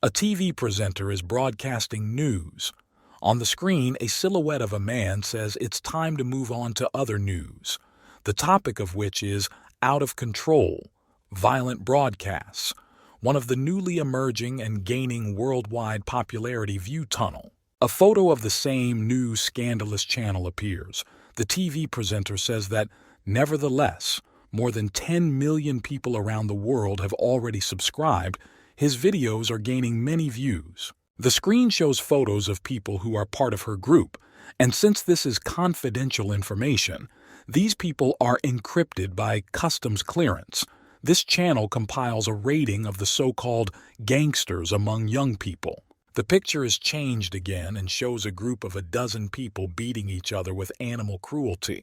A TV presenter is broadcasting news. On the screen, a silhouette of a man says it's time to move on to other news, the topic of which is out of control, violent broadcasts, one of the newly emerging and gaining worldwide popularity view tunnel. A photo of the same new scandalous channel appears. The TV presenter says that, nevertheless, more than 10 million people around the world have already subscribed. His videos are gaining many views. The screen shows photos of people who are part of her group, and since this is confidential information, these people are encrypted by customs clearance. This channel compiles a rating of the so-called gangsters among young people. The picture is changed again and shows a group of a dozen people beating each other with animal cruelty,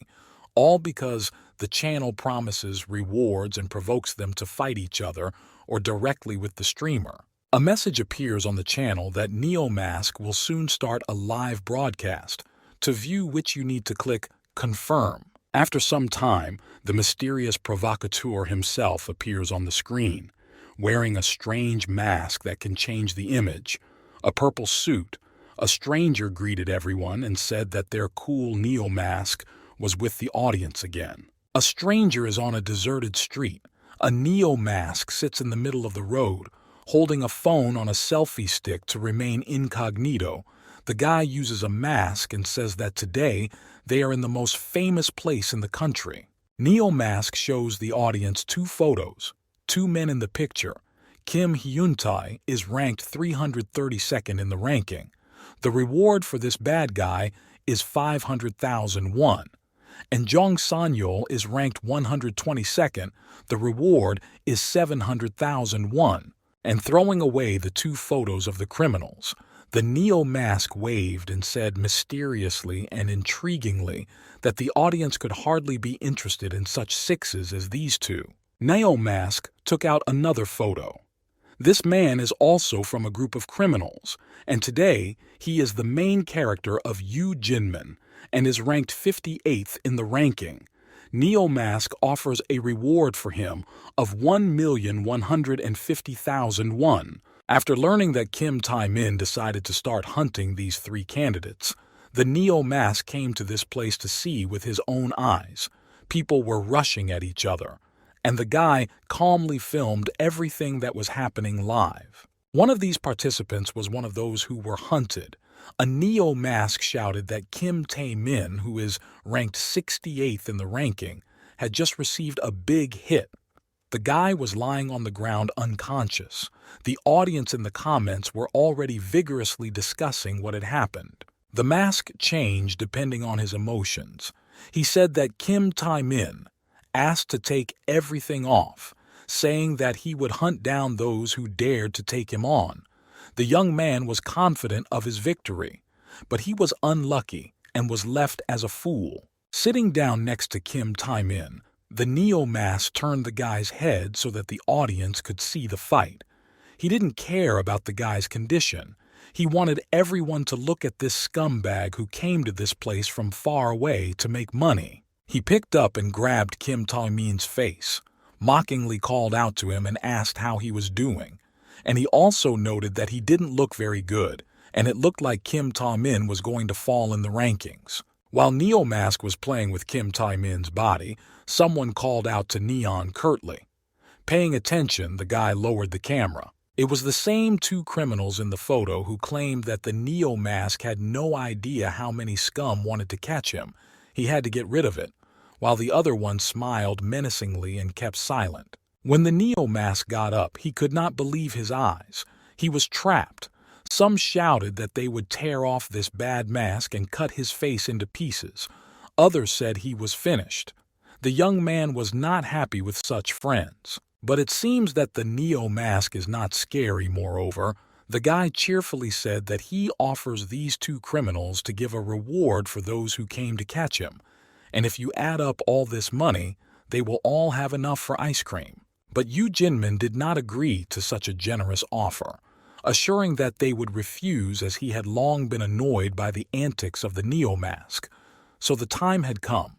all because the channel promises rewards and provokes them to fight each other or directly with the streamer. A message appears on the channel that NeoMask will soon start a live broadcast, to view which you need to click Confirm. After some time, the mysterious provocateur himself appears on the screen, wearing a strange mask that can change the image, a purple suit. A stranger greeted everyone and said that their cool NeoMask was with the audience again. A stranger is on a deserted street. A NeoMask sits in the middle of the road, holding a phone on a selfie stick to remain incognito. The guy uses a mask and says that today they are in the most famous place in the country. NeoMask shows the audience two photos. Two men in the picture. Kim Hyun-tae is ranked 332nd in the ranking. The reward for this bad guy is 500,000 won. And Jong San-yeol is ranked 122nd. The reward is 700,000 won. And throwing away the two photos of the criminals, the NeoMask waved and said mysteriously and intriguingly that the audience could hardly be interested in such sixes as these two. NeoMask took out another photo. This man is also from a group of criminals, and today he is the main character of Yoo Jinmin and is ranked 58th in the ranking. NeoMask offers a reward for him of 1,150,000 won. After learning that Kim Tae-min decided to start hunting these three candidates, the NeoMask came to this place to see with his own eyes. People were rushing at each other, and the guy calmly filmed everything that was happening live. One of these participants was one of those who were hunted. A NeoMask shouted that Kim Tae-min, who is ranked 68th in the ranking, had just received a big hit. The guy was lying on the ground unconscious. The audience in the comments were already vigorously discussing what had happened. The mask changed depending on his emotions. He said that Kim Tae-min asked to take everything off, saying that he would hunt down those who dared to take him on. The young man was confident of his victory, but he was unlucky and was left as a fool. Sitting down next to Kim Tae-min, the NeoMask turned the guy's head so that the audience could see the fight. He didn't care about the guy's condition. He wanted everyone to look at this scumbag who came to this place from far away to make money. He picked up and grabbed Kim Tae-min's face, mockingly called out to him and asked how he was doing. And he also noted that he didn't look very good, and it looked like Kim Tae-min was going to fall in the rankings. While NeoMask was playing with Kim Tae-min's body, someone called out to Neon curtly. Paying attention, the guy lowered the camera. It was the same two criminals in the photo who claimed that the NeoMask had no idea how many scum wanted to catch him. He had to get rid of it, while the other one smiled menacingly and kept silent. When the NeoMask got up, he could not believe his eyes. He was trapped. Some shouted that they would tear off this bad mask and cut his face into pieces. Others said he was finished. The young man was not happy with such friends. But it seems that the NeoMask is not scary, moreover. The guy cheerfully said that he offers these two criminals to give a reward for those who came to catch him. And if you add up all this money, they will all have enough for ice cream. But Yoo Jinmin did not agree to such a generous offer, assuring that they would refuse as he had long been annoyed by the antics of the NeoMask. So the time had come.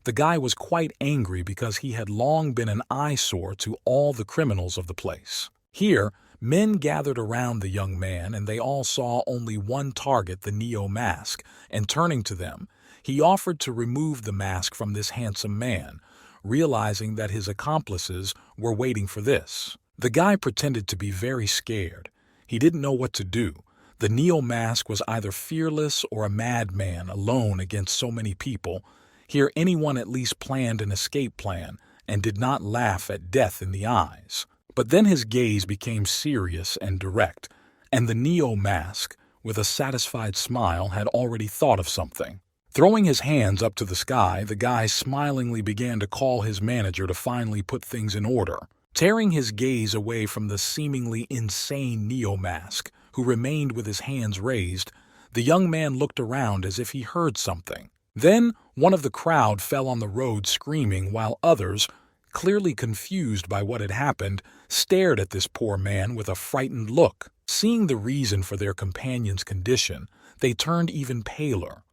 The guy was quite angry because he had long been an eyesore to all the criminals of the place. Here, Men gathered around the young man, and they all saw only one target, the Neo mask, and turning to them, he offered to remove the mask from this handsome man, realizing that his accomplices were waiting for this. The guy pretended to be very scared. He didn't know what to do. The Neo mask was either fearless or a madman alone against so many people. Here anyone at least planned an escape plan and did not laugh at death in the eyes. But then his gaze became serious and direct, and the Neo mask, with a satisfied smile, had already thought of something. Throwing his hands up to the sky, the guy smilingly began to call his manager to finally put things in order. Tearing his gaze away from the seemingly insane Neo mask, who remained with his hands raised, the young man looked around as if he heard something. Then one of the crowd fell on the road screaming, while others, clearly confused by what had happened, stared at this poor man with a frightened look. Seeing the reason for their companion's condition, they turned even paler.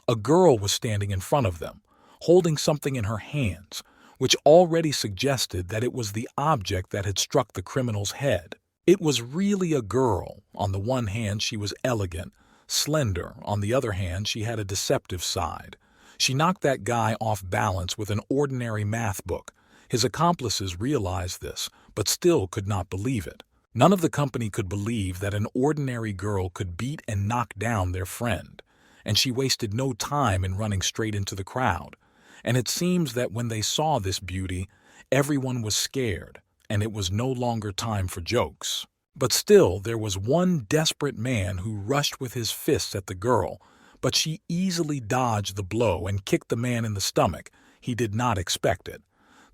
A girl was standing in front of them, holding something in her hands, which already suggested that it was the object that had struck the criminal's head. It was really a girl. On the one hand, she was elegant, slender. On the other hand, she had a deceptive side. She knocked that guy off balance with an ordinary math book. His accomplices realized this, but still could not believe it. None of the company could believe that an ordinary girl could beat and knock down their friend, and she wasted no time in running straight into the crowd. And it seems that when they saw this beauty, everyone was scared, and it was no longer time for jokes. But still, there was one desperate man who rushed with his fists at the girl, but she easily dodged the blow and kicked the man in the stomach. He did not expect it.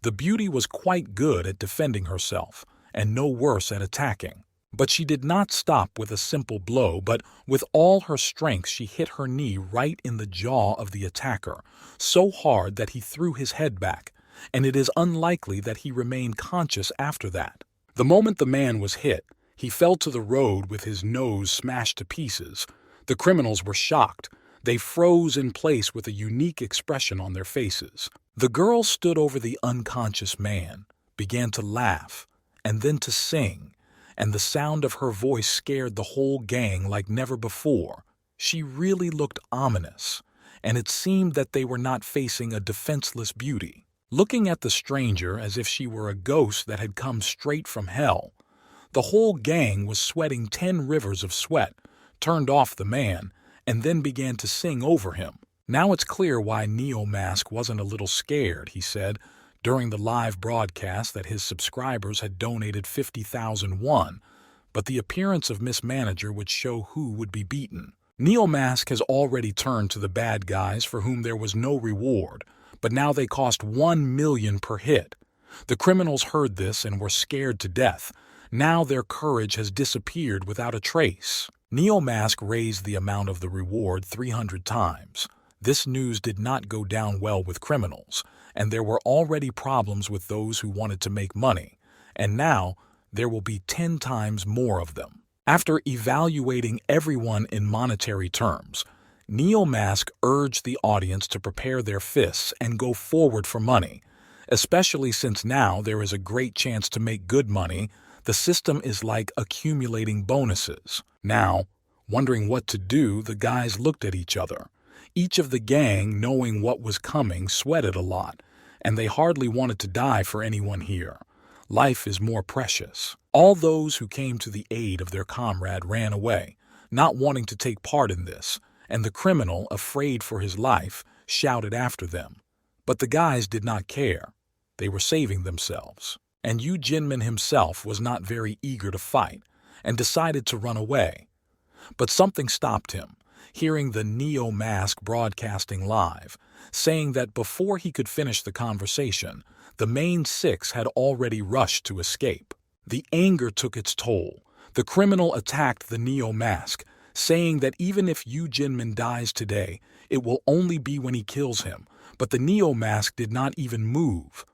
The beauty was quite good at defending herself, and no worse at attacking. But she did not stop with a simple blow, but with all her strength she hit her knee right in the jaw of the attacker, so hard that he threw his head back, and it is unlikely that he remained conscious after that. The moment the man was hit, he fell to the road with his nose smashed to pieces. The criminals were shocked. They froze in place with a unique expression on their faces. The girl stood over the unconscious man, began to laugh, and then to sing, and the sound of her voice scared the whole gang like never before. She really looked ominous, and it seemed that they were not facing a defenseless beauty. Looking at the stranger as if she were a ghost that had come straight from hell, the whole gang was sweating 10 rivers of sweat, turned off the man, and then began to sing over him. Now it's clear why Neo Mask wasn't a little scared, he said during the live broadcast that his subscribers had donated 50,000 won, but the appearance of Miss Manager would show who would be beaten. Neo Mask has already turned to the bad guys for whom there was no reward, but now they cost 1 million per hit. The criminals heard this and were scared to death. Now their courage has disappeared without a trace. Neo Mask raised the amount of the reward 300 times. This news did not go down well with criminals, and there were already problems with those who wanted to make money, and now there will be 10 times more of them. After evaluating everyone in monetary terms, Neo Mask urged the audience to prepare their fists and go forward for money, especially since now there is a great chance to make good money. The system is like accumulating bonuses. Now, wondering what to do, the guys looked at each other. Each of the gang, knowing what was coming, sweated a lot, and they hardly wanted to die for anyone here. Life is more precious. All those who came to the aid of their comrade ran away, not wanting to take part in this, and the criminal, afraid for his life, shouted after them. But the guys did not care. They were saving themselves. And Yu Jinmin himself was not very eager to fight, and decided to run away. But something stopped him, hearing the Neo Mask broadcasting live, saying that before he could finish the conversation, the main 6 had already rushed to escape. The anger took its toll. The criminal attacked the Neo Mask, saying that even if Yu Jinmin dies today, it will only be when he kills him, but the Neo Mask did not even move.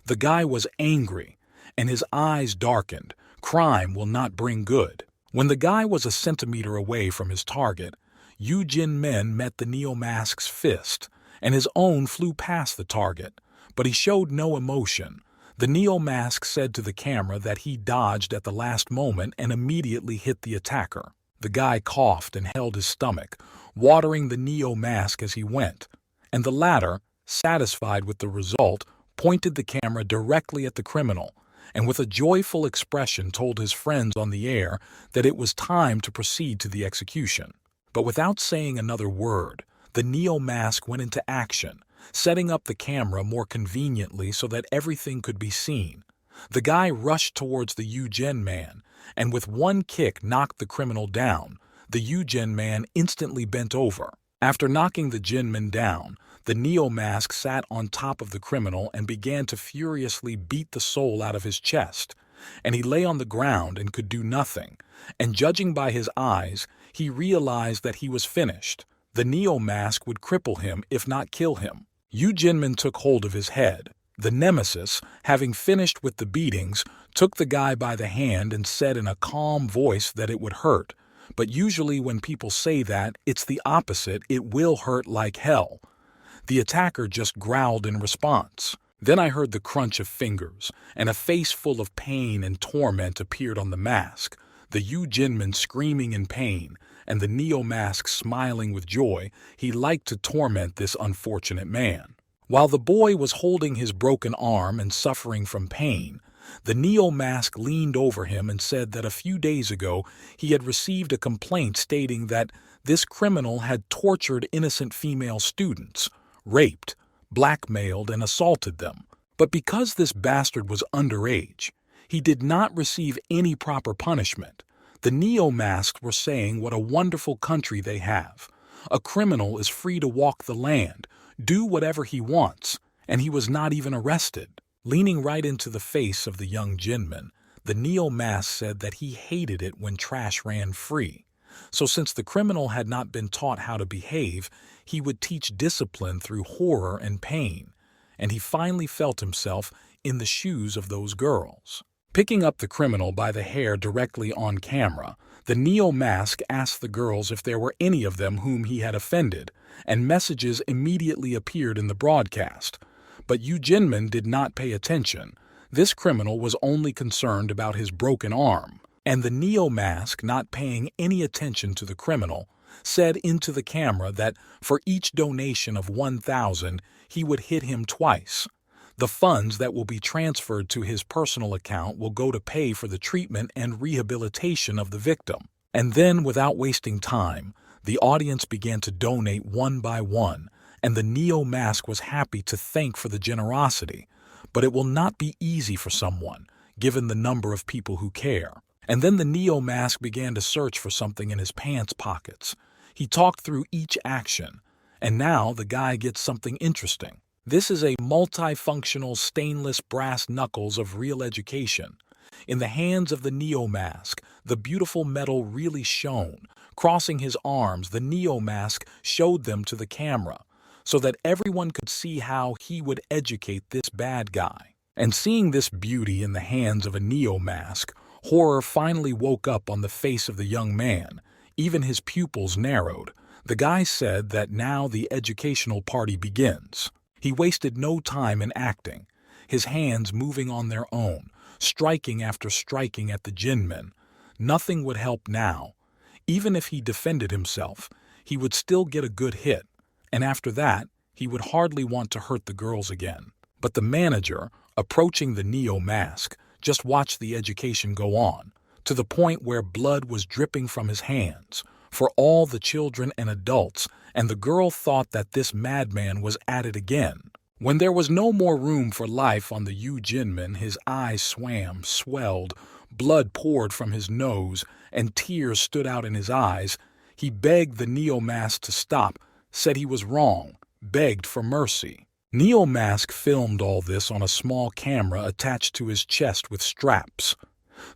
The guy was angry, and his eyes darkened. Crime will not bring good. When the guy was a centimeter away from his target, Yu Jinmin met the Neo Mask's fist, and his own flew past the target, but he showed no emotion. The neo-mask said to the camera that he dodged at the last moment and immediately hit the attacker. The guy coughed and held his stomach, watering the neo-mask as he went, and the latter, satisfied with the result, pointed the camera directly at the criminal, and with a joyful expression told his friends on the air that it was time to proceed to the execution. But without saying another word, the neo-mask went into action, setting up the camera more conveniently so that everything could be seen. The guy rushed towards the Eugen man, and with one kick knocked the criminal down. The Eugen man instantly bent over. After knocking the Jinman down, the neo-mask sat on top of the criminal and began to furiously beat the soul out of his chest. And he lay on the ground and could do nothing, and judging by his eyes, he realized that he was finished. The neo-mask would cripple him if not kill him. Eugenman took hold of his head. The nemesis, having finished with the beatings, took the guy by the hand and said in a calm voice that it would hurt. But usually when people say that, it's the opposite, it will hurt like hell. The attacker just growled in response. Then I heard the crunch of fingers, and a face full of pain and torment appeared on the mask, the Eugenman screaming in pain, and the neo-mask smiling with joy. He liked to torment this unfortunate man. While the boy was holding his broken arm and suffering from pain, the neo-mask leaned over him and said that a few days ago he had received a complaint stating that this criminal had tortured innocent female students, raped, blackmailed, and assaulted them. But because this bastard was underage, he did not receive any proper punishment. The neo-masks were saying what a wonderful country they have. A criminal is free to walk the land, do whatever he wants, and he was not even arrested. Leaning right into the face of the young Jinman, the neo-mask said that he hated it when trash ran free. So since the criminal had not been taught how to behave, he would teach discipline through horror and pain, and he finally felt himself in the shoes of those girls. Picking up the criminal by the hair directly on camera, the neo-mask asked the girls if there were any of them whom he had offended, and messages immediately appeared in the broadcast. But Eugenman did not pay attention. This criminal was only concerned about his broken arm, and the neo-mask, not paying any attention to the criminal, said into the camera that for each donation of 1,000, he would hit him twice. The funds that will be transferred to his personal account will go to pay for the treatment and rehabilitation of the victim. And then, without wasting time, the audience began to donate one by one, and the neo-mask was happy to thank for the generosity. But it will not be easy for someone, given the number of people who care. And then the neo-mask began to search for something in his pants pockets. He talked through each action, and now the guy gets something interesting. This is a multifunctional stainless brass knuckles of real education. In the hands of the neo-mask, the beautiful metal really shone. Crossing his arms, the neo-mask showed them to the camera, so that everyone could see how he would educate this bad guy. And seeing this beauty in the hands of a neo-mask, horror finally woke up on the face of the young man. Even his pupils narrowed. The guy said that now the educational party begins. He wasted no time in acting, his hands moving on their own, striking after striking at the Jinman. Nothing would help now. Even if he defended himself, he would still get a good hit, and after that, he would hardly want to hurt the girls again. But the manager, approaching the neo-mask, just watched the education go on, to the point where blood was dripping from his hands, for all the children and adults, and the girl thought that this madman was at it again. When there was no more room for life on the Eugenman, his eyes swam, swelled, blood poured from his nose, and tears stood out in his eyes. He begged the neo-mask to stop, said he was wrong, begged for mercy. Neo-mask filmed all this on a small camera attached to his chest with straps.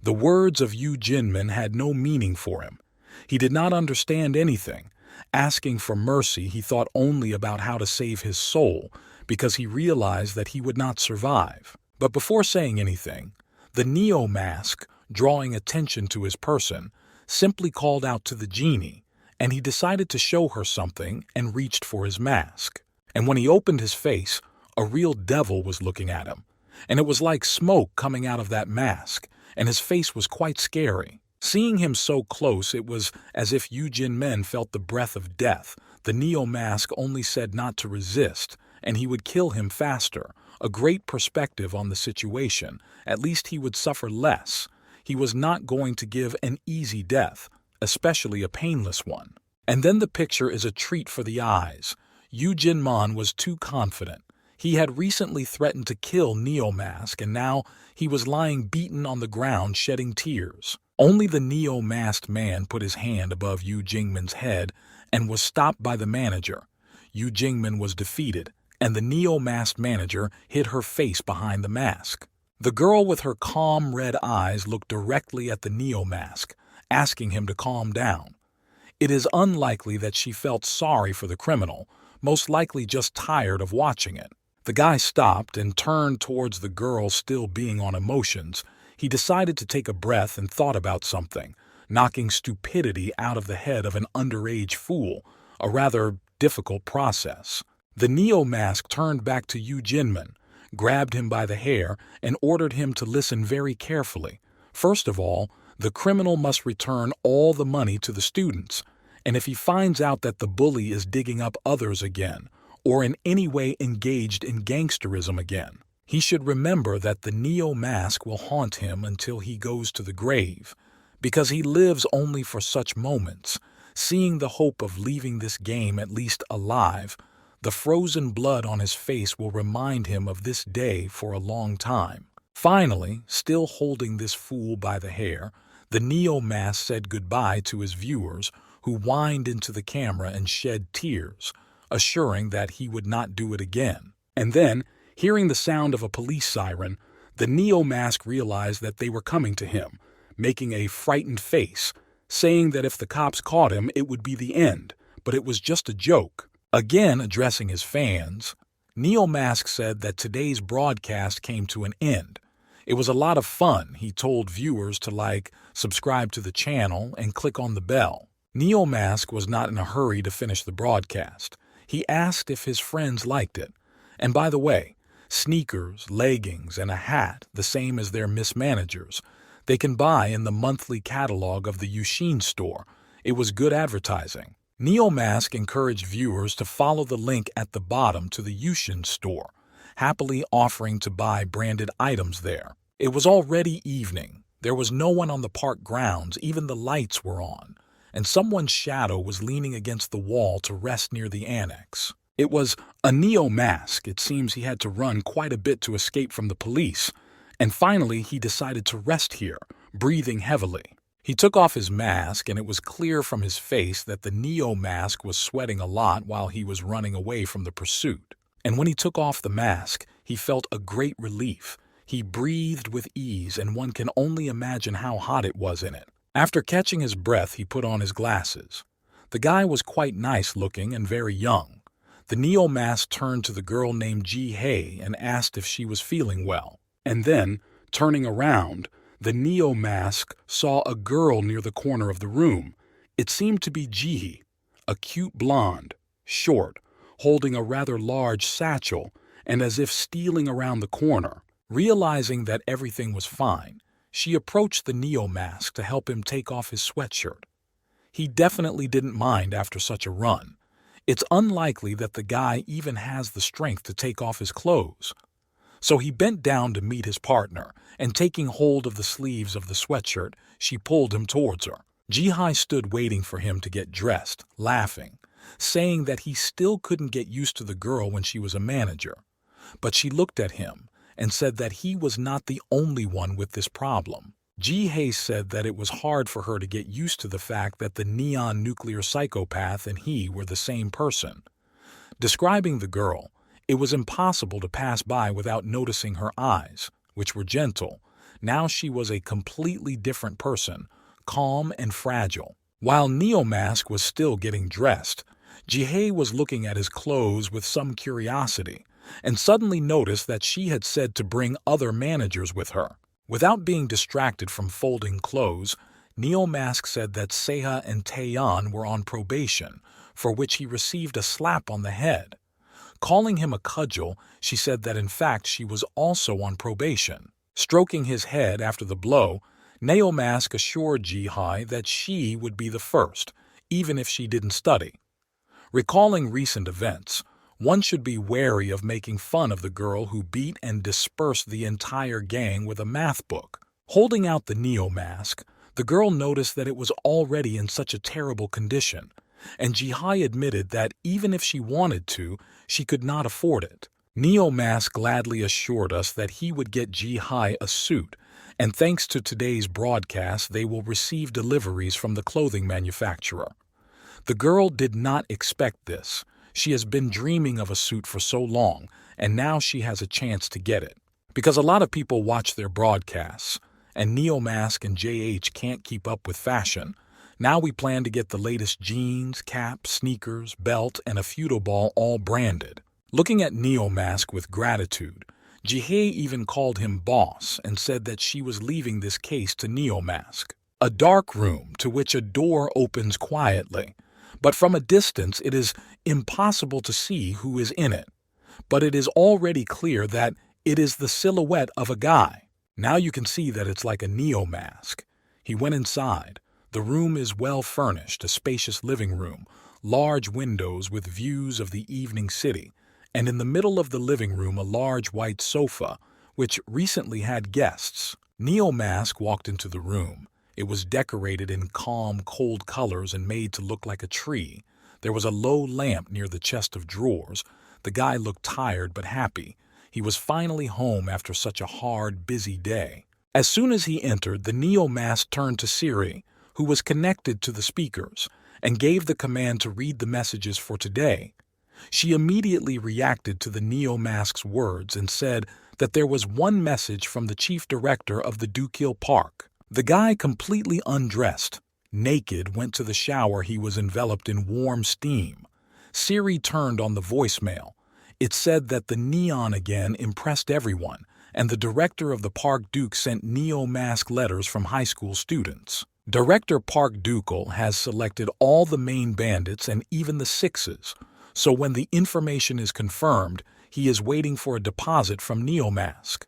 The words of Eugenman had no meaning for him. He did not understand anything. Asking for mercy, he thought only about how to save his soul, because he realized that he would not survive. But before saying anything, the neo-mask, drawing attention to his person, simply called out to the genie, and he decided to show her something and reached for his mask. And when he opened his face, a real devil was looking at him, and it was like smoke coming out of that mask, and his face was quite scary. Seeing him so close, it was as if Yu Jin-men felt the breath of death. The Neo-mask only said not to resist, and he would kill him faster. A great perspective on the situation. At least he would suffer less. He was not going to give an easy death, especially a painless one. And then the picture is a treat for the eyes. Yu Jin-man was too confident. He had recently threatened to kill Neo-mask, and now he was lying beaten on the ground shedding tears. Only the Neo-masked man put his hand above Yu Jingmin's head and was stopped by the manager. Yu Jingmin was defeated, and the Neo-masked manager hid her face behind the mask. The girl with her calm red eyes looked directly at the Neo-mask, asking him to calm down. It is unlikely that she felt sorry for the criminal, most likely just tired of watching it. The guy stopped and turned towards the girl, still being on emotions. He decided to take a breath and thought about something, knocking stupidity out of the head of an underage fool, a rather difficult process. The Neo-mask turned back to Yu Jinmin, grabbed him by the hair, and ordered him to listen very carefully. First of all, the criminal must return all the money to the students, and if he finds out that the bully is digging up others again, or in any way engaged in gangsterism again, he should remember that the Neo-mask will haunt him until he goes to the grave, because he lives only for such moments. Seeing the hope of leaving this game at least alive, the frozen blood on his face will remind him of this day for a long time. Finally, still holding this fool by the hair, the Neo-mask said goodbye to his viewers, who whined into the camera and shed tears, assuring that he would not do it again. And then, hearing the sound of a police siren, the Neo-mask realized that they were coming to him, making a frightened face, saying that if the cops caught him, it would be the end, but it was just a joke. Again, addressing his fans, Neo-mask said that today's broadcast came to an end. It was a lot of fun. He told viewers to like, subscribe to the channel, and click on the bell. Neo-mask was not in a hurry to finish the broadcast. He asked if his friends liked it. And by the way, sneakers, leggings, and a hat, the same as their mismanagers, they can buy in the monthly catalog of the Yushin store. It was good advertising. Neo-mask encouraged viewers to follow the link at the bottom to the Yushin store, happily offering to buy branded items there. It was already evening. There was no one on the park grounds, even the lights were on, and someone's shadow was leaning against the wall to rest near the annex. It was a Neo-mask. It seems he had to run quite a bit to escape from the police, and finally he decided to rest here, breathing heavily. He took off his mask, and it was clear from his face that the Neo-mask was sweating a lot while he was running away from the pursuit. And when he took off the mask, he felt a great relief. He breathed with ease, and one can only imagine how hot it was in it. After catching his breath, he put on his glasses. The guy was quite nice looking and very young. The Neo-mask turned to the girl named Ji-hye and asked if she was feeling well. And then, turning around, the Neo-mask saw a girl near the corner of the room. It seemed to be Ji-hye, a cute blonde, short, holding a rather large satchel, and as if stealing around the corner. Realizing that everything was fine, she approached the Neo-mask to help him take off his sweatshirt. He definitely didn't mind after such a run. It's unlikely that the guy even has the strength to take off his clothes. So he bent down to meet his partner, and taking hold of the sleeves of the sweatshirt, she pulled him towards her. Ji-hye stood waiting for him to get dressed, laughing, saying that he still couldn't get used to the girl when she was a manager. But she looked at him and said that he was not the only one with this problem. Ji-hye said that it was hard for her to get used to the fact that the neon nuclear psychopath and he were the same person. Describing the girl, it was impossible to pass by without noticing her eyes, which were gentle. Now she was a completely different person, calm and fragile. While Neo-mask was still getting dressed, Ji-hye was looking at his clothes with some curiosity, and suddenly noticed that she had said to bring other managers with her. Without being distracted from folding clothes, Neo-mask said that Seha and Taeyeon were on probation, for which he received a slap on the head. Calling him a cudgel, she said that in fact she was also on probation. Stroking his head after the blow, Neo Mask assured Ji-hai that she would be the first, even if she didn't study. Recalling recent events, one should be wary of making fun of the girl who beat and dispersed the entire gang with a math book. Holding out the Neo Mask, the girl noticed that it was already in such a terrible condition, and Ji-hai admitted that even if she wanted to, she could not afford it. Neo Mask gladly assured us that he would get Ji-hai a suit, and thanks to today's broadcast they will receive deliveries from the clothing manufacturer. The girl did not expect this. She has been dreaming of a suit for so long, and now she has a chance to get it. Because a lot of people watch their broadcasts, and Neo Mask and JH can't keep up with fashion, now we plan to get the latest jeans, cap, sneakers, belt, and a feudal ball all branded. Looking at Neo Mask with gratitude, Ji-hai even called him boss and said that she was leaving this case to Neo Mask. A dark room to which a door opens quietly, but from a distance it is impossible to see who is in it. But it is already clear that it is the silhouette of a guy. Now you can see that it's like a Neo Mask. He went inside. The room is well furnished, a spacious living room, large windows with views of the evening city, and in the middle of the living room a large white sofa, which recently had guests. Neo Mask walked into the room. It was decorated in calm, cold colors and made to look like a tree. There was a low lamp near the chest of drawers. The guy looked tired but happy. He was finally home after such a hard, busy day. As soon as he entered, the Neo Mask turned to Siri, who was connected to the speakers, and gave the command to read the messages for today. She immediately reacted to the Neo Mask's words and said that there was one message from the chief director of the Dukil Park. The guy, completely undressed, naked, went to the shower. He was enveloped in warm steam. Siri turned on the voicemail. It said that the neon again impressed everyone, and the director of the Park Duke sent Neo Mask letters from high school students. Director Park Dukil has selected all the main bandits and even the sixes, so when the information is confirmed, he is waiting for a deposit from Neo Mask.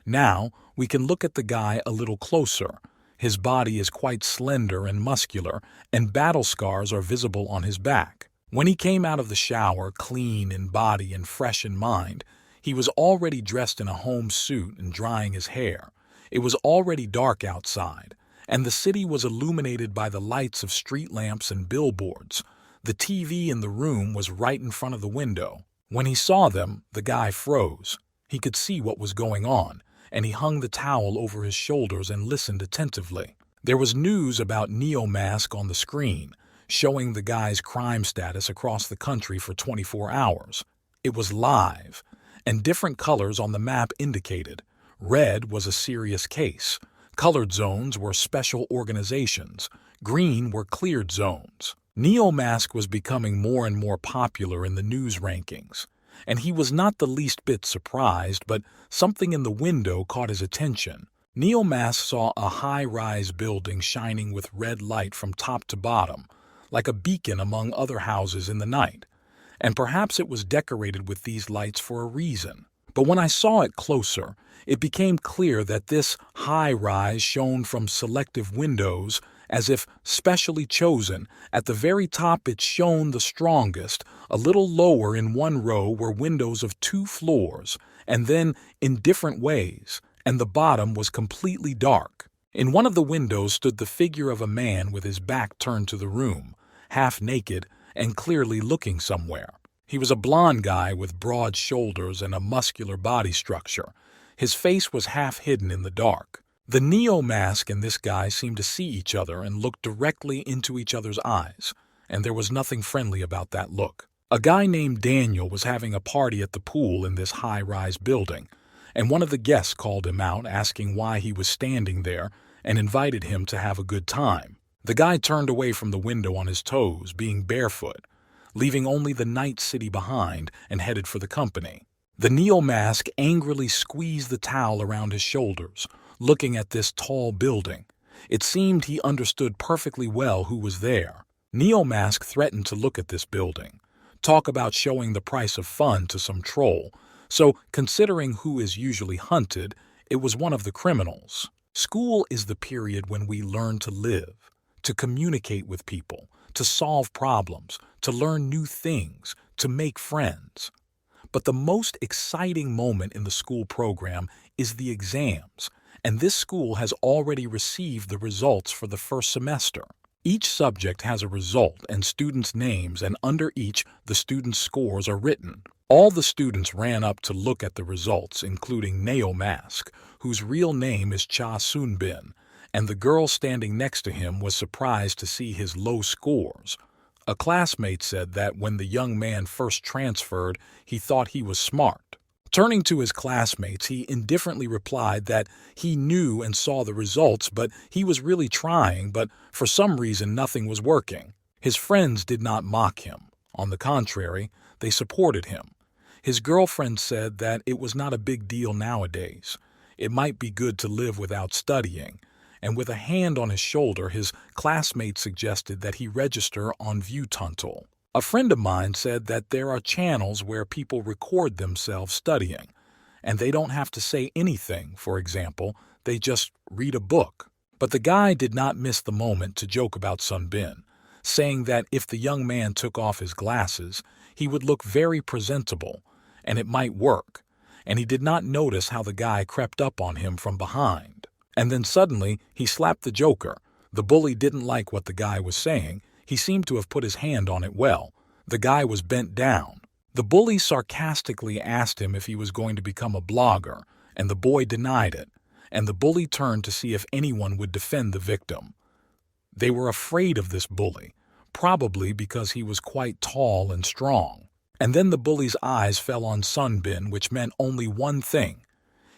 Now, we can look at the guy a little closer. His body is quite slender and muscular, and battle scars are visible on his back. When he came out of the shower, clean in body and fresh in mind, he was already dressed in a home suit and drying his hair. It was already dark outside, and the city was illuminated by the lights of street lamps and billboards. The TV in the room was right in front of the window. When he saw them, the guy froze. He could see what was going on, and he hung the towel over his shoulders and listened attentively. There was news about Neo Mask on the screen, showing the guy's crime status across the country for 24 hours. It was live, and different colors on the map indicated. Red was a serious case. Colored zones were special organizations. Green were cleared zones. Neo Mask was becoming more and more popular in the news rankings, and he was not the least bit surprised, but something in the window caught his attention. Neo Mask saw a high-rise building shining with red light from top to bottom, like a beacon among other houses in the night, and perhaps it was decorated with these lights for a reason. But when I saw it closer, it became clear that this high-rise shone from selective windows as if specially chosen. At the very top it shone the strongest. A little lower in one row were windows of 2 floors, and then in different ways, and the bottom was completely dark. In one of the windows stood the figure of a man with his back turned to the room, half naked and clearly looking somewhere. He was a blond guy with broad shoulders and a muscular body structure. His face was half hidden in the dark. The Neo Mask and this guy seemed to see each other and look directly into each other's eyes, and there was nothing friendly about that look. A guy named Daniel was having a party at the pool in this high-rise building, and one of the guests called him out, asking why he was standing there, and invited him to have a good time. The guy turned away from the window on his toes, being barefoot, leaving only the night city behind, and headed for the company. The Neo Mask angrily squeezed the towel around his shoulders, looking at this tall building. It seemed he understood perfectly well who was there. Neo Mask threatened to look at this building. Talk about showing the price of fun to some troll. So, considering who is usually hunted, it was one of the criminals. School is the period when we learn to live, to communicate with people, to solve problems, to learn new things, to make friends. But the most exciting moment in the school program is the exams, and this school has already received the results for the first semester. Each subject has a result and students' names, and under each, the students' scores are written. All the students ran up to look at the results, including Neo Mask, whose real name is Cha Soon-bin, and the girl standing next to him was surprised to see his low scores. A classmate said that when the young man first transferred, he thought he was smart. Turning to his classmates, he indifferently replied that he knew and saw the results, but he was really trying, but for some reason nothing was working. His friends did not mock him. On the contrary, they supported him. His girlfriend said that it was not a big deal nowadays. It might be good to live without studying. And with a hand on his shoulder, his classmate suggested that he register on ViewTunnel. A friend of mine said that there are channels where people record themselves studying, and they don't have to say anything. For example, they just read a book. But the guy did not miss the moment to joke about Sun-bin, saying that if the young man took off his glasses, he would look very presentable, and it might work, and he did not notice how the guy crept up on him from behind. And then suddenly, he slapped the joker. The bully didn't like what the guy was saying. He seemed to have put his hand on it well. The guy was bent down. The bully sarcastically asked him if he was going to become a blogger, and the boy denied it. And the bully turned to see if anyone would defend the victim. They were afraid of this bully, probably because he was quite tall and strong. And then the bully's eyes fell on Sun-bin, which meant only one thing.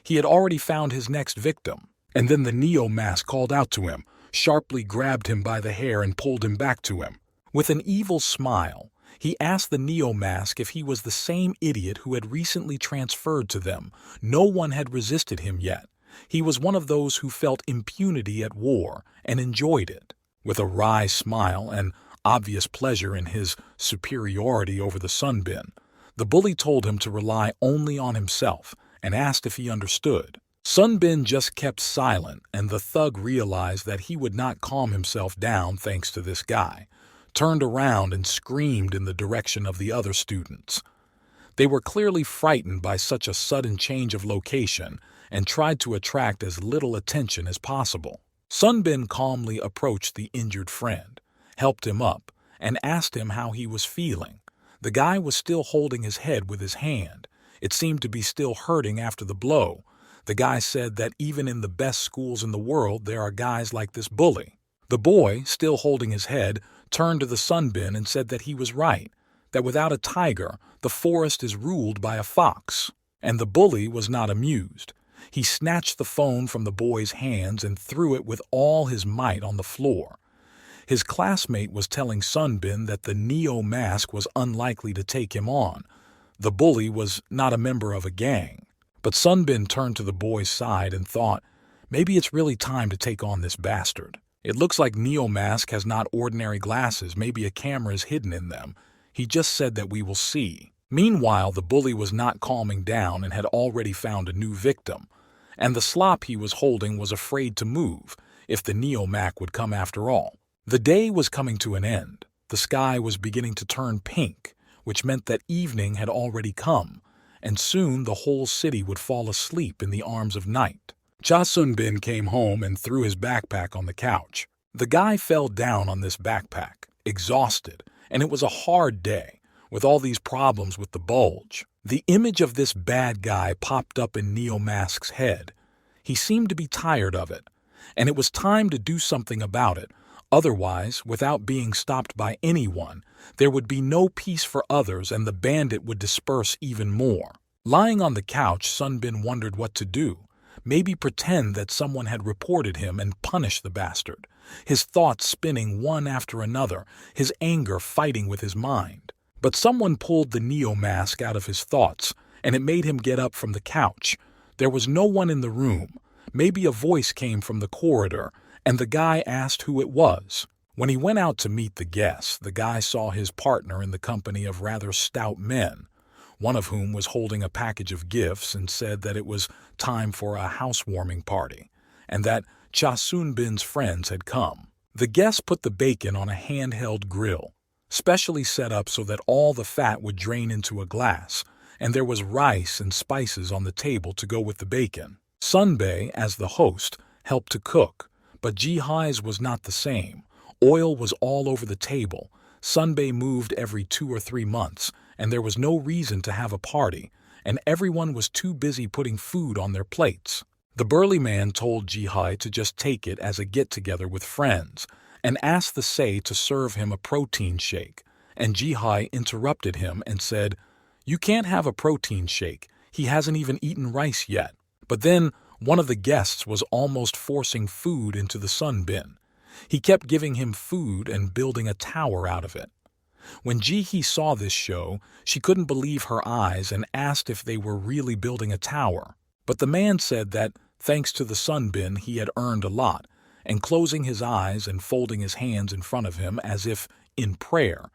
He had already found his next victim. And then the Neo Mask called out to him, sharply grabbed him by the hair and pulled him back to him. With an evil smile, he asked the Neo Mask if he was the same idiot who had recently transferred to them. No one had resisted him yet. He was one of those who felt impunity at war and enjoyed it. With a wry smile and obvious pleasure in his superiority over the Sun-bin, the bully told him to rely only on himself and asked if he understood. Sun-bin just kept silent, and the thug realized that he would not calm himself down thanks to this guy, turned around and screamed in the direction of the other students. They were clearly frightened by such a sudden change of location and tried to attract as little attention as possible. Sun-bin calmly approached the injured friend, helped him up, and asked him how he was feeling. The guy was still holding his head with his hand. It seemed to be still hurting after the blow. The guy said that even in the best schools in the world, there are guys like this bully. The boy, still holding his head, turned to the Sun-bin and said that he was right, that without a tiger, the forest is ruled by a fox. And the bully was not amused. He snatched the phone from the boy's hands and threw it with all his might on the floor. His classmate was telling Sun-bin that the Neo Mask was unlikely to take him on. The bully was not a member of a gang. But Sun-bin turned to the boy's side and thought, maybe it's really time to take on this bastard. It looks like Neo Mask has not ordinary glasses, maybe a camera is hidden in them. He just said that we will see. Meanwhile, the bully was not calming down and had already found a new victim. And the slop he was holding was afraid to move, if the Neo Mac would come after all. The day was coming to an end. The sky was beginning to turn pink, which meant that evening had already come. And soon the whole city would fall asleep in the arms of night. Cha Sun-bin came home and threw his backpack on the couch. The guy fell down on this backpack, exhausted, and it was a hard day, with all these problems with the bulge. The image of this bad guy popped up in Neo Mask's head. He seemed to be tired of it, and it was time to do something about it. Otherwise, without being stopped by anyone, there would be no peace for others and the bandit would disperse even more. Lying on the couch, Sun-bin wondered what to do. Maybe pretend that someone had reported him and punish the bastard. His thoughts spinning one after another, his anger fighting with his mind. But someone pulled the Neo Mask out of his thoughts, and it made him get up from the couch. There was no one in the room. Maybe a voice came from the corridor, and the guy asked who it was. When he went out to meet the guests, the guy saw his partner in the company of rather stout men, one of whom was holding a package of gifts and said that it was time for a housewarming party, and that Cha Soon-bin's friends had come. The guests put the bacon on a handheld grill, specially set up so that all the fat would drain into a glass, and there was rice and spices on the table to go with the bacon. Sunbae, as the host, helped to cook, but Ji-hye's was not the same. Oil was all over the table. Sunbae moved every 2 or 3 months, and there was no reason to have a party, and everyone was too busy putting food on their plates. The burly man told Ji-hye to just take it as a get-together with friends, and asked the Sae to serve him a protein shake, and Ji-hye interrupted him and said, "You can't have a protein shake. He hasn't even eaten rice yet." But then one of the guests was almost forcing food into the sun bin. He kept giving him food and building a tower out of it. When Ji-hee saw this show, she couldn't believe her eyes and asked if they were really building a tower. But the man said that, thanks to the sun bin, he had earned a lot, and closing his eyes and folding his hands in front of him as if in prayer,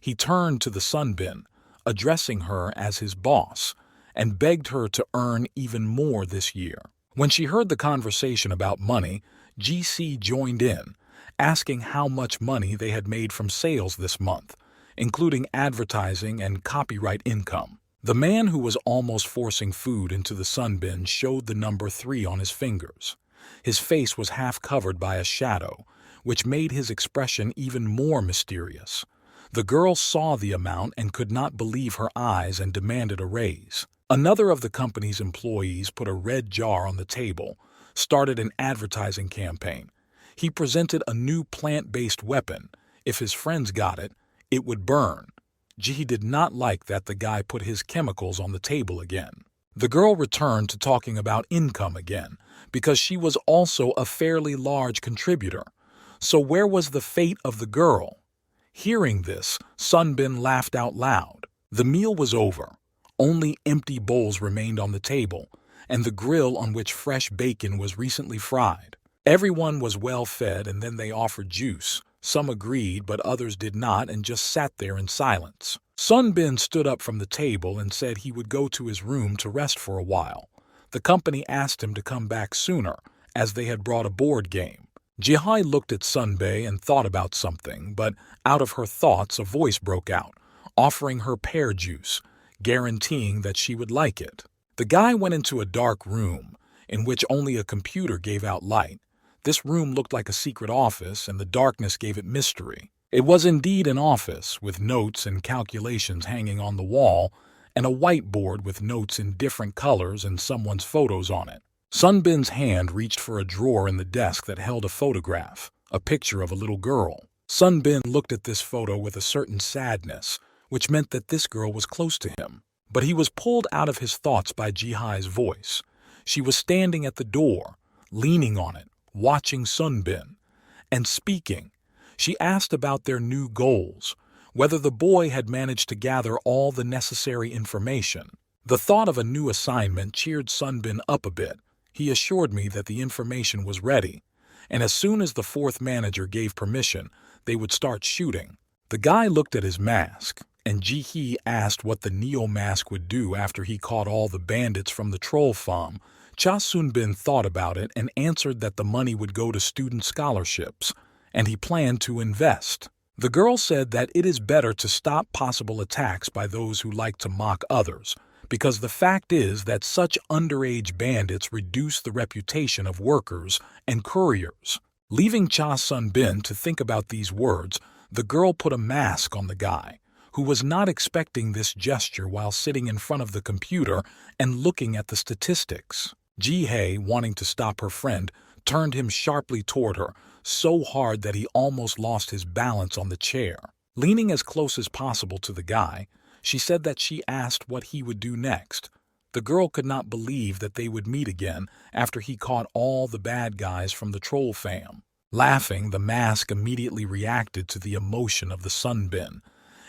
he turned to the sun bin, addressing her as his boss, and begged her to earn even more this year. When she heard the conversation about money, Ji-see joined in, asking how much money they had made from sales this month, including advertising and copyright income. The man who was almost forcing food into the sun bin showed the number 3 on his fingers. His face was half covered by a shadow, which made his expression even more mysterious. The girl saw the amount and could not believe her eyes and demanded a raise. Another of the company's employees put a red jar on the table, started an advertising campaign. He presented a new plant-based weapon. If his friends got it, it would burn. Ji did not like that the guy put his chemicals on the table again. The girl returned to talking about income again, because she was also a fairly large contributor. So where was the fate of the girl? Hearing this, Sunbin laughed out loud. The meal was over. Only empty bowls remained on the table, and the grill on which fresh bacon was recently fried. Everyone was well fed, and then they offered juice. Some agreed, but others did not and just sat there in silence. Sunbin stood up from the table and said he would go to his room to rest for a while. The company asked him to come back sooner, as they had brought a board game. Ji-hye looked at Sunbae and thought about something, but out of her thoughts a voice broke out, offering her pear juice, guaranteeing that she would like it. The guy went into a dark room, in which only a computer gave out light. This room looked like a secret office, and the darkness gave it mystery. It was indeed an office, with notes and calculations hanging on the wall, and a whiteboard with notes in different colors and someone's photos on it. Sunbin's hand reached for a drawer in the desk that held a photograph, a picture of a little girl. Sunbin looked at this photo with a certain sadness, which meant that this girl was close to him. But he was pulled out of his thoughts by Ji-hye's voice. She was standing at the door, leaning on it, watching Sunbin, and speaking. She asked about their new goals, whether the boy had managed to gather all the necessary information. The thought of a new assignment cheered Sunbin up a bit. He assured me that the information was ready, and as soon as the fourth manager gave permission, they would start shooting. The guy looked at his mask, and Ji-hee asked what the Neo mask would do after he caught all the bandits from the troll farm. Cha Soon-bin thought about it and answered that the money would go to student scholarships, and he planned to invest. The girl said that it is better to stop possible attacks by those who like to mock others, because the fact is that such underage bandits reduce the reputation of workers and couriers. Leaving Cha Soon-bin to think about these words, the girl put a mask on the guy, who was not expecting this gesture while sitting in front of the computer and looking at the statistics. Ji-hye, wanting to stop her friend, turned him sharply toward her, so hard that he almost lost his balance on the chair. Leaning as close as possible to the guy, she said that she asked what he would do next. The girl could not believe that they would meet again after he caught all the bad guys from the troll fam. Laughing, the mask immediately reacted to the emotion of the Sunbin,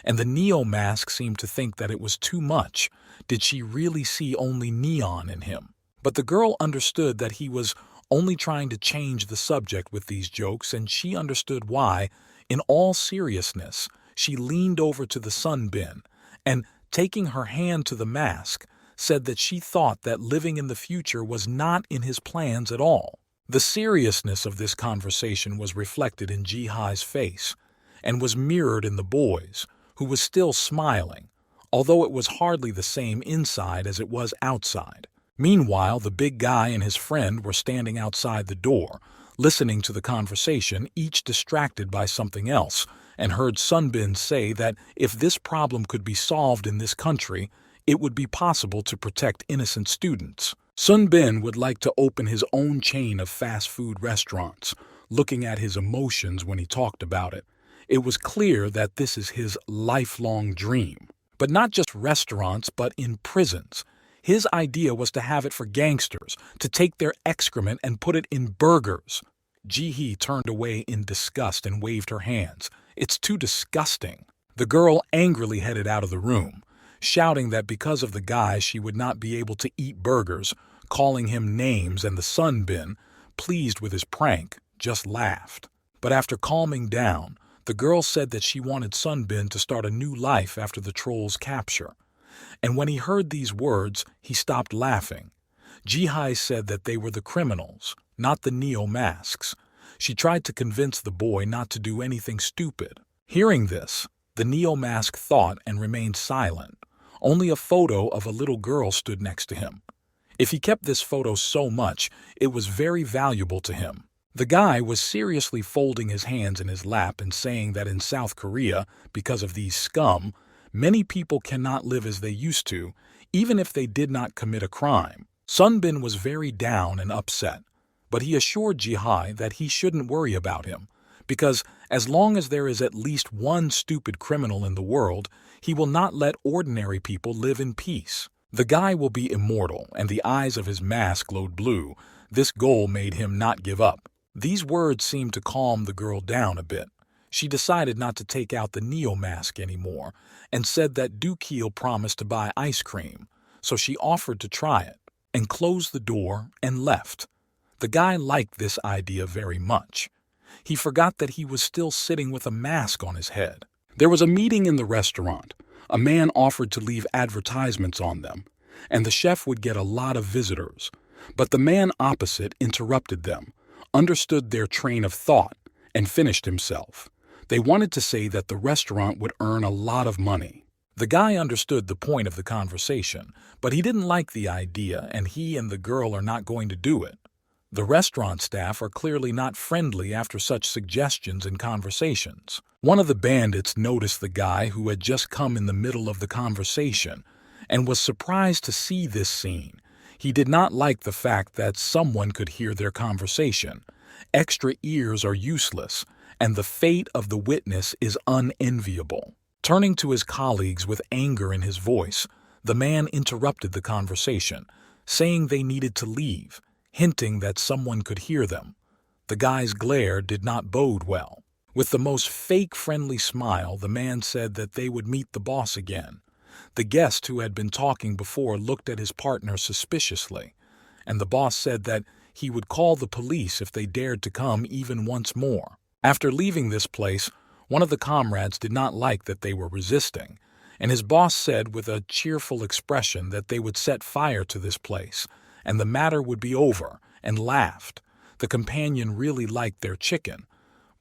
and the Neo mask seemed to think that it was too much. Did she really see only neon in him? But the girl understood that he was only trying to change the subject with these jokes, and she understood why. In all seriousness, she leaned over to the sun bin and, taking her hand to the mask, said that she thought that living in the future was not in his plans at all. The seriousness of this conversation was reflected in Ji-hai's face and was mirrored in the boy's, who was still smiling, although it was hardly the same inside as it was outside. Meanwhile, the big guy and his friend were standing outside the door, listening to the conversation, each distracted by something else, and heard Sunbin say that if this problem could be solved in this country, it would be possible to protect innocent students. Sunbin would like to open his own chain of fast food restaurants. Looking at his emotions when he talked about it, it was clear that this is his lifelong dream. But not just restaurants, but in prisons. His idea was to have it for gangsters, to take their excrement and put it in burgers. Ji-hee turned away in disgust and waved her hands. It's too disgusting. The girl angrily headed out of the room, shouting that because of the guy she would not be able to eat burgers, calling him names, and the Sunbin, pleased with his prank, just laughed. But after calming down, the girl said that she wanted Sunbin to start a new life after the troll's capture. And when he heard these words, he stopped laughing. Ji-hai said that they were the criminals, not the neo-masks. She tried to convince the boy not to do anything stupid. Hearing this, the neo-mask thought and remained silent. Only a photo of a little girl stood next to him. If he kept this photo so much, it was very valuable to him. The guy was seriously folding his hands in his lap and saying that in South Korea, because of these scum, many people cannot live as they used to, even if they did not commit a crime. Sunbin was very down and upset, but he assured Ji-hai that he shouldn't worry about him, because as long as there is at least one stupid criminal in the world, he will not let ordinary people live in peace. The guy will be immortal, and the eyes of his mask glowed blue. This goal made him not give up. These words seemed to calm the girl down a bit. She decided not to take out the neo-mask anymore, and said that Doo-keel promised to buy ice cream, so she offered to try it, and closed the door and left. The guy liked this idea very much. He forgot that he was still sitting with a mask on his head. There was a meeting in the restaurant. A man offered to leave advertisements on them, and the chef would get a lot of visitors. But the man opposite interrupted them, understood their train of thought, and finished himself. They wanted to say that the restaurant would earn a lot of money. The guy understood the point of the conversation, but he didn't like the idea, and he and the girl are not going to do it. The restaurant staff are clearly not friendly after such suggestions and conversations. One of the bandits noticed the guy who had just come in the middle of the conversation and was surprised to see this scene. He did not like the fact that someone could hear their conversation. Extra ears are useless, and the fate of the witness is unenviable. Turning to his colleagues with anger in his voice, the man interrupted the conversation, saying they needed to leave, hinting that someone could hear them. The guy's glare did not bode well. With the most fake-friendly smile, the man said that they would meet the boss again. The guest who had been talking before looked at his partner suspiciously, and the boss said that he would call the police if they dared to come even once more. After leaving this place, one of the comrades did not like that they were resisting, and his boss said with a cheerful expression that they would set fire to this place, and the matter would be over, and laughed. The companion really liked their chicken,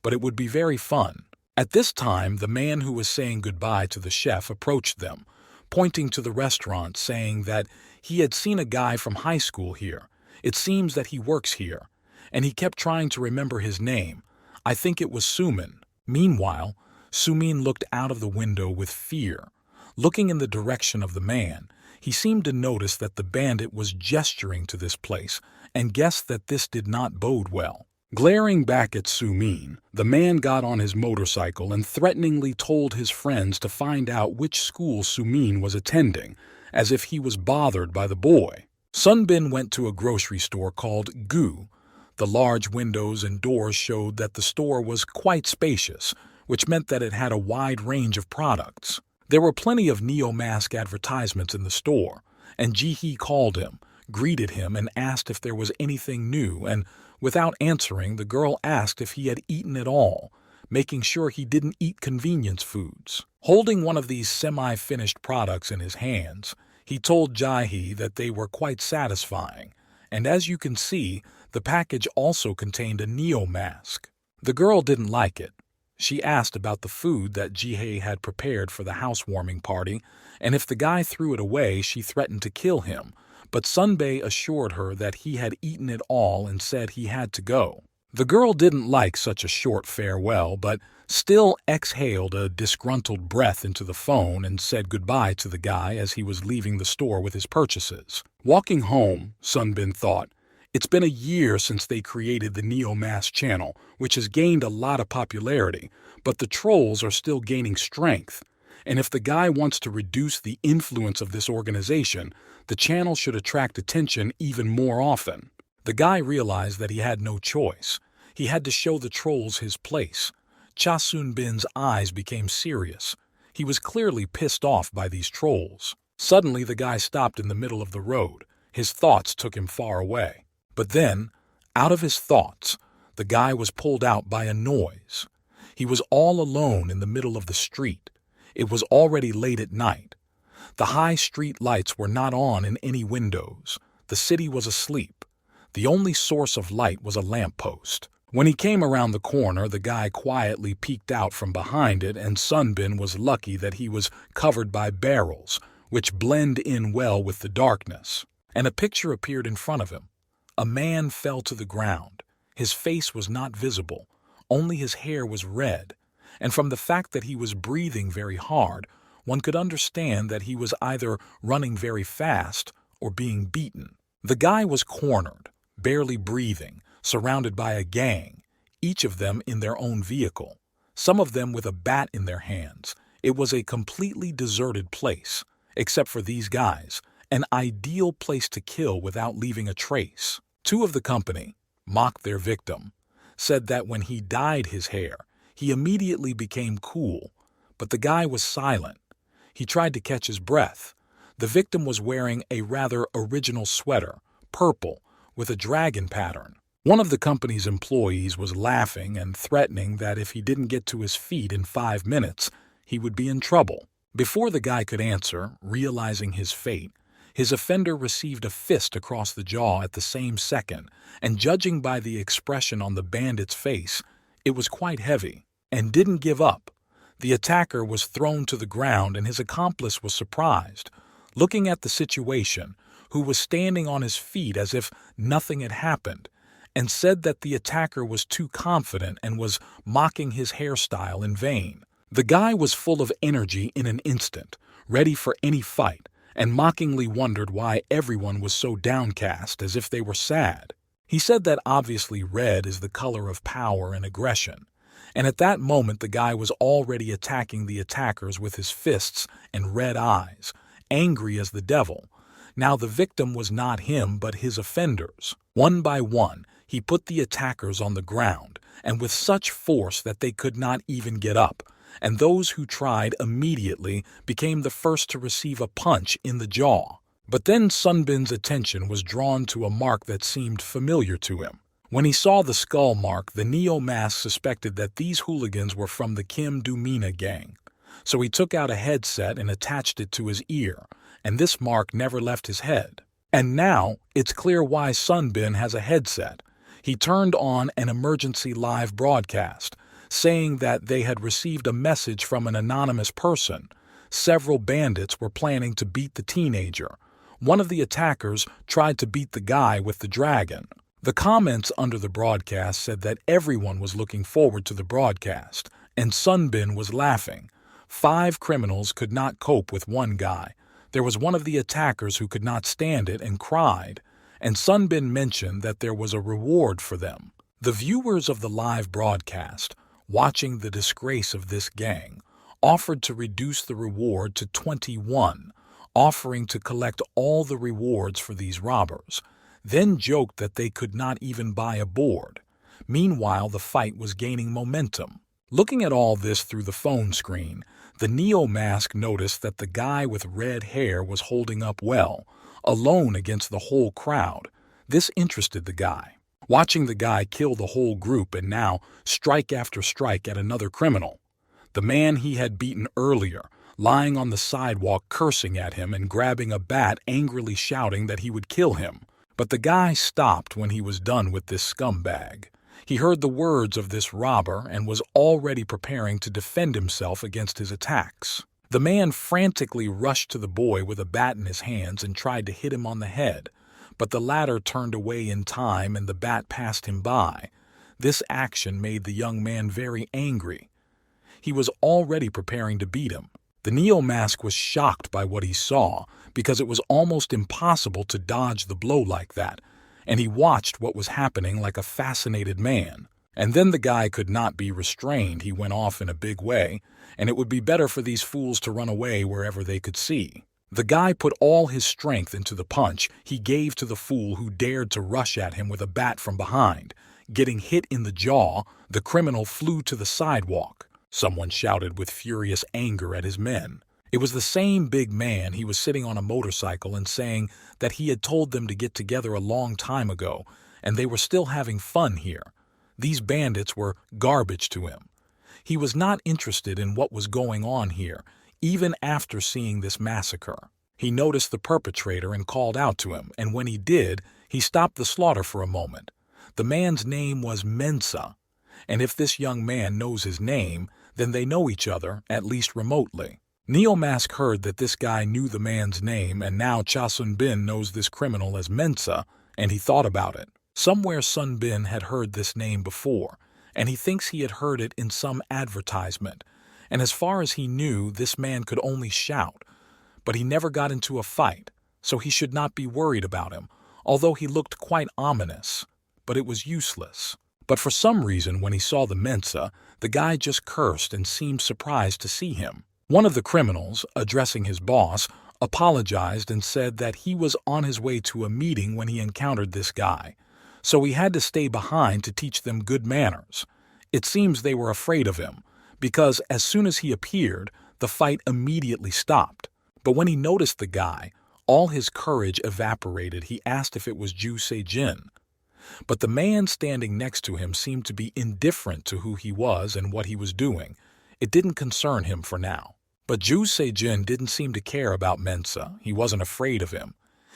but it would be very fun. At this time, the man who was saying goodbye to the chef approached them, pointing to the restaurant, saying that he had seen a guy from high school here. It seems that he works here, and he kept trying to remember his name. I think it was Sumin. Meanwhile, Sumin looked out of the window with fear. Looking in the direction of the man, he seemed to notice that the bandit was gesturing to this place and guessed that this did not bode well. Glaring back at Sumin, the man got on his motorcycle and threateningly told his friends to find out which school Sumin was attending, as if he was bothered by the boy. Sunbin went to a grocery store called Gu. The large windows and doors showed that the store was quite spacious, which meant that it had a wide range of products. There were plenty of neo-mask advertisements in the store, and Ji-hee called him, greeted him, and asked if there was anything new, and without answering, the girl asked if he had eaten at all. making sure he didn't eat convenience foods. Holding one of these semi-finished products in his hands, he told Jae-hee that they were quite satisfying, and as you can see, the package also contained a Neo mask. The girl didn't like it. She asked about the food that Jae-hee had prepared for the housewarming party, and if the guy threw it away, she threatened to kill him, but Sunbae assured her that he had eaten it all and said he had to go. The girl didn't like such a short farewell, but still exhaled a disgruntled breath into the phone and said goodbye to the guy as he was leaving the store with his purchases. Walking home, Sunbin thought, it's been a year since they created the Neo Mass channel, which has gained a lot of popularity, but the trolls are still gaining strength. And if the guy wants to reduce the influence of this organization, the channel should attract attention even more often. The guy realized that he had no choice. He had to show the trolls his place. Cha Soon-bin's eyes became serious. He was clearly pissed off by these trolls. Suddenly, the guy stopped in the middle of the road. His thoughts took him far away. But then, out of his thoughts, the guy was pulled out by a noise. He was all alone in the middle of the street. It was already late at night. The high street lights were not on in any windows. The city was asleep. The only source of light was a lamppost. When he came around the corner, the guy quietly peeked out from behind it, and Sunbin was lucky that he was covered by barrels, which blend in well with the darkness. And a picture appeared in front of him. A man fell to the ground. His face was not visible. Only his hair was red. And from the fact that he was breathing very hard, one could understand that he was either running very fast or being beaten. The guy was cornered, barely breathing, surrounded by a gang, each of them in their own vehicle, some of them with a bat in their hands. It was a completely deserted place, except for these guys, an ideal place to kill without leaving a trace. Two of the company mocked their victim, said that when he dyed his hair, he immediately became cool, but the guy was silent. He tried to catch his breath. The victim was wearing a rather original sweater, purple, with a dragon pattern. One of the company's employees was laughing and threatening that if he didn't get to his feet in 5 minutes, he would be in trouble. Before the guy could answer, realizing his fate, his offender received a fist across the jaw at the same second, and judging by the expression on the bandit's face, it was quite heavy, and didn't give up. The attacker was thrown to the ground and his accomplice was surprised, looking at the situation, who was standing on his feet as if nothing had happened, and said that the attacker was too confident and was mocking his hairstyle in vain. The guy was full of energy in an instant, ready for any fight, and mockingly wondered why everyone was so downcast, as if they were sad. He said that obviously red is the color of power and aggression, and at that moment the guy was already attacking the attackers with his fists and red eyes, angry as the devil. Now the victim was not him but his offenders. One by one, he put the attackers on the ground, and with such force that they could not even get up, and those who tried immediately became the first to receive a punch in the jaw. But then Sunbin's attention was drawn to a mark that seemed familiar to him. When he saw the skull mark, the Neo Mask suspected that these hooligans were from the Kim Do-mina gang. So he took out a headset and attached it to his ear, and this mark never left his head. And now it's clear why Sunbin has a headset. He turned on an emergency live broadcast, saying that they had received a message from an anonymous person. Several bandits were planning to beat the teenager. One of the attackers tried to beat the guy with the dragon. The comments under the broadcast said that everyone was looking forward to the broadcast, and Sunbin was laughing. 5 criminals could not cope with one guy. There was one of the attackers who could not stand it and cried, and Sunbin mentioned that there was a reward for them. The viewers of the live broadcast, watching the disgrace of this gang, offered to reduce the reward to 21, offering to collect all the rewards for these robbers, then joked that they could not even buy a board. Meanwhile, the fight was gaining momentum. Looking at all this through the phone screen, the Neo Mask noticed that the guy with red hair was holding up well, alone against the whole crowd. This interested the guy. watching the guy kill the whole group and now strike after strike at another criminal. The man he had beaten earlier, lying on the sidewalk cursing at him and grabbing a bat, angrily shouting that he would kill him. But the guy stopped when he was done with this scumbag. He heard the words of this robber and was already preparing to defend himself against his attacks. The man frantically rushed to the boy with a bat in his hands and tried to hit him on the head, but the latter turned away in time and the bat passed him by. This action made the young man very angry. He was already preparing to beat him. The neo-mask was shocked by what he saw because it was almost impossible to dodge the blow like that, and he watched what was happening like a fascinated man. And then the guy could not be restrained. He went off in a big way, and it would be better for these fools to run away wherever they could see. The guy put all his strength into the punch he gave to the fool who dared to rush at him with a bat from behind. Getting hit in the jaw, the criminal flew to the sidewalk. Someone shouted with furious anger at his men. It was the same big man. He was sitting on a motorcycle and saying that he had told them to get together a long time ago, and they were still having fun here. These bandits were garbage to him. He was not interested in what was going on here, even after seeing this massacre. He noticed the perpetrator and called out to him, and when he did, he stopped the slaughter for a moment. The man's name was Mensa, and if this young man knows his name, then they know each other, at least remotely. Neo-mask heard that this guy knew the man's name, and now Cha Sun-bin knows this criminal as Mensa, and he thought about it. Somewhere Sun-bin had heard this name before, and he thinks he had heard it in some advertisement. And as far as he knew, this man could only shout. But he never got into a fight, so he should not be worried about him, although he looked quite ominous. But it was useless. But for some reason, when he saw the Mensa, the guy just cursed and seemed surprised to see him. One of the criminals, addressing his boss, apologized and said that he was on his way to a meeting when he encountered this guy, so he had to stay behind to teach them good manners. It seems they were afraid of him, because as soon as he appeared, the fight immediately stopped. But when he noticed the guy, all his courage evaporated. He asked if it was Ju Se-jin. But the man standing next to him seemed to be indifferent to who he was and what he was doing. It didn't concern him for now. But Ju Se-jin didn't seem to care about Mensa. He wasn't afraid of him.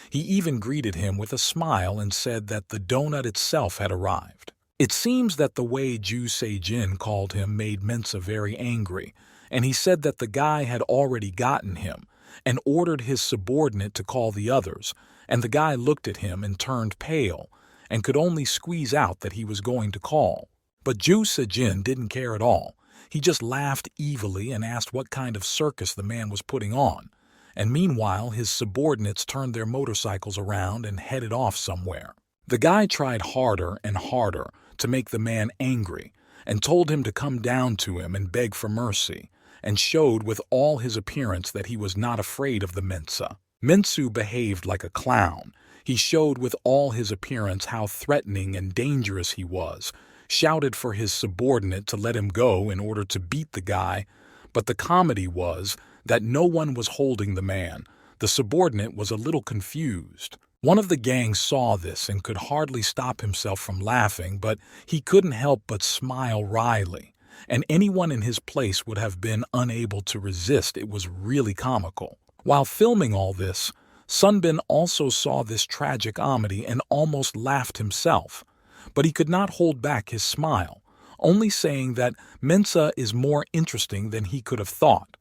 He even greeted him with a smile and said that the donut itself had arrived. It seems that the way Ju Se-jin called him made Mensa very angry, and he said that the guy had already gotten him and ordered his subordinate to call the others, and the guy looked at him and turned pale and could only squeeze out that he was going to call. But Ju Se-jin didn't care at all. He just laughed evilly and asked what kind of circus the man was putting on. And meanwhile, his subordinates turned their motorcycles around and headed off somewhere. The guy tried harder and harder to make the man angry and told him to come down to him and beg for mercy, and showed with all his appearance that he was not afraid of the Mensa. Mensu behaved like a clown. He showed with all his appearance how threatening and dangerous he was, shouted for his subordinate to let him go in order to beat the guy, but the comedy was that no one was holding the man. The subordinate was a little confused. One of the gang saw this and could hardly stop himself from laughing, but he couldn't help but smile wryly, and anyone in his place would have been unable to resist. It was really comical. While filming all this, Sun-bin also saw this tragic comedy and almost laughed himself, but he could not hold back his smile, only saying that Mensa is more interesting than he could have thought.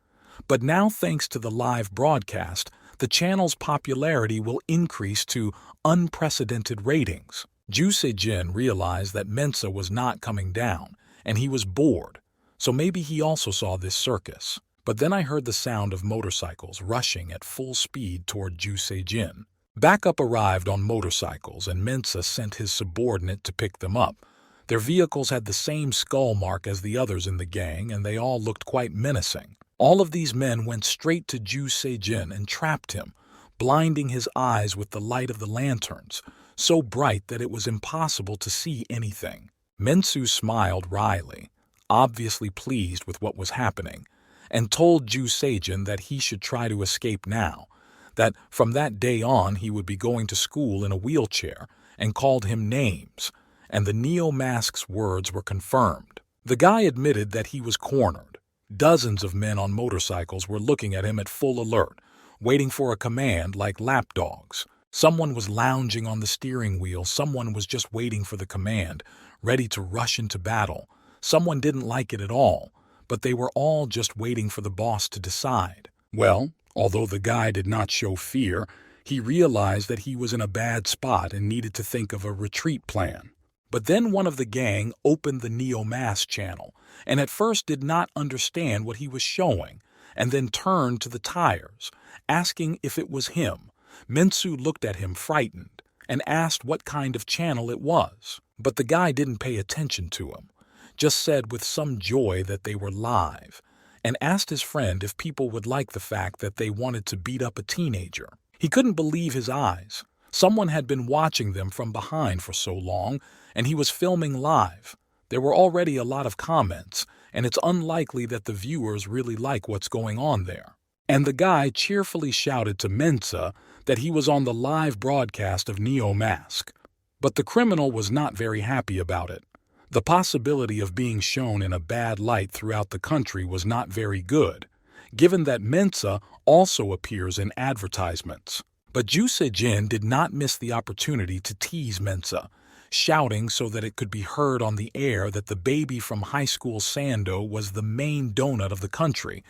But now, thanks to the live broadcast, the channel's popularity will increase to unprecedented ratings. Ju Se-jin realized that Mensa was not coming down, and he was bored, so maybe he also saw this circus. But then I heard the sound of motorcycles rushing at full speed toward Ju Se-jin. Backup arrived on motorcycles, and Mensa sent his subordinate to pick them up. Their vehicles had the same skull mark as the others in the gang, and they all looked quite menacing. All of these men went straight to Ju Se-jin and trapped him, blinding his eyes with the light of the lanterns, so bright that it was impossible to see anything. Mensu smiled wryly, obviously pleased with what was happening, and told Ju Se-jin that he should try to escape now, that from that day on he would be going to school in a wheelchair, and called him names, and the Neo-Mask's words were confirmed. The guy admitted that he was cornered. Dozens of men on motorcycles were looking at him at full alert, waiting for a command like lapdogs. Someone was lounging on the steering wheel, someone was just waiting for the command, ready to rush into battle. Someone didn't like it at all, but they were all just waiting for the boss to decide. Well, although the guy did not show fear, he realized that he was in a bad spot and needed to think of a retreat plan. But then one of the gang opened the Neo-Mask channel, and at first did not understand what he was showing, and then turned to the tires, asking if it was him. Mensu looked at him frightened, and asked what kind of channel it was. But the guy didn't pay attention to him, just said with some joy that they were live, and asked his friend if people would like the fact that they wanted to beat up a teenager. He couldn't believe his eyes. Someone had been watching them from behind for so long, and he was filming live. There were already a lot of comments, and it's unlikely that the viewers really like what's going on there. And the guy cheerfully shouted to Mensa that he was on the live broadcast of Neo-Mask. But the criminal was not very happy about it. The possibility of being shown in a bad light throughout the country was not very good, given that Mensa also appears in advertisements. But Ju Se-jin did not miss the opportunity to tease Mensa, shouting so that it could be heard on the air that the baby from high school Sando was the main donut of the country.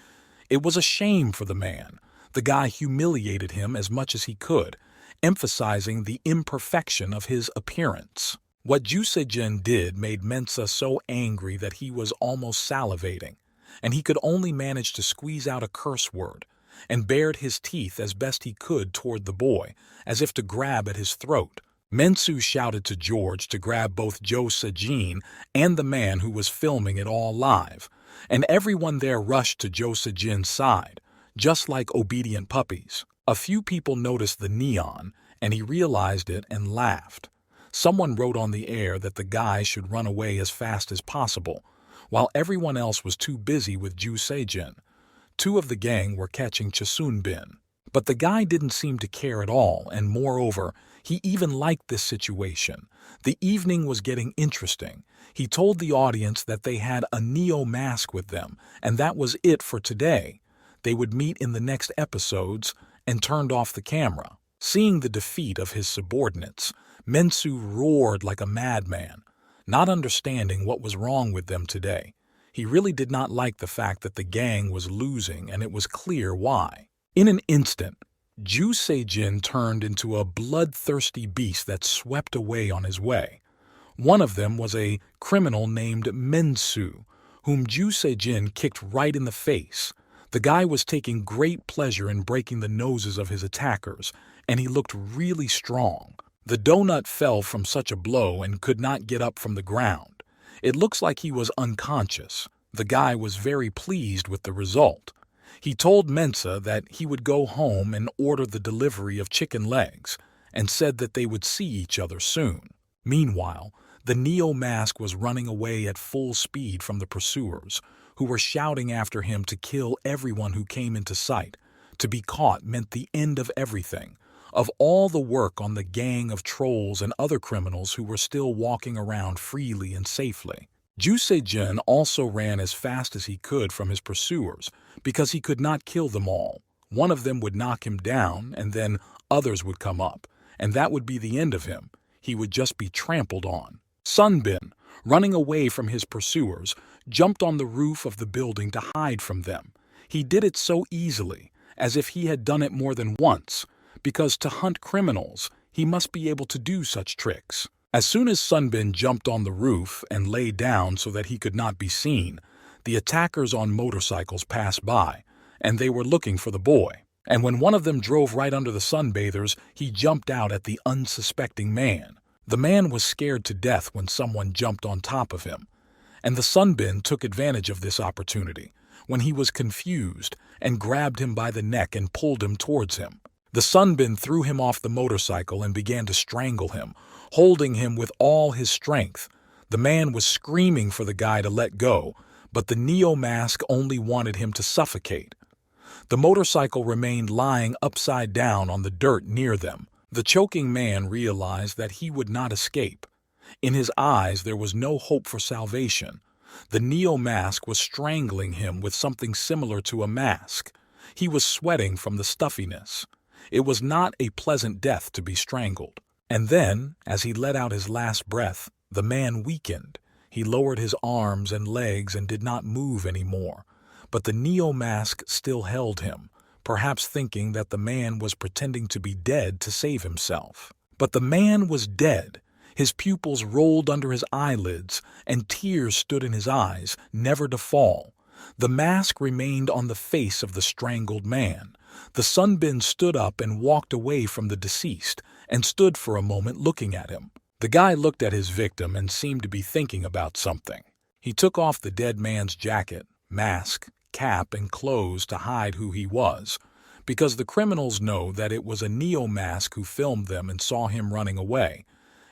It was a shame for the man. The guy humiliated him as much as he could, emphasizing the imperfection of his appearance. What Ju Se-jin did made Mensa so angry that he was almost salivating, and he could only manage to squeeze out a curse word, and bared his teeth as best he could toward the boy, as if to grab at his throat. Mensu shouted to George to grab both Jo Se-jin and the man who was filming it all live, and everyone there rushed to Jo Se-jin's side, just like obedient puppies. A few people noticed the neon, and he realized it and laughed. Someone wrote on the air that the guy should run away as fast as possible, while everyone else was too busy with Ju Se-jin. Two of the gang were catching Chasun-bin. But the guy didn't seem to care at all, and moreover, he even liked this situation. The evening was getting interesting. He told the audience that they had a Neo-Mask with them, and that was it for today. They would meet in the next episodes, and turned off the camera. Seeing the defeat of his subordinates, Mensu roared like a madman, not understanding what was wrong with them today. He really did not like the fact that the gang was losing, and it was clear why. In an instant, Ju Se-jin turned into a bloodthirsty beast that swept away on his way. One of them was a criminal named Mensu, whom Ju Se-jin kicked right in the face. The guy was taking great pleasure in breaking the noses of his attackers, and he looked really strong. The donut fell from such a blow and could not get up from the ground. It looks like he was unconscious. The guy was very pleased with the result. He told Mensa that he would go home and order the delivery of chicken legs, and said that they would see each other soon. Meanwhile, the Neo-Mask was running away at full speed from the pursuers, who were shouting after him to kill everyone who came into sight. To be caught meant the end of everything, of all the work on the gang of trolls and other criminals who were still walking around freely and safely. Ju Se-jin also ran as fast as he could from his pursuers, because he could not kill them all. One of them would knock him down, and then others would come up, and that would be the end of him. He would just be trampled on. Sunbin, running away from his pursuers, jumped on the roof of the building to hide from them. He did it so easily, as if he had done it more than once, because to hunt criminals, he must be able to do such tricks. As soon as Sunbin jumped on the roof and lay down so that he could not be seen, the attackers on motorcycles passed by, and they were looking for the boy. And when one of them drove right under the sunbathers, he jumped out at the unsuspecting man. The man was scared to death when someone jumped on top of him, and the Sunbin took advantage of this opportunity when he was confused and grabbed him by the neck and pulled him towards him. The Sunbin threw him off the motorcycle and began to strangle him, holding him with all his strength. The man was screaming for the guy to let go, but the Neo-Mask only wanted him to suffocate. The motorcycle remained lying upside down on the dirt near them. The choking man realized that he would not escape. In his eyes there was no hope for salvation. The neo-mask was strangling him with something similar to a mask. He was sweating from the stuffiness. It was not a pleasant death to be strangled. And then, as he let out his last breath, the man weakened. He lowered his arms and legs and did not move anymore. But the neo-mask still held him, perhaps thinking that the man was pretending to be dead to save himself. But the man was dead. His pupils rolled under his eyelids, and tears stood in his eyes, never to fall. The mask remained on the face of the strangled man. The sunbin stood up and walked away from the deceased, and stood for a moment looking at him. The guy looked at his victim and seemed to be thinking about something. He took off the dead man's jacket, mask, cap, and clothes to hide who he was, because the criminals know that it was a neo-mask who filmed them and saw him running away.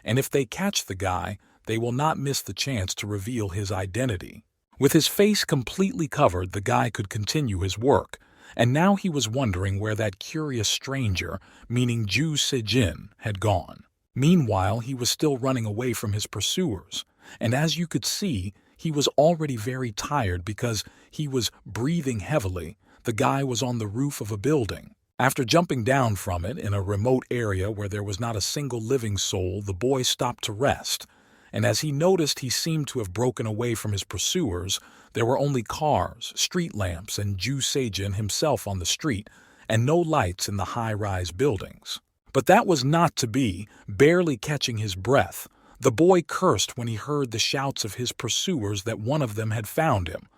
And if they catch the guy, they will not miss the chance to reveal his identity. With his face completely covered, the guy could continue his work, and now he was wondering where that curious stranger, meaning Ju Se-jin, had gone. Meanwhile, he was still running away from his pursuers, and as you could see, he was already very tired because he was breathing heavily. The guy was on the roof of a building. After jumping down from it in a remote area where there was not a single living soul, the boy stopped to rest, and as he noticed he seemed to have broken away from his pursuers, there were only cars, street lamps, and Ju Se-jin himself on the street, and no lights in the high-rise buildings. But that was not to be. Barely catching his breath, the boy cursed when he heard the shouts of his pursuers that one of them had found him.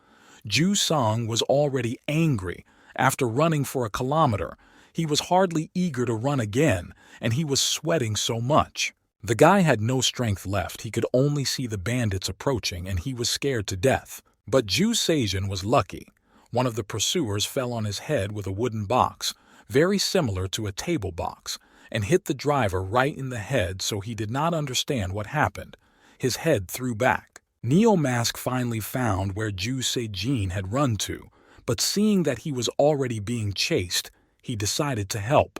Ju Sung was already angry. After running for a kilometer, he was hardly eager to run again, and he was sweating so much. The guy had no strength left. He could only see the bandits approaching, and he was scared to death. But Ju Se-jin was lucky. One of the pursuers fell on his head with a wooden box, very similar to a table box, and hit the driver right in the head, so he did not understand what happened. His head threw back. Neo-mask finally found where Ju Se-jin had run to, but seeing that he was already being chased, he decided to help.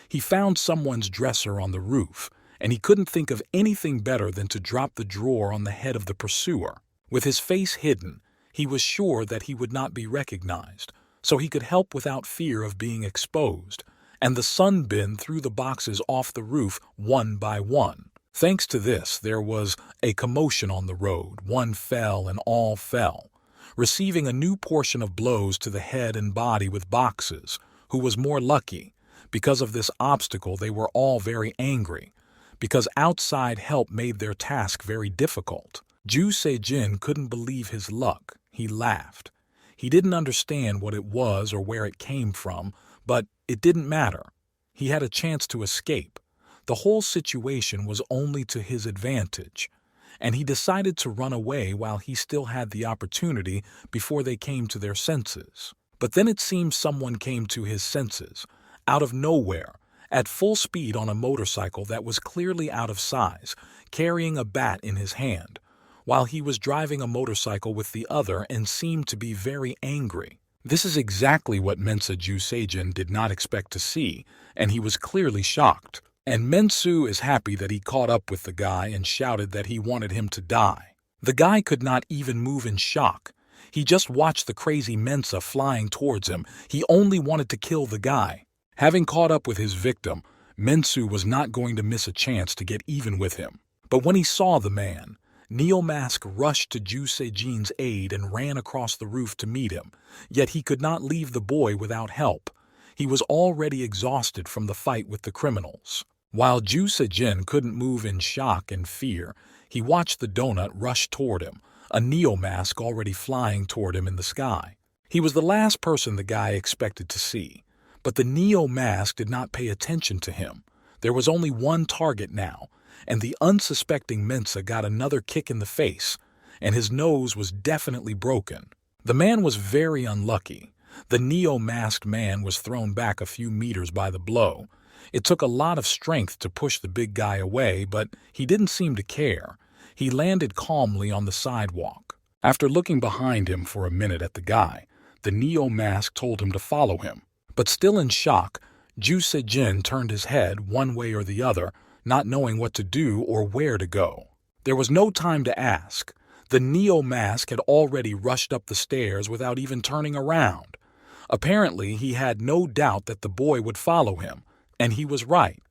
He found someone's dresser on the roof, and he couldn't think of anything better than to drop the drawer on the head of the pursuer. With his face hidden, he was sure that he would not be recognized, so he could help without fear of being exposed, and the sunbin threw the boxes off the roof one by one. Thanks to this, there was a commotion on the road. One fell and all fell, receiving a new portion of blows to the head and body with boxes. Who was more lucky? Because of this obstacle, they were all very angry, because outside help made their task very difficult. Ju Se-jin couldn't believe his luck. He laughed. He didn't understand what it was or where it came from, but it didn't matter. He had a chance to escape. The whole situation was only to his advantage, and he decided to run away while he still had the opportunity before they came to their senses. But then it seemed someone came to his senses, out of nowhere, at full speed on a motorcycle that was clearly out of size, carrying a bat in his hand, while he was driving a motorcycle with the other and seemed to be very angry. This is exactly what Mensa Ju Se-jin did not expect to see, and he was clearly shocked. And Mensu is happy that he caught up with the guy and shouted that he wanted him to die. The guy could not even move in shock. He just watched the crazy Mensa flying towards him. He only wanted to kill the guy. Having caught up with his victim, Mensu was not going to miss a chance to get even with him. But when he saw the man, Neo-mask rushed to Ju Se-jin's aid and ran across the roof to meet him, yet he could not leave the boy without help. He was already exhausted from the fight with the criminals. While Ju Se-jin couldn't move in shock and fear, he watched the donut rush toward him, a Neo-mask already flying toward him in the sky. He was the last person the guy expected to see, but the Neo-mask did not pay attention to him. There was only one target now, and the unsuspecting Mensa got another kick in the face, and his nose was definitely broken. The man was very unlucky. The Neo-masked man was thrown back a few meters by the blow. It took a lot of strength to push the big guy away, but he didn't seem to care. He landed calmly on the sidewalk. After looking behind him for a minute at the guy, the Neo-mask told him to follow him. But still in shock, Ju Se-jin turned his head one way or the other, not knowing what to do or where to go. There was no time to ask. The neo-mask had already rushed up the stairs without even turning around. Apparently, he had no doubt that the boy would follow him, and he was right.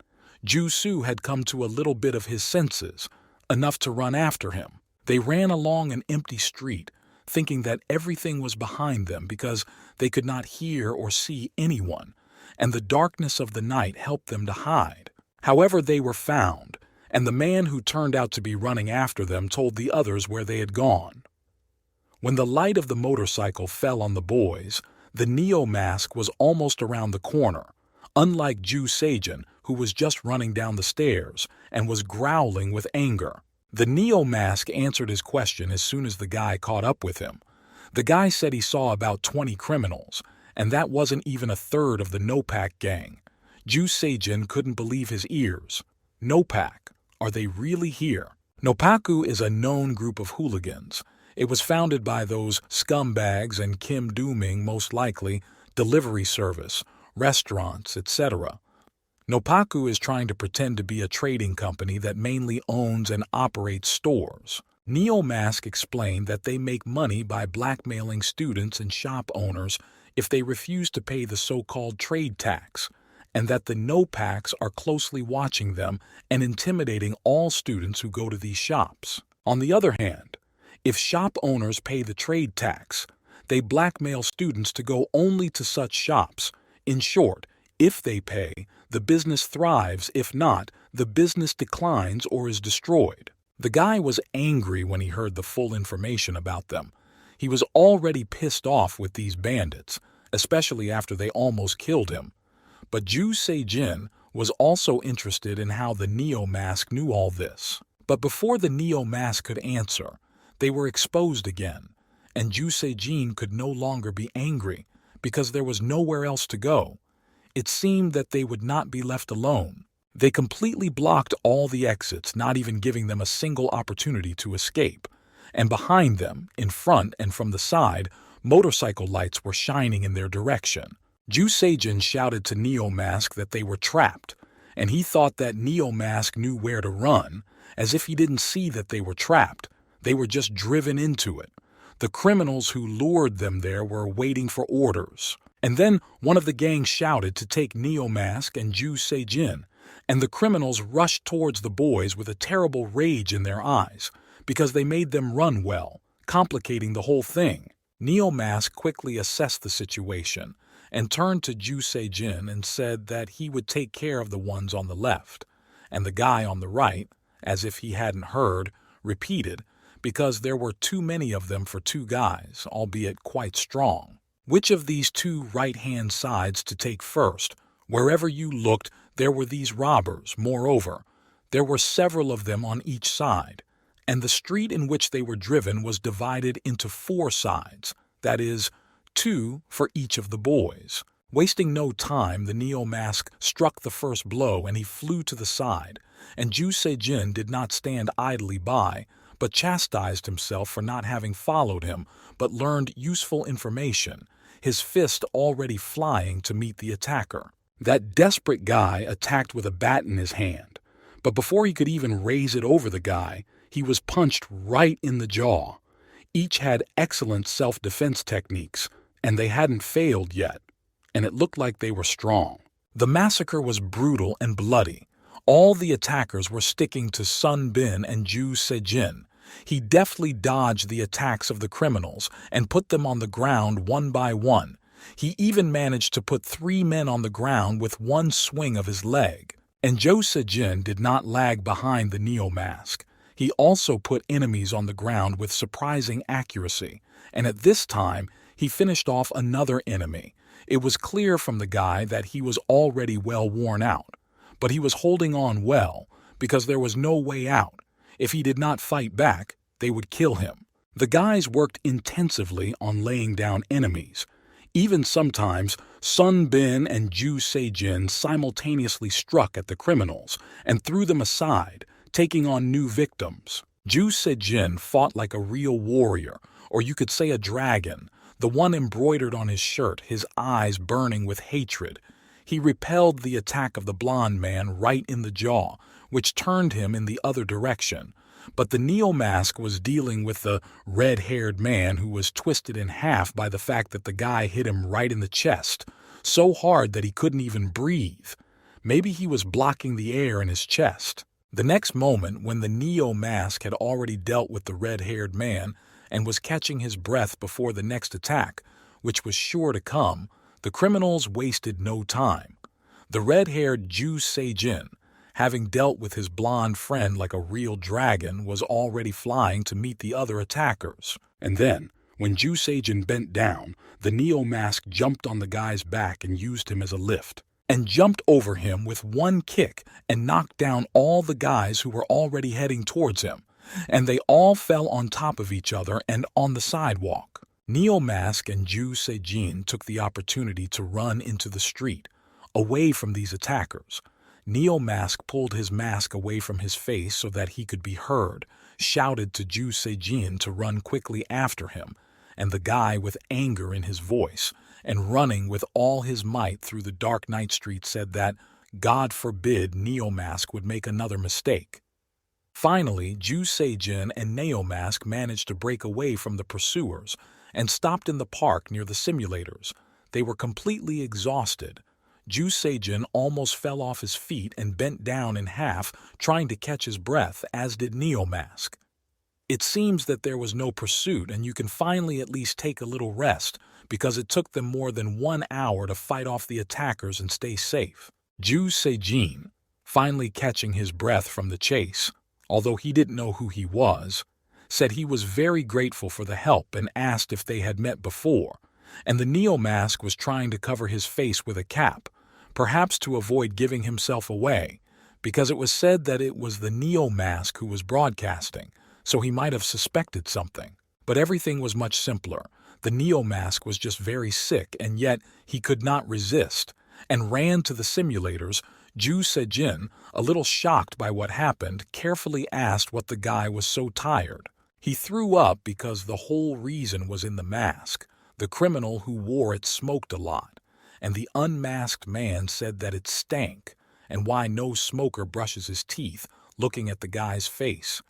Ju-soo had come to a little bit of his senses, enough to run after him. They ran along an empty street, thinking that everything was behind them because they could not hear or see anyone, and the darkness of the night helped them to hide. However, they were found, and the man who turned out to be running after them told the others where they had gone. When the light of the motorcycle fell on the boys, the neo-mask was almost around the corner, unlike Ju Sejin, who was just running down the stairs and was growling with anger. The neo-mask answered his question as soon as the guy caught up with him. The guy said he saw about 20 criminals, and that wasn't even a third of the Nopak gang. Ju Sejin couldn't believe his ears. Nopak, are they really here? Nopaku is a known group of hooligans. It was founded by those scumbags and Kim Do-ming, most likely, delivery service, restaurants, etc. Nopaku is trying to pretend to be a trading company that mainly owns and operates stores. Neo-mask explained that they make money by blackmailing students and shop owners if they refuse to pay the so-called trade tax, and that the Nopaks are closely watching them and intimidating all students who go to these shops. On the other hand, if shop owners pay the trade tax, they blackmail students to go only to such shops. In short, if they pay, the business thrives. If not, the business declines or is destroyed. The guy was angry when he heard the full information about them. He was already pissed off with these bandits, especially after they almost killed him. But Ju Sejin was also interested in how the neo-mask knew all this. But before the neo-mask could answer, they were exposed again, and Ju Sejin could no longer be angry because there was nowhere else to go. It seemed that they would not be left alone. They completely blocked all the exits, not even giving them a single opportunity to escape. And behind them, in front and from the side, motorcycle lights were shining in their direction. Ju Sejin shouted to Neo-mask that they were trapped, and he thought that Neo-mask knew where to run, as if he didn't see that they were trapped. They were just driven into it. The criminals who lured them there were waiting for orders. And then one of the gang shouted to take Neo-mask and Ju Sejin, and the criminals rushed towards the boys with a terrible rage in their eyes, because they made them run well, complicating the whole thing. Neo-mask quickly assessed the situation, and turned to Ju Sejin and said that he would take care of the ones on the left, and the guy on the right, as if he hadn't heard, repeated, because there were too many of them for two guys, albeit quite strong. Which of these two right-hand sides to take first? Wherever you looked, there were these robbers. Moreover, there were several of them on each side, and the street in which they were driven was divided into 4 sides, that is, 2 for each of the boys. Wasting no time, the Neo-mask struck the first blow and he flew to the side, and Ju Sejin did not stand idly by, but chastised himself for not having followed him, but learned useful information, his fist already flying to meet the attacker. That desperate guy attacked with a bat in his hand, but before he could even raise it over the guy, he was punched right in the jaw. Each had excellent self-defense techniques, and they hadn't failed yet, and it looked like they were strong. The massacre was brutal and bloody. All the attackers were sticking to Sun Bin and Ju Sejin. He deftly dodged the attacks of the criminals and put them on the ground one by one. He even managed to put 3 men on the ground with one swing of his leg. And Ju Sejin did not lag behind the Neo-mask. He also put enemies on the ground with surprising accuracy, and at this time he finished off another enemy. It was clear from the guy that he was already well worn out, but he was holding on well because there was no way out. If he did not fight back, they would kill him. The guys worked intensively on laying down enemies. Even sometimes, Sun Bin and Ju Sejin simultaneously struck at the criminals and threw them aside, taking on new victims. Ju Sejin fought like a real warrior, or you could say a dragon, the one embroidered on his shirt, his eyes burning with hatred. He repelled the attack of the blonde man right in the jaw, which turned him in the other direction. But the Neo Mask was dealing with the red-haired man who was twisted in half by the fact that the guy hit him right in the chest, so hard that he couldn't even breathe. Maybe he was blocking the air in his chest. The next moment, when the Neo Mask had already dealt with the red-haired man and was catching his breath before the next attack, which was sure to come, the criminals wasted no time. The red-haired Ju Se-jin, having dealt with his blonde friend like a real dragon, was already flying to meet the other attackers. And then, when Ju Se-jin bent down, the Neo Mask jumped on the guy's back and used him as a lift, and jumped over him with one kick and knocked down all the guys who were already heading towards him, and they all fell on top of each other and on the sidewalk. Neo Mask and Ju Se-jin took the opportunity to run into the street, away from these attackers. Neo Mask pulled his mask away from his face so that he could be heard, shouted to Ju Se-jin to run quickly after him, and the guy with anger in his voice, and running with all his might through the dark night street, said that, God forbid, Neo Mask would make another mistake. Finally, Ju Se-jin and Neo Mask managed to break away from the pursuers and stopped in the park near the simulators. They were completely exhausted. Ju Se-jin almost fell off his feet and bent down in half, trying to catch his breath, as did Neo Mask. It seems that there was no pursuit, and you can finally at least take a little rest, because it took them more than 1 hour to fight off the attackers and stay safe. Ju Se-jin, finally catching his breath from the chase, although he didn't know who he was, said he was very grateful for the help and asked if they had met before, and the Neo Mask was trying to cover his face with a cap, perhaps to avoid giving himself away, because it was said that it was the Neo Mask who was broadcasting, so he might have suspected something. But everything was much simpler. The Neo Mask was just very sick, and yet he could not resist, and ran to the simulators. Ju Se-jin, a little shocked by what happened, carefully asked what the guy was so tired. He threw up because the whole reason was in the mask. The criminal who wore it smoked a lot, and the unmasked man said that it stank, and why no smoker brushes his teeth, looking at the guy's face.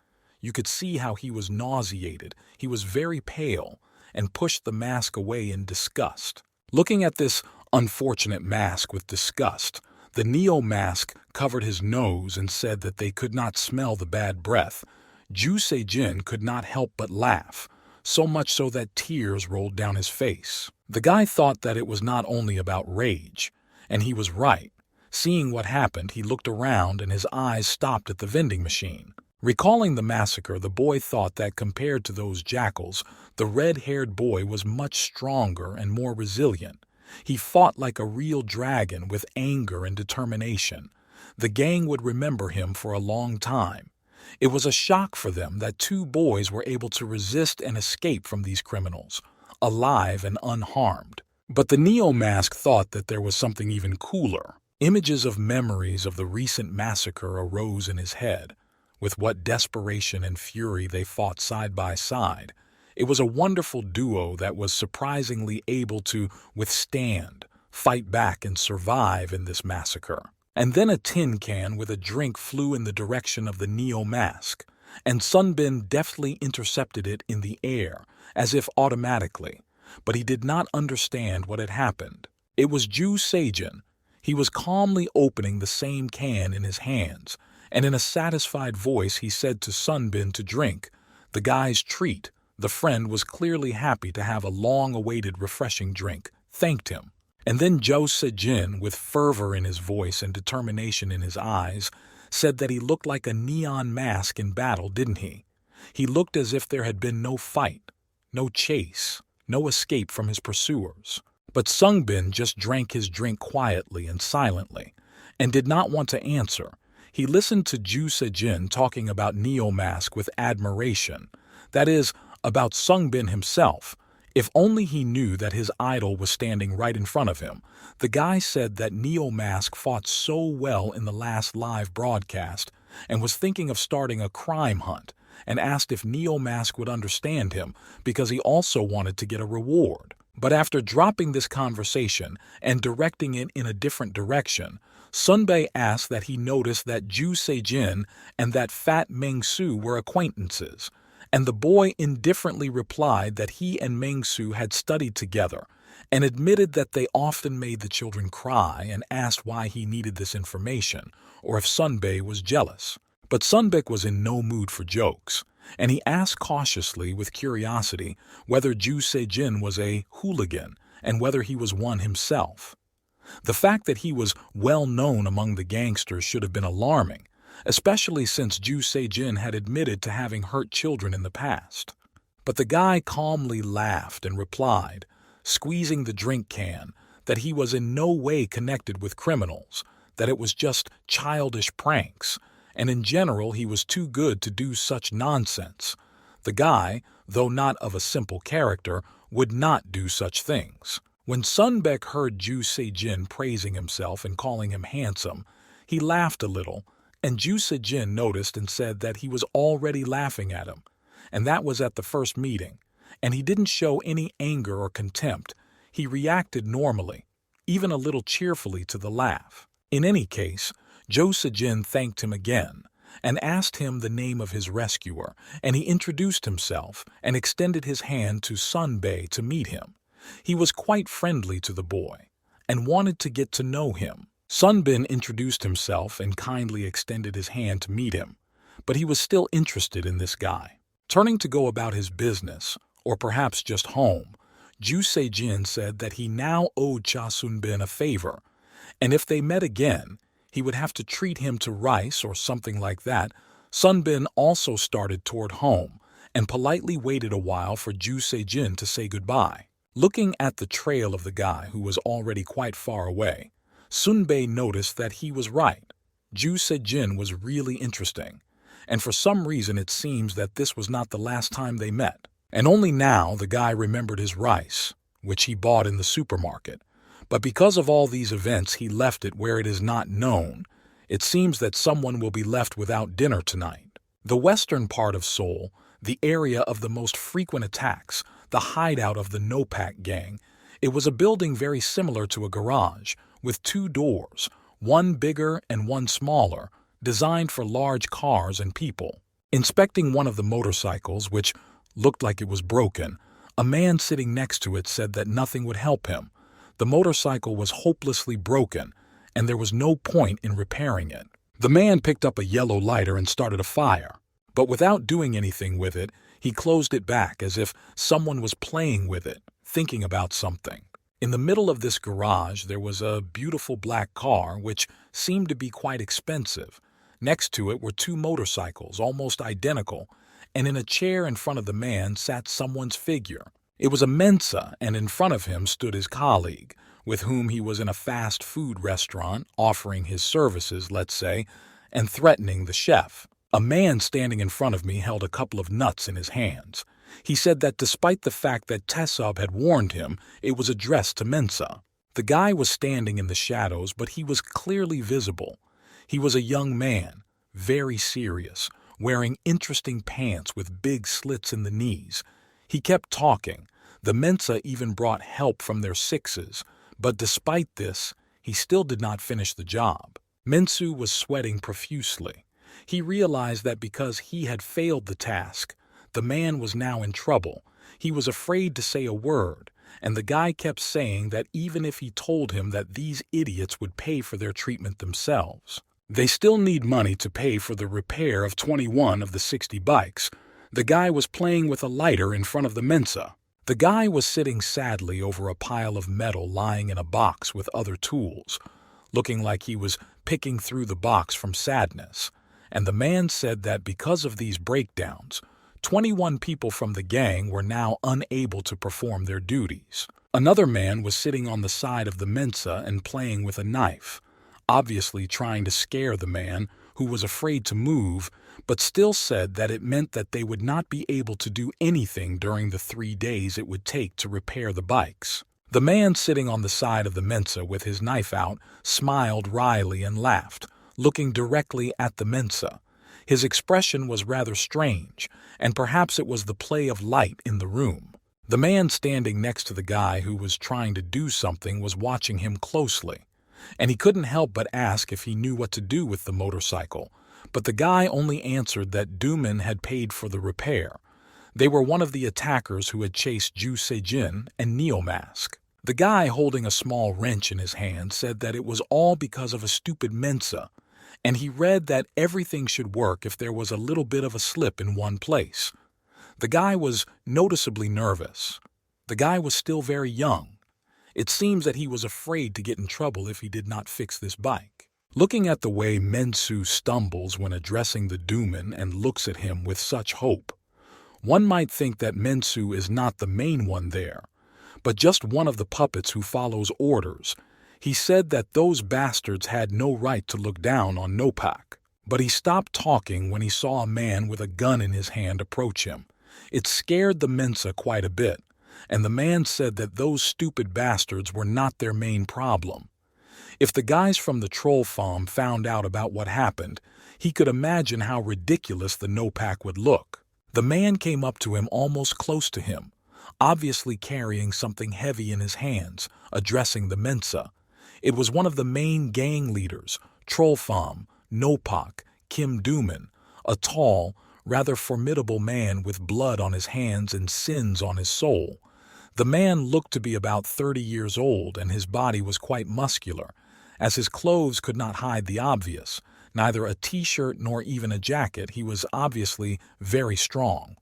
You could see how he was nauseated. He was very pale, and pushed the mask away in disgust. Looking at this unfortunate mask with disgust, the Neo Mask covered his nose and said that they could not smell the bad breath. Ju Se-jin could not help but laugh, so much so that tears rolled down his face. The guy thought that it was not only about rage, and he was right. Seeing what happened, he looked around and his eyes stopped at the vending machine. Recalling the massacre, the boy thought that compared to those jackals, the red-haired boy was much stronger and more resilient. He fought like a real dragon with anger and determination. The gang would remember him for a long time. It was a shock for them that 2 boys were able to resist and escape from these criminals, alive and unharmed. But the Neo Mask thought that there was something even cooler. Images of memories of the recent massacre arose in his head. With what desperation and fury they fought side by side. It was a wonderful duo that was surprisingly able to withstand, fight back, and survive in this massacre. And then a tin can with a drink flew in the direction of the Neo Mask, and Sunbin deftly intercepted it in the air, as if automatically, but he did not understand what had happened. It was Ju Se-jin. He was calmly opening the same can in his hands, and in a satisfied voice he said to Sunbin to drink, the guy's treat. The friend was clearly happy to have a long-awaited refreshing drink, thanked him. And then Ju Se-jin, with fervor in his voice and determination in his eyes, said that he looked like a neon mask in battle, didn't he? He looked as if there had been no fight, no chase, no escape from his pursuers. But Sunbin just drank his drink quietly and silently, and did not want to answer. He listened to Ju Se-jin talking about Neo Mask with admiration, that is, about Sunbin himself. If only he knew that his idol was standing right in front of him. The guy said that Neo Mask fought so well in the last live broadcast and was thinking of starting a crime hunt, and asked if Neo Mask would understand him because he also wanted to get a reward. But after dropping this conversation and directing it in a different direction, Sunbae asked that he noticed that Ju Se-jin and that fat Meng-su were acquaintances, and the boy indifferently replied that he and Meng-su had studied together and admitted that they often made the children cry and asked why he needed this information or if Sunbae was jealous. But Sunbaek was in no mood for jokes, and he asked cautiously with curiosity whether Ju Se-jin was a hooligan and whether he was one himself. The fact that he was well known among the gangsters should have been alarming, especially since Ju Se-jin had admitted to having hurt children in the past. But the guy calmly laughed and replied, squeezing the drink can, that he was in no way connected with criminals, that it was just childish pranks, and in general he was too good to do such nonsense. The guy, though not of a simple character, would not do such things. When Sunbaek heard Ju Se-jin praising himself and calling him handsome, he laughed a little, and Ju Se-jin noticed and said that he was already laughing at him, and that was at the first meeting, and he didn't show any anger or contempt. He reacted normally, even a little cheerfully to the laugh. In any case, Ju Se-jin thanked him again and asked him the name of his rescuer, and he introduced himself and extended his hand to Sunbae to meet him. He was quite friendly to the boy and wanted to get to know him. Sunbin introduced himself and kindly extended his hand to meet him, but he was still interested in this guy. Turning to go about his business, or perhaps just home, Ju Se-jin said that he now owed Cha Sunbin a favor, and if they met again, he would have to treat him to rice or something like that. Sunbin also started toward home and politely waited a while for Ju Se-jin to say goodbye. Looking at the trail of the guy who was already quite far away, Sunbae noticed that he was right. Ju Se-jin was really interesting, and for some reason it seems that this was not the last time they met. And only now the guy remembered his rice, which he bought in the supermarket. But because of all these events he left it where it is not known. It seems that someone will be left without dinner tonight. The western part of Seoul, the area of the most frequent attacks, the hideout of the Nopak gang, it was a building very similar to a garage, with two doors, one bigger and one smaller, designed for large cars and people. Inspecting one of the motorcycles, which looked like it was broken, a man sitting next to it said that nothing would help him. The motorcycle was hopelessly broken, and there was no point in repairing it. The man picked up a yellow lighter and started a fire, but without doing anything with it, he closed it back as if someone was playing with it, thinking about something. In the middle of this garage there was a beautiful black car which seemed to be quite expensive. Next to it were two motorcycles, almost identical, and in a chair in front of the man sat someone's figure. It was a Mensa, and in front of him stood his colleague, with whom he was in a fast food restaurant, offering his services, let's say, and threatening the chef. A man standing in front of me held a couple of nuts in his hands. He said that despite the fact that Tesub had warned him, it was addressed to Mensa. The guy was standing in the shadows, but he was clearly visible. He was a young man, very serious, wearing interesting pants with big slits in the knees. He kept talking. The Mensa even brought help from their sixes, but despite this, he still did not finish the job. Mensu was sweating profusely. He realized that because he had failed the task, the man was now in trouble. He was afraid to say a word, and the guy kept saying that even if he told him that these idiots would pay for their treatment themselves, they still need money to pay for the repair of 21 of the 60 bikes. The guy was playing with a lighter in front of the Mensa. The guy was sitting sadly over a pile of metal lying in a box with other tools, looking like he was picking through the box from sadness. And the man said that because of these breakdowns, 21 people from the gang were now unable to perform their duties. Another man was sitting on the side of the Mensa and playing with a knife, obviously trying to scare the man, who was afraid to move, but still said that it meant that they would not be able to do anything during the 3 days it would take to repair the bikes. The man sitting on the side of the Mensa with his knife out smiled wryly and laughed, looking directly at the Mensa. His expression was rather strange, and perhaps it was the play of light in the room. The man standing next to the guy who was trying to do something was watching him closely, and he couldn't help but ask if he knew what to do with the motorcycle, but the guy only answered that Dooman had paid for the repair. They were one of the attackers who had chased Ju Sejin and Neo Mask. The guy holding a small wrench in his hand said that it was all because of a stupid Mensa, and he read that everything should work if there was a little bit of a slip in one place. The guy was noticeably nervous. The guy was still very young. It seems that he was afraid to get in trouble if he did not fix this bike. Looking at the way Mensu stumbles when addressing the Dooman and looks at him with such hope, one might think that Mensu is not the main one there, but just one of the puppets who follows orders. He said that those bastards had no right to look down on Nopak. But he stopped talking when he saw a man with a gun in his hand approach him. It scared the Mensa quite a bit, and the man said that those stupid bastards were not their main problem. If the guys from the troll farm found out about what happened, he could imagine how ridiculous the Nopak would look. The man came up to him almost close to him, obviously carrying something heavy in his hands, addressing the Mensa. It was one of the main gang leaders, Troll Farm, Nopak, Kim Dooman, a tall, rather formidable man with blood on his hands and sins on his soul. The man looked to be about 30 years old, and his body was quite muscular, as his clothes could not hide the obvious. Neither a t-shirt nor even a jacket. He was obviously very strong.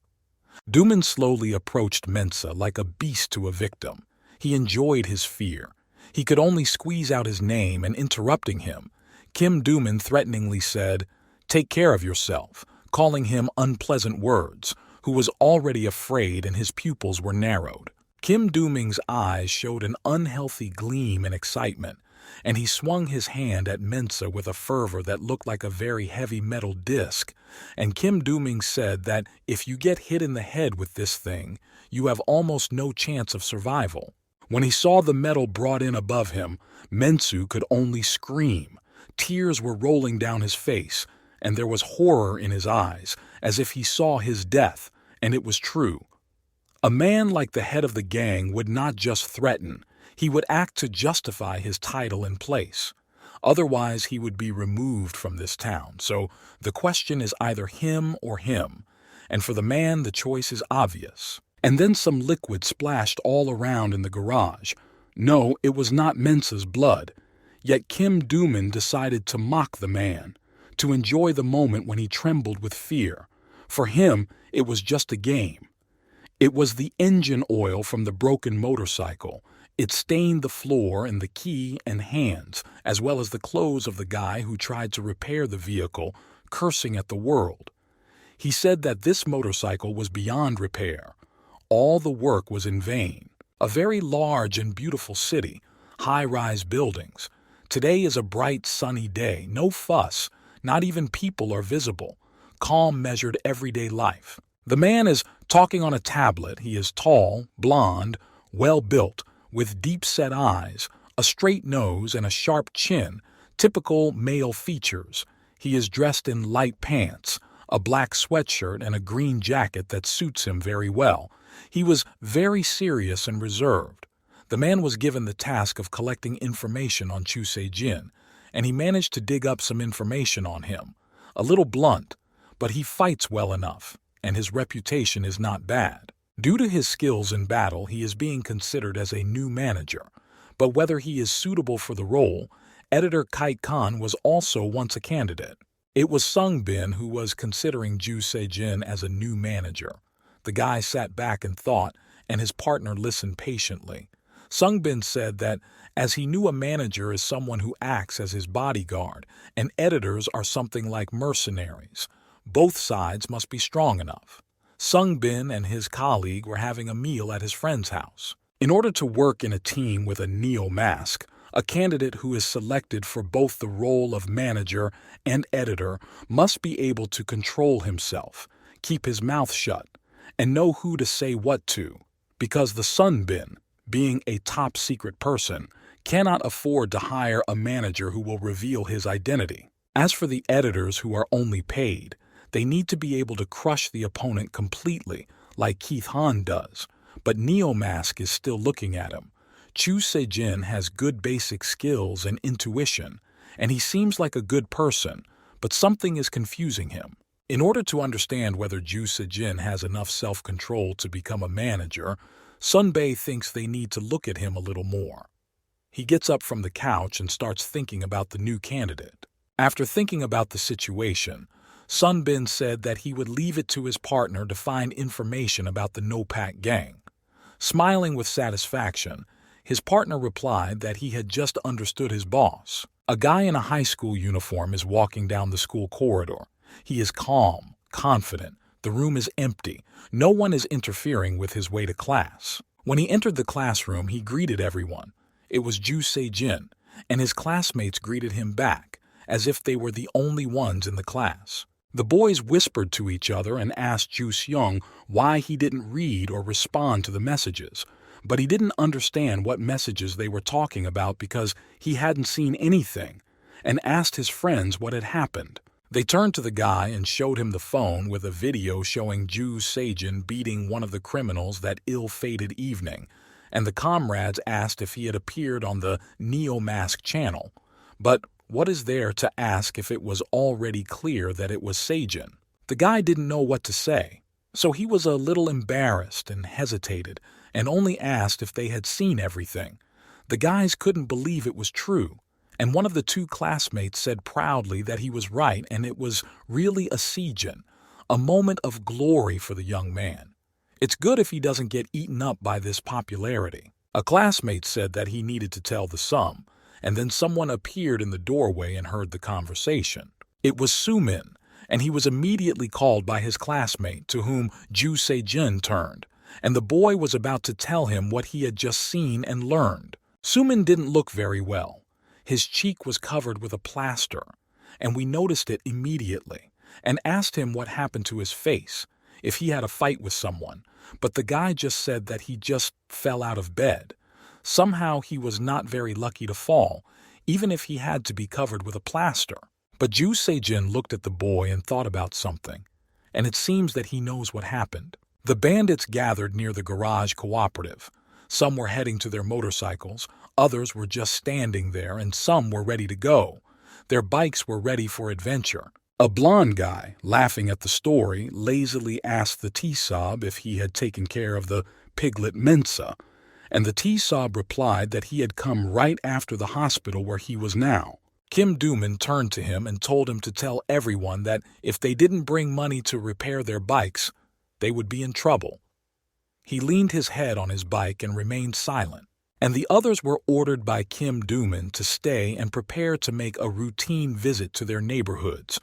Dooman slowly approached Mensa like a beast to a victim. He enjoyed his fear. He could only squeeze out his name, and interrupting him, Kim Dooman threateningly said, "Take care of yourself," calling him unpleasant words, who was already afraid and his pupils were narrowed. Kim Dooming's eyes showed an unhealthy gleam and excitement, and he swung his hand at Mensa with a fervor that looked like a very heavy metal disc, and Kim Dooming said that if you get hit in the head with this thing, you have almost no chance of survival. When he saw the metal brought in above him, Mensu could only scream. Tears were rolling down his face, and there was horror in his eyes, as if he saw his death, and it was true. A man like the head of the gang would not just threaten, he would act to justify his title and place. Otherwise, he would be removed from this town. So the question is either him or him, and for the man the choice is obvious. And then some liquid splashed all around in the garage. No, it was not Mensa's blood. Yet Kim Dooman decided to mock the man, to enjoy the moment when he trembled with fear. For him, it was just a game. It was the engine oil from the broken motorcycle. It stained the floor and the key and hands, as well as the clothes of the guy who tried to repair the vehicle, cursing at the world. He said that this motorcycle was beyond repair. All the work was in vain. A very large and beautiful city, high-rise buildings. Today is a bright, sunny day, no fuss, not even people are visible. Calm, measured, everyday life. The man is talking on a tablet. He is tall, blond, well-built, with deep-set eyes, a straight nose, and a sharp chin, typical male features. He is dressed in light pants, a black sweatshirt, and a green jacket that suits him very well. He was very serious and reserved. The man was given the task of collecting information on Chu Se-jin, and he managed to dig up some information on him. A little blunt, but he fights well enough, and his reputation is not bad. Due to his skills in battle, he is being considered as a new manager, but whether he is suitable for the role, editor Kite Khan was also once a candidate. It was Sung Bin who was considering Ju Se-jin as a new manager. The guy sat back and thought, and his partner listened patiently. Sung Bin said that as he knew a manager is someone who acts as his bodyguard, and editors are something like mercenaries. Both sides must be strong enough. Sung Bin and his colleague were having a meal at his friend's house. In order to work in a team with a Neo Mask, a candidate who is selected for both the role of manager and editor must be able to control himself, keep his mouth shut, and know who to say what to, because the Sun Bin, being a top-secret person, cannot afford to hire a manager who will reveal his identity. As for the editors who are only paid, they need to be able to crush the opponent completely, like Keith Han does, but Neo Mask is still looking at him. Chu Sejin has good basic skills and intuition, and he seems like a good person, but something is confusing him. In order to understand whether Ju Sejin has enough self-control to become a manager, Sunbae thinks they need to look at him a little more. He gets up from the couch and starts thinking about the new candidate. After thinking about the situation, Sunbin said that he would leave it to his partner to find information about the No-Pack gang. Smiling with satisfaction, his partner replied that he had just understood his boss. A guy in a high school uniform is walking down the school corridor. He is calm, confident. The room is empty. No one is interfering with his way to class. When he entered the classroom, he greeted everyone. It was Ju Se-jin, and his classmates greeted him back, as if they were the only ones in the class. The boys whispered to each other and asked Ju Seung why he didn't read or respond to the messages, but he didn't understand what messages they were talking about because he hadn't seen anything, and asked his friends what had happened. They turned to the guy and showed him the phone with a video showing Ju Se-jin beating one of the criminals that ill-fated evening, and the comrades asked if he had appeared on the Neo Mask channel. But what is there to ask if it was already clear that it was Se-jin? The guy didn't know what to say, so he was a little embarrassed and hesitated, and only asked if they had seen everything. The guys couldn't believe it was true, and one of the two classmates said proudly that he was right and it was really a Se-jin, a moment of glory for the young man. It's good if he doesn't get eaten up by this popularity. A classmate said that he needed to tell the sum, and then someone appeared in the doorway and heard the conversation. It was Sumin, and he was immediately called by his classmate, to whom Ju Se-jin turned, and the boy was about to tell him what he had just seen and learned. Sumin didn't look very well. His cheek was covered with a plaster, and we noticed it immediately, and asked him what happened to his face, if he had a fight with someone, but the guy just said that he just fell out of bed. Somehow he was not very lucky to fall, even if he had to be covered with a plaster. But Ju Se-jin looked at the boy and thought about something, and it seems that he knows what happened. The bandits gathered near the garage cooperative. Some were heading to their motorcycles, others were just standing there, and some were ready to go. Their bikes were ready for adventure. A blond guy, laughing at the story, lazily asked the T-Sob if he had taken care of the piglet Mensa, and the T-Sob replied that he had come right after the hospital where he was now. Kim Dooman turned to him and told him to tell everyone that if they didn't bring money to repair their bikes, they would be in trouble. He leaned his head on his bike and remained silent, and the others were ordered by Kim Dooman to stay and prepare to make a routine visit to their neighborhoods.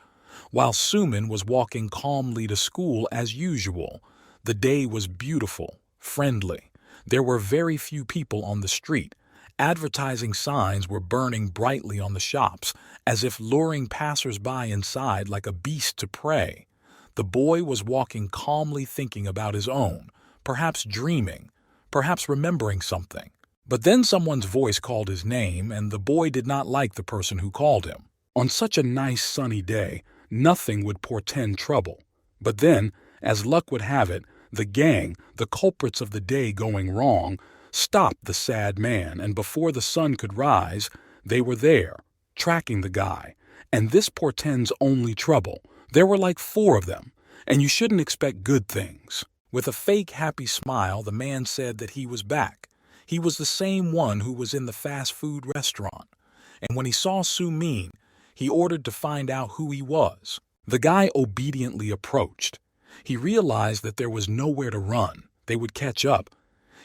While Sumin was walking calmly to school as usual, the day was beautiful, friendly. There were very few people on the street. Advertising signs were burning brightly on the shops, as if luring passers-by inside like a beast to prey. The boy was walking calmly, thinking about his own, perhaps dreaming, perhaps remembering something. But then someone's voice called his name, and the boy did not like the person who called him. On such a nice sunny day, nothing would portend trouble. But then, as luck would have it, the gang, the culprits of the day going wrong, stopped the sad man, and before the sun could rise, they were there, tracking the guy. And this portends only trouble. There were like 4 of them, and you shouldn't expect good things. With a fake happy smile, the man said that he was back. He was the same one who was in the fast food restaurant. And when he saw Su-min, he ordered to find out who he was. The guy obediently approached. He realized that there was nowhere to run. They would catch up.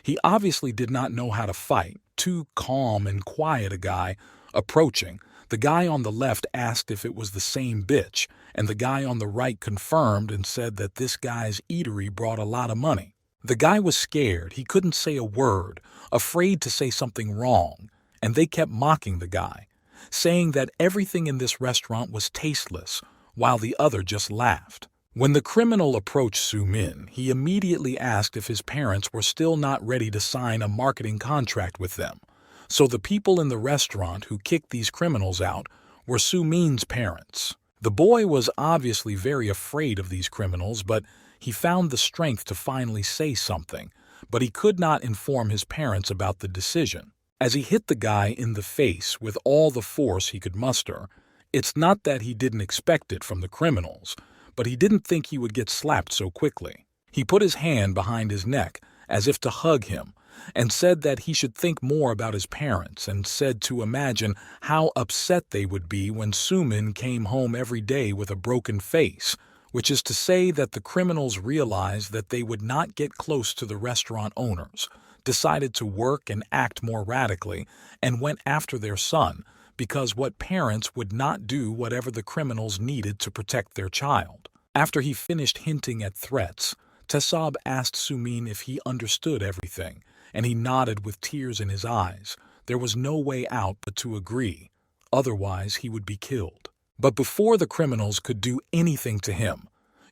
He obviously did not know how to fight. Too calm and quiet a guy. Approaching, the guy on the left asked if it was the same bitch, and the guy on the right confirmed and said that this guy's eatery brought a lot of money. The guy was scared. He couldn't say a word, afraid to say something wrong, and they kept mocking the guy, saying that everything in this restaurant was tasteless, while the other just laughed. When the criminal approached Su-min, he immediately asked if his parents were still not ready to sign a marketing contract with them. So the people in the restaurant who kicked these criminals out were Su-min's parents. The boy was obviously very afraid of these criminals, but he found the strength to finally say something, but he could not inform his parents about the decision. As he hit the guy in the face with all the force he could muster, it's not that he didn't expect it from the criminals, but he didn't think he would get slapped so quickly. He put his hand behind his neck as if to hug him, and said that he should think more about his parents, and said to imagine how upset they would be when Sumin came home every day with a broken face, which is to say that the criminals realized that they would not get close to the restaurant owners, decided to work and act more radically, and went after their son, because what parents would not do whatever the criminals needed to protect their child. After he finished hinting at threats, Tesab asked Sumin if he understood everything, and he nodded with tears in his eyes. There was no way out but to agree, otherwise he would be killed. But before the criminals could do anything to him,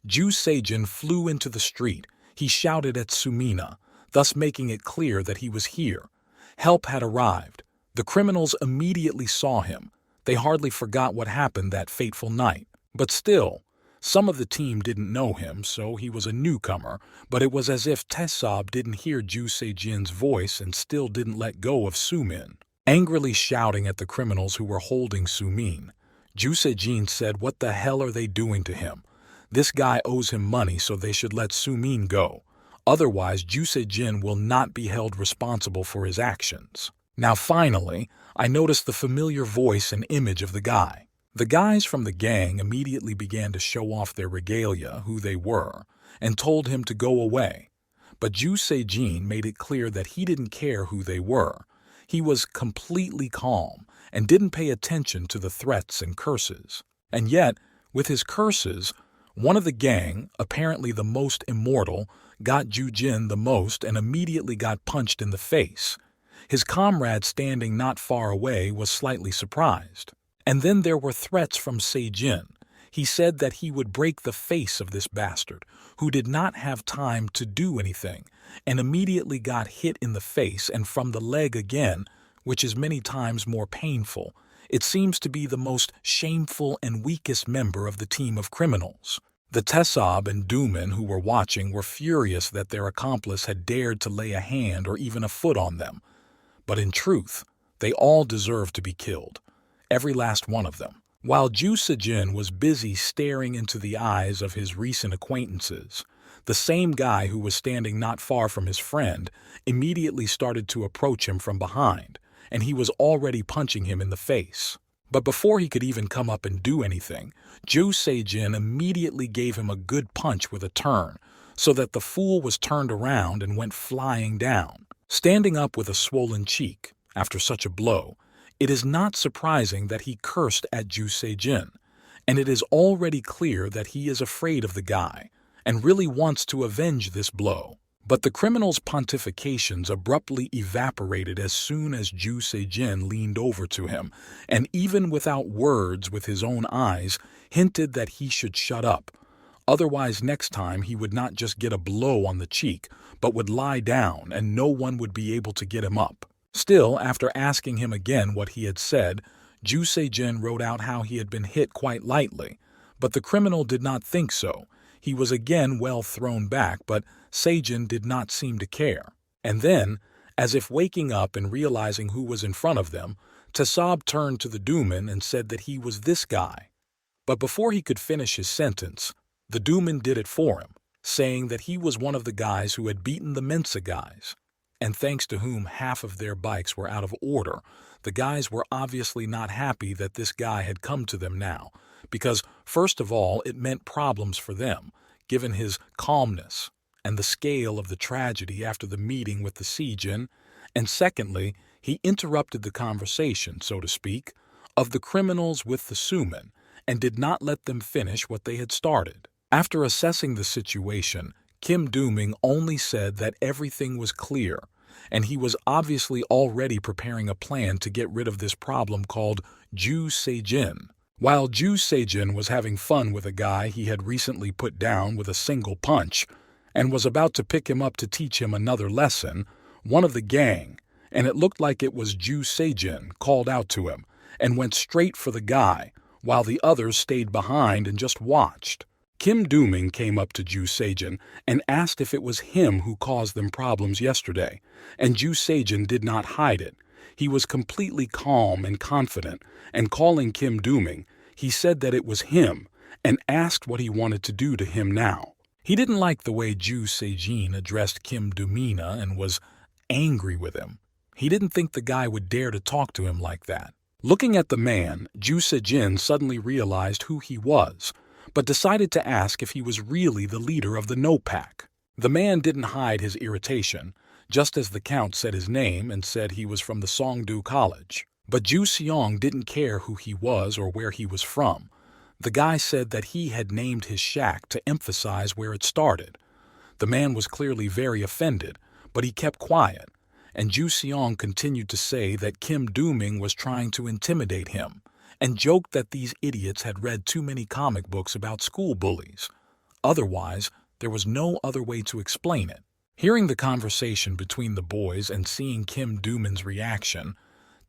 Ju Sejin flew into the street. He shouted at Sumina, thus making it clear that he was here. Help had arrived. The criminals immediately saw him. They hardly forgot what happened that fateful night. But still, some of the team didn't know him, so he was a newcomer, but it was as if Tesab didn't hear Ju Sejin's voice and still didn't let go of Sumin. Angrily shouting at the criminals who were holding Sumin, Ju Sejin said, "What the hell are they doing to him? This guy owes him money, so they should let Sumin go. Otherwise, Ju Sejin will not be held responsible for his actions." Now finally, I noticed the familiar voice and image of the guy. The guys from the gang immediately began to show off their regalia, who they were, and told him to go away. But Ju Sejin made it clear that he didn't care who they were. He was completely calm and didn't pay attention to the threats and curses. And yet, with his curses, one of the gang, apparently the most immortal, got Ju Jin the most and immediately got punched in the face. His comrade standing not far away was slightly surprised. And then there were threats from Sejin. He said that he would break the face of this bastard, who did not have time to do anything, and immediately got hit in the face and from the leg again, which is many times more painful. It seems to be the most shameful and weakest member of the team of criminals. The Tesab and Duman who were watching were furious that their accomplice had dared to lay a hand or even a foot on them. But in truth, they all deserved to be killed. Every last one of them. While Ju Sejin was busy staring into the eyes of his recent acquaintances, the same guy who was standing not far from his friend immediately started to approach him from behind, and he was already punching him in the face. But before he could even come up and do anything, Ju Sejin immediately gave him a good punch with a turn, so that the fool was turned around and went flying down. Standing up with a swollen cheek, after such a blow, it is not surprising that he cursed at Ju Sejin, and it is already clear that he is afraid of the guy and really wants to avenge this blow. But the criminal's pontifications abruptly evaporated as soon as Ju Sejin leaned over to him, and even without words with his own eyes, hinted that he should shut up. Otherwise, next time he would not just get a blow on the cheek, but would lie down and no one would be able to get him up. Still, after asking him again what he had said, Ju Sejin wrote out how he had been hit quite lightly, but the criminal did not think so. He was again well thrown back, but Sejin did not seem to care. And then, as if waking up and realizing who was in front of them, Tesab turned to the Duman and said that he was this guy. But before he could finish his sentence, the Duman did it for him, saying that he was one of the guys who had beaten the Mensa guys. And thanks to whom half of their bikes were out of order, the guys were obviously not happy that this guy had come to them now, because first of all it meant problems for them, given his calmness and the scale of the tragedy after the meeting with the Sejin, and secondly, he interrupted the conversation, so to speak, of the criminals with the Suman, and did not let them finish what they had started. After assessing the situation, Kim Dooming only said that everything was clear, and he was obviously already preparing a plan to get rid of this problem called Ju Sejin. While Ju Sejin was having fun with a guy he had recently put down with a single punch, and was about to pick him up to teach him another lesson, one of the gang, and it looked like it was Ju Sejin, called out to him, and went straight for the guy, while the others stayed behind and just watched. Kim Dooming came up to Ju Sejin and asked if it was him who caused them problems yesterday, and Ju Sejin did not hide it. He was completely calm and confident, and calling Kim Dooming, he said that it was him and asked what he wanted to do to him now. He didn't like the way Ju Sejin addressed Kim Doomina and was angry with him. He didn't think the guy would dare to talk to him like that. Looking at the man, Ju Sejin suddenly realized who he was, but decided to ask if he was really the leader of the No Pack. The man didn't hide his irritation, just as the Count said his name and said he was from the Songdo College. But Ju Seong didn't care who he was or where he was from. The guy said that he had named his shack to emphasize where it started. The man was clearly very offended, but he kept quiet, and Ju Seong continued to say that Kim Dooming was trying to intimidate him, and joked that these idiots had read too many comic books about school bullies. Otherwise, there was no other way to explain it. Hearing the conversation between the boys and seeing Kim Dooming's reaction,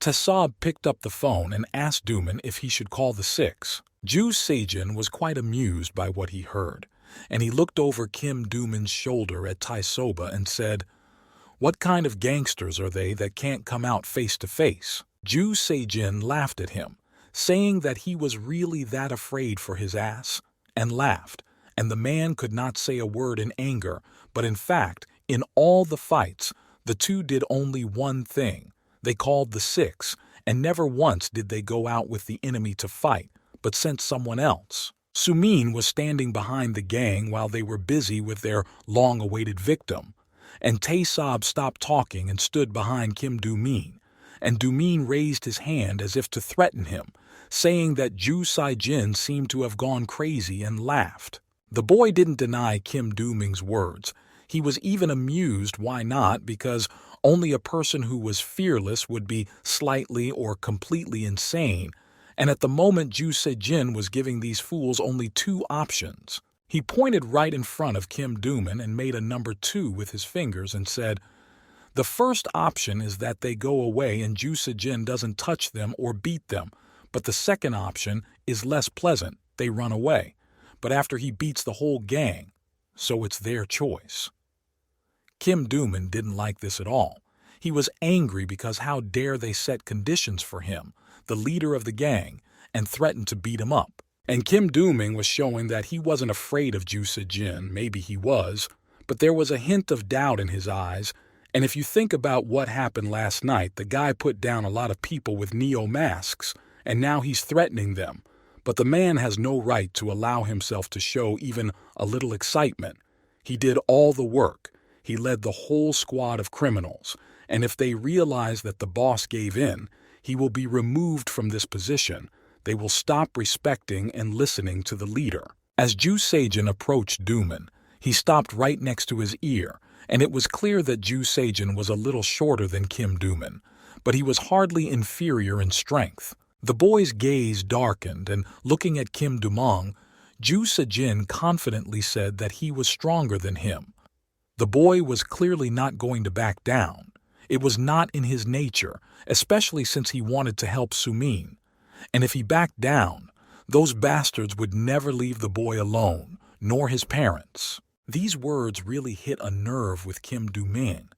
Taesab picked up the phone and asked Dooming if he should call the Six. Ju Sejin was quite amused by what he heard, and he looked over Kim Dooming's shoulder at Taesoba and said, "What kind of gangsters are they that can't come out face to face?" Ju Sejin laughed at him, saying that he was really that afraid for his ass, and laughed, and the man could not say a word in anger, but in fact, in all the fights, the two did only one thing. They called the Six, and never once did they go out with the enemy to fight, but sent someone else. Sumin was standing behind the gang while they were busy with their long-awaited victim, and Taesab stopped talking and stood behind Kim Doomin, and Doomin raised his hand as if to threaten him, saying that Ju Sejin seemed to have gone crazy, and laughed. The boy didn't deny Kim Dooming's words. He was even amused. Why not? Because only a person who was fearless would be slightly or completely insane, and at the moment Ju Sejin was giving these fools only two options. He pointed right in front of Kim Dooming and made a number 2 with his fingers and said, "The first option is that they go away and Ju Sejin doesn't touch them or beat them, but the second option is less pleasant. They run away, but after he beats the whole gang, so it's their choice." Kim Dooming didn't like this at all. He was angry because how dare they set conditions for him, the leader of the gang, and threatened to beat him up. And Kim Dooming was showing that he wasn't afraid of Ju Sejin. Maybe he was, but there was a hint of doubt in his eyes. And if you think about what happened last night, the guy put down a lot of people with Neo masks, and now he's threatening them. But the man has no right to allow himself to show even a little excitement. He did all the work. He led the whole squad of criminals, and if they realize that the boss gave in, he will be removed from this position. They will stop respecting and listening to the leader. As Ju Sejin approached Dooming, he stopped right next to his ear, and it was clear that Ju Sejin was a little shorter than Kim Dooming, but he was hardly inferior in strength. The boy's gaze darkened, and looking at Kim Dooming, Ju Sejin confidently said that he was stronger than him. The boy was clearly not going to back down. It was not in his nature, especially since he wanted to help Sumin. And if he backed down, those bastards would never leave the boy alone, nor his parents. These words really hit a nerve with Kim Dooming.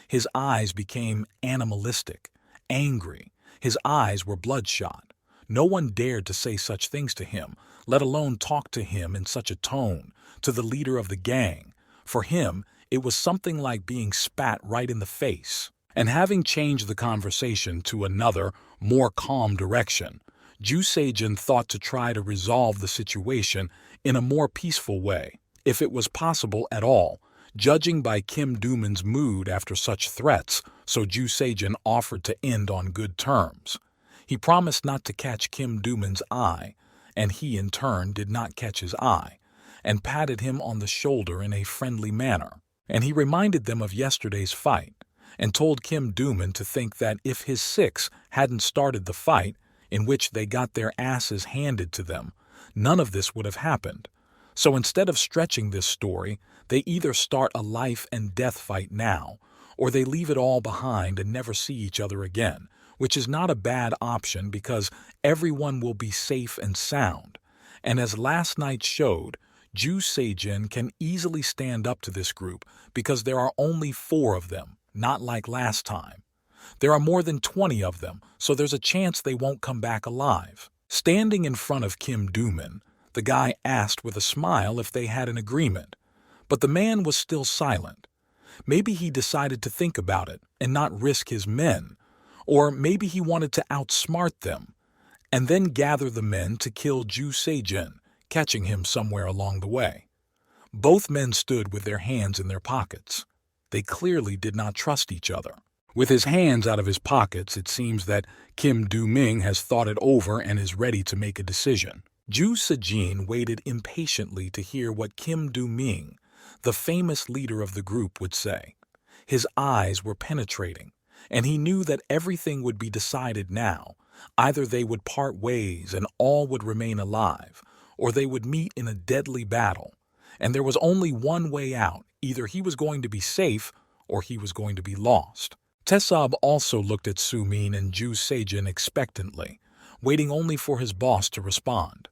His eyes became animalistic, angry. His eyes were bloodshot. No one dared to say such things to him, let alone talk to him in such a tone, to the leader of the gang. For him, it was something like being spat right in the face. And having changed the conversation to another, more calm direction, Ju Sejin thought to try to resolve the situation in a more peaceful way, if it was possible at all, judging by Kim Dooming's mood after such threats, so Ju Sejin offered to end on good terms. He promised not to catch Kim Dooming's eye, and he in turn did not catch his eye, and patted him on the shoulder in a friendly manner. And he reminded them of yesterday's fight, and told Kim Dooming to think that if his Six hadn't started the fight, in which they got their asses handed to them, none of this would have happened. So instead of stretching this story, they either start a life and death fight now, or they leave it all behind and never see each other again, which is not a bad option because everyone will be safe and sound. And as last night showed, Ju Seijin can easily stand up to this group because there are only 4 of them, not like last time. There are more than 20 of them, so there's a chance they won't come back alive. Standing in front of Kim Do-min, the guy asked with a smile if they had an agreement, but the man was still silent. Maybe he decided to think about it and not risk his men, or maybe he wanted to outsmart them, and then gather the men to kill Ju Seijin, catching him somewhere along the way. Both men stood with their hands in their pockets. They clearly did not trust each other. With his hands out of his pockets, it seems that Kim Do-ming has thought it over and is ready to make a decision. Ju Seijin waited impatiently to hear what Kim Do-ming, the famous leader of the group, would say. His eyes were penetrating, and he knew that everything would be decided now. Either they would part ways and all would remain alive, or they would meet in a deadly battle. And there was only one way out. Either he was going to be safe or he was going to be lost. Taesub also looked at Su-min and Ju Seijin expectantly, waiting only for his boss to respond.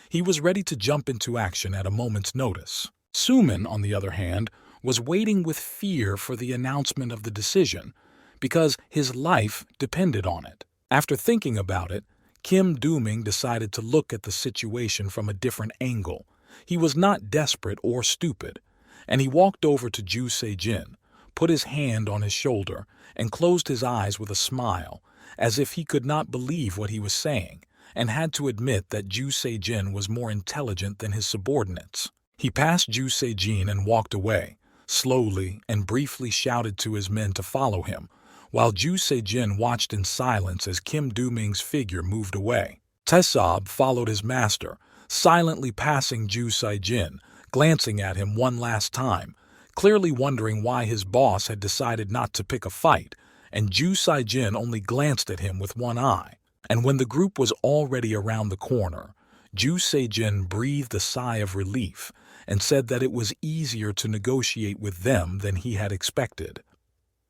He was ready to jump into action at a moment's notice. Su-min, on the other hand, was waiting with fear for the announcement of the decision, because his life depended on it. After thinking about it, Kim Do-ming decided to look at the situation from a different angle. He was not desperate or stupid, and he walked over to Ju Seijin, put his hand on his shoulder, and closed his eyes with a smile, as if he could not believe what he was saying, and had to admit that Ju Seijin was more intelligent than his subordinates. He passed Ju Seijin and walked away, slowly and briefly shouted to his men to follow him, while Ju Seijin watched in silence as Kim Do-ming's figure moved away. Taesub followed his master, silently passing Ju Seijin, glancing at him one last time, clearly wondering why his boss had decided not to pick a fight, and Ju Seijin only glanced at him with one eye. And when the group was already around the corner, Ju Seijin breathed a sigh of relief and said that it was easier to negotiate with them than he had expected.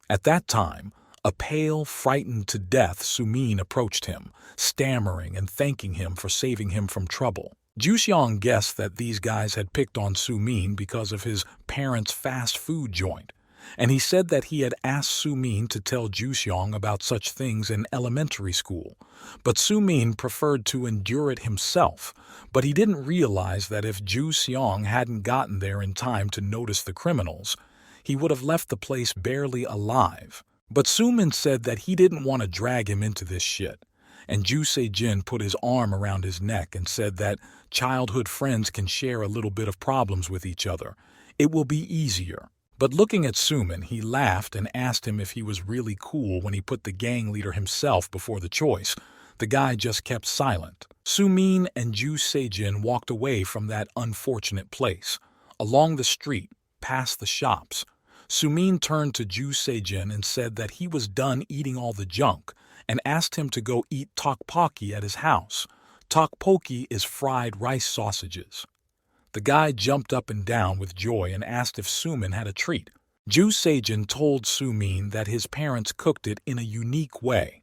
At that time, a pale, frightened to death Su-min approached him, stammering and thanking him for saving him from trouble. Ju Xiong guessed that these guys had picked on Su-min because of his parents' fast food joint, and he said that he had asked Su-min to tell Ju Xiong about such things in elementary school, but Su-min preferred to endure it himself. But he didn't realize that if Ju Xiong hadn't gotten there in time to notice the criminals, he would have left the place barely alive. But Su-min said that he didn't want to drag him into this shit, and Ju Seijin put his arm around his neck and said that childhood friends can share a little bit of problems with each other. It will be easier. But looking at Su-min, he laughed and asked him if he was really cool when he put the gang leader himself before the choice. The guy just kept silent. Su-min and Ju Seijin walked away from that unfortunate place, along the street, past the shops. Su-min turned to Ju Seijin and said that he was done eating all the junk and asked him to go eat tteokbokki at his house. Tteokbokki is fried rice sausages. The guy jumped up and down with joy and asked if Su-min had a treat. Ju Seijin told Su-min that his parents cooked it in a unique way.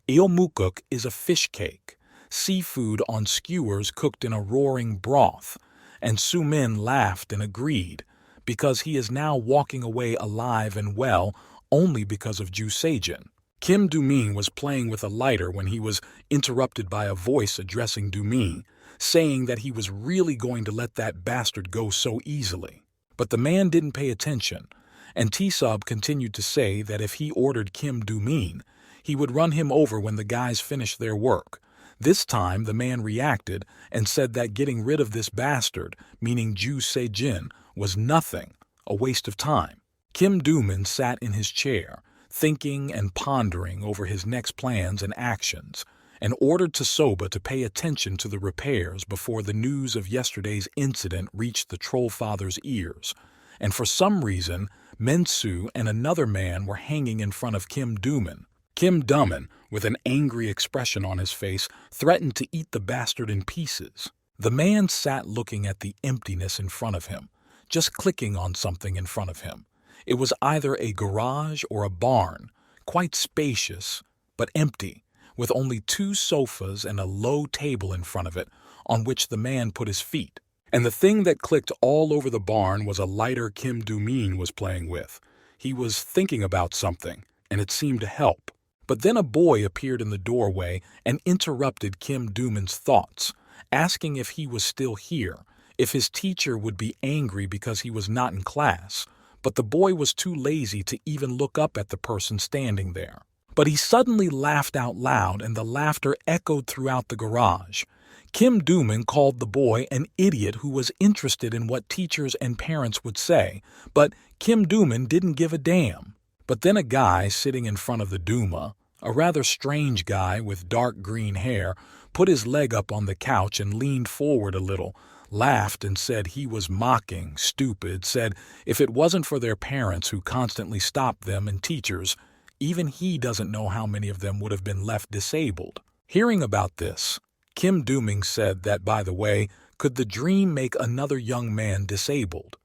Eomukuk is a fish cake, seafood on skewers cooked in a roaring broth, and Su-min laughed and agreed, because he is now walking away alive and well only because of Ju Seijin. Kim Do-min was playing with a lighter when he was interrupted by a voice addressing Do-min, saying that he was really going to let that bastard go so easily. But the man didn't pay attention, and Taesub continued to say that if he ordered Kim Do-min, he would run him over when the guys finished their work. This time the man reacted and said that getting rid of this bastard, meaning Ju Seijin, was nothing, a waste of time. Kim Do-min sat in his chair, thinking and pondering over his next plans and actions, and ordered Taesub to pay attention to the repairs before the news of yesterday's incident reached the Trollfather's ears. And for some reason, Mensu and another man were hanging in front of Kim Do-min. Kim Do-min, with an angry expression on his face, threatened to eat the bastard in pieces. The man sat looking at the emptiness in front of him, just clicking on something in front of him. It was either a garage or a barn, quite spacious, but empty, with only 2 sofas and a low table in front of it on which the man put his feet. And the thing that clicked all over the barn was a lighter Kim Do-min was playing with. He was thinking about something, and it seemed to help. But then a boy appeared in the doorway and interrupted Kim Do-min's thoughts, asking if he was still here, if his teacher would be angry because he was not in class. But the boy was too lazy to even look up at the person standing there. But he suddenly laughed out loud, and the laughter echoed throughout the garage. Kim Do-min called the boy an idiot who was interested in what teachers and parents would say, but Kim Do-min didn't give a damn. But then a guy sitting in front of the Duma, a rather strange guy with dark green hair, put his leg up on the couch and leaned forward a little, laughed and said he was mocking, stupid, said if it wasn't for their parents who constantly stopped them and teachers, even he doesn't know how many of them would have been left disabled. Hearing about this, Kim Do-min said that, by the way, could the dream make another young man disabled?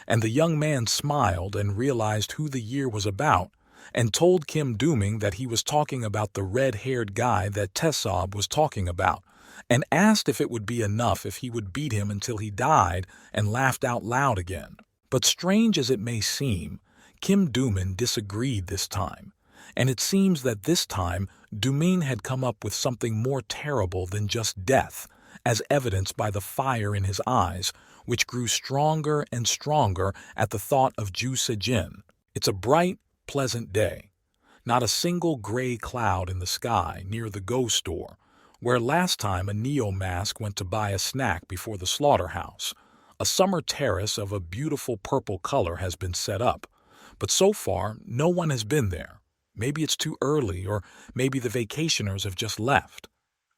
And the young man smiled and realized who the year was about, and told Kim Do-min that he was talking about the red-haired guy that Tae-sob was talking about, and asked if it would be enough if he would beat him until he died, and laughed out loud again. But strange as it may seem, Kim Do-min disagreed this time, and it seems that this time Do-min had come up with something more terrible than just death, as evidenced by the fire in his eyes, which grew stronger and stronger at the thought of Ju Se-jin. It's a bright, pleasant day. Not a single gray cloud in the sky near the Go store, where last time a neo-mask went to buy a snack before the slaughterhouse. A summer terrace of a beautiful purple color has been set up, but so far no one has been there. Maybe it's too early, or maybe the vacationers have just left.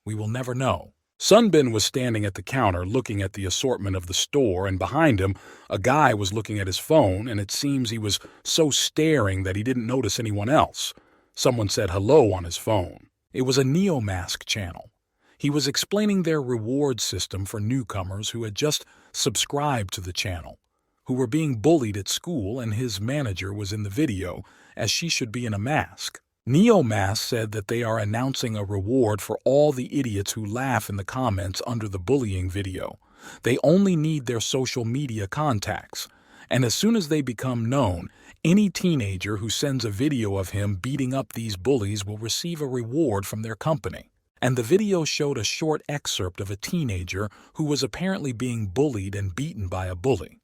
We will never know. Sunbin was standing at the counter looking at the assortment of the store, and behind him, a guy was looking at his phone, and it seems he was so staring that he didn't notice anyone else. Someone said hello on his phone. It was a neo-mask channel. He was explaining their reward system for newcomers who had just subscribed to the channel, who were being bullied at school, and his manager was in the video, as she should be in a mask. Neo-Mask said that they are announcing a reward for all the idiots who laugh in the comments under the bullying video. They only need their social media contacts, and as soon as they become known, any teenager who sends a video of him beating up these bullies will receive a reward from their company. And the video showed a short excerpt of a teenager who was apparently being bullied and beaten by a bully.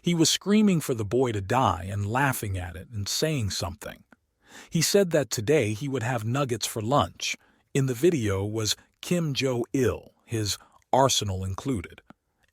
He was screaming for the boy to die and laughing at it and saying something. He said that today he would have nuggets for lunch. In the video was Kim Jo-il, his arsenal included.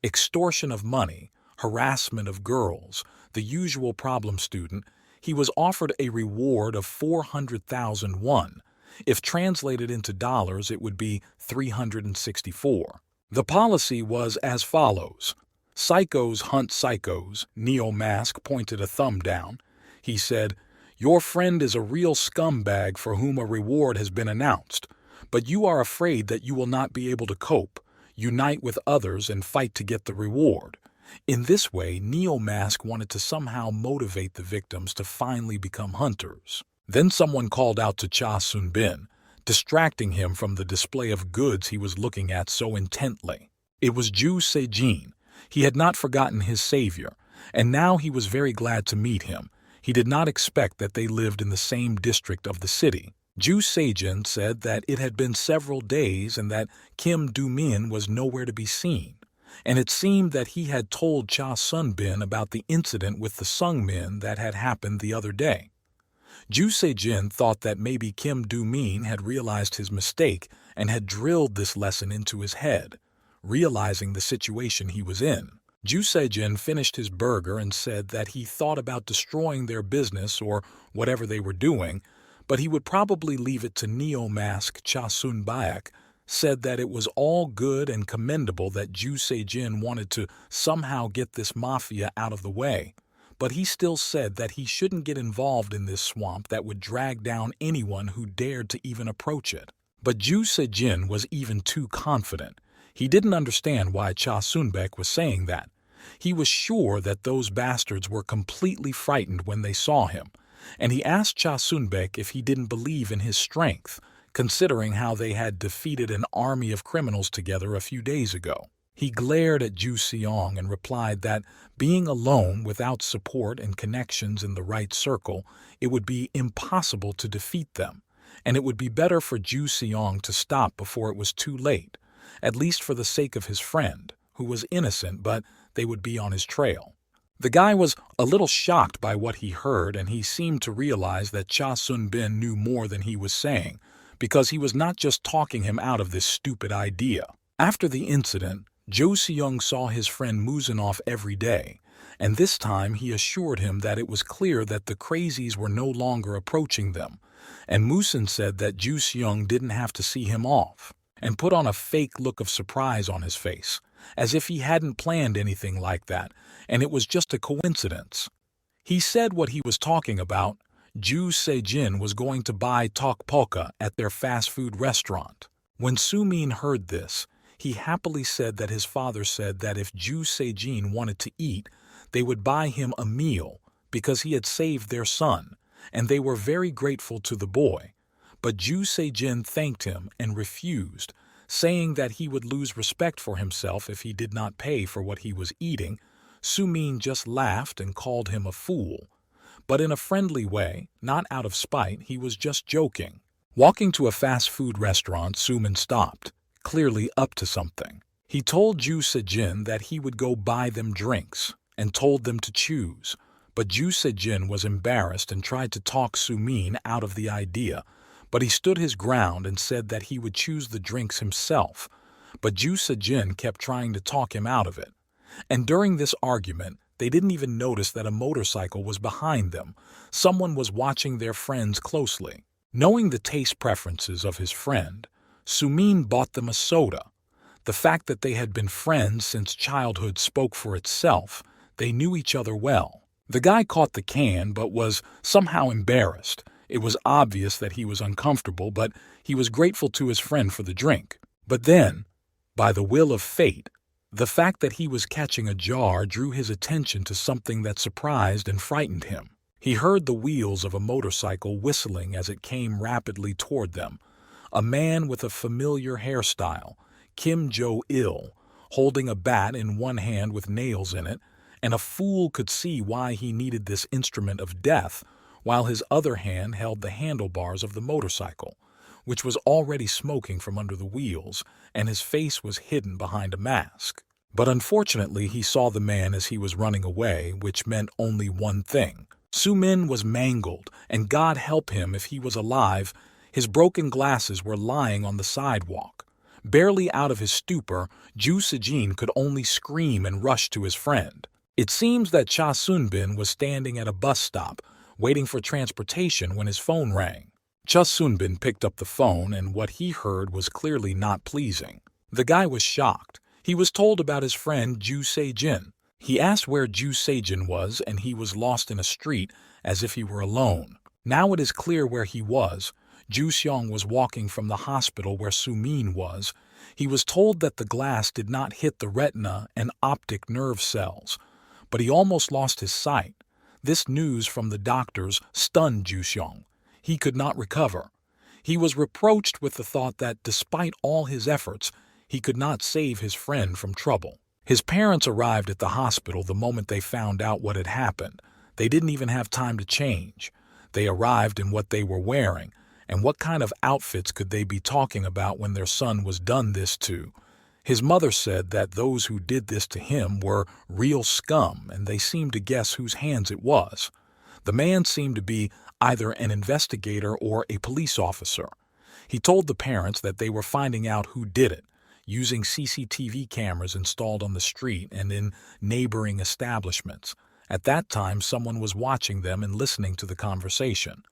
Extortion of money, harassment of girls, the usual problem student. He was offered a reward of 400,000 won. If translated into dollars, it would be 364. The policy was as follows. Psychos hunt psychos. Neo-Mask pointed a thumb down. He said, "Your friend is a real scumbag for whom a reward has been announced, but you are afraid that you will not be able to cope. Unite with others and fight to get the reward." In this way, Neo-Mask wanted to somehow motivate the victims to finally become hunters. Then someone called out to Cha Sun-bin, distracting him from the display of goods he was looking at so intently. It was Ju Se-jin. He had not forgotten his savior, and now he was very glad to meet him. He did not expect that they lived in the same district of the city. Ju Se-jin said that it had been several days and that Kim Do-min was nowhere to be seen, and it seemed that he had told Cha Sun-bin about the incident with the Sungmin that had happened the other day. Ju Se-jin thought that maybe Kim Do-min had realized his mistake and had drilled this lesson into his head, realizing the situation he was in. Ju Se-jin finished his burger and said that he thought about destroying their business or whatever they were doing, but he would probably leave it to Neo-Mask. Cha Sun-baek said that it was all good and commendable that Ju Se-jin wanted to somehow get this mafia out of the way, but he still said that he shouldn't get involved in this swamp that would drag down anyone who dared to even approach it. But Ju Se-jin was even too confident. He didn't understand why Cha Sun-baek was saying that. He was sure that those bastards were completely frightened when they saw him, and he asked Cha Sun-baek if he didn't believe in his strength, considering how they had defeated an army of criminals together a few days ago. He glared at Ju Seong and replied that, being alone without support and connections in the right circle, it would be impossible to defeat them, and it would be better for Ju Seong to stop before it was too late, at least for the sake of his friend, who was innocent, but they would be on his trail. The guy was a little shocked by what he heard, and he seemed to realize that Cha Sun-bin knew more than he was saying, because he was not just talking him out of this stupid idea. After the incident, Jo Seung saw his friend Musinov every day, and this time he assured him that it was clear that the crazies were no longer approaching them, and Musin said that Jo Seung didn't have to see him off, and put on a fake look of surprise on his face, as if he hadn't planned anything like that, and it was just a coincidence. He said what he was talking about. Ju Se-jin was going to buy tteokbokki at their fast food restaurant. When Su-min heard this, he happily said that his father said that if Ju Se-jin wanted to eat, they would buy him a meal because he had saved their son, and they were very grateful to the boy. But Ju Se-jin thanked him and refused, saying that he would lose respect for himself if he did not pay for what he was eating. Su-min just laughed and called him a fool. But in a friendly way, not out of spite, he was just joking. Walking to a fast food restaurant, Su-min stopped, clearly up to something. He told Ju Se-jin that he would go buy them drinks, and told them to choose. But Ju Se-jin was embarrassed and tried to talk Su-min out of the idea, but he stood his ground and said that he would choose the drinks himself. But Ju Se-jin kept trying to talk him out of it. And during this argument, they didn't even notice that a motorcycle was behind them. Someone was watching their friends closely. Knowing the taste preferences of his friend, Su-min bought them a soda. The fact that they had been friends since childhood spoke for itself. They knew each other well. The guy caught the can but was somehow embarrassed. It was obvious that he was uncomfortable, but he was grateful to his friend for the drink. But then, by the will of fate, the fact that he was catching a jar drew his attention to something that surprised and frightened him. He heard the wheels of a motorcycle whistling as it came rapidly toward them. A man with a familiar hairstyle, Kim Jo-il, holding a bat in one hand with nails in it, and a fool could see why he needed this instrument of death, while his other hand held the handlebars of the motorcycle, which was already smoking from under the wheels, and his face was hidden behind a mask. But unfortunately, he saw the man as he was running away, which meant only one thing. Su-min was mangled, and God help him if he was alive. His broken glasses were lying on the sidewalk. Barely out of his stupor, Ju Se-jin could only scream and rush to his friend. It seems that Cha Sun-bin was standing at a bus stop, waiting for transportation when his phone rang. Cha Sun-bin picked up the phone, and what he heard was clearly not pleasing. The guy was shocked. He was told about his friend Ju Se-jin. He asked where Ju Se-jin was, and he was lost in a street as if he were alone. Now it is clear where he was. Ju Seong was walking from the hospital where Su-min was. He was told that the glass did not hit the retina and optic nerve cells, but he almost lost his sight. This news from the doctors stunned Ju Seong. He could not recover. He was reproached with the thought that, despite all his efforts, he could not save his friend from trouble. His parents arrived at the hospital the moment they found out what had happened. They didn't even have time to change. They arrived in what they were wearing, and what kind of outfits could they be talking about when their son was done this to? His mother said that those who did this to him were real scum, and they seemed to guess whose hands it was. The man seemed to be either an investigator or a police officer. He told the parents that they were finding out who did it, using CCTV cameras installed on the street and in neighboring establishments. At that time, someone was watching them and listening to the conversation.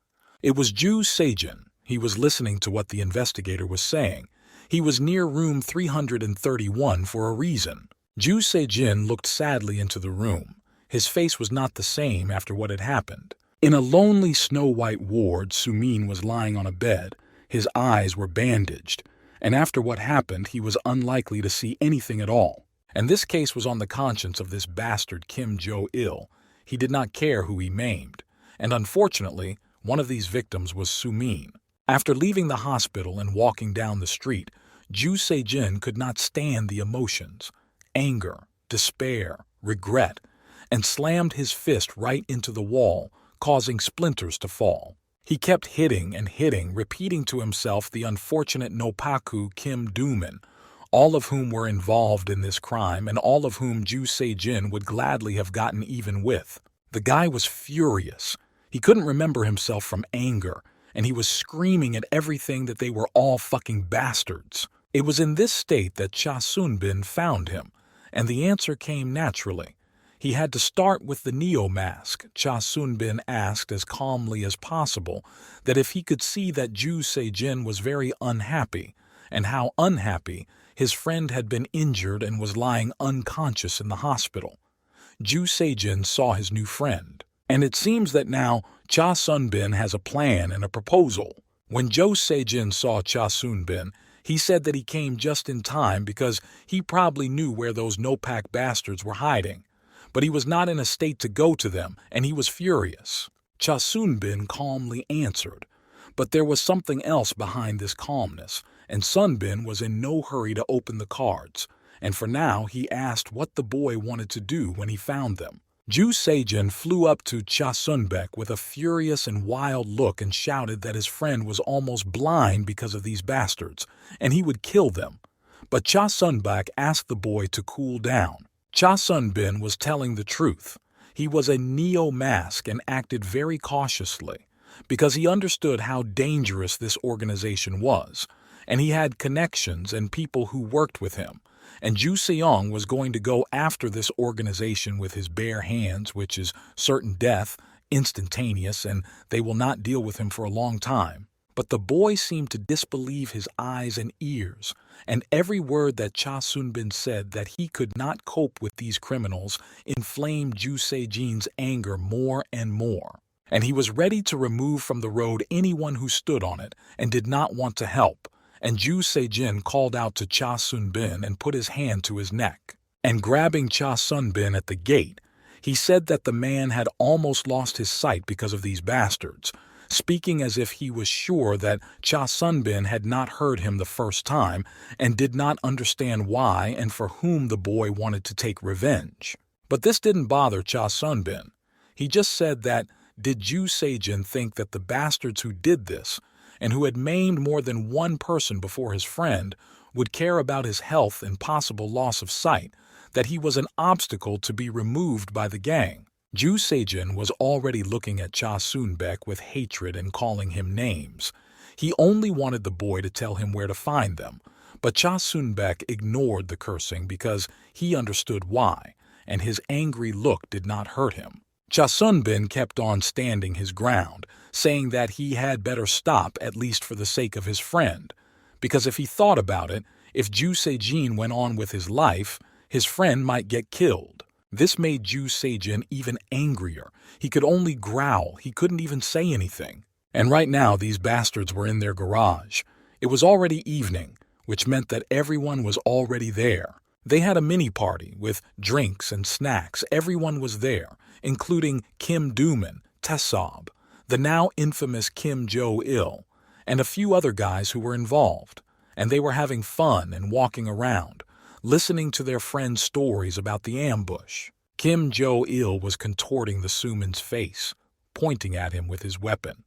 It was Ju Se-jin. He was listening to what the investigator was saying. He was near room 331 for a reason. Ju Se-jin looked sadly into the room. His face was not the same after what had happened. In a lonely snow-white ward, Su-min was lying on a bed. His eyes were bandaged, and after what happened, he was unlikely to see anything at all. And this case was on the conscience of this bastard Kim Jo-il. He did not care who he maimed, and unfortunately, one of these victims was Su-min. After leaving the hospital and walking down the street, Ju Se-jin could not stand the emotions. anger, despair, regret, and slammed his fist right into the wall, causing splinters to fall. He kept hitting and hitting, repeating to himself the unfortunate Noppaku Kim Dooman, all of whom were involved in this crime and all of whom Ju Se-jin would gladly have gotten even with. The guy was furious. He couldn't remember himself from anger, and he was screaming at everything that they were all fucking bastards. It was in this state that Cha Sun-bin found him, and the answer came naturally. He had to start with the Neo mask. Cha Sun-bin asked as calmly as possible that if he could see that Ju Se-jin was very unhappy, and how unhappy his friend had been injured and was lying unconscious in the hospital. Ju Se-jin saw his new friend, and it seems that now Cha Sun-bin has a plan and a proposal. When Ju Se-jin saw Cha Sun-bin, he said that he came just in time because he probably knew where those Nopak bastards were hiding. But he was not in a state to go to them, and he was furious. Cha Sun-bin calmly answered, but there was something else behind this calmness, and Sun-bin was in no hurry to open the cards, and for now he asked what the boy wanted to do when he found them. Ju Se-jin flew up to Cha Sun-bin with a furious and wild look and shouted that his friend was almost blind because of these bastards, and he would kill them. But Cha Sun-bin asked the boy to cool down. Cha Sun-bin was telling the truth. He was a Neo mask and acted very cautiously, because he understood how dangerous this organization was, and he had connections and people who worked with him, and Ju Seong was going to go after this organization with his bare hands, which is certain death, instantaneous, and they will not deal with him for a long time. But the boy seemed to disbelieve his eyes and ears, and every word that Cha Sun-bin said that he could not cope with these criminals inflamed Ju Se-jin's anger more and more, and he was ready to remove from the road anyone who stood on it and did not want to help, and Ju Se-jin called out to Cha Sun-bin and put his hand to his neck, and grabbing Cha Sun-bin at the gate, he said that the man had almost lost his sight because of these bastards, speaking as if he was sure that Cha Sun-bin had not heard him the first time and did not understand why and for whom the boy wanted to take revenge. But this didn't bother Cha Sun-bin. He just said that, did Ju Se-jin think that the bastards who did this, and who had maimed more than one person before his friend, would care about his health and possible loss of sight, that he was an obstacle to be removed by the gang? Ju Se-jin was already looking at Cha Sun-bin with hatred and calling him names. He only wanted the boy to tell him where to find them, but Cha Sun-bin ignored the cursing because he understood why, and his angry look did not hurt him. Cha Sun-bin kept on standing his ground, saying that he had better stop at least for the sake of his friend, because if he thought about it, if Ju Se-jin went on with his life, his friend might get killed. This made Ju Se-jin even angrier. He could only growl. He couldn't even say anything. And right now, these bastards were in their garage. It was already evening, which meant that everyone was already there. They had a mini-party with drinks and snacks. Everyone was there, including Kim Dooman, Tessob, the now infamous Kim Jo-il, and a few other guys who were involved. And they were having fun and walking around, listening to their friends' stories about the ambush. Kim Jo-il was contorting the Suman's face, pointing at him with his weapon.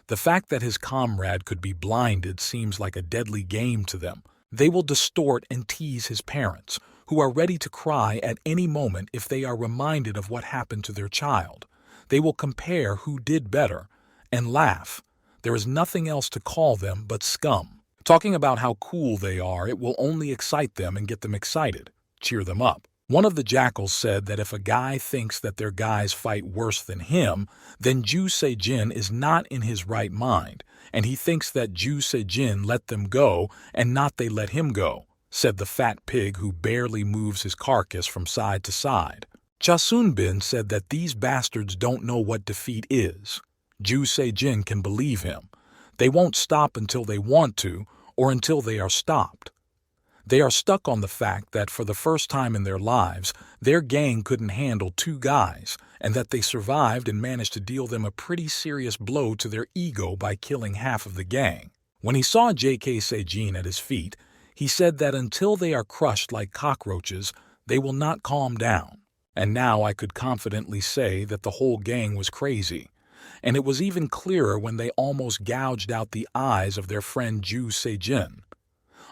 The fact that his comrade could be blinded seems like a deadly game to them. They will distort and tease his parents, who are ready to cry at any moment if they are reminded of what happened to their child. They will compare who did better and laugh. There is nothing else to call them but scum. Talking about how cool they are, it will only excite them and get them excited, cheer them up. One of the jackals said that if a guy thinks that their guys fight worse than him, then Ju Se-jin is not in his right mind, and he thinks that Ju Se-jin let them go and not they let him go, said the fat pig who barely moves his carcass from side to side. Cha Sun-bin said that these bastards don't know what defeat is. Ju Se-jin can believe him. They won't stop until they want to, or until they are stopped. They are stuck on the fact that for the first time in their lives, their gang couldn't handle two guys, and that they survived and managed to deal them a pretty serious blow to their ego by killing half of the gang. When he saw J.K. Se-jin at his feet, he said that until they are crushed like cockroaches, They will not calm down. And now I could confidently say that the whole gang was crazy. And it was even clearer when they almost gouged out the eyes of their friend Ju Se-jin.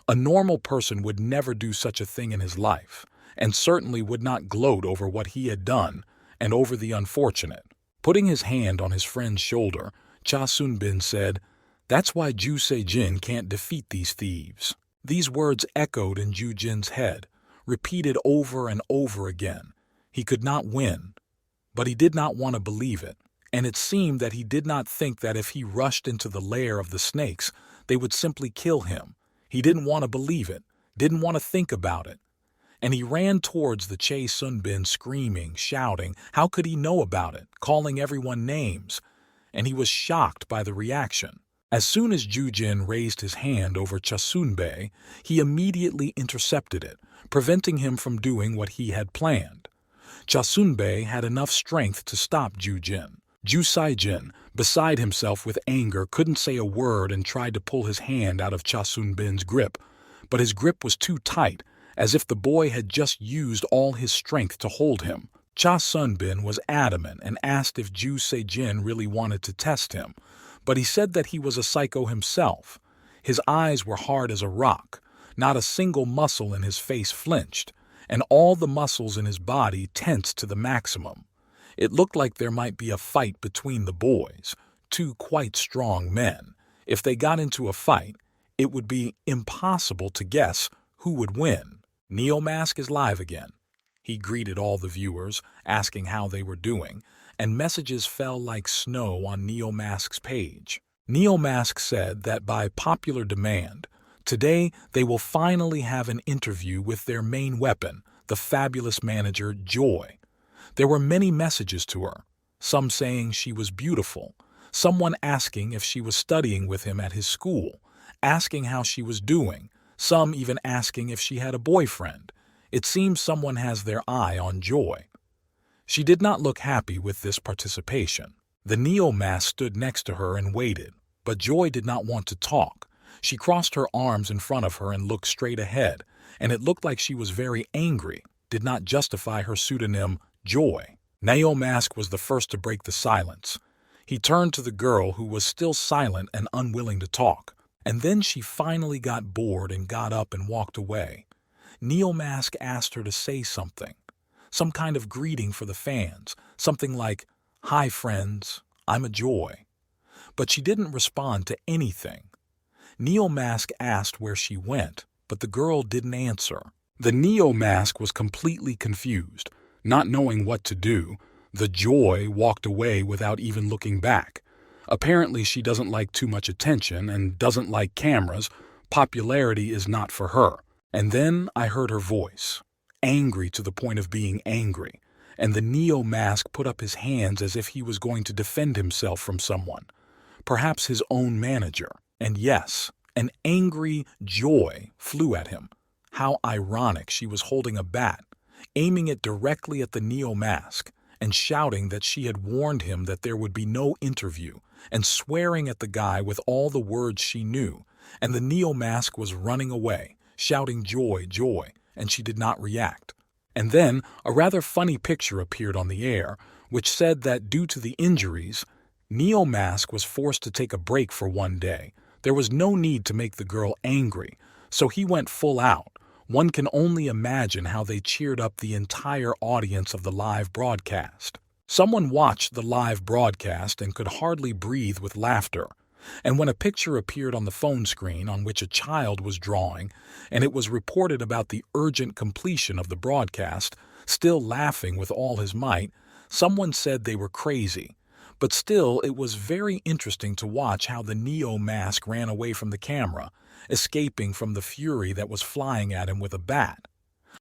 A normal person would never do such a thing in his life, and certainly would not gloat over what he had done and over the unfortunate. Putting his hand on his friend's shoulder, Cha Sun-bin said, "That's why Ju Se-jin can't defeat these thieves." These words echoed in Ju Jin's head, repeated over and over again. He could not win, but he did not want to believe it, and it seemed that he did not think that if he rushed into the lair of the snakes, they would simply kill him. He didn't want to believe it, didn't want to think about it. And he ran towards the Chae Sun-bin screaming, shouting, how could he know about it, calling everyone names? And he was shocked by the reaction. As soon as Ju Jin raised his hand over Cha Sun-bei, he immediately intercepted it, preventing him from doing what he had planned. Cha Sun-bei had enough strength to stop Ju Jin. Ju Se-jin, beside himself with anger, couldn't say a word and tried to pull his hand out of Cha Sun-bin's grip, but his grip was too tight, as if the boy had just used all his strength to hold him. Cha Sun-bin was adamant and asked if Ju Se-jin really wanted to test him, but he said that he was a psycho himself. His eyes were hard as a rock, not a single muscle in his face flinched, and all the muscles in his body tensed to the maximum. It looked like there might be a fight between the boys, two quite strong men. If they got into a fight, it would be impossible to guess who would win. Neo-Mask is live again. He greeted all the viewers, asking how they were doing, and messages fell like snow on Neo-Mask's page. Neo-Mask said that by popular demand, today they will finally have an interview with their main weapon, the fabulous manager Joy. There were many messages to her, some saying she was beautiful, someone asking if she was studying with him at his school, asking how she was doing, some even asking if she had a boyfriend. It seems someone has their eye on Joy. She did not look happy with this participation. The Neo-Mask stood next to her and waited, but Joy did not want to talk. She crossed her arms in front of her and looked straight ahead, and it looked like she was very angry, did not justify her pseudonym Joy. Neo-Mask was the first to break the silence. He turned to the girl who was still silent and unwilling to talk, and then she finally got bored and got up and walked away. Neo-Mask asked her to say something, some kind of greeting for the fans, something like, "Hi friends, I'm a Joy." But she didn't respond to anything. Neo-Mask asked where she went, but the girl didn't answer. The Neo-Mask was completely confused. Not knowing what to do, the Joy walked away without even looking back. Apparently she doesn't like too much attention and doesn't like cameras. Popularity is not for her. And then I heard her voice, angry to the point of being angry, and the Neo-Mask put up his hands as if he was going to defend himself from someone, perhaps his own manager. And yes, an angry Joy flew at him. How ironic, she was holding a bat, aiming it directly at the Neo-Mask, and shouting that she had warned him that there would be no interview, and swearing at the guy with all the words she knew, and the Neo-Mask was running away, shouting Joy, Joy, and she did not react. And then a rather funny picture appeared on the air, which said that due to the injuries, Neo-Mask was forced to take a break for one day. There was no need to make the girl angry, so he went full out. One can only imagine how they cheered up the entire audience of the live broadcast. Someone watched the live broadcast and could hardly breathe with laughter. And when a picture appeared on the phone screen on which a child was drawing, and it was reported about the urgent completion of the broadcast, still laughing with all his might, someone said they were crazy. But still, it was very interesting to watch how the Neo-Mask ran away from the camera, escaping from the fury that was flying at him with a bat.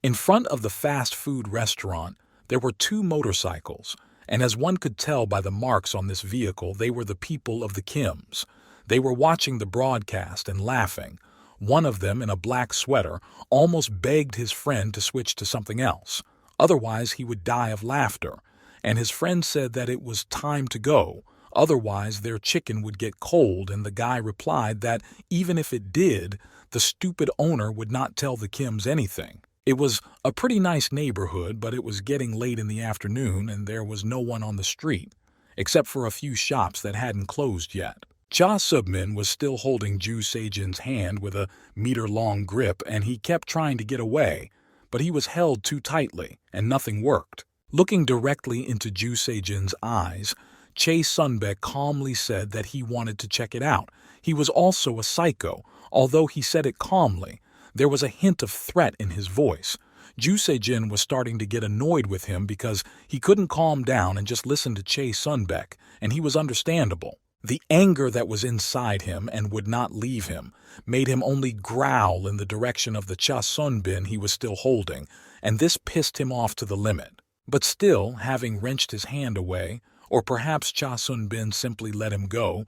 In front of the fast food restaurant, there were two motorcycles, and as one could tell by the marks on this vehicle, they were the people of the Kims. They were watching the broadcast and laughing. One of them, in a black sweater, almost begged his friend to switch to something else. Otherwise, he would die of laughter, and his friend said that it was time to go. Otherwise, their chicken would get cold, and the guy replied that even if it did, the stupid owner would not tell the Kims anything. It was a pretty nice neighborhood, but it was getting late in the afternoon and there was no one on the street, except for a few shops that hadn't closed yet. Cha Submin was still holding Ju Sejin's hand with a meter-long grip, and he kept trying to get away, but he was held too tightly, and nothing worked. Looking directly into Ju Sejin's eyes, Chae Sunbaek calmly said that he wanted to check it out. He was also a psycho, although he said it calmly. There was a hint of threat in his voice. Ju Sejin was starting to get annoyed with him because he couldn't calm down and just listen to Chae Sunbaek, and he was understandable. The anger that was inside him and would not leave him made him only growl in the direction of the Cha Sunbin he was still holding, and this pissed him off to the limit. But still, having wrenched his hand away, or perhaps Cha Sunbin simply let him go,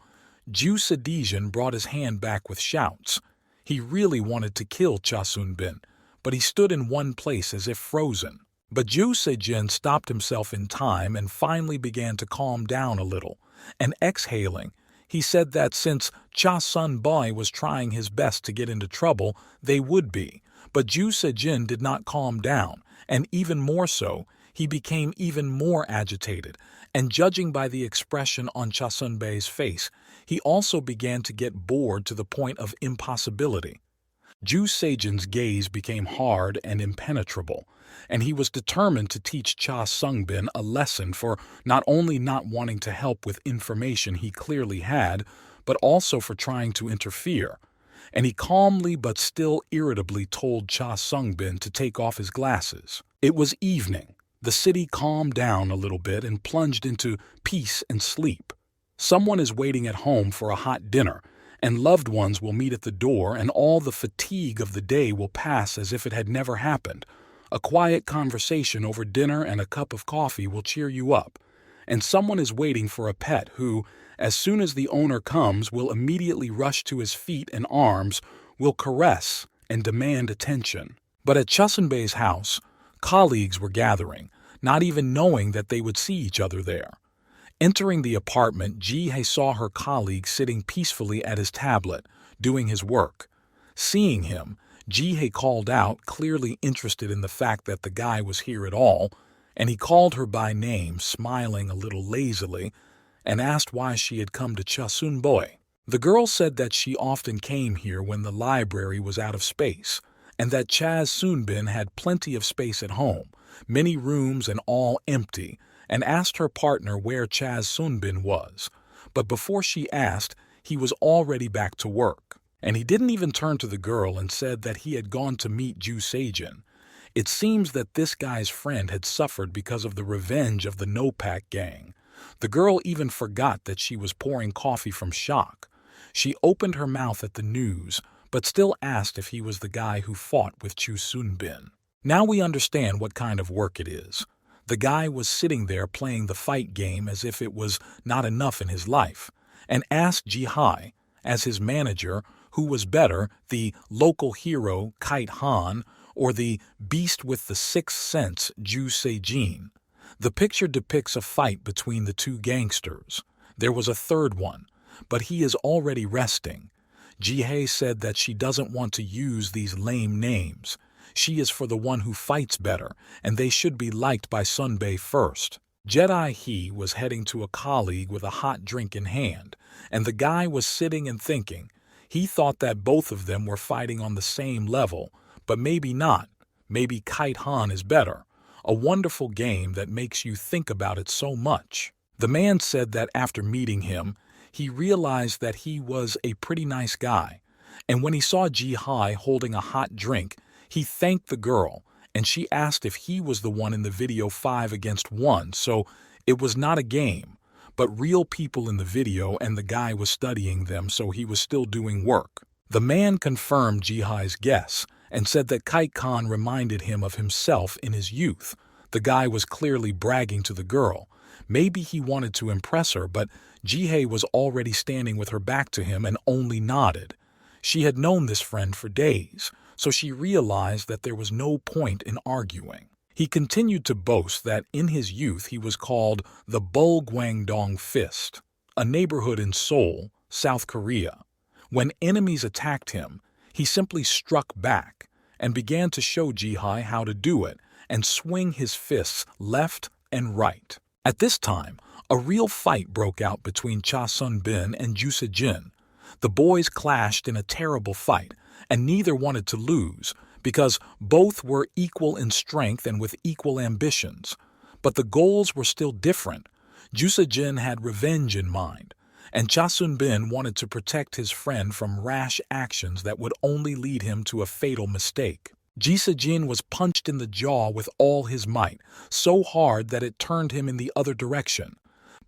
Ju Sedijin brought his hand back with shouts. He really wanted to kill Cha Sunbin, but he stood in one place as if frozen. But Ju Sejin stopped himself in time and finally began to calm down a little, and exhaling, he said that since Cha Sun-boy was trying his best to get into trouble, they would be. But Ju Sejin did not calm down, and even more so, he became even more agitated, and judging by the expression on Cha Sun-boy's face, he also began to get bored to the point of impossibility. Ju Sejin's gaze became hard and impenetrable, and he was determined to teach Cha Sungbin a lesson for not only not wanting to help with information he clearly had, but also for trying to interfere. And he calmly but still irritably told Cha Sungbin to take off his glasses. It was evening. The city calmed down a little bit and plunged into peace and sleep. Someone is waiting at home for a hot dinner, and loved ones will meet at the door, and all the fatigue of the day will pass as if it had never happened. A quiet conversation over dinner and a cup of coffee will cheer you up, and someone is waiting for a pet who, as soon as the owner comes, will immediately rush to his feet and arms, will caress and demand attention. But at Chusunbei's house, colleagues were gathering, not even knowing that they would see each other there. Entering the apartment, Ji-hye saw her colleague sitting peacefully at his tablet, doing his work. Seeing him, Ji-hye called out, clearly interested in the fact that the guy was here at all, and he called her by name, smiling a little lazily, and asked why she had come to Chusunboi. The girl said that she often came here when the library was out of space, and that Chaz Sunbin had plenty of space at home, many rooms and all empty, and asked her partner where Chaz Sunbin was. But before she asked, he was already back to work. And he didn't even turn to the girl and said that he had gone to meet Ju Sejin. It seems that this guy's friend had suffered because of the revenge of the No-Pack gang. The girl even forgot that she was pouring coffee from shock. She opened her mouth at the news, but still asked if he was the guy who fought with Chu Sunbin. Now we understand what kind of work it is. The guy was sitting there playing the fight game as if it was not enough in his life, and asked Ji-hye, as his manager, who was better, the local hero Kite Han or the beast with the sixth sense Ju Sejin. The picture depicts a fight between the two gangsters. There was a third one, but he is already resting. Ji-hye said that she doesn't want to use these lame names. She is for the one who fights better, and they should be liked by Sunbae first. Jedi-He was heading to a colleague with a hot drink in hand, and the guy was sitting and thinking. He thought that both of them were fighting on the same level, but maybe not. Maybe Kite Han is better. A wonderful game that makes you think about it so much. The man said that after meeting him, he realized that he was a pretty nice guy, and when he saw Ji-hye holding a hot drink, he thanked the girl, and she asked if he was the one in the video 5 against 1, so it was not a game, but real people in the video, and the guy was studying them, so he was still doing work. The man confirmed Ji-hye's guess and said that Kite Khan reminded him of himself in his youth. The guy was clearly bragging to the girl. Maybe he wanted to impress her, but Ji-hye was already standing with her back to him and only nodded. She had known this friend for days, so she realized that there was no point in arguing. He continued to boast that in his youth he was called the Bulgwangdong Fist, a neighborhood in Seoul, South Korea. When enemies attacked him, he simply struck back, and began to show Jihai how to do it and swing his fists left and right. At this time, a real fight broke out between Cha Sun-bin and Ju Se-jin. The boys clashed in a terrible fight, and neither wanted to lose because both were equal in strength and with equal ambitions. But the goals were still different. Ju Se-jin had revenge in mind, and Cha Sun-bin wanted to protect his friend from rash actions that would only lead him to a fatal mistake. Ji Se-jin was punched in the jaw with all his might, so hard that it turned him in the other direction.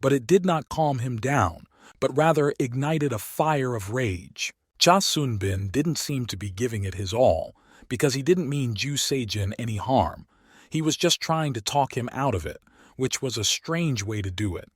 But it did not calm him down, but rather ignited a fire of rage. Cha Sun-bin didn't seem to be giving it his all, because he didn't mean Ju Se-jin any harm. He was just trying to talk him out of it, which was a strange way to do it.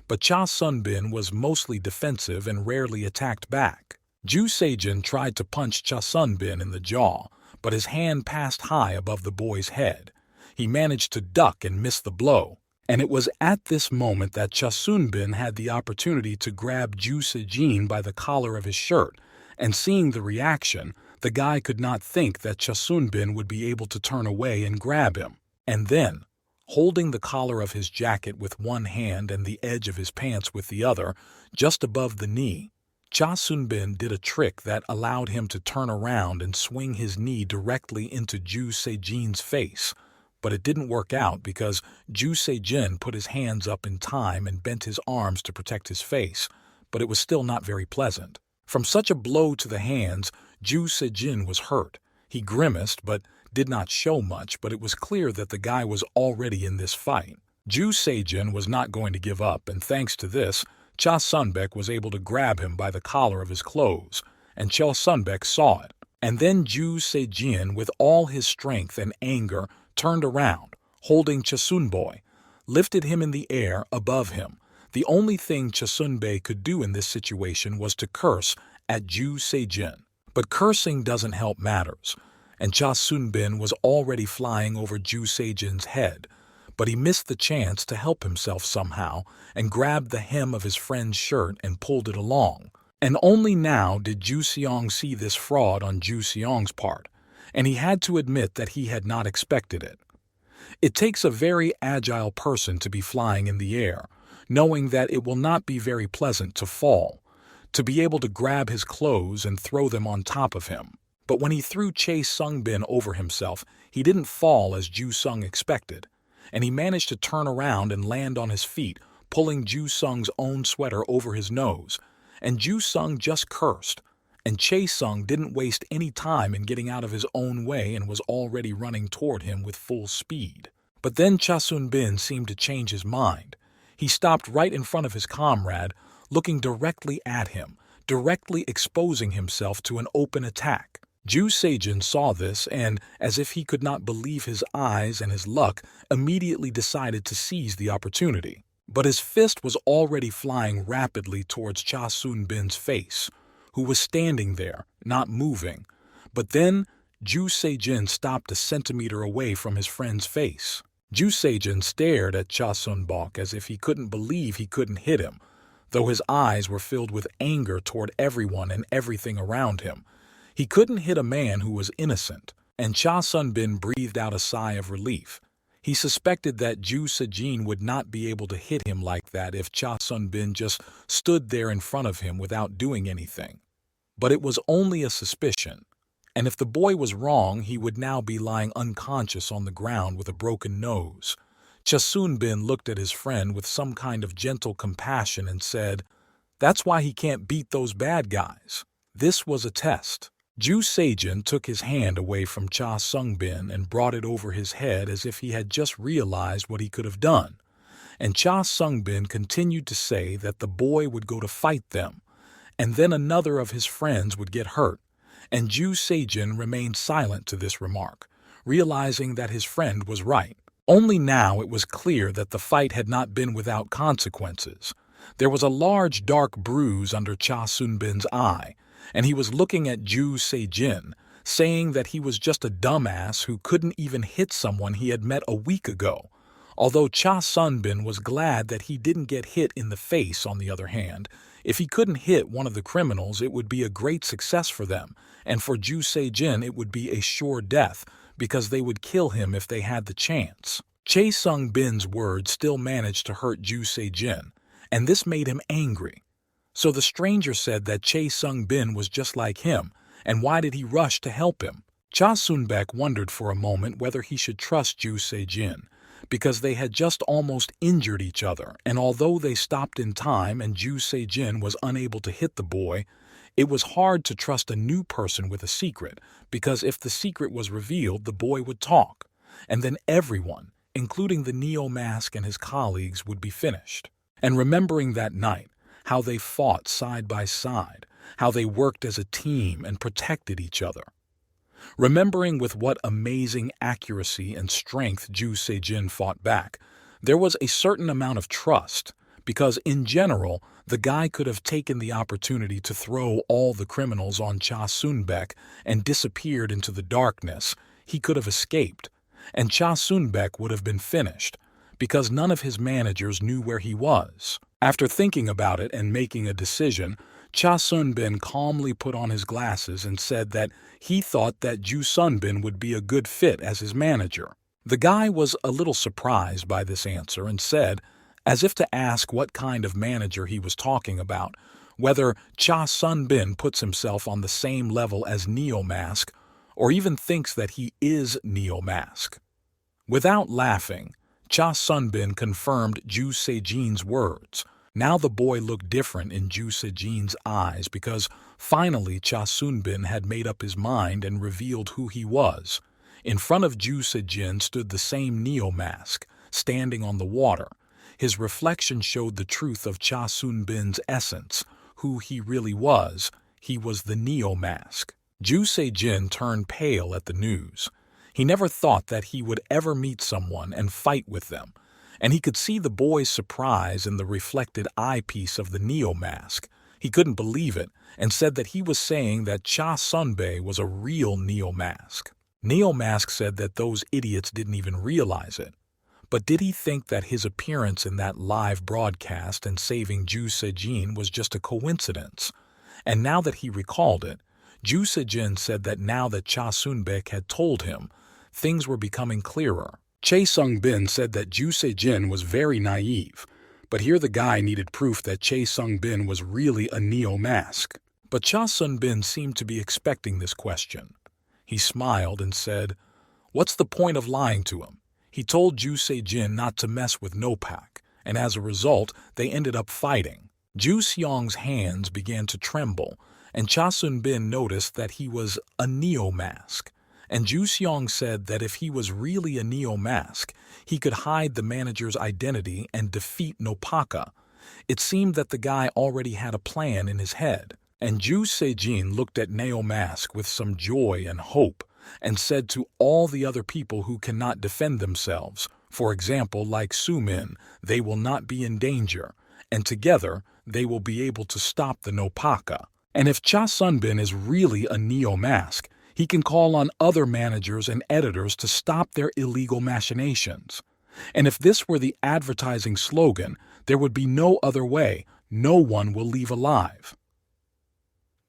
But Cha Sun-bin was mostly defensive and rarely attacked back. Ju Se-jin tried to punch Cha Sun-bin in the jaw, but his hand passed high above the boy's head. He managed to duck and miss the blow, and it was at this moment that Cha Sun-bin had the opportunity to grab Ju Se-jin by the collar of his shirt, and seeing the reaction, the guy could not think that Cha Sun-bin would be able to turn away and grab him. And then, holding the collar of his jacket with one hand and the edge of his pants with the other, just above the knee, Cha Sun-bin did a trick that allowed him to turn around and swing his knee directly into Ju Se-jin's face. But it didn't work out because Ju Se-jin put his hands up in time and bent his arms to protect his face, but it was still not very pleasant. From such a blow to the hands, Ju Se-jin was hurt. He grimaced but did not show much, but it was clear that the guy was already in this fight. Ju Se-jin was not going to give up, and thanks to this, Cha Sun-bek was able to grab him by the collar of his clothes, and Cha Sun-bek saw it. And then Ju Se-jin, with all his strength and anger, turned around, holding Cha Sun-boy, lifted him in the air above him. The only thing Cha Sun-bek could do in this situation was to curse at Ju Se-jin. But cursing doesn't help matters, and Cha Sun-bin was already flying over Ju Se-jin's head, but he missed the chance to help himself somehow and grabbed the hem of his friend's shirt and pulled it along. And only now did Ju Seong see this fraud on Ju Seong's part, and he had to admit that he had not expected it. It takes a very agile person to be flying in the air, knowing that it will not be very pleasant to fall, to be able to grab his clothes and throw them on top of him. But when he threw Chae Sung-bin over himself, he didn't fall as Ju Sung expected, and he managed to turn around and land on his feet, pulling Ju Sung's own sweater over his nose, and Ju Sung just cursed, and Chae Sung didn't waste any time in getting out of his own way and was already running toward him with full speed. But then Cha Sun-bin seemed to change his mind. He stopped right in front of his comrade, looking directly at him, directly exposing himself to an open attack. Ju Se-jin saw this and, as if he could not believe his eyes and his luck, immediately decided to seize the opportunity. But his fist was already flying rapidly towards Cha Sun-bin's face, who was standing there, not moving. But then, Ju Se-jin stopped a centimeter away from his friend's face. Ju Se-jin stared at Cha Sun-bok as if he couldn't believe he couldn't hit him, though his eyes were filled with anger toward everyone and everything around him. He couldn't hit a man who was innocent, and Cha Sun-bin breathed out a sigh of relief. He suspected that Ju Se-jin would not be able to hit him like that if Cha Sun-bin just stood there in front of him without doing anything. But it was only a suspicion, and if the boy was wrong, he would now be lying unconscious on the ground with a broken nose. Cha Sun-bin looked at his friend with some kind of gentle compassion and said, "That's why he can't beat those bad guys." This was a test. Ju Se-jin took his hand away from Cha Sun-bin and brought it over his head as if he had just realized what he could have done. And Cha Sun-bin continued to say that the boy would go to fight them, and then another of his friends would get hurt. And Ju Se-jin remained silent to this remark, realizing that his friend was right. Only now it was clear that the fight had not been without consequences. There was a large dark bruise under Cha Sun-bin's eye, and he was looking at Ju Se-jin, saying that he was just a dumbass who couldn't even hit someone he had met a week ago. Although Cha Sun-bin was glad that he didn't get hit in the face, on the other hand, If he couldn't hit one of the criminals, it would be a great success for them, and for Ju Se-jin it would be a sure death, because they would kill him if they had the chance. Chae Sung-bin's words still managed to hurt Ju Se-jin, and this made him angry. So the stranger said that Chae Sung-bin was just like him, and why did he rush to help him? Cha Sun-baek wondered for a moment whether he should trust Ju Se-jin, because they had just almost injured each other, and although they stopped in time and Ju Se-jin was unable to hit the boy, it was hard to trust a new person with a secret, because if the secret was revealed, the boy would talk, and then everyone, including the Neo-Mask and his colleagues, would be finished. And remembering that night, how they fought side by side, how they worked as a team and protected each other. Remembering with what amazing accuracy and strength Ju Se-jin fought back, there was a certain amount of trust, because in general, the guy could have taken the opportunity to throw all the criminals on Cha Sun-baek and disappeared into the darkness. He could have escaped, and Cha Sun-baek would have been finished, because none of his managers knew where he was. After thinking about it and making a decision, Cha Sun-bin calmly put on his glasses and said that he thought that Ju Sun-bin would be a good fit as his manager. The guy was a little surprised by this answer and said, as if to ask what kind of manager he was talking about, whether Cha Sun-bin puts himself on the same level as Neo-Mask or even thinks that he is Neo-Mask. Without laughing, Cha Sun-bin confirmed Ju Se-jin's words. Now the boy looked different in Ju Se-jin's eyes because finally Cha Sun-bin had made up his mind and revealed who he was. In front of Ju Se-jin stood the same Neo-Mask, standing on the water. His reflection showed the truth of Cha Sun-bin's essence, who he really was. He was the Neo-Mask. Ju Se-jin turned pale at the news. He never thought that he would ever meet someone and fight with them, and he could see the boy's surprise in the reflected eyepiece of the Neo-Mask. He couldn't believe it and said that he was saying that Cha Sun-bae was a real Neo-Mask. Neo-Mask said that those idiots didn't even realize it. But did he think that his appearance in that live broadcast and saving Ju Se-jin was just a coincidence? And now that he recalled it, Ju Se-jin said that now that Cha Sun-baek had told him, things were becoming clearer. Chae Sung-bin said that Ju Se-jin was very naive, but here the guy needed proof that Chae Sung-bin was really a Neo-Mask. But Cha Sun-bin seemed to be expecting this question. He smiled and said, "What's the point of lying to him?" He told Ju Se-jin not to mess with Nopak, and as a result, they ended up fighting. Ju Seong's hands began to tremble, and Cha Sun-bin noticed that he was a Neo-Mask. And Ju Seong said that if he was really a Neo-Mask, he could hide the manager's identity and defeat Nopaka. It seemed that the guy already had a plan in his head. And Ju Se-jin looked at Neo-Mask with some joy and hope, and said to all the other people who cannot defend themselves, for example like Su-min, they will not be in danger, and together they will be able to stop the Nopaka. And if Cha Sun-bin is really a Neo-Mask, he can call on other managers and editors to stop their illegal machinations. And if this were the advertising slogan, there would be no other way. No one will leave alive.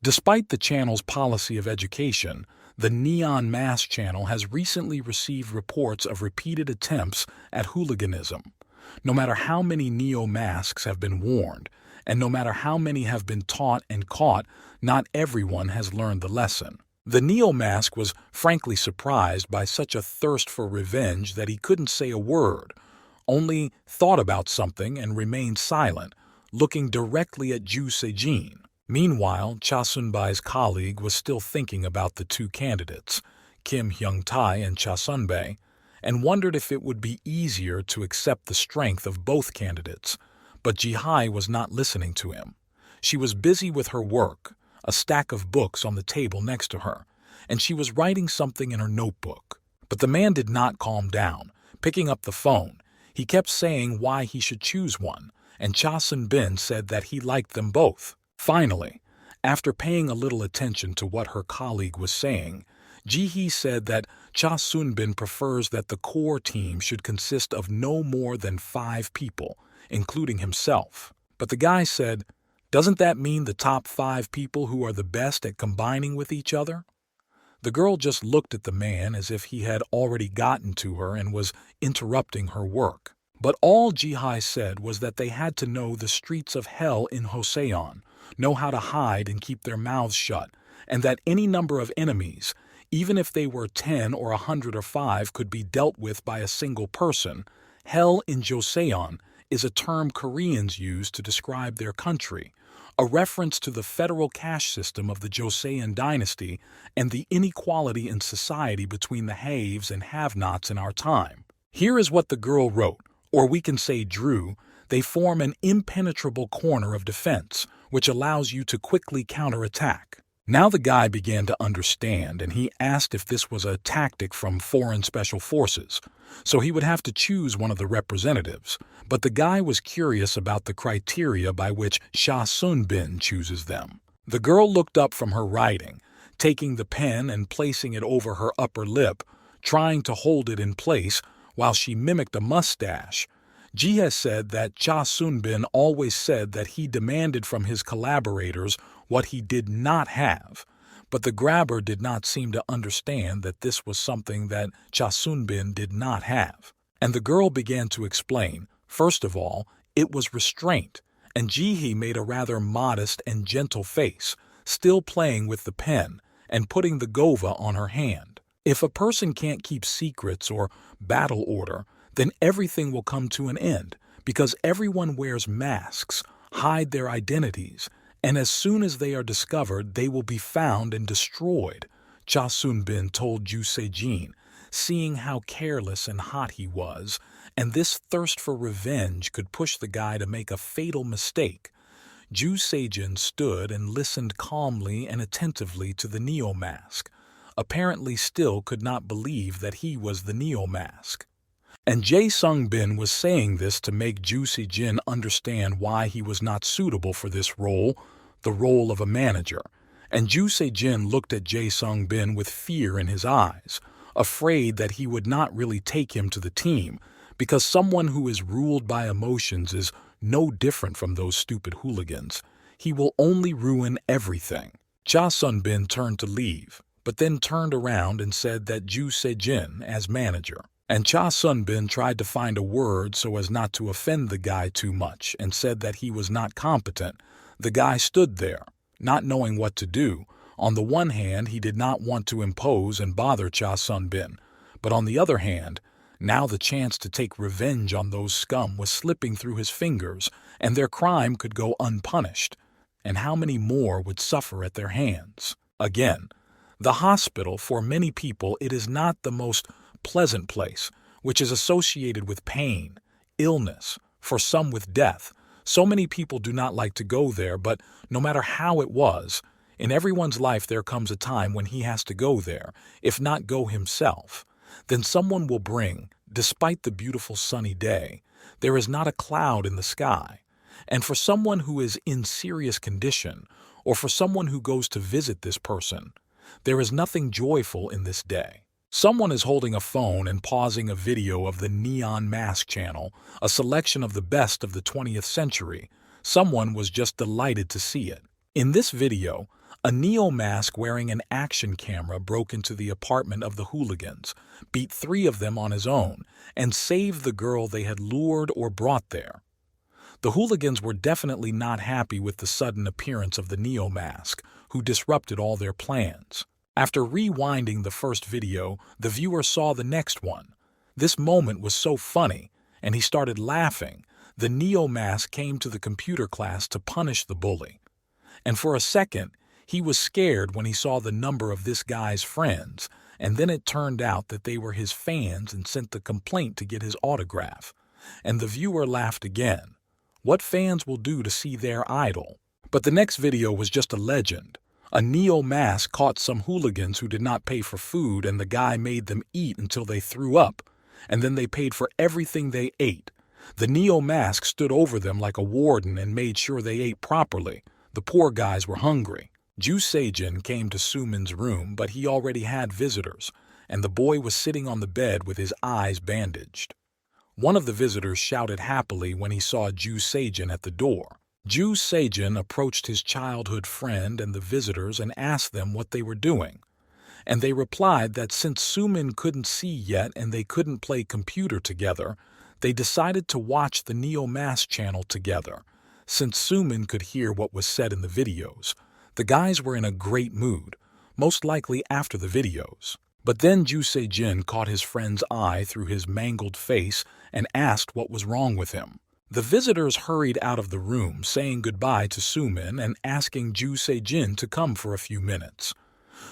Despite the channel's policy of education, the Neon Mass channel has recently received reports of repeated attempts at hooliganism. No matter how many Neo-Masks have been warned, and no matter how many have been taught and caught, not everyone has learned the lesson. The Neo-Mask was frankly surprised by such a thirst for revenge that he couldn't say a word, only thought about something and remained silent, looking directly at Ju Se-jin. Meanwhile, Cha Sun-bae's colleague was still thinking about the two candidates, Kim Hyung-tae and Cha Sun-bae, and wondered if it would be easier to accept the strength of both candidates. But Ji-hai was not listening to him. She was busy with her work, a stack of books on the table next to her, and she was writing something in her notebook. But the man did not calm down. Picking up the phone, he kept saying why he should choose one, and Cha Sun-bin said that he liked them both. Finally, after paying a little attention to what her colleague was saying, Ji-hee said that Cha Sun-bin prefers that the core team should consist of no more than 5 people, including himself. But the guy said, Doesn't that mean the top 5 people who are the best at combining with each other? The girl just looked at the man as if he had already gotten to her and was interrupting her work. But all Jihai said was that they had to know the streets of hell in Joseon, know how to hide and keep their mouths shut, and that any number of enemies, even if they were 10 or 100 or 5, could be dealt with by a single person. Hell in Joseon is a term Koreans use to describe their country, a reference to the federal caste system of the Joseon dynasty and the inequality in society between the haves and have-nots in our time. Here is what the girl wrote, or we can say drew. They form an impenetrable corner of defense, which allows you to quickly counterattack. Now the guy began to understand, and he asked if this was a tactic from foreign special forces, so he would have to choose one of the representatives. But the guy was curious about the criteria by which Cha Sun-bin chooses them. The girl looked up from her writing, taking the pen and placing it over her upper lip, trying to hold it in place while she mimicked a mustache. Ji has said that Cha Sun-bin always said that he demanded from his collaborators what he did not have, but the grabber did not seem to understand that this was something that Cha Sun-bin did not have. And the girl began to explain. First of all, it was restraint, and Ji-hee made a rather modest and gentle face, still playing with the pen and putting the gova on her hand. If a person can't keep secrets or battle order, then everything will come to an end, because everyone wears masks, hide their identities, and as soon as they are discovered, they will be found and destroyed, Cha Sun-bin told Ju Se-jin, seeing how careless and hot he was, and this thirst for revenge could push the guy to make a fatal mistake. Ju Se-jin stood and listened calmly and attentively to the Neo-mask, apparently still could not believe that he was the Neo-mask. And Jae Sung-bin was saying this to make Ju Se-jin understand why he was not suitable for this role, the role of a manager. And Ju Se-jin looked at Jae Sung-bin with fear in his eyes, afraid that he would not really take him to the team, because someone who is ruled by emotions is no different from those stupid hooligans. He will only ruin everything. Cha Sun-bin turned to leave, but then turned around and said that Ju Se-jin as manager. And Cha Sun-bin tried to find a word so as not to offend the guy too much and said that he was not competent. The guy stood there, not knowing what to do. On the one hand, he did not want to impose and bother Cha Sun-bin, but on the other hand, now the chance to take revenge on those scum was slipping through his fingers, and their crime could go unpunished. And how many more would suffer at their hands? Again, the hospital, for many people, it is not the most pleasant place, which is associated with pain, illness, for some with death. So many people do not like to go there, but no matter how it was, in everyone's life there comes a time when he has to go there, if not go himself. Then someone will bring, despite the beautiful sunny day, there is not a cloud in the sky. And for someone who is in serious condition, or for someone who goes to visit this person, there is nothing joyful in this day. Someone is holding a phone and pausing a video of the Neon Mask channel, a selection of the best of the 20th century. Someone was just delighted to see it. In this video, a Neo-mask wearing an action camera broke into the apartment of the hooligans, beat 3 of them on his own, and saved the girl they had lured or brought there. The hooligans were definitely not happy with the sudden appearance of the Neo-mask, who disrupted all their plans. After rewinding the first video, the viewer saw the next one. This moment was so funny, and he started laughing. The Neo-mask came to the computer class to punish the bully. And for a second, he was scared when he saw the number of this guy's friends, and then it turned out that they were his fans and sent the complaint to get his autograph. And the viewer laughed again. What fans will do to see their idol? But the next video was just a legend. A Neo-mask caught some hooligans who did not pay for food, and the guy made them eat until they threw up, and then they paid for everything they ate. The Neo-mask stood over them like a warden and made sure they ate properly. The poor guys were hungry. Ju Se-jin came to Sumin's room, but he already had visitors, and the boy was sitting on the bed with his eyes bandaged. One of the visitors shouted happily when he saw Ju Se-jin at the door. Ju Sejin approached his childhood friend and the visitors and asked them what they were doing. And they replied that since Sumin couldn't see yet and they couldn't play computer together, they decided to watch the Neo-Mass channel together. Since Sumin could hear what was said in the videos, the guys were in a great mood, most likely after the videos. But then Ju Sejin caught his friend's eye through his mangled face and asked what was wrong with him. The visitors hurried out of the room, saying goodbye to Sumin and asking Ju Sejin to come for a few minutes.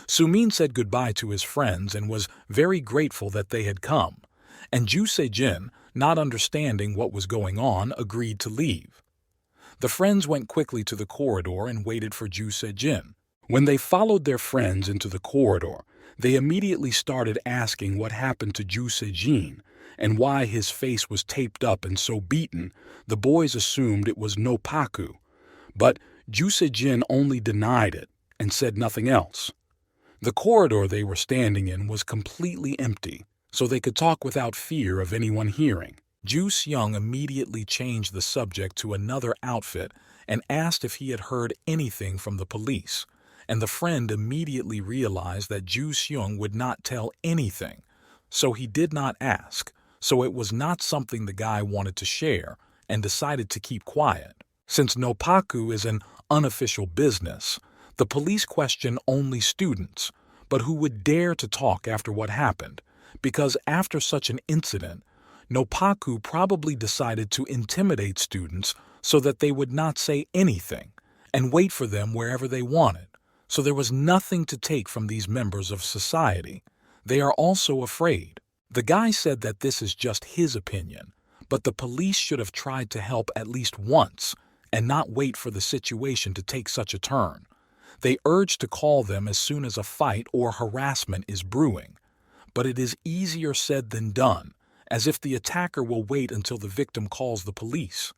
Sumin said goodbye to his friends and was very grateful that they had come, and Ju Sejin, not understanding what was going on, agreed to leave. The friends went quickly to the corridor and waited for Ju Sejin. When they followed their friends into the corridor, they immediately started asking what happened to Ju Sejin and why his face was taped up and so beaten. The boys assumed it was noppaku, but Ju Sejin only denied it and said nothing else. The corridor they were standing in was completely empty, so they could talk without fear of anyone hearing. Ju Seung immediately changed the subject to another outfit and asked if he had heard anything from the police, and the friend immediately realized that Ju Seung would not tell anything, so he did not ask, so it was not something the guy wanted to share, and decided to keep quiet. Since noppaku is an unofficial business, the police question only students, but who would dare to talk after what happened, because after such an incident, noppaku probably decided to intimidate students so that they would not say anything and wait for them wherever they wanted. So there was nothing to take from these members of society. They are also afraid. The guy said that this is just his opinion, but the police should have tried to help at least once and not wait for the situation to take such a turn. They urge to call them as soon as a fight or harassment is brewing. But it is easier said than done, as if the attacker will wait until the victim calls the police.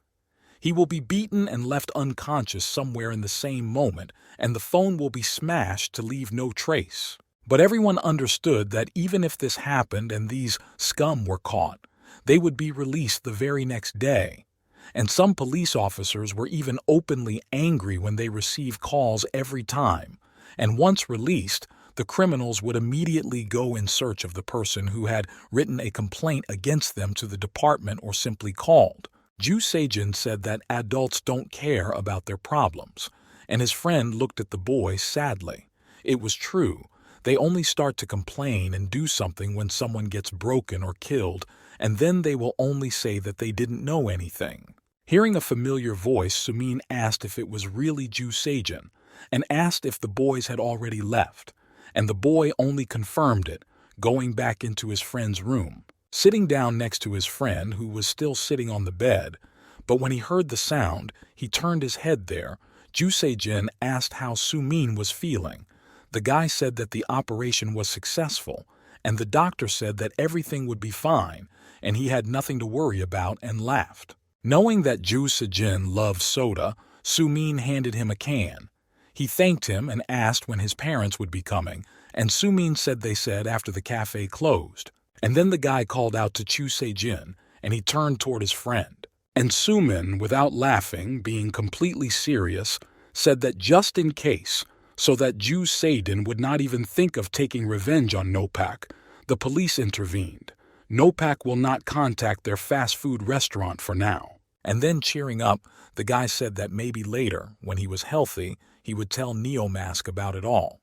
He will be beaten and left unconscious somewhere in the same moment, and the phone will be smashed to leave no trace. But everyone understood that even if this happened and these scum were caught, they would be released the very next day. And some police officers were even openly angry when they received calls every time, and once released, the criminals would immediately go in search of the person who had written a complaint against them to the department or simply called. Ju Sejin said that adults don't care about their problems, and his friend looked at the boy sadly. It was true. They only start to complain and do something when someone gets broken or killed, and then they will only say that they didn't know anything. Hearing a familiar voice, Sumin asked if it was really Ju Sejin, and asked if the boys had already left, and the boy only confirmed it, going back into his friend's room, sitting down next to his friend who was still sitting on the bed. But when he heard the sound, he turned his head there. Ju Sejin asked how Sumin was feeling. The guy said that the operation was successful, and the doctor said that everything would be fine, and he had nothing to worry about, and laughed. Knowing that Ju Sejin loved soda, Sumin handed him a can. He thanked him and asked when his parents would be coming, and Sumin said they said after the cafe closed. And then the guy called out to Ju Sejin, and he turned toward his friend. And Sumin, without laughing, being completely serious, said that just in case, so that Ju Sejin would not even think of taking revenge on Nopak, the police intervened. Nopak will not contact their fast food restaurant for now. And then cheering up, the guy said that maybe later, when he was healthy, he would tell Neo-Mask about it all.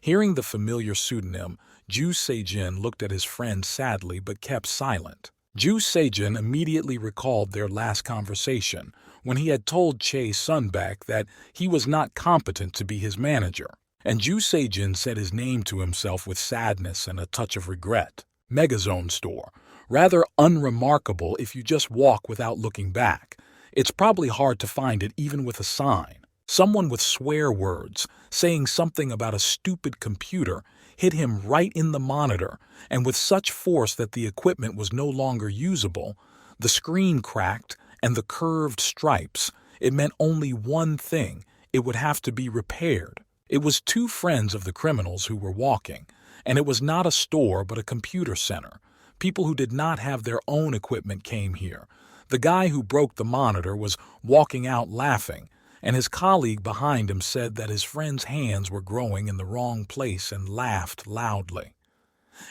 Hearing the familiar pseudonym, Ju Sejin looked at his friend sadly but kept silent. Ju Sejin immediately recalled their last conversation when he had told Chae Sunbaek that he was not competent to be his manager, and Ju Sejin said his name to himself with sadness and a touch of regret. Megazone store. Rather unremarkable if you just walk without looking back. It's probably hard to find it even with a sign. Someone with swear words, saying something about a stupid computer, hit him right in the monitor, and with such force that the equipment was no longer usable. The screen cracked, and the curved stripes. It meant only one thing. It would have to be repaired. It was two friends of the criminals who were walking, and it was not a store but a computer center. People who did not have their own equipment came here. The guy who broke the monitor was walking out laughing, and his colleague behind him said that his friend's hands were growing in the wrong place and laughed loudly.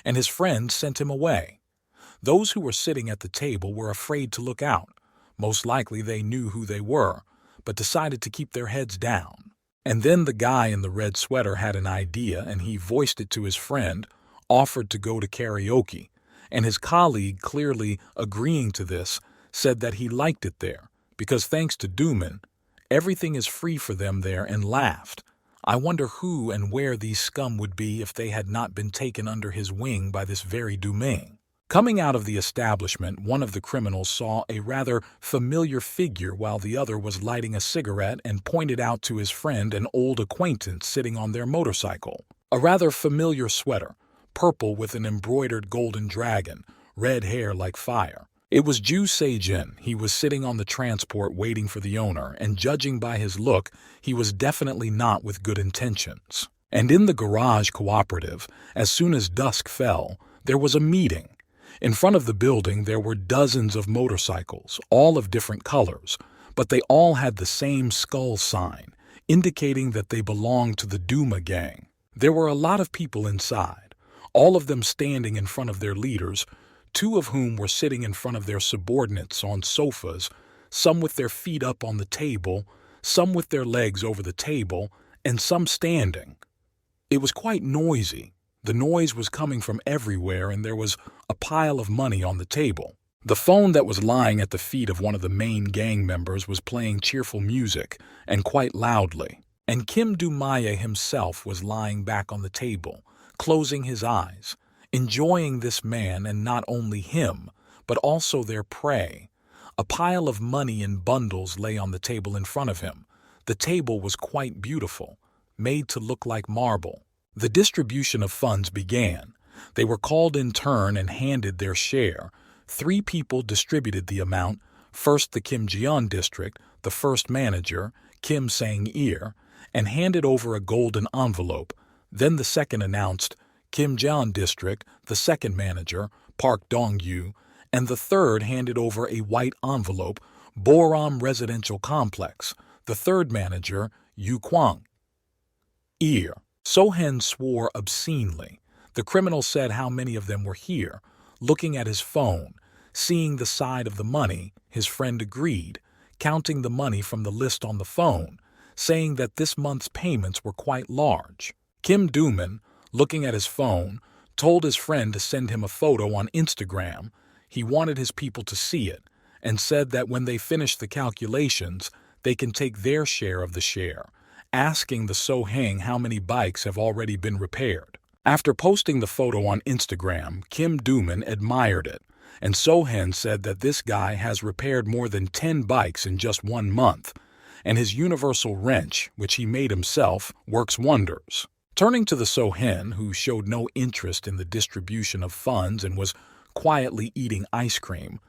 And his friend sent him away. Those who were sitting at the table were afraid to look out. Most likely they knew who they were, but decided to keep their heads down. And then the guy in the red sweater had an idea, and he voiced it to his friend, offered to go to karaoke, and his colleague, clearly agreeing to this, said that he liked it there, because thanks to Dooman, everything is free for them there, and laughed. I wonder who and where these scum would be if they had not been taken under his wing by this very Dooming. Coming out of the establishment, one of the criminals saw a rather familiar figure while the other was lighting a cigarette and pointed out to his friend an old acquaintance sitting on their motorcycle. A rather familiar sweater, purple with an embroidered golden dragon, red hair like fire. It was Ju Se-jin. He was sitting on the transport waiting for the owner, and judging by his look, he was definitely not with good intentions. And in the garage cooperative, as soon as dusk fell, there was a meeting. In front of the building there were dozens of motorcycles, all of different colors, but they all had the same skull sign, indicating that they belonged to the Duma gang. There were a lot of people inside, all of them standing in front of their leaders, two of whom were sitting in front of their subordinates on sofas, some with their feet up on the table, some with their legs over the table, and some standing. It was quite noisy. The noise was coming from everywhere, and there was a pile of money on the table. The phone that was lying at the feet of one of the main gang members was playing cheerful music, and quite loudly. And Kim Do-maya himself was lying back on the table, closing his eyes, enjoying this man, and not only him, but also their prey. A pile of money in bundles lay on the table in front of him. The table was quite beautiful, made to look like marble. The distribution of funds began. They were called in turn and handed their share. 3 people distributed the amount, first the Kim Jeon district, the first manager, Kim Sang-ir, and handed over a golden envelope. Then the second announced, Kim Jeon district, the second manager, Park Dong-yu, and the third handed over a white envelope, Boram Residential Complex, the third manager, Yu Kwang-ir. Sohen swore obscenely. The criminal said how many of them were here. Looking at his phone, seeing the side of the money, his friend agreed, counting the money from the list on the phone, saying that this month's payments were quite large. Kim Dooman, looking at his phone, told his friend to send him a photo on Instagram. He wanted his people to see it, and said that when they finish the calculations, they can take their share of the share, asking the Soheng how many bikes have already been repaired. After posting the photo on Instagram, Kim Dooman admired it, and Sohen said that this guy has repaired more than 10 bikes in just 1 month, and his universal wrench, which he made himself, works wonders. Turning to the Sohen, who showed no interest in the distribution of funds and was quietly eating ice cream,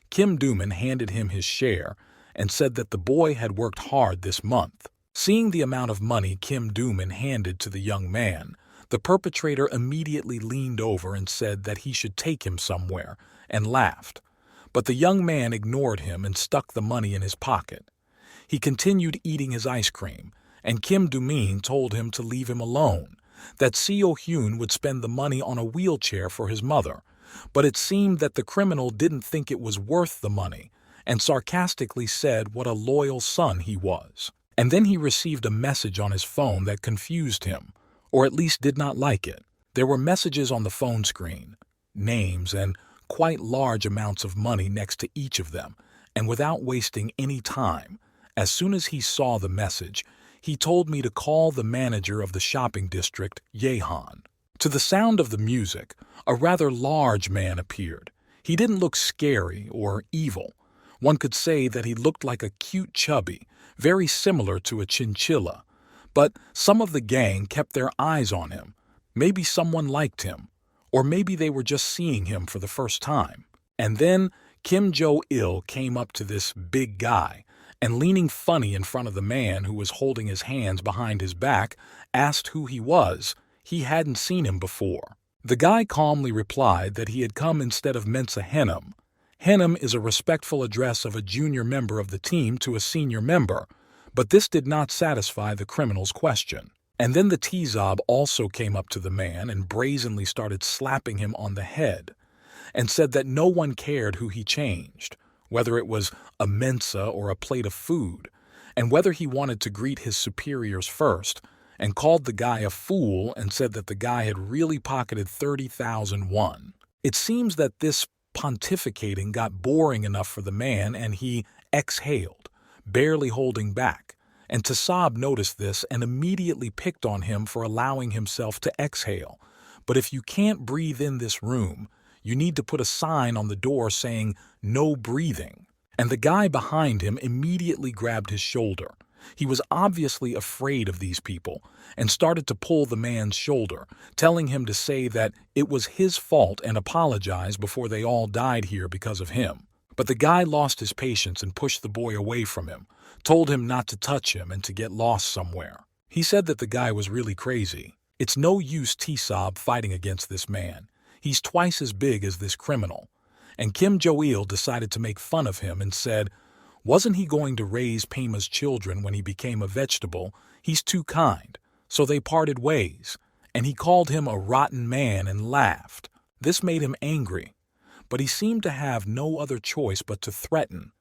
Kim Dooman handed him his share and said that the boy had worked hard this month. Seeing the amount of money Kim Dooman handed to the young man, the perpetrator immediately leaned over and said that he should take him somewhere, and laughed. But the young man ignored him and stuck the money in his pocket. He continued eating his ice cream, and Kim Doomin told him to leave him alone, that Seo-hyun would spend the money on a wheelchair for his mother, but it seemed that the criminal didn't think it was worth the money, and sarcastically said what a loyal son he was. And then he received a message on his phone that confused him, or at least did not like it. There were messages on the phone screen, names, and quite large amounts of money next to each of them, and without wasting any time, as soon as he saw the message, he told me to call the manager of the shopping district, Yehan. To the sound of the music, a rather large man appeared. He didn't look scary or evil. One could say that he looked like a cute chubby, very similar to a chinchilla. But some of the gang kept their eyes on him. Maybe someone liked him, or maybe they were just seeing him for the first time. And then Kim Jo-il came up to this big guy, and leaning funny in front of the man who was holding his hands behind his back, asked who he was. He hadn't seen him before. The guy calmly replied that he had come instead of Mensa Henam. Henam is a respectful address of a junior member of the team to a senior member, but this did not satisfy the criminal's question. And then the T-Zob also came up to the man and brazenly started slapping him on the head, and said that no one cared who he changed, whether it was a mensa or a plate of food, and whether he wanted to greet his superiors first, and called the guy a fool and said that the guy had really pocketed 30,000 won. It seems that this pontificating got boring enough for the man and he exhaled, barely holding back, and T-Zob noticed this and immediately picked on him for allowing himself to exhale. But if you can't breathe in this room, you need to put a sign on the door saying, "No breathing." And the guy behind him immediately grabbed his shoulder. He was obviously afraid of these people and started to pull the man's shoulder, telling him to say that it was his fault and apologize before they all died here because of him. But the guy lost his patience and pushed the boy away from him, told him not to touch him and to get lost somewhere. He said that the guy was really crazy. It's no use T-Zob fighting against this man. He's twice as big as this criminal. And Kim Jo-il decided to make fun of him and said, wasn't he going to raise Pema's children when he became a vegetable? He's too kind. So they parted ways, and he called him a rotten man and laughed. This made him angry, but he seemed to have no other choice but to threaten,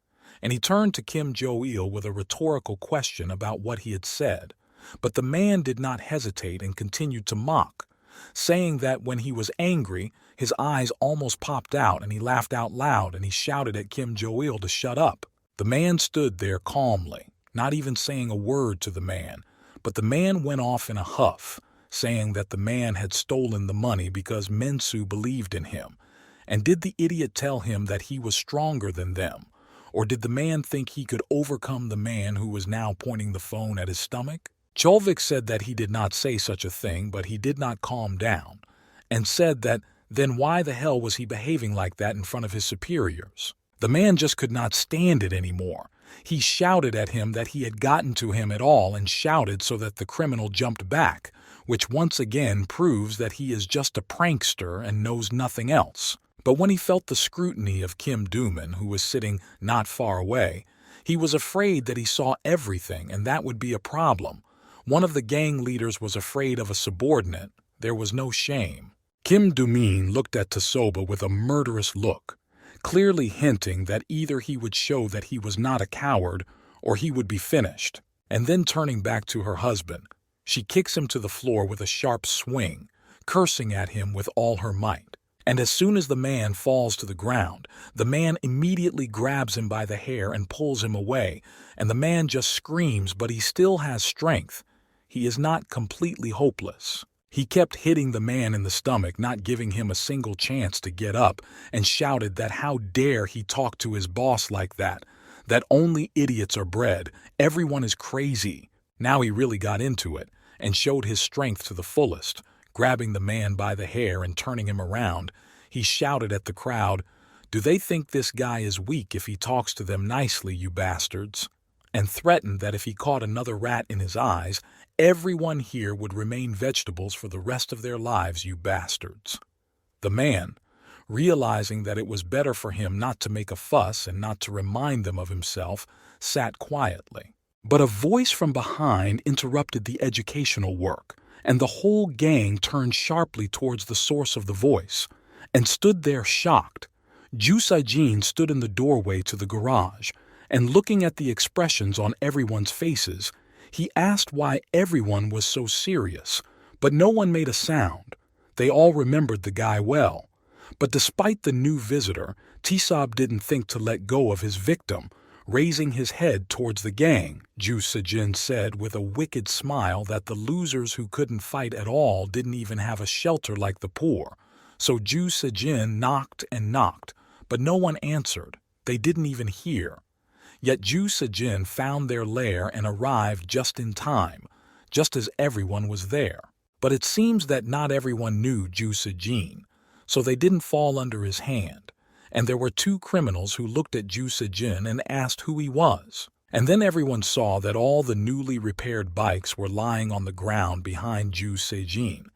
and he turned to Kim Jo-il with a rhetorical question about what he had said. But the man did not hesitate and continued to mock, saying that when he was angry, his eyes almost popped out and he laughed out loud and he shouted at Kim Jo-il to shut up. The man stood there calmly, not even saying a word to the man, but the man went off in a huff, saying that the man had stolen the money because Mensu believed in him. And did the idiot tell him that he was stronger than them? Or did the man think he could overcome the man who was now pointing the phone at his stomach? Cholvik said that he did not say such a thing, but he did not calm down, and said that then why the hell was he behaving like that in front of his superiors? The man just could not stand it anymore. He shouted at him that he had gotten to him at all and shouted so that the criminal jumped back, which once again proves that he is just a prankster and knows nothing else. But when he felt the scrutiny of Kim Do-man, who was sitting not far away, he was afraid that he saw everything and that would be a problem. One of the gang leaders was afraid of a subordinate. There was no shame. Kim Do-min looked at Tsoba with a murderous look, clearly hinting that either he would show that he was not a coward or he would be finished. And then turning back to her husband, she kicks him to the floor with a sharp swing, cursing at him with all her might. And as soon as the man falls to the ground, the man immediately grabs him by the hair and pulls him away, and the man just screams, but he still has strength. He is not completely hopeless. He kept hitting the man in the stomach, not giving him a single chance to get up, and shouted that how dare he talk to his boss like that only idiots are bred, everyone is crazy. Now he really got into it, and showed his strength to the fullest. Grabbing the man by the hair and turning him around, he shouted at the crowd, "Do they think this guy is weak if he talks to them nicely, you bastards?" And threatened that if he caught another rat in his eyes, everyone here would remain vegetables for the rest of their lives, you bastards. The man, realizing that it was better for him not to make a fuss and not to remind them of himself, sat quietly. But a voice from behind interrupted the educational work, and the whole gang turned sharply towards the source of the voice, and stood there shocked. Ju Se-jin stood in the doorway to the garage, and looking at the expressions on everyone's faces, he asked why everyone was so serious, but no one made a sound. They all remembered the guy well. But despite the new visitor, T-Zob didn't think to let go of his victim. Raising his head towards the gang, Ju Se-jin said with a wicked smile that the losers who couldn't fight at all didn't even have a shelter like the poor. So Ju Se-jin knocked and knocked, but no one answered. They didn't even hear. Yet Ju Se-jin found their lair and arrived just in time, just as everyone was there. But it seems that not everyone knew Ju Se-jin, so they didn't fall under his hand. And there were two criminals who looked at Ju Se-jin and asked who he was. And then everyone saw that all the newly repaired bikes were lying on the ground behind Ju Se-jin,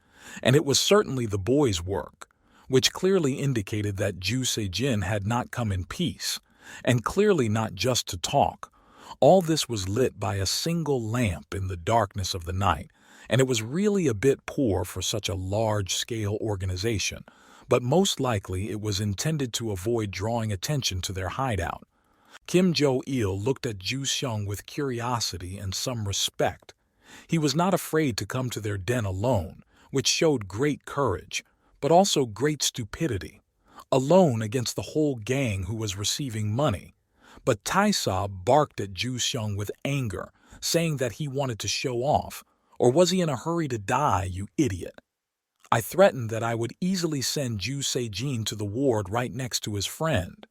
and it was certainly the boys' work. which clearly indicated that Ju Se-jin had not come in peace, and clearly not just to talk. All this was lit by a single lamp in the darkness of the night, and it was really a bit poor for such a large-scale organization, but most likely it was intended to avoid drawing attention to their hideout. Kim Jo-il looked at Ju Seong with curiosity and some respect. He was not afraid to come to their den alone, which showed great courage, but also great stupidity. Alone against the whole gang who was receiving money. But Tae-sa barked at Ju Seong with anger, saying that he wanted to show off. Or was he in a hurry to die, you idiot? I threatened that I would easily send Ju Se-jin to the ward right next to his friend.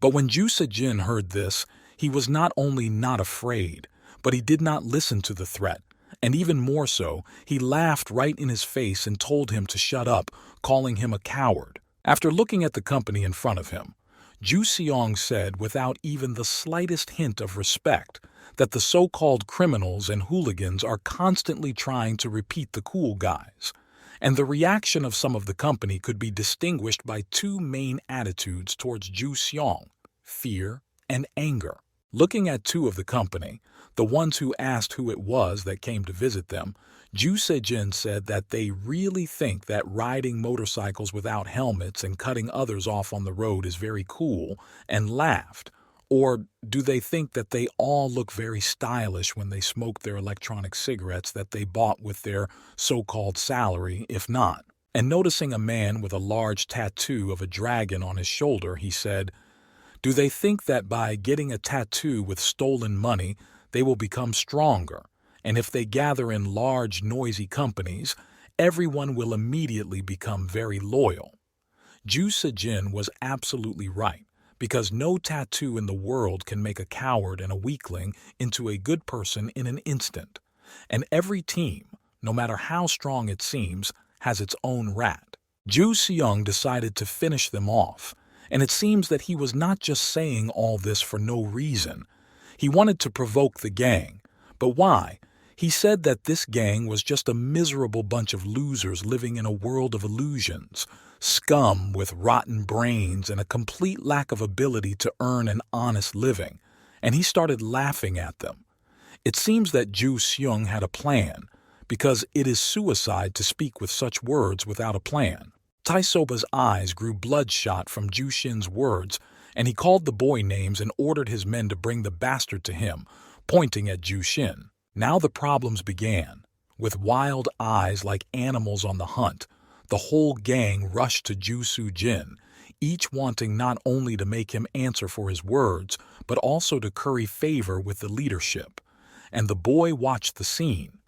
But when Ju Se-jin heard this, he was not only not afraid, but he did not listen to the threat, and even more so, he laughed right in his face and told him to shut up, calling him a coward. After looking at the company in front of him, Ju Seong said without even the slightest hint of respect that the so-called criminals and hooligans are constantly trying to repeat the cool guys, and the reaction of some of the company could be distinguished by two main attitudes towards Ju Seong: fear and anger. Looking at two of the company, the ones who asked who it was that came to visit them, Ju Se-jin said that they really think that riding motorcycles without helmets and cutting others off on the road is very cool, and laughed. Or do they think that they all look very stylish when they smoke their electronic cigarettes that they bought with their so-called salary, if not? And noticing a man with a large tattoo of a dragon on his shoulder, he said, "Do they think that by getting a tattoo with stolen money, they will become stronger? And if they gather in large, noisy companies, everyone will immediately become very loyal?" Ju Se-jin was absolutely right, because no tattoo in the world can make a coward and a weakling into a good person in an instant. And every team, no matter how strong it seems, has its own rat. Ju Seong decided to finish them off, and it seems that he was not just saying all this for no reason. He wanted to provoke the gang. But why? He said that this gang was just a miserable bunch of losers living in a world of illusions, scum with rotten brains and a complete lack of ability to earn an honest living, and he started laughing at them. It seems that Ju Seong had a plan, because it is suicide to speak with such words without a plan. Tae-soba's eyes grew bloodshot from Ju Shin's words, and he called the boy names and ordered his men to bring the bastard to him, pointing at Ju Shin. Now the problems began. With wild eyes like animals on the hunt, the whole gang rushed to Ju Se-jin, each wanting not only to make him answer for his words, but also to curry favor with the leadership. And the boy watched the scene.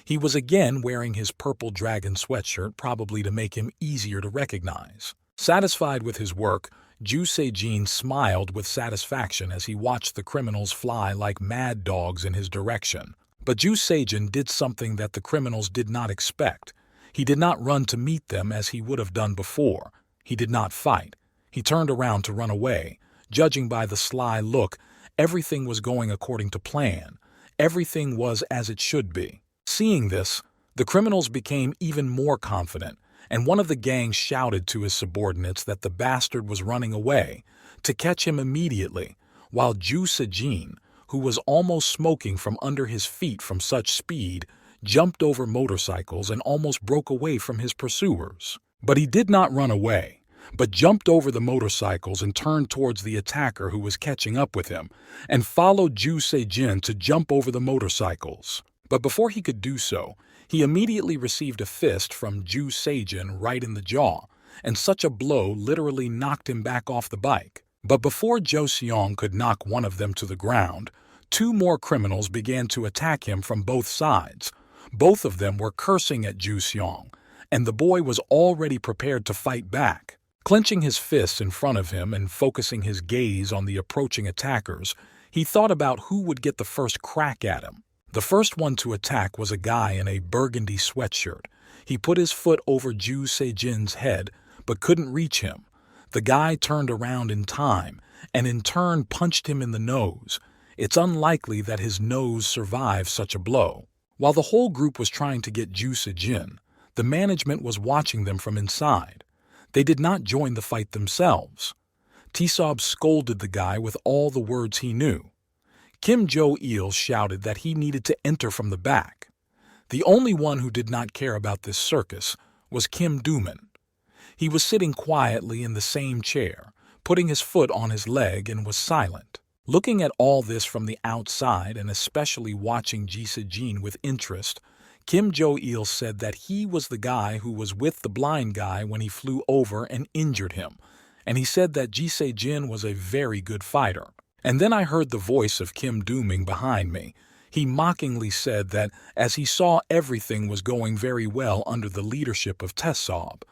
He was again wearing his purple dragon sweatshirt, probably to make him easier to recognize. Satisfied with his work, Ju Se-jin smiled with satisfaction as he watched the criminals fly like mad dogs in his direction. But Ju Se-jin did something that the criminals did not expect. He did not run to meet them as he would have done before. He did not fight. He turned around to run away. Judging by the sly look, everything was going according to plan. Everything was as it should be. Seeing this, the criminals became even more confident, and one of the gang shouted to his subordinates that the bastard was running away, to catch him immediately, while Ju Se-jin, who was almost smoking from under his feet from such speed, jumped over motorcycles and almost broke away from his pursuers. But he did not run away, but jumped over the motorcycles and turned towards the attacker who was catching up with him, and followed Ju Se-jin to jump over the motorcycles. But before he could do so, he immediately received a fist from Ju Se-jin right in the jaw, and such a blow literally knocked him back off the bike. But before Jo Seong could knock one of them to the ground, two more criminals began to attack him from both sides. Both of them were cursing at Ju Seong, and the boy was already prepared to fight back. Clenching his fists in front of him and focusing his gaze on the approaching attackers, he thought about who would get the first crack at him. The first one to attack was a guy in a burgundy sweatshirt. He put his foot over Ju Se-jin's head, but couldn't reach him. The guy turned around in time, and in turn punched him in the nose. It's unlikely that his nose survived such a blow. While the whole group was trying to get Ju Se-jin, the management was watching them from inside. They did not join the fight themselves. T-Sob scolded the guy with all the words he knew. Kim Jo-il shouted that he needed to enter from the back. The only one who did not care about this circus was Kim Do-man. He was sitting quietly in the same chair, putting his foot on his leg, and was silent. Looking at all this from the outside, and especially watching Ji Se-jin with interest, Kim Jo-il said that he was the guy who was with the blind guy when he flew over and injured him, and he said that Ji Se-jin was a very good fighter. And then I heard the voice of Kim Do-man behind me. He mockingly said that as he saw everything was going very well under the leadership of T-Sob.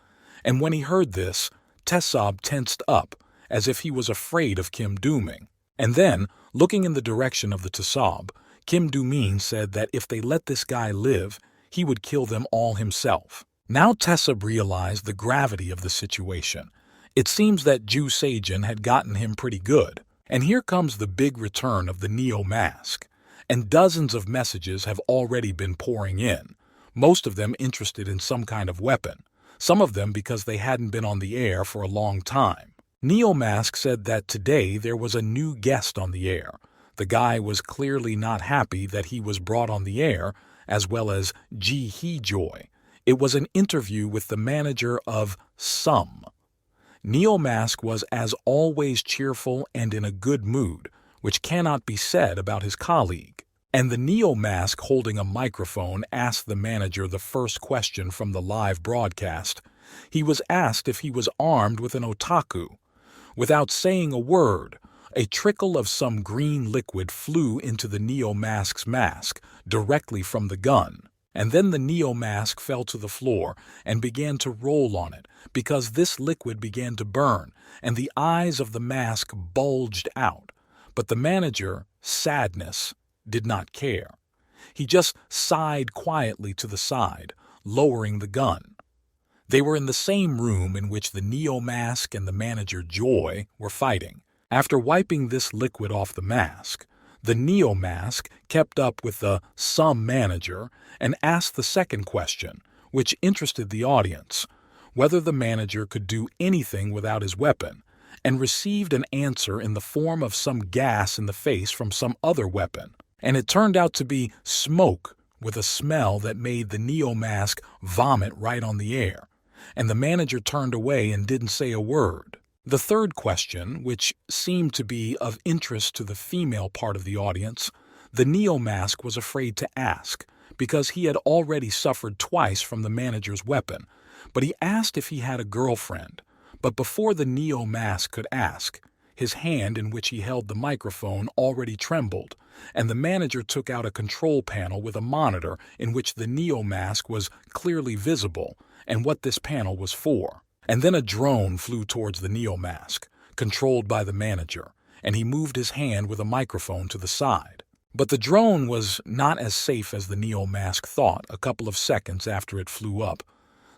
And when he heard this, T-Sob tensed up, as if he was afraid of Kim Do-man. And then, looking in the direction of the T-Sob, Kim Do-man said that if they let this guy live, he would kill them all himself. Now T-Sob realized the gravity of the situation. It seems that Ju Se-jin had gotten him pretty good. And here comes the big return of the Neo Mask. And dozens of messages have already been pouring in, most of them interested in some kind of weapon, some of them because they hadn't been on the air for a long time. Neo Mask said that today there was a new guest on the air. The guy was clearly not happy that he was brought on the air, as well as Ji Hee-joy. It was an interview with the manager of Sum. Neo Mask was as always cheerful and in a good mood, which cannot be said about his colleague. And the Neo Mask holding a microphone asked the manager the first question from the live broadcast. He was asked if he was armed with an otaku. Without saying a word, a trickle of some green liquid flew into the Neo Mask's mask, directly from the gun. And then the Neo Mask fell to the floor and began to roll on it, because this liquid began to burn, and the eyes of the mask bulged out. But the manager, Sadness, did not care. He just sighed quietly to the side, lowering the gun. They were in the same room in which the Neo Mask and the manager Joy were fighting. After wiping this liquid off the mask, the Neo Mask kept up with the Sum manager and asked the second question, which interested the audience, whether the manager could do anything without his weapon, and received an answer in the form of some gas in the face from some other weapon. And it turned out to be smoke with a smell that made the Neo Mask vomit right on the air, and the manager turned away and didn't say a word. The third question, which seemed to be of interest to the female part of the audience, the Neo Mask was afraid to ask, because he had already suffered twice from the manager's weapon, but he asked if he had a girlfriend. But before the Neo Mask could ask, his hand in which he held the microphone already trembled, and the manager took out a control panel with a monitor in which the Neo Mask was clearly visible and what this panel was for. And then a drone flew towards the Neo Mask, controlled by the manager, and he moved his hand with a microphone to the side. But the drone was not as safe as the Neo Mask thought a couple of seconds after it flew up.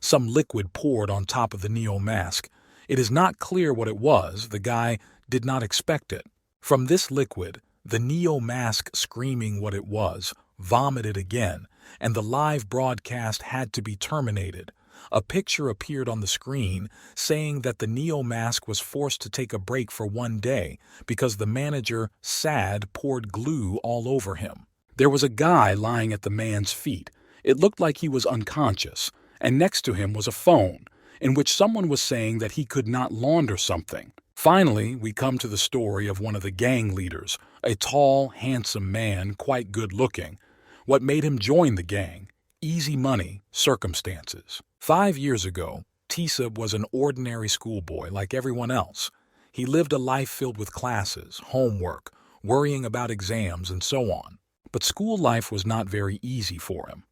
Some liquid poured on top of the Neo Mask. It is not clear what it was. The guy did not expect it. From this liquid, the Neo Mask, screaming what it was, vomited again, and the live broadcast had to be terminated. A picture appeared on the screen saying that the Neo Mask was forced to take a break for one day because the manager, Sad, poured glue all over him. There was a guy lying at the man's feet. It looked like he was unconscious, and next to him was a phone, in which someone was saying that he could not launder something. Finally, we come to the story of one of the gang leaders, a tall, handsome man, quite good-looking. What made him join the gang? Easy money, circumstances. 5 years ago, T-Sob was an ordinary schoolboy like everyone else. He lived a life filled with classes, homework, worrying about exams, and so on. But school life was not very easy for him.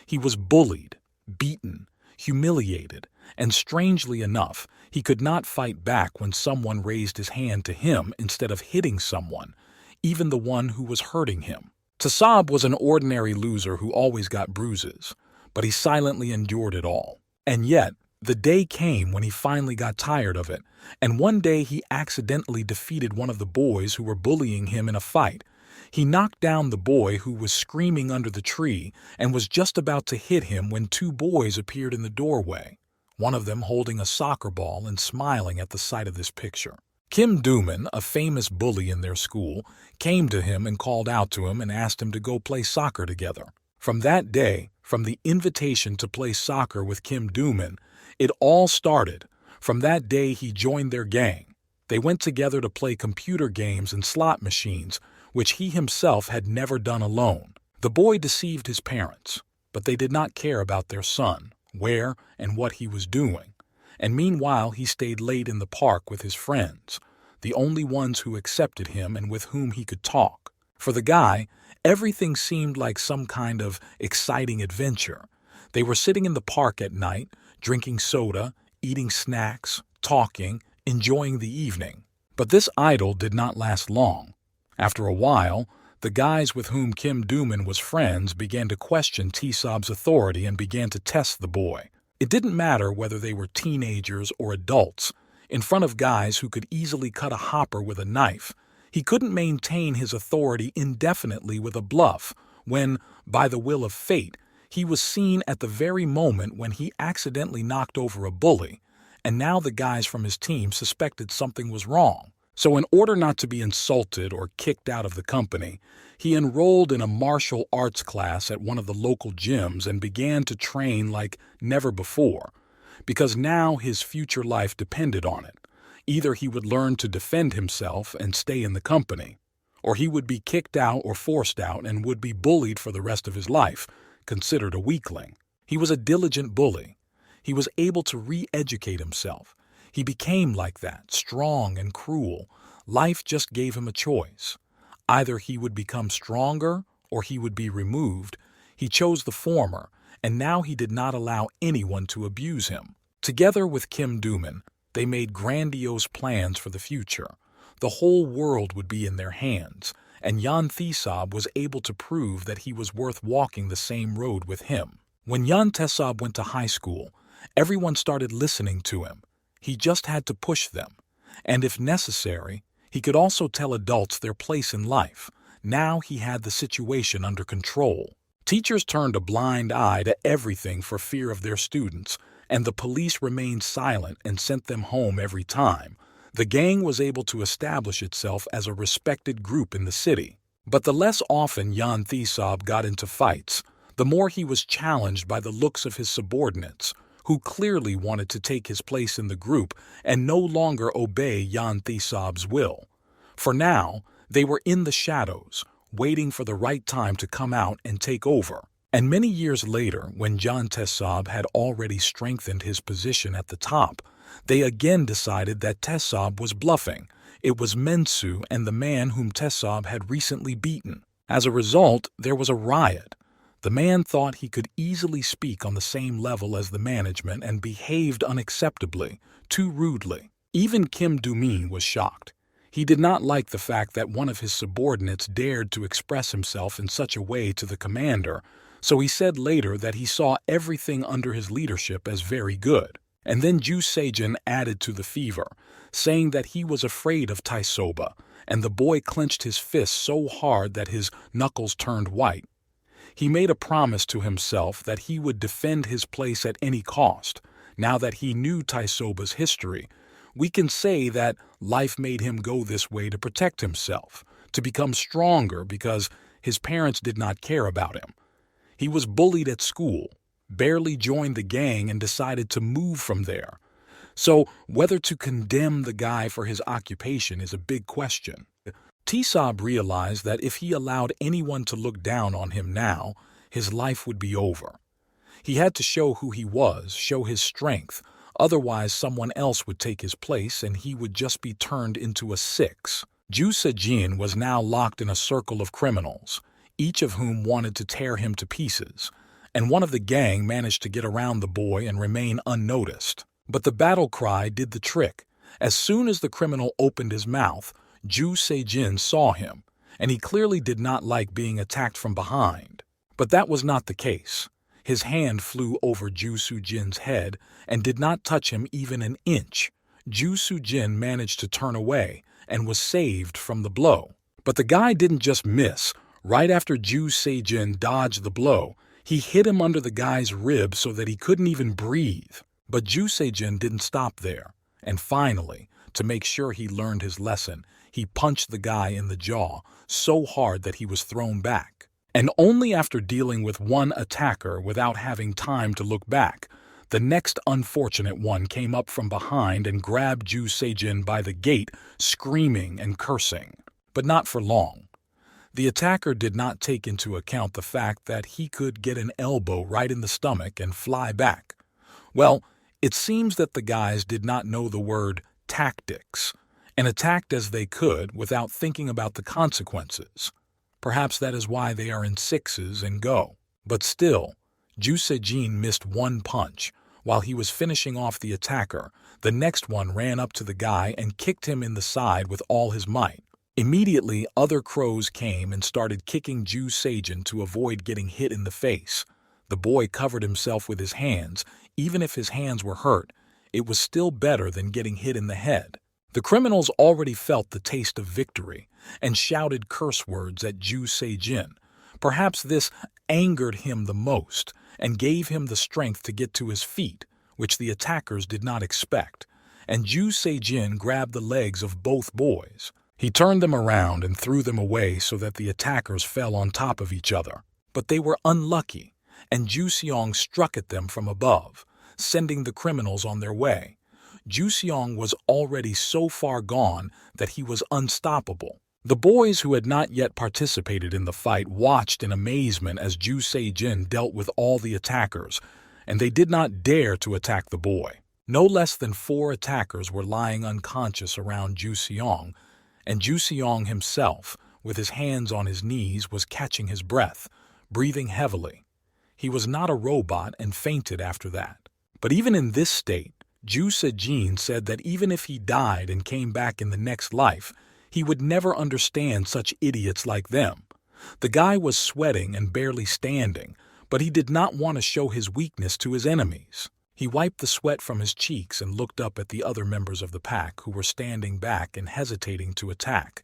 He was bullied, beaten, humiliated, and strangely enough, he could not fight back when someone raised his hand to him instead of hitting someone, even the one who was hurting him. T-Sob was an ordinary loser who always got bruises, but he silently endured it all. And yet, the day came when he finally got tired of it, and one day he accidentally defeated one of the boys who were bullying him in a fight. He knocked down the boy who was screaming under the tree and was just about to hit him when two boys appeared in the doorway. one of them holding a soccer ball and smiling at the sight of this picture. Kim Dooman, a famous bully in their school, came to him and called out to him and asked him to go play soccer together. From that day, from the invitation to play soccer with Kim Dooman, it all started. From that day, he joined their gang. They went together to play computer games and slot machines, which he himself had never done alone. The boy deceived his parents, but they did not care about their son, where and what he was doing. And meanwhile, he stayed late in the park with his friends, the only ones who accepted him and with whom he could talk. For the guy, everything seemed like some kind of exciting adventure. They were sitting in the park at night, drinking soda, eating snacks, talking, enjoying the evening. But this idyll did not last long. After a while, the guys with whom Kim Dooman was friends began to question T-Sob's authority and began to test the boy. It didn't matter whether they were teenagers or adults. In front of guys who could easily cut a hopper with a knife, he couldn't maintain his authority indefinitely with a bluff when, by the will of fate, he was seen at the very moment when he accidentally knocked over a bully, and now the guys from his team suspected something was wrong. So in order not to be insulted or kicked out of the company, he enrolled in a martial arts class at one of the local gyms and began to train like never before, because now his future life depended on it. Either he would learn to defend himself and stay in the company, or he would be kicked out or forced out and would be bullied for the rest of his life, considered a weakling. He was a diligent bully. He was able to re-educate himself. He became like that, strong and cruel. Life just gave him a choice. Either he would become stronger or he would be removed. He chose the former, and now he did not allow anyone to abuse him. Together with Kim Dooman, they made grandiose plans for the future. The whole world would be in their hands, and Jan T-Sob was able to prove that he was worth walking the same road with him. When Jan T-Sob went to high school, everyone started listening to him. He just had to push them, and if necessary, he could also tell adults their place in life. Now he had the situation under control. Teachers turned a blind eye to everything for fear of their students, and the police remained silent and sent them home every time. The gang was able to establish itself as a respected group in the city. But the less often Jan T-Sob got into fights, the more he was challenged by the looks of his subordinates, who clearly wanted to take his place in the group and no longer obey Jan T-Sob's will. For now, they were in the shadows, waiting for the right time to come out and take over. And many years later, when Jan T-Sob had already strengthened his position at the top, they again decided that T-Sob was bluffing. It was Mensu and the man whom T-Sob had recently beaten. As a result, there was a riot. The man thought he could easily speak on the same level as the management and behaved unacceptably, too rudely. Even Kim Dooman was shocked. He did not like the fact that one of his subordinates dared to express himself in such a way to the commander, so he said later that he saw everything under his leadership as very good. And then Ju Sejin added to the fever, saying that he was afraid of T-Sob, and the boy clenched his fist so hard that his knuckles turned white. He made a promise to himself that he would defend his place at any cost. Now that he knew T-Sob's history, we can say that life made him go this way to protect himself, to become stronger because his parents did not care about him. He was bullied at school, barely joined the gang and decided to move from there. So whether to condemn the guy for his occupation is a big question. T-Sob realized that if he allowed anyone to look down on him now, his life would be over. He had to show who he was, show his strength, otherwise someone else would take his place and he would just be turned into a six. Ju Sejin was now locked in a circle of criminals, each of whom wanted to tear him to pieces, and one of the gang managed to get around the boy and remain unnoticed. But the battle cry did the trick. As soon as the criminal opened his mouth, Ju Sejin saw him, and he clearly did not like being attacked from behind. But that was not the case. His hand flew over Ju Sejin's head and did not touch him even an inch. Ju Sejin managed to turn away and was saved from the blow. But the guy didn't just miss. Right after Ju Sejin dodged the blow, he hit him under the guy's rib so that he couldn't even breathe. But Ju Se-jin didn't stop there, and finally, to make sure he learned his lesson, he punched the guy in the jaw so hard that he was thrown back. And only after dealing with one attacker without having time to look back, the next unfortunate one came up from behind and grabbed Ju Se-jin by the gate, screaming and cursing. But not for long. The attacker did not take into account the fact that he could get an elbow right in the stomach and fly back. Well, it seems that the guys did not know the word tactics and attacked as they could without thinking about the consequences. Perhaps that is why they are in sixes and go. But still, Ju Se-jin missed one punch. While he was finishing off the attacker, the next one ran up to the guy and kicked him in the side with all his might. Immediately, other crows came and started kicking Ju Se-jin to avoid getting hit in the face. The boy covered himself with his hands. Even if his hands were hurt, it was still better than getting hit in the head. The criminals already felt the taste of victory and shouted curse words at Ju Se-jin. Perhaps this angered him the most and gave him the strength to get to his feet, which the attackers did not expect. And Ju Se-jin grabbed the legs of both boys. He turned them around and threw them away so that the attackers fell on top of each other. But they were unlucky, and Ju Seong struck at them from above, sending the criminals on their way. Ju Seong was already so far gone that he was unstoppable. The boys who had not yet participated in the fight watched in amazement as Ju Se-jin dealt with all the attackers, and they did not dare to attack the boy. No less than 4 attackers were lying unconscious around Ju Seong, and Ju Seong himself, with his hands on his knees, was catching his breath, breathing heavily. He was not a robot and fainted after that. But even in this state, Ju Se-jin said that even if he died and came back in the next life, he would never understand such idiots like them. The guy was sweating and barely standing, but he did not want to show his weakness to his enemies. He wiped the sweat from his cheeks and looked up at the other members of the pack who were standing back and hesitating to attack.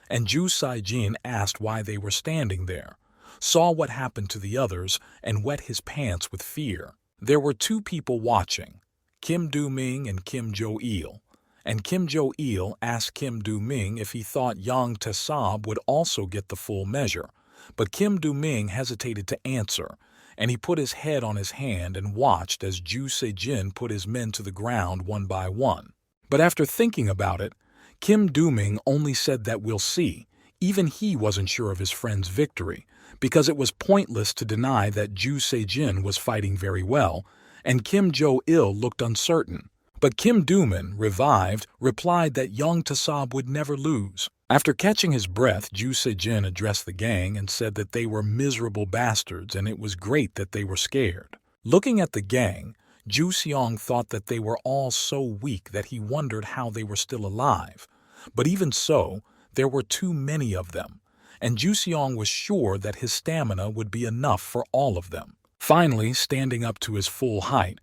And Ju Se-jin asked why they were standing there, saw what happened to the others, and wet his pants with fear. There were 2 people watching, Kim Do-ming and Kim Jo-il. And Kim Jo-il asked Kim Do-ming if he thought Yang Tae-sab would also get the full measure. But Kim Do-ming hesitated to answer, and he put his head on his hand and watched as Ju Se-jin put his men to the ground one by one. But after thinking about it, Kim Do-ming only said that we'll see. Even he wasn't sure of his friend's victory, because it was pointless to deny that Ju Se-jin was fighting very well, and Kim Jo-il looked uncertain. But Kim Do-min, revived, replied that Yang Tae-sab would never lose. After catching his breath, Ju Se-jin addressed the gang and said that they were miserable bastards and it was great that they were scared. Looking at the gang, Ju Seong thought that they were all so weak that he wondered how they were still alive. But even so, there were too many of them, and Ju Seong was sure that his stamina would be enough for all of them. Finally, standing up to his full height,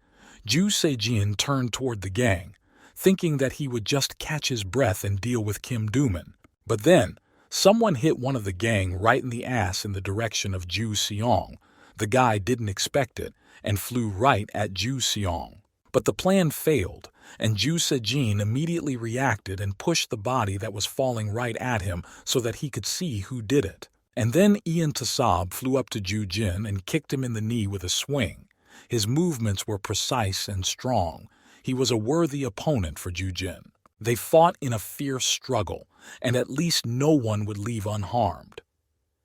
Ju Se-jin turned toward the gang, thinking that he would just catch his breath and deal with Kim Do-min. But then, someone hit one of the gang right in the ass in the direction of Ju Seong. The guy didn't expect it and flew right at Ju Seong. But the plan failed, and Ju Se-jin immediately reacted and pushed the body that was falling right at him so that he could see who did it. And then Ian Tae-sab flew up to Ju Jin and kicked him in the knee with a swing. His movements were precise and strong. He was a worthy opponent for Ju Jin. They fought in a fierce struggle, and at least no one would leave unharmed.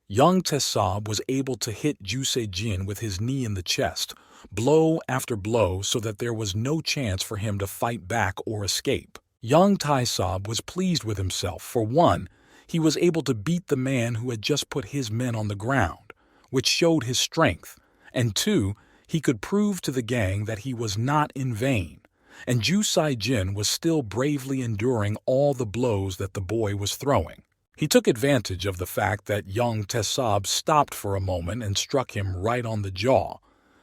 Young Tae-sab was able to hit Ju Se-jin with his knee in the chest, blow after blow, so that there was no chance for him to fight back or escape. Young Tae-sab was pleased with himself. For one, he was able to beat the man who had just put his men on the ground, which showed his strength, and 2, he could prove to the gang that he was not in vain. And Ju Se-jin was still bravely enduring all the blows that the boy was throwing. He took advantage of the fact that young Tae-sab stopped for a moment and struck him right on the jaw.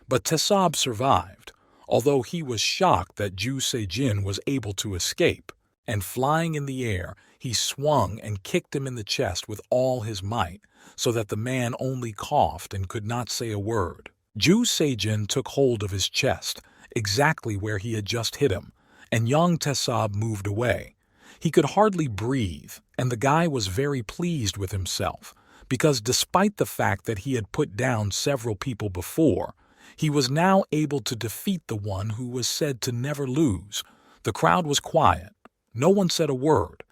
But Tae-sab survived, although he was shocked that Ju Se-jin was able to escape. And flying in the air, he swung and kicked him in the chest with all his might, so that the man only coughed and could not say a word. Ju Se-jin took hold of his chest exactly where he had just hit him, and young Tae-sob moved away. He could hardly breathe, and the guy was very pleased with himself, because despite the fact that he had put down several people before, he was now able to defeat the one who was said to never lose. The crowd was quiet. No one said a word.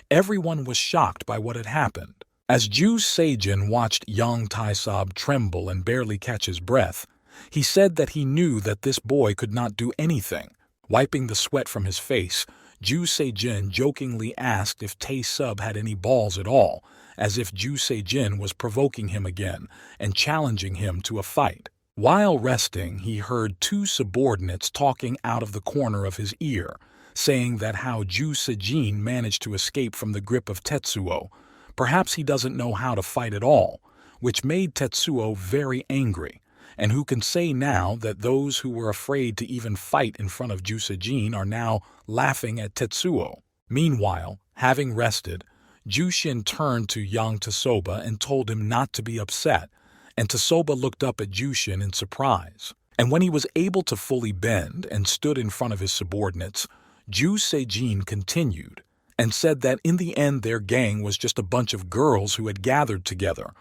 Everyone was shocked by what had happened. As Ju Sejin watched young Tae-sob tremble and barely catch his breath, he said that he knew that this boy could not do anything. Wiping the sweat from his face, Ju Sejin jokingly asked if Tae-sob had any balls at all, as if Ju Sejin was provoking him again and challenging him to a fight. While resting, he heard two subordinates talking out of the corner of his ear, saying that how Ju Sejin managed to escape from the grip of Tetsuo. Perhaps he doesn't know how to fight at all, which made Tetsuo very angry. And who can say now that those who were afraid to even fight in front of Ju Sejin are now laughing at Tetsuo? Meanwhile, having rested, Jushin turned to young Tae-soba and told him not to be upset, and Tae-soba looked up at Jushin in surprise. And when he was able to fully bend and stood in front of his subordinates, Ju Sejin continued and said that in the end their gang was just a bunch of girls who had gathered together.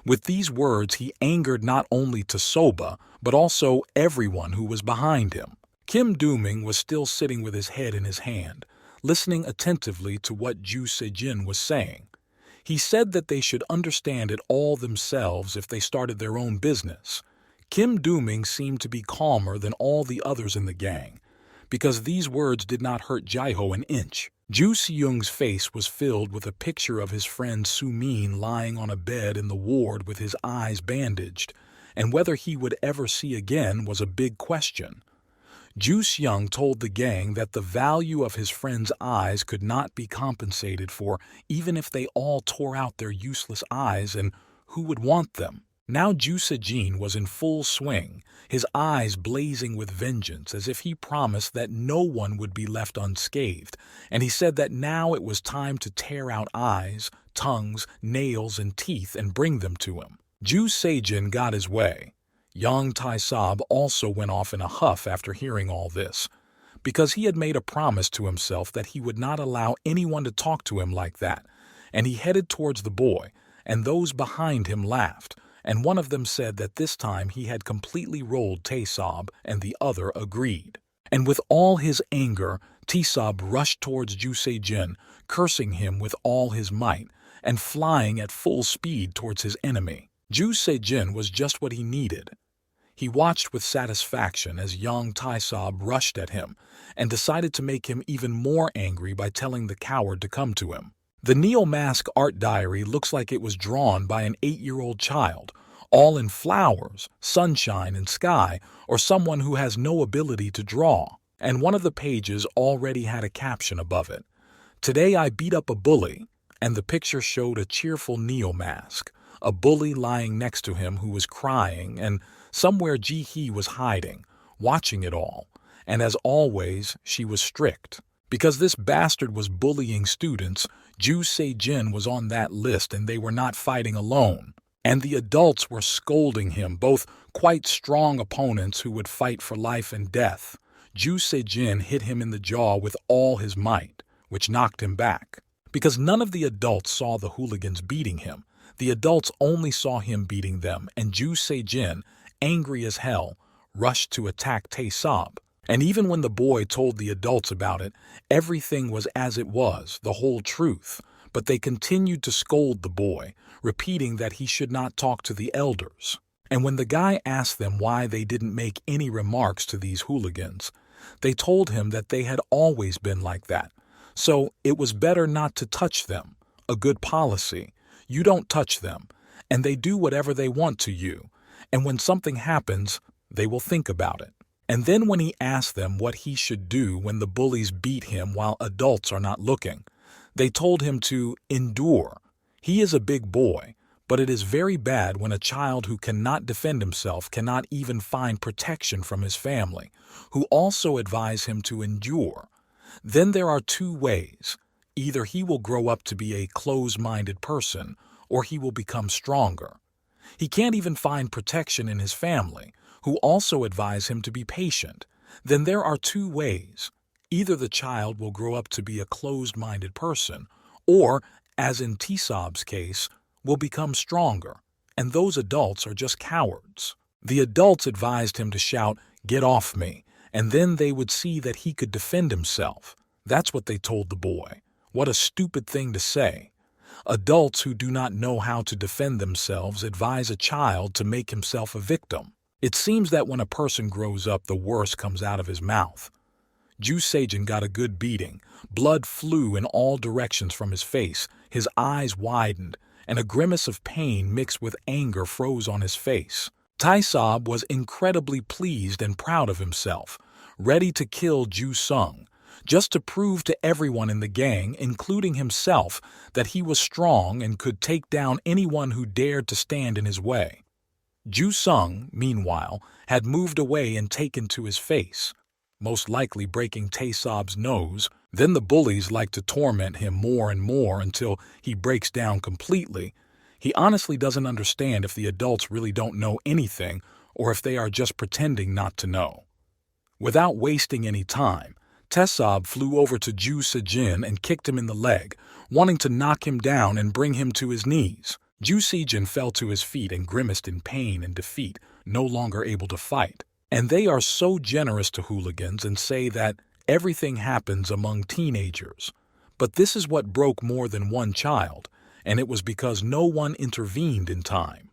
With these words, he angered not only Tae-soba, but also everyone who was behind him. Kim Do-ming was still sitting with his head in his hand, listening attentively to what Ju Sejin was saying. He said that they should understand it all themselves if they started their own business. Kim Do-ming seemed to be calmer than all the others in the gang, because these words did not hurt Jae-ho an inch. Ju Seung's face was filled with a picture of his friend Soo-min lying on a bed in the ward with his eyes bandaged, and whether he would ever see again was a big question. Ju Seung told the gang that the value of his friend's eyes could not be compensated for even if they all tore out their useless eyes, and who would want them? Now Ju Sejin was in full swing, his eyes blazing with vengeance as if he promised that no one would be left unscathed, and he said that now it was time to tear out eyes, tongues, nails, and teeth and bring them to him. Ju Sejin got his way. Young Tae-sob also went off in a huff after hearing all this, because he had made a promise to himself that he would not allow anyone to talk to him like that, and he headed towards the boy, and those behind him laughed, and one of them said that this time he had completely rolled Tae-sob, and the other agreed. And with all his anger, Tae-sob rushed towards Ju Sejin, cursing him with all his might, and flying at full speed towards his enemy. Ju Sejin was just what he needed. He watched with satisfaction as young Tae-sob rushed at him, and decided to make him even more angry by telling the coward to come to him. The Neo-Mask art diary looks like it was drawn by an 8-year-old child, all in flowers, sunshine, and sky, or someone who has no ability to draw. And one of the pages already had a caption above it. "Today I beat up a bully," and the picture showed a cheerful Neo-Mask, a bully lying next to him who was crying, and somewhere Ji-hee was hiding, watching it all, and as always, she was strict. Because this bastard was bullying students, Ju Sejin was on that list and they were not fighting alone. And the adults were scolding him, both quite strong opponents who would fight for life and death. Ju Sejin hit him in the jaw with all his might, which knocked him back. Because none of the adults saw the hooligans beating him, the adults only saw him beating them, and Ju Sejin, angry as hell, rushed to attack Tae-sob. And even when the boy told the adults about it, everything was as it was, the whole truth. But they continued to scold the boy, repeating that he should not talk to the elders. And when the guy asked them why they didn't make any remarks to these hooligans, they told him that they had always been like that. So it was better not to touch them. A good policy. You don't touch them, and they do whatever they want to you. And when something happens, they will think about it. And then when he asked them what he should do when the bullies beat him while adults are not looking, they told him to endure. He is a big boy, but it is very bad when a child who cannot defend himself cannot even find protection from his family, who also advise him to endure. Then there are two ways. Either he will grow up to be a closed-minded person, or he will become stronger. He can't even find protection in his family, who also advise him to be patient, then there are two ways. Either the child will grow up to be a closed-minded person, or, as in T-Sob's case, will become stronger, and those adults are just cowards. The adults advised him to shout, "Get off me," and then they would see that he could defend himself. That's what they told the boy. What a stupid thing to say. Adults who do not know how to defend themselves advise a child to make himself a victim. It seems that when a person grows up, the worst comes out of his mouth. Ju Sejin got a good beating. Blood flew in all directions from his face, his eyes widened, and a grimace of pain mixed with anger froze on his face. Tae-sob was incredibly pleased and proud of himself, ready to kill Ju Sung, just to prove to everyone in the gang, including himself, that he was strong and could take down anyone who dared to stand in his way. Ju Sung, meanwhile, had moved away and taken to his face, most likely breaking Tae-sob's nose. Then the bullies like to torment him more and more until he breaks down completely. He honestly doesn't understand if the adults really don't know anything or if they are just pretending not to know. Without wasting any time, Tae-sob flew over to Ju Sejin and kicked him in the leg, wanting to knock him down and bring him to his knees. Ju Sejin fell to his feet and grimaced in pain and defeat, no longer able to fight. And they are so generous to hooligans and say that everything happens among teenagers. But this is what broke more than one child, and it was because no one intervened in time.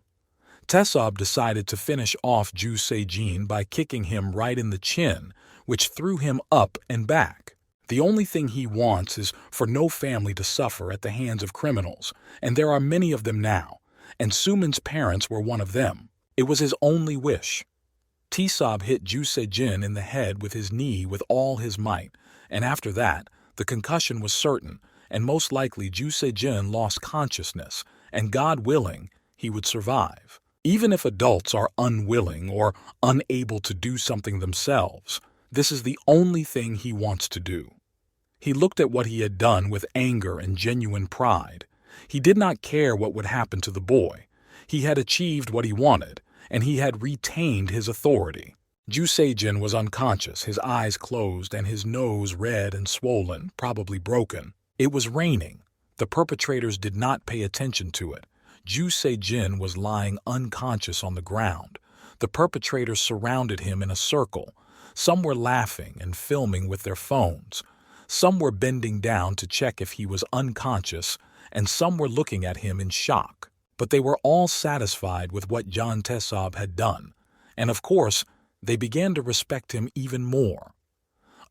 Tae-sob decided to finish off Ju Sejin by kicking him right in the chin, which threw him up and back. The only thing he wants is for no family to suffer at the hands of criminals, and there are many of them now, and Sumin's parents were one of them. It was his only wish. Tae-sob hit Ju Sejin in the head with his knee with all his might, and after that, the concussion was certain, and most likely Ju Sejin lost consciousness, and God willing, he would survive. Even if adults are unwilling or unable to do something themselves, this is the only thing he wants to do. He looked at what he had done with anger and genuine pride. He did not care what would happen to the boy. He had achieved what he wanted, and he had retained his authority. Ju Sejin was unconscious, his eyes closed and his nose red and swollen, probably broken. It was raining. The perpetrators did not pay attention to it. Ju Sejin was lying unconscious on the ground. The perpetrators surrounded him in a circle. Some were laughing and filming with their phones. Some were bending down to check if he was unconscious, and some were looking at him in shock. But they were all satisfied with what John Tae-sob had done, and of course, they began to respect him even more.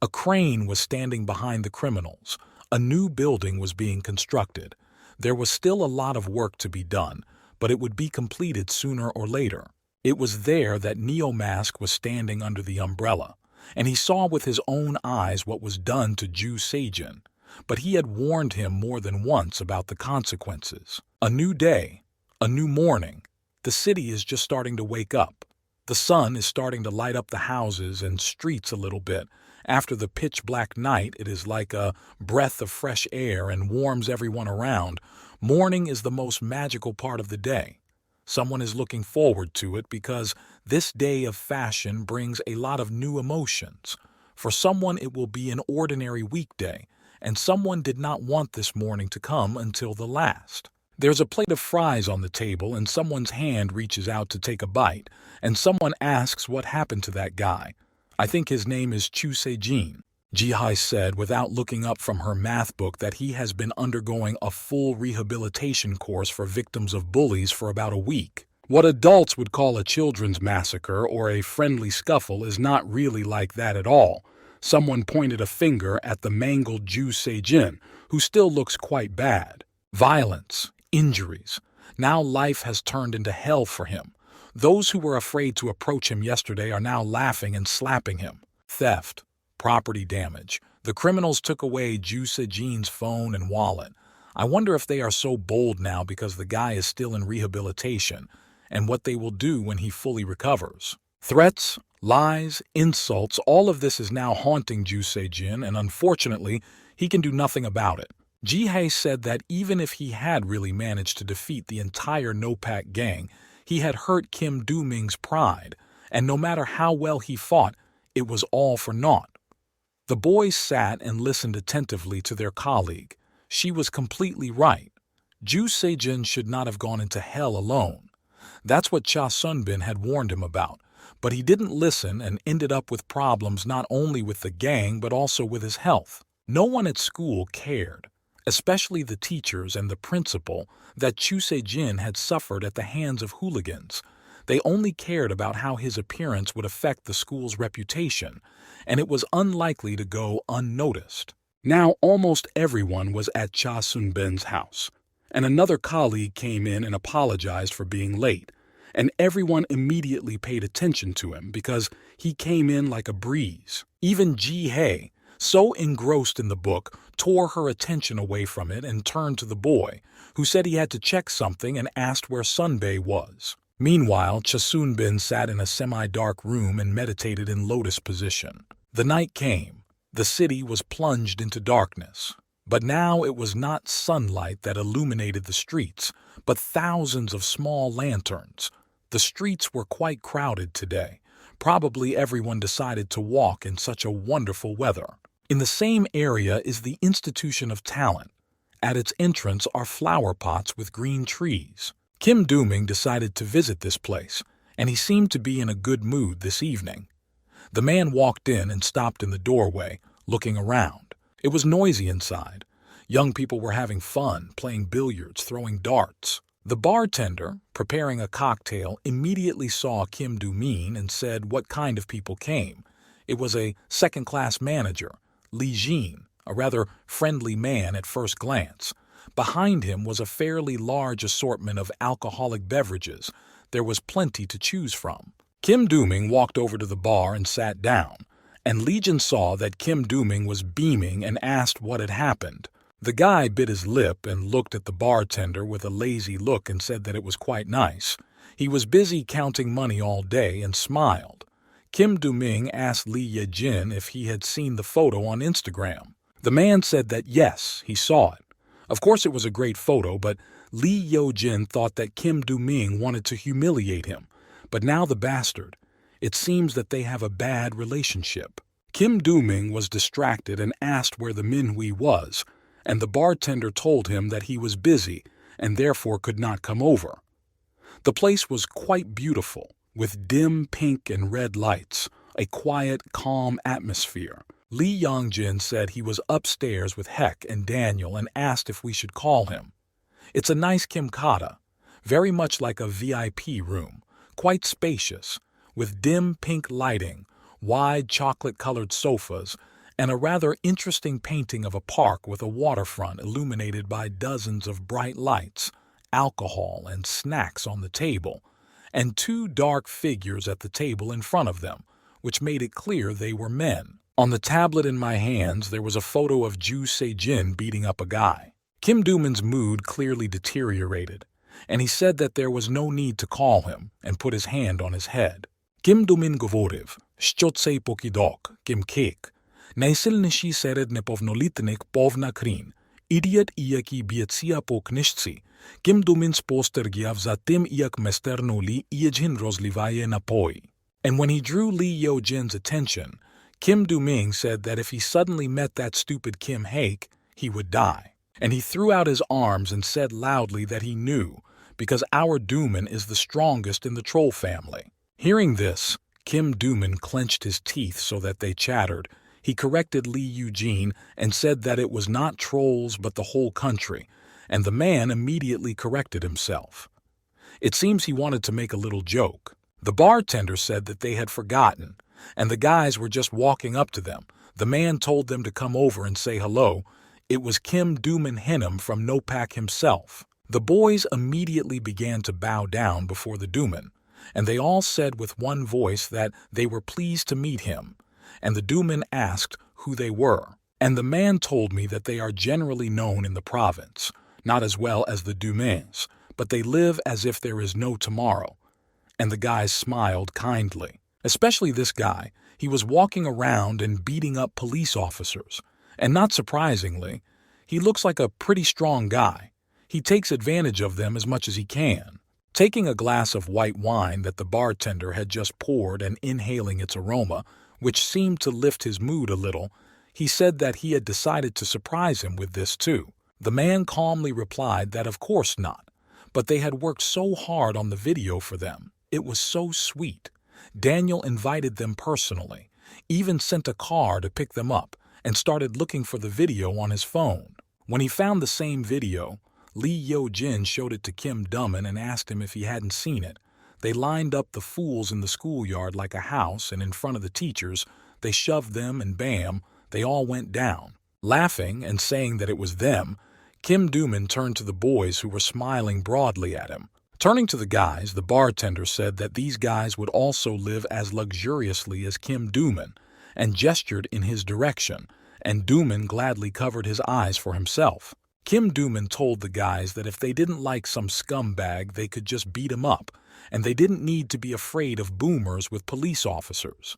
A crane was standing behind the criminals. A new building was being constructed. There was still a lot of work to be done, but it would be completed sooner or later. It was there that Neo Mask was standing under the umbrella, and he saw with his own eyes what was done to Ju Sejin, but he had warned him more than once about the consequences. A new day, a new morning. The city is just starting to wake up. The sun is starting to light up the houses and streets a little bit. After the pitch-black night, it is like a breath of fresh air and warms everyone around. Morning is the most magical part of the day. Someone is looking forward to it because this day of fashion brings a lot of new emotions. For someone, it will be an ordinary weekday, and someone did not want this morning to come until the last. There's a plate of fries on the table, and someone's hand reaches out to take a bite, and someone asks what happened to that guy. I think his name is Ju Sejin. Ji-hai said without looking up from her math book that he has been undergoing a full rehabilitation course for victims of bullies for about a week. What adults would call a children's massacre or a friendly scuffle is not really like that at all. Someone pointed a finger at the mangled Ju Sejin, who still looks quite bad. Violence, injuries. Now life has turned into hell for him. Those who were afraid to approach him yesterday are now laughing and slapping him. Theft. Property damage. The criminals took away Ju Sejin's phone and wallet. I wonder if they are so bold now because the guy is still in rehabilitation, and what they will do when he fully recovers. Threats, lies, insults, all of this is now haunting Ju Sejin, and unfortunately, he can do nothing about it. Ji-hae said that even if he had really managed to defeat the entire No-Pack gang, he had hurt Kim Do-ming's pride, and no matter how well he fought, it was all for naught. The boys sat and listened attentively to their colleague. She was completely right. Ju Se-jin should not have gone into hell alone. That's what Cha Sun-bin had warned him about, but he didn't listen and ended up with problems not only with the gang but also with his health. No one at school cared, especially the teachers and the principal, that Chu Se-jin had suffered at the hands of hooligans. They only cared about how his appearance would affect the school's reputation, and it was unlikely to go unnoticed. Now almost everyone was at Cha Sun-bin's house, and another colleague came in and apologized for being late, and everyone immediately paid attention to him because he came in like a breeze. Even Ji-hae, so engrossed in the book, tore her attention away from it and turned to the boy, who said he had to check something and asked where Sunbae was. Meanwhile, Cha Sun-bin sat in a semi-dark room and meditated in lotus position. The night came. The city was plunged into darkness. But now it was not sunlight that illuminated the streets, but thousands of small lanterns. The streets were quite crowded today. Probably everyone decided to walk in such a wonderful weather. In the same area is the Institution of Talent. At its entrance are flower pots with green trees. Kim Do-ming decided to visit this place, and he seemed to be in a good mood this evening. The man walked in and stopped in the doorway, looking around. It was noisy inside. Young people were having fun, playing billiards, throwing darts. The bartender, preparing a cocktail, immediately saw Kim Do-ming and said what kind of people came. It was a second-class manager, Lee Jin, a rather friendly man at first glance. Behind him was a fairly large assortment of alcoholic beverages. There was plenty to choose from. Kim Do-ming walked over to the bar and sat down, and Lee Jin saw that Kim Do-ming was beaming and asked what had happened. The guy bit his lip and looked at the bartender with a lazy look and said that it was quite nice. He was busy counting money all day and smiled. Kim Do-ming asked Lee Ye-jin if he had seen the photo on Instagram. The man said that yes, he saw it. Of course it was a great photo, but Lee Ye-jin thought that Kim Do-ming wanted to humiliate him. But now the bastard. It seems that they have a bad relationship. Kim Do-ming was distracted and asked where the manhua was, and the bartender told him that he was busy and therefore could not come over. The place was quite beautiful, with dim pink and red lights, a quiet, calm atmosphere. Lee Yong-jin said he was upstairs with Heck and Daniel and asked if we should call him. It's a nice gymkhana, very much like a VIP room, quite spacious, with dim pink lighting, wide chocolate-colored sofas, and a rather interesting painting of a park with a waterfront illuminated by dozens of bright lights, alcohol and snacks on the table, and two dark figures at the table in front of them, which made it clear they were men. On the tablet in my hands, there was a photo of Ju Se-jin beating up a guy. Kim Do-ming's mood clearly deteriorated, and he said that there was no need to call him and put his hand on his head. Kim Do-ming говорив, що цей покидок, Kim Kik, найсильніший серед неповнолітніх повна крін, ідіот, який б'ється по книжці. Kim Do-ming спостерігав за тим, як майстерно Lee Ye-jin розливає напої. And when he drew Lee Ye-jin's attention, Kim Do-ming said that if he suddenly met that stupid Kim Haek, he would die. And he threw out his arms and said loudly that he knew, because our Do-min is the strongest in the troll family. Hearing this, Kim Do-min clenched his teeth so that they chattered. He corrected Lee Ye-jin and said that it was not trolls but the whole country, and the man immediately corrected himself. It seems he wanted to make a little joke. The bartender said that they had forgotten, and the guys were just walking up to them. The man told them to come over and say hello. It was Kim Do-min Hinam from Nopak himself. The boys immediately began to bow down before the Do-min, and they all said with one voice that they were pleased to meet him, and the Do-min asked who they were. And the man told me that they are generally known in the province, not as well as the Do-mins, but they live as if there is no tomorrow. And the guys smiled kindly. Especially this guy. He was walking around and beating up police officers. And not surprisingly, he looks like a pretty strong guy. He takes advantage of them as much as he can. Taking a glass of white wine that the bartender had just poured and inhaling its aroma, which seemed to lift his mood a little. He said that he had decided to surprise him with this too. The man calmly replied that of course not, but they had worked so hard on the video for them. It was so sweet. Daniel invited them personally, even sent a car to pick them up, and started looking for the video on his phone. When he found the same video, Lee Yo-jin showed it to Kim Duman and asked him if he hadn't seen it. They lined up the fools in the schoolyard like a house, and in front of the teachers, they shoved them and bam, they all went down. Laughing and saying that it was them, Kim Duman turned to the boys who were smiling broadly at him. Turning to the guys, the bartender said that these guys would also live as luxuriously as Kim Duman, and gestured in his direction, and Duman gladly covered his eyes for himself. Kim Duman told the guys that if they didn't like some scumbag, they could just beat him up, and they didn't need to be afraid of boomers with police officers.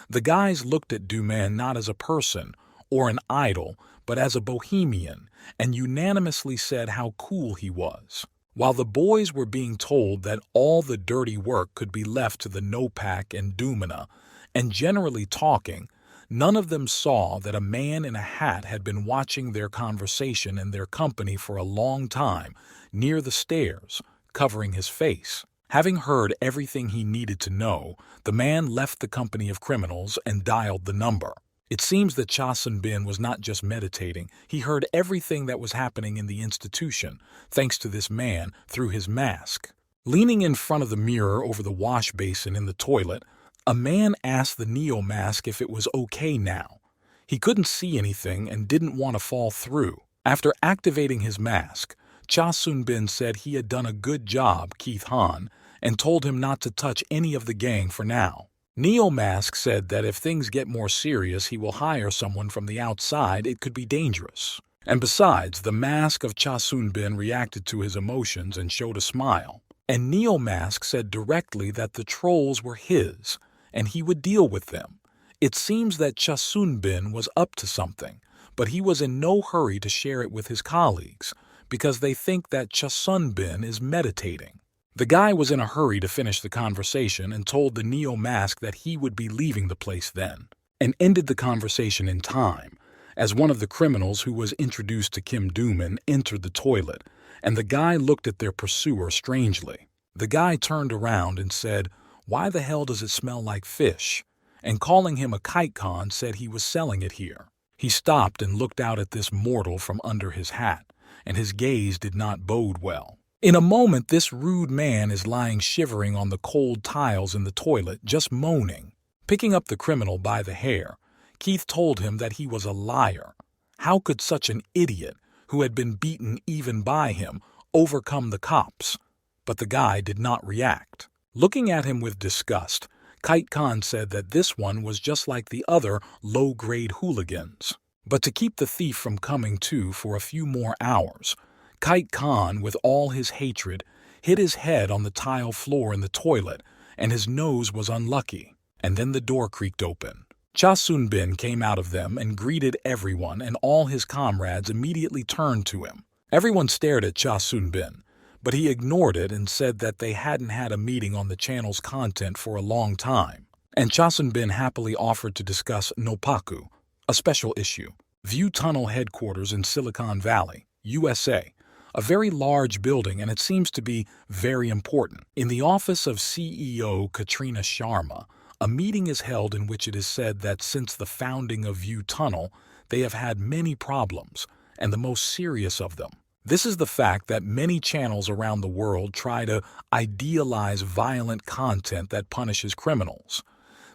The guys looked at Duman not as a person or an idol, but as a bohemian, and unanimously said how cool he was. While the boys were being told that all the dirty work could be left to the Nopak and Dumina, and generally talking, none of them saw that a man in a hat had been watching their conversation and their company for a long time, near the stairs, covering his face. Having heard everything he needed to know, the man left the company of criminals and dialed the number. It seems that Cha Sun-bin was not just meditating, he heard everything that was happening in the institution, thanks to this man, through his mask. Leaning in front of the mirror over the wash basin in the toilet, a man asked the neo-mask if it was okay now. He couldn't see anything and didn't want to fall through. After activating his mask, Cha Sun-bin said he had done a good job, Keith Han, and told him not to touch any of the gang for now. Neo-mask said that if things get more serious, he will hire someone from the outside. It could be dangerous. And besides, the mask of Cha Sun-bin reacted to his emotions and showed a smile. And Neo-mask said directly that the trolls were his, and he would deal with them. It seems that Cha Sun-bin was up to something, but he was in no hurry to share it with his colleagues, because they think that Cha Sun-bin is meditating. The guy was in a hurry to finish the conversation and told the neo-mask that he would be leaving the place then, and ended the conversation in time, as one of the criminals who was introduced to Kim Duman entered the toilet, and the guy looked at their pursuer strangely. The guy turned around and said, "Why the hell does it smell like fish?" And calling him a kite-con said he was selling it here. He stopped and looked out at this mortal from under his hat, and his gaze did not bode well. In a moment, this rude man is lying shivering on the cold tiles in the toilet, just moaning. Picking up the criminal by the hair, Keith told him that he was a liar. How could such an idiot, who had been beaten even by him, overcome the cops? But the guy did not react. Looking at him with disgust, Kite Khan said that this one was just like the other low-grade hooligans. But to keep the thief from coming to for a few more hours, Kite Khan, with all his hatred, hit his head on the tile floor in the toilet, and his nose was unlucky. And then the door creaked open. Cha Sun-bin came out of them and greeted everyone, and all his comrades immediately turned to him. Everyone stared at Cha Sun-bin, but he ignored it and said that they hadn't had a meeting on the channel's content for a long time. And Cha Sun-bin happily offered to discuss Nopaku, a special issue. View Tunnel headquarters in Silicon Valley, USA. A very large building, and it seems to be very important. In the office of CEO Katrina Sharma, a meeting is held in which it is said that since the founding of View Tunnel, they have had many problems, and the most serious of them. This is the fact that many channels around the world try to idealize violent content that punishes criminals.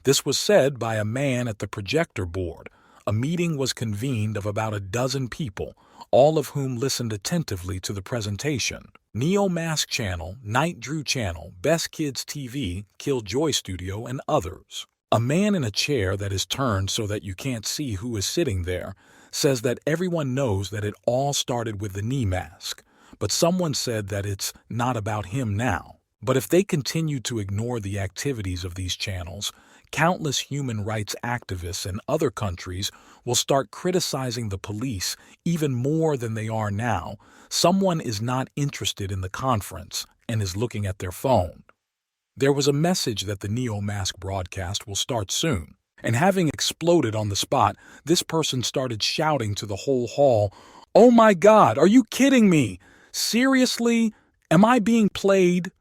This was said by a man at the projector board. A meeting was convened of about a dozen people, all of whom listened attentively to the presentation. Neo Mask Channel, Night Drew Channel, Best Kids TV, Killjoy Studio, and others. A man in a chair that is turned so that you can't see who is sitting there says that everyone knows that it all started with the knee mask, but someone said that it's not about him now. But if they continue to ignore the activities of these channels, countless human rights activists in other countries will start criticizing the police even more than they are now. Someone is not interested in the conference and is looking at their phone. There was a message that the Neo Mask broadcast will start soon. And having exploded on the spot, this person started shouting to the whole hall, "Oh my God, are you kidding me? Seriously? Am I being played?"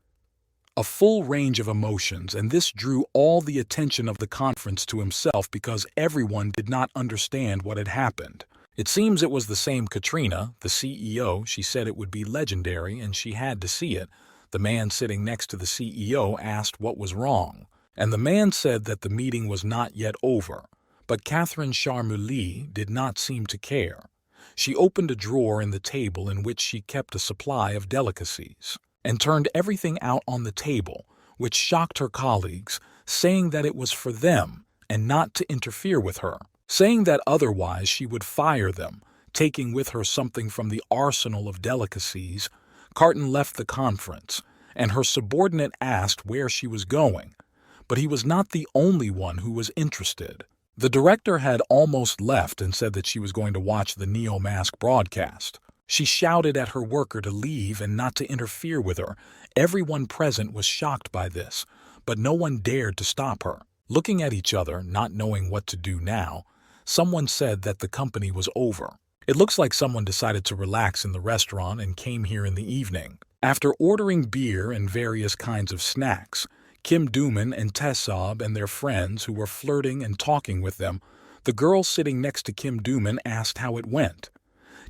A full range of emotions, and this drew all the attention of the conference to himself because everyone did not understand what had happened. It seems it was the same Katrina, the CEO. She said it would be legendary and she had to see it. The man sitting next to the CEO asked what was wrong, and the man said that the meeting was not yet over. But Catherine Charmouly did not seem to care. She opened a drawer in the table in which she kept a supply of delicacies and turned everything out on the table, which shocked her colleagues, saying that it was for them and not to interfere with her, saying that otherwise she would fire them, taking with her something from the arsenal of delicacies. Carton left the conference, and her subordinate asked where she was going, but he was not the only one who was interested. The director had almost left and said that she was going to watch the Neo-Mask broadcast. She shouted at her worker to leave and not to interfere with her. Everyone present was shocked by this, but no one dared to stop her. Looking at each other, not knowing what to do now, someone said that the company was over. It looks like someone decided to relax in the restaurant and came here in the evening. After ordering beer and various kinds of snacks, Kim Dooman and Tessob and their friends who were flirting and talking with them, the girl sitting next to Kim Dooman asked how it went.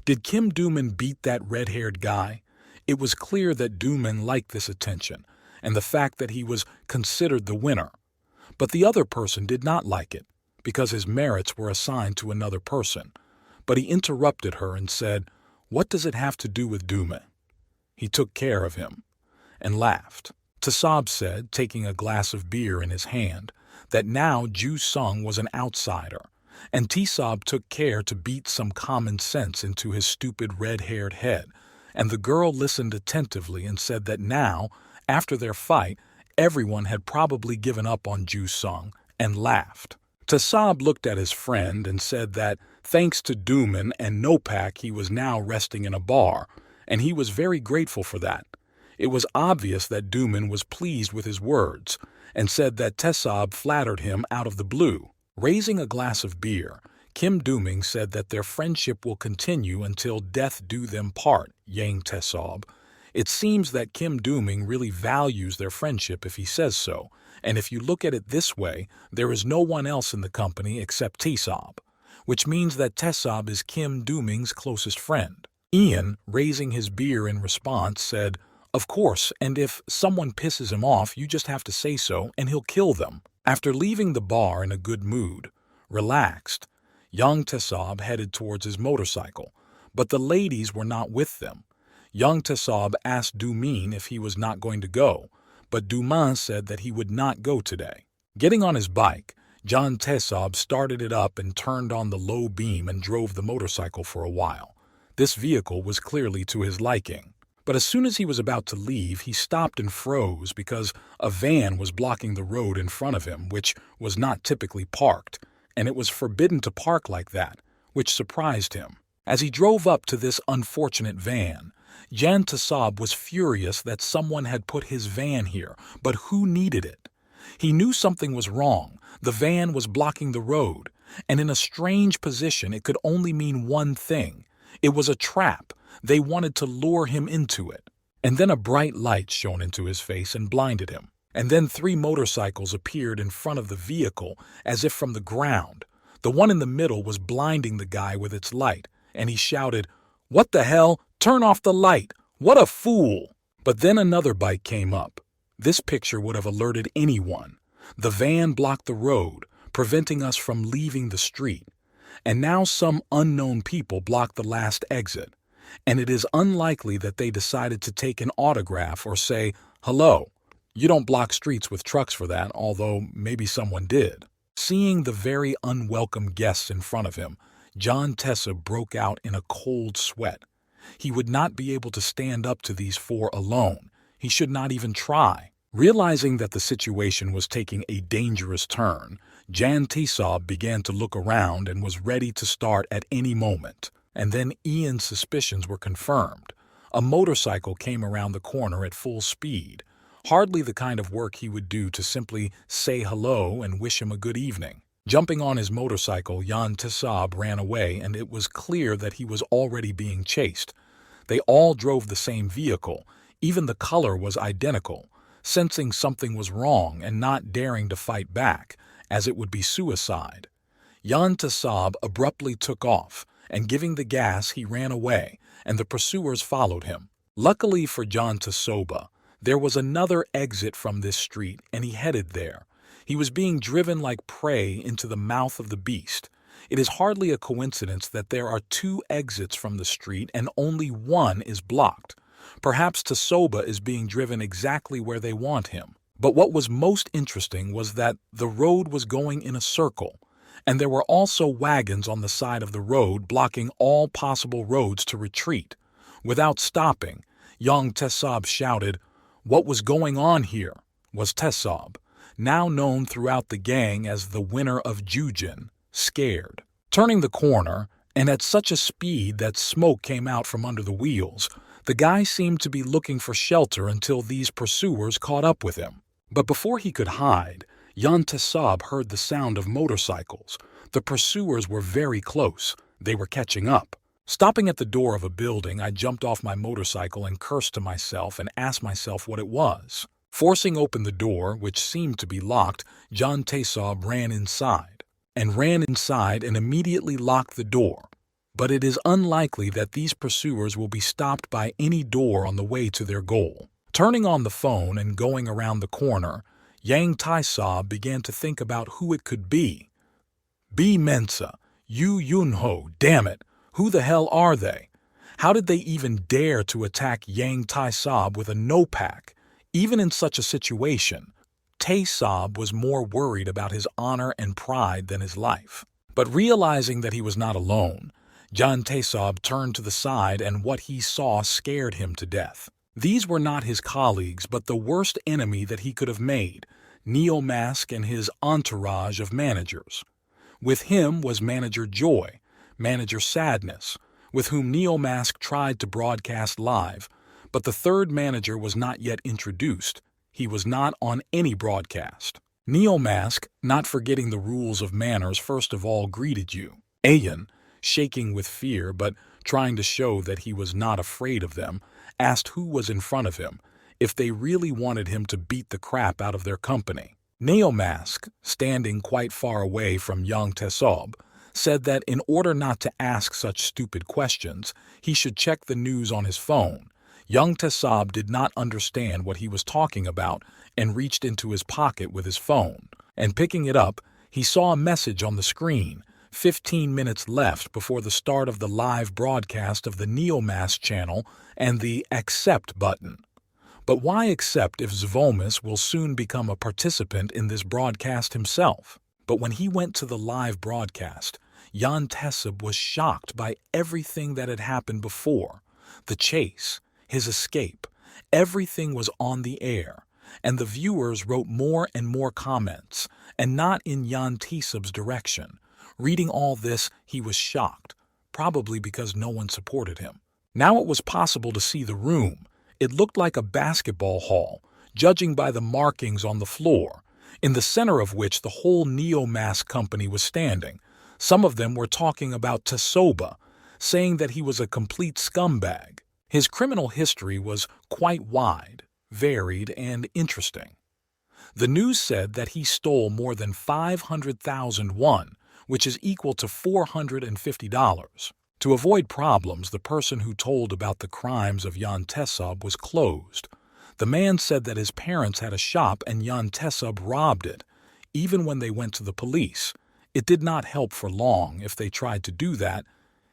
Did Kim Dooman beat that red-haired guy? It was clear that Dooman liked this attention and the fact that he was considered the winner. But the other person did not like it because his merits were assigned to another person. But he interrupted her and said, "What does it have to do with Dooman? He took care of him," and laughed. Tessob said, taking a glass of beer in his hand, that now Ju Sung was an outsider, and Tessob took care to beat some common sense into his stupid red-haired head, and the girl listened attentively and said that now, after their fight, everyone had probably given up on Ju Sung, and laughed. Tessob looked at his friend and said that, thanks to Dooman and Nopak, he was now resting in a bar, and he was very grateful for that. It was obvious that Dooman was pleased with his words, and said that Tessob flattered him out of the blue. Raising a glass of beer, Kim Dooming said that their friendship will continue until death do them part, Yang Tessob. It seems that Kim Dooming really values their friendship if he says so, and if you look at it this way, there is no one else in the company except Tessob, which means that Tessob is Kim Dooming's closest friend. Ian, raising his beer in response, said, "Of course, and if someone pisses him off, you just have to say so, and he'll kill them." After leaving the bar in a good mood, relaxed, young Tessob headed towards his motorcycle, but the ladies were not with them. Young Tessob asked Dumin if he was not going to go, but Duman said that he would not go today. Getting on his bike, John Tessob started it up and turned on the low beam and drove the motorcycle for a while. This vehicle was clearly to his liking. But as soon as he was about to leave, he stopped and froze because a van was blocking the road in front of him, which was not typically parked, and it was forbidden to park like that, which surprised him. As he drove up to this unfortunate van, Jan Tessob was furious that someone had put his van here, but who needed it? He knew something was wrong. The van was blocking the road, and in a strange position it could only mean one thing. It was a trap. They wanted to lure him into it. And then a bright light shone into his face and blinded him. And then 3 motorcycles appeared in front of the vehicle as if from the ground. The one in the middle was blinding the guy with its light, and he shouted, "What the hell? Turn off the light! What a fool!" But then another bike came up. This picture would have alerted anyone. The van blocked the road, preventing us from leaving the street. And now some unknown people blocked the last exit. And it is unlikely that they decided to take an autograph or say, "Hello." You don't block streets with trucks for that, although maybe someone did. Seeing the very unwelcome guests in front of him, John Tessob broke out in a cold sweat. He would not be able to stand up to these 4 alone. He should not even try. Realizing that the situation was taking a dangerous turn, Jan Tessob began to look around and was ready to start at any moment. And then Ian's suspicions were confirmed. A motorcycle came around the corner at full speed, hardly the kind of work he would do to simply say hello and wish him a good evening. Jumping on his motorcycle, Jan Tesab ran away, and it was clear that he was already being chased. They all drove the same vehicle. Even the color was identical. Sensing something was wrong and not daring to fight back, as it would be suicide, Jan Tesab abruptly took off, and giving the gas he ran away, and the pursuers followed him. Luckily for Jan Tesab, there was another exit from this street, and he headed there. He was being driven like prey into the mouth of the beast. It is hardly a coincidence that there are two exits from the street and only one is blocked. Perhaps Tesab is being driven exactly where they want him. But what was most interesting was that the road was going in a circle, and there were also wagons on the side of the road blocking all possible roads to retreat. Without stopping, young Tesab shouted, "What was going on here?" Was Tesab, now known throughout the gang as the winner of Jujin, scared. Turning the corner, and at such a speed that smoke came out from under the wheels, the guy seemed to be looking for shelter until these pursuers caught up with him. But before he could hide, Jan Tesab heard the sound of motorcycles. The pursuers were very close. They were catching up. Stopping at the door of a building, I jumped off my motorcycle and cursed to myself and asked myself what it was. Forcing open the door, which seemed to be locked, Jan Tesab ran inside and immediately locked the door. But it is unlikely that these pursuers will be stopped by any door on the way to their goal. Turning on the phone and going around the corner, Yang Tesab began to think about who it could be. B. Mensa, Yu Yunho, damn it, who the hell are they? How did they even dare to attack Yang Tesab with a no-pack? Even in such a situation, Tesab was more worried about his honor and pride than his life. But realizing that he was not alone, Jan Tesab turned to the side, and what he saw scared him to death. These were not his colleagues, but the worst enemy that he could have made, Neomask and his entourage of managers. With him was Manager Joy, Manager Sadness, with whom Neomask tried to broadcast live, but the third manager was not yet introduced. He was not on any broadcast. Neomask, not forgetting the rules of manners, first of all greeted you. Ayan, shaking with fear but trying to show that he was not afraid of them, asked who was in front of him, if they really wanted him to beat the crap out of their company. Neomask, standing quite far away from young Tesab, said that in order not to ask such stupid questions, he should check the news on his phone. Young Tesab did not understand what he was talking about and reached into his pocket with his phone. And picking it up, he saw a message on the screen, 15 minutes left before the start of the live broadcast of the Neomask channel, and the Accept button. But why accept if Zvomis will soon become a participant in this broadcast himself? But when he went to the live broadcast, Jan Tesab was shocked by everything that had happened before. The chase, his escape, everything was on the air, and the viewers wrote more and more comments, and not in Jan Tesab's direction. Reading all this, he was shocked, probably because no one supported him. Now it was possible to see the room. It looked like a basketball hall, judging by the markings on the floor, in the center of which the whole Neomask company was standing. Some of them were talking about Tesab, saying that he was a complete scumbag. His criminal history was quite wide, varied, and interesting. The news said that he stole more than 500,000 won, which is equal to $450. To avoid problems, the person who told about the crimes of Jan Tesab was closed. The man said that his parents had a shop and Jan Tesab robbed it. Even when they went to the police, it did not help for long. If they tried to do that,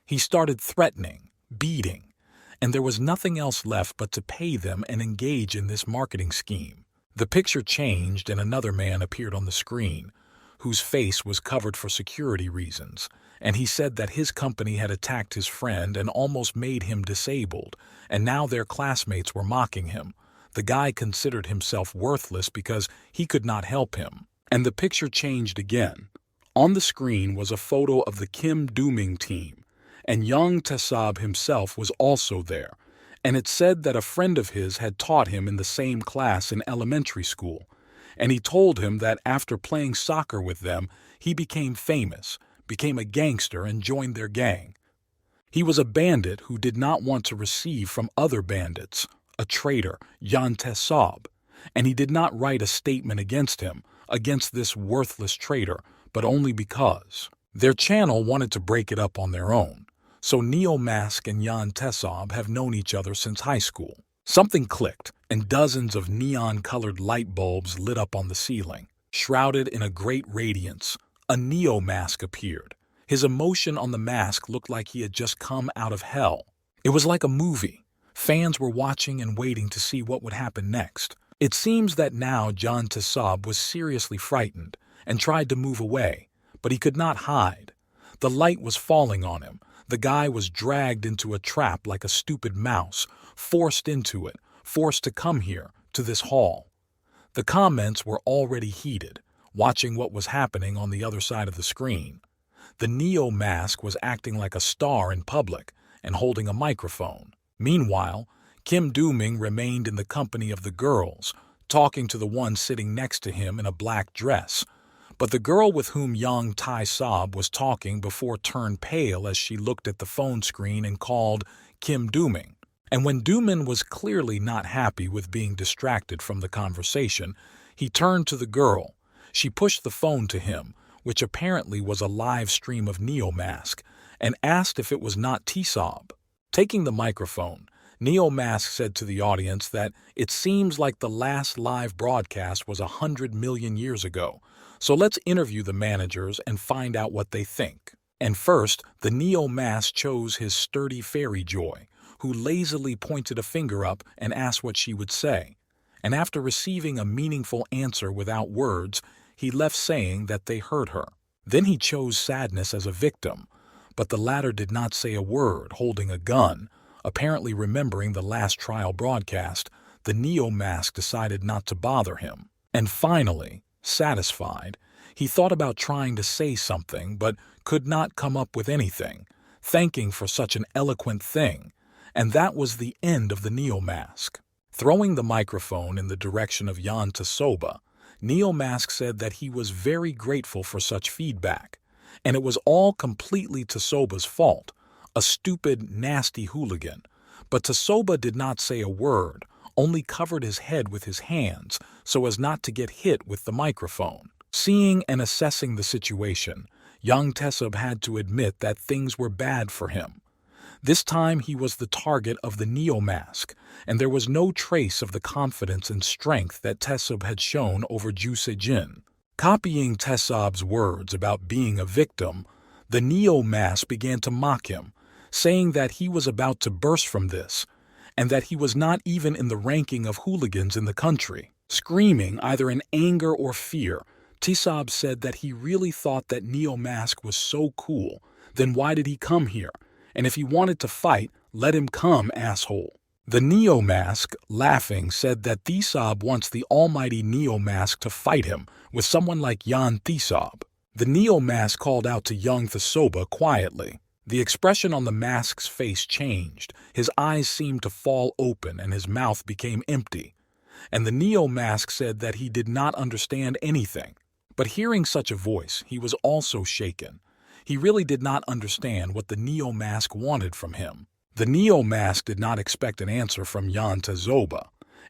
he started threatening, beating, and there was nothing else left but to pay them and engage in this marketing scheme. The picture changed and another man appeared on the screen, whose face was covered for security reasons, and he said that his company had attacked his friend and almost made him disabled, and now their classmates were mocking him. The guy considered himself worthless because he could not help him. And the picture changed again. On the screen was a photo of the Kim Dooming team, and young Tesab himself was also there, and it said that a friend of his had taught him in the same class in elementary school, and he told him that after playing soccer with them, he became famous, became a gangster, and joined their gang. He was a bandit who did not want to receive from other bandits, a traitor, Jan Tesob, and he did not write a statement against him, against this worthless traitor, but only because their channel wanted to break it up on their own. So Neo Mask and Jan Tesob have known each other since high school. Something clicked, and dozens of neon-colored light bulbs lit up on the ceiling. Shrouded in a great radiance, a Neo Mask appeared. His emotion on the mask looked like he had just come out of hell. It was like a movie. Fans were watching and waiting to see what would happen next. It seems that now Jan Tesob was seriously frightened and tried to move away, but he could not hide. The light was falling on him. The guy was dragged into a trap like a stupid mouse, forced into it, forced to come here, to this hall. The comments were already heated, watching what was happening on the other side of the screen. The Neo Mask was acting like a star in public and holding a microphone. Meanwhile, Kim Do-ming remained in the company of the girls, talking to the one sitting next to him in a black dress. But the girl with whom Yang Tai-sob was talking before turned pale as she looked at the phone screen and called Kim Do-ming. And when Do-min was clearly not happy with being distracted from the conversation, he turned to the girl. She pushed the phone to him, which apparently was a live stream of Neo Mask, and asked if it was not Tesob. Taking the microphone, Neo Mask said to the audience that it seems like the last live broadcast was 100 million years ago, so let's interview the managers and find out what they think. And first, the Neo Mask chose his sturdy fairy Joy, who lazily pointed a finger up and asked what she would say. And after receiving a meaningful answer without words, he left saying that they heard her. Then he chose Sadness as a victim, but the latter did not say a word, holding a gun. Apparently remembering the last trial broadcast, the Neo Mask decided not to bother him. And finally, satisfied, he thought about trying to say something but could not come up with anything, thanking for such an eloquent thing. And that was the end of the Neo Mask. Throwing the microphone in the direction of Jan Tesob, Neo Mask said that he was very grateful for such feedback, and it was all completely Tesoba's fault, a stupid, nasty hooligan. But Tesob did not say a word, only covered his head with his hands so as not to get hit with the microphone. Seeing and assessing the situation, young Tesob had to admit that things were bad for him. This time he was the target of the Neo Mask, and there was no trace of the confidence and strength that Tesob had shown over Ju Se-jin. Copying Tesob's words about being a victim, the Neo Mask began to mock him, saying that he was about to burst from this, and that he was not even in the ranking of hooligans in the country. Screaming either in anger or fear, Tesob said that he really thought that Neo Mask was so cool, then why did he come here? And if he wanted to fight, let him come, asshole. The Neo Mask, laughing, said that Tesob wants the almighty Neo Mask to fight him with someone like Jan Tesob. The Neo Mask called out to young Tesob quietly. The expression on the mask's face changed. His eyes seemed to fall open and his mouth became empty. And the Neo Mask said that he did not understand anything. But hearing such a voice, he was also shaken. He really did not understand what the Neo Mask wanted from him. The Neo Mask did not expect an answer from Jan Tesob,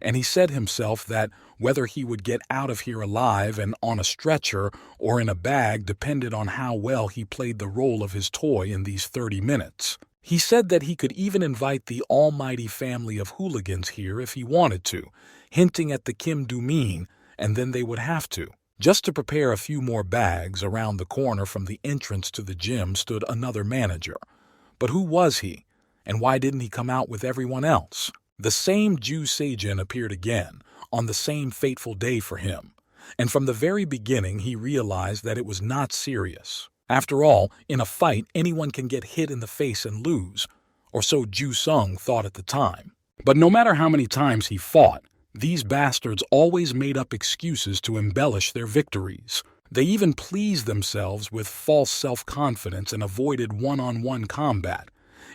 and he said himself that whether he would get out of here alive and on a stretcher or in a bag depended on how well he played the role of his toy in these 30 minutes. He said that he could even invite the almighty family of hooligans here if he wanted to, hinting at the Kim Do-min, and then they would have to. Just to prepare a few more bags, around the corner from the entrance to the gym stood another manager. But who was he? And why didn't he come out with everyone else? The same Ju Se-jin appeared again, on the same fateful day for him. And from the very beginning he realized that it was not serious. After all, in a fight anyone can get hit in the face and lose, or so Ju Sung thought at the time. But no matter how many times he fought, these bastards always made up excuses to embellish their victories. They even pleased themselves with false self-confidence and avoided one-on-one combat.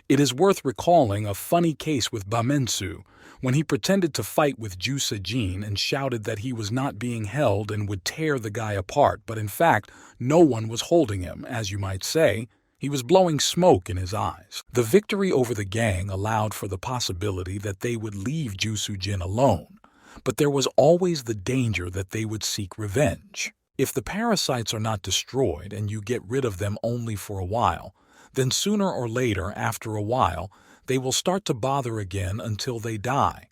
It is worth recalling a funny case with Bamensu, when he pretended to fight with Ju Sejin and shouted that he was not being held and would tear the guy apart, but in fact, no one was holding him, as you might say. He was blowing smoke in his eyes. The victory over the gang allowed for the possibility that they would leave Ju Sejin alone, but there was always the danger that they would seek revenge. If the parasites are not destroyed and you get rid of them only for a while, then sooner or later, after a while, they will start to bother again until they die.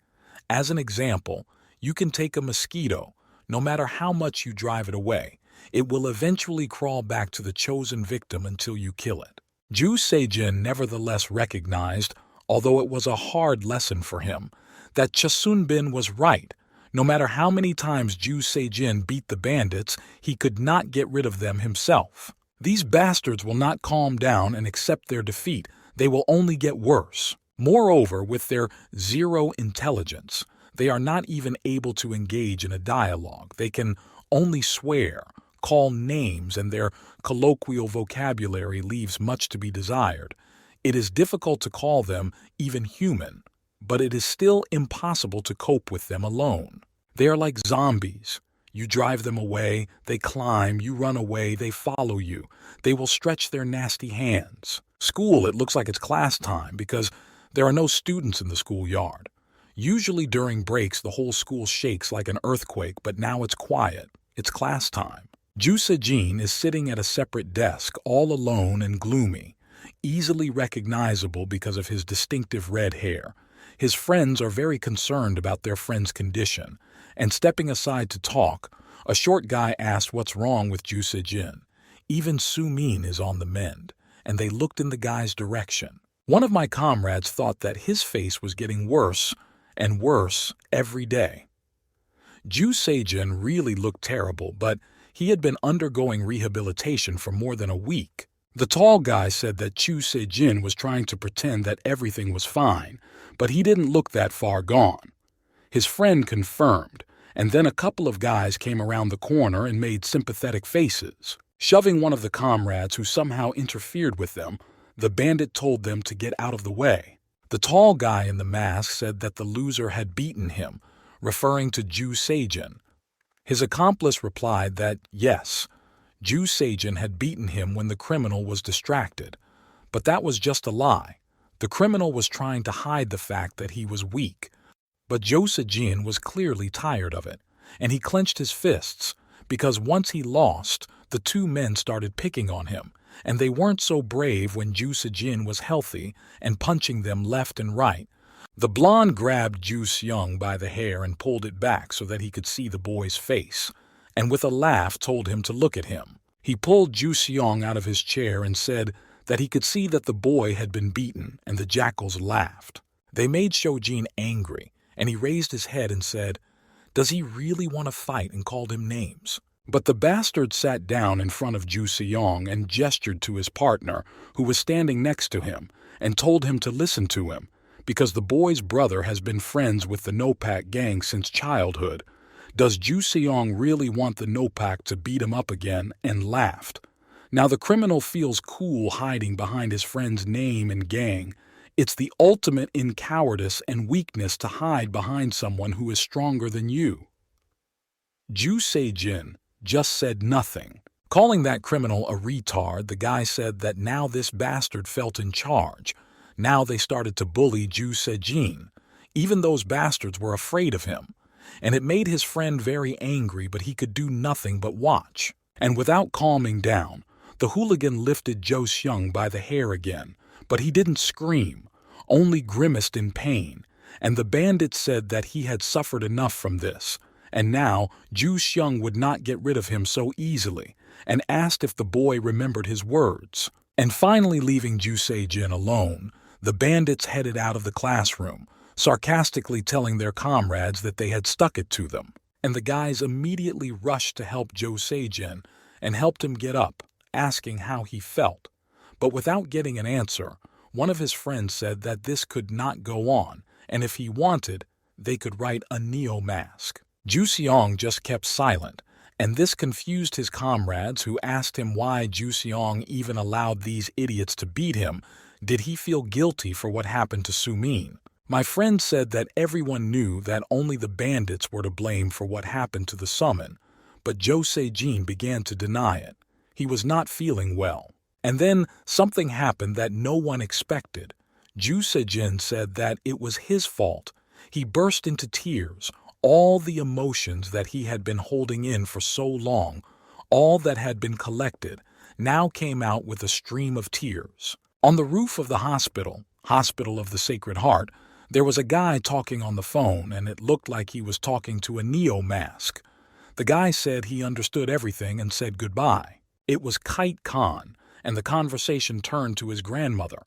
As an example, you can take a mosquito. No matter how much you drive it away, it will eventually crawl back to the chosen victim until you kill it. Ju Sejin nevertheless recognized, although it was a hard lesson for him, that Chasunbin was right. No matter how many times Ju Sejin beat the bandits, he could not get rid of them himself. These bastards will not calm down and accept their defeat. They will only get worse. Moreover, with their zero intelligence, they are not even able to engage in a dialogue. They can only swear, call names, and their colloquial vocabulary leaves much to be desired. It is difficult to call them even human, but it is still impossible to cope with them alone. They are like zombies. You drive them away, they climb, you run away, they follow you. They will stretch their nasty hands. School, it looks like it's class time because there are no students in the schoolyard. Usually during breaks, the whole school shakes like an earthquake, but now it's quiet. It's class time. Ju Sejin is sitting at a separate desk, all alone and gloomy, easily recognizable because of his distinctive red hair. His friends are very concerned about their friend's condition, and stepping aside to talk, a short guy asked what's wrong with Ju Sejin. Even Su-min is on the mend, and they looked in the guy's direction. One of my comrades thought that his face was getting worse and worse every day. Ju Sejin really looked terrible, but he had been undergoing rehabilitation for more than a week. The tall guy said that Ju Sejin was trying to pretend that everything was fine, but he didn't look that far gone. His friend confirmed, and then a couple of guys came around the corner and made sympathetic faces. Shoving one of the comrades who somehow interfered with them, the bandit told them to get out of the way. The tall guy in the mask said that the loser had beaten him, referring to Ju Sejin. His accomplice replied that, yes, Ju Sejin had beaten him when the criminal was distracted. But that was just a lie. The criminal was trying to hide the fact that he was weak. But Ju Sejin was clearly tired of it, and he clenched his fists, because once he lost, the two men started picking on him, and they weren't so brave when Ju Sejin was healthy and punching them left and right. The blonde grabbed Ju Seong by the hair and pulled it back so that he could see the boy's face, and with a laugh told him to look at him. He pulled Ju Seong out of his chair and said that he could see that the boy had been beaten, and the jackals laughed. They made Shojin angry, and he raised his head and said, "Does he really want to fight?" and called him names. But the bastard sat down in front of Ju Seong and gestured to his partner, who was standing next to him, and told him to listen to him, because the boy's brother has been friends with the Nopak gang since childhood. Does Ju Seong really want the Nopak to beat him up again? And laughed. Now the criminal feels cool hiding behind his friend's name and gang. It's the ultimate in cowardice and weakness to hide behind someone who is stronger than you. Ju Sejin just said nothing. Calling that criminal a retard, the guy said that now this bastard felt in charge. Now they started to bully Ju Sejin. Even those bastards were afraid of him. And it made his friend very angry, but he could do nothing but watch. And without calming down, the hooligan lifted Jo Seung by the hair again, but he didn't scream, only grimaced in pain, and the bandit said that he had suffered enough from this, and now Ju Seung would not get rid of him so easily, and asked if the boy remembered his words. And finally leaving Ju Sejin alone, the bandits headed out of the classroom, sarcastically telling their comrades that they had stuck it to them. And the guys immediately rushed to help Jo Sejin and helped him get up, asking how he felt. But without getting an answer, one of his friends said that this could not go on, and if he wanted, they could write a neo-mask. Ju Seong just kept silent, and this confused his comrades, who asked him why Ju Seong even allowed these idiots to beat him, Did he feel guilty for what happened to Sumin? My friend said that everyone knew that only the bandits were to blame for what happened to the summon, but Jo Se-jin began to deny it. He was not feeling well. And then something happened that no one expected. Ju Se-jin said that it was his fault. He burst into tears. All the emotions that he had been holding in for so long, all that had been collected, now came out with a stream of tears. On the roof of the hospital of the Sacred Heart, there was a guy talking on the phone, and it looked like he was talking to a Neo Mask. The guy said he understood everything and said goodbye. It was Kite Khan, and the conversation turned to his grandmother,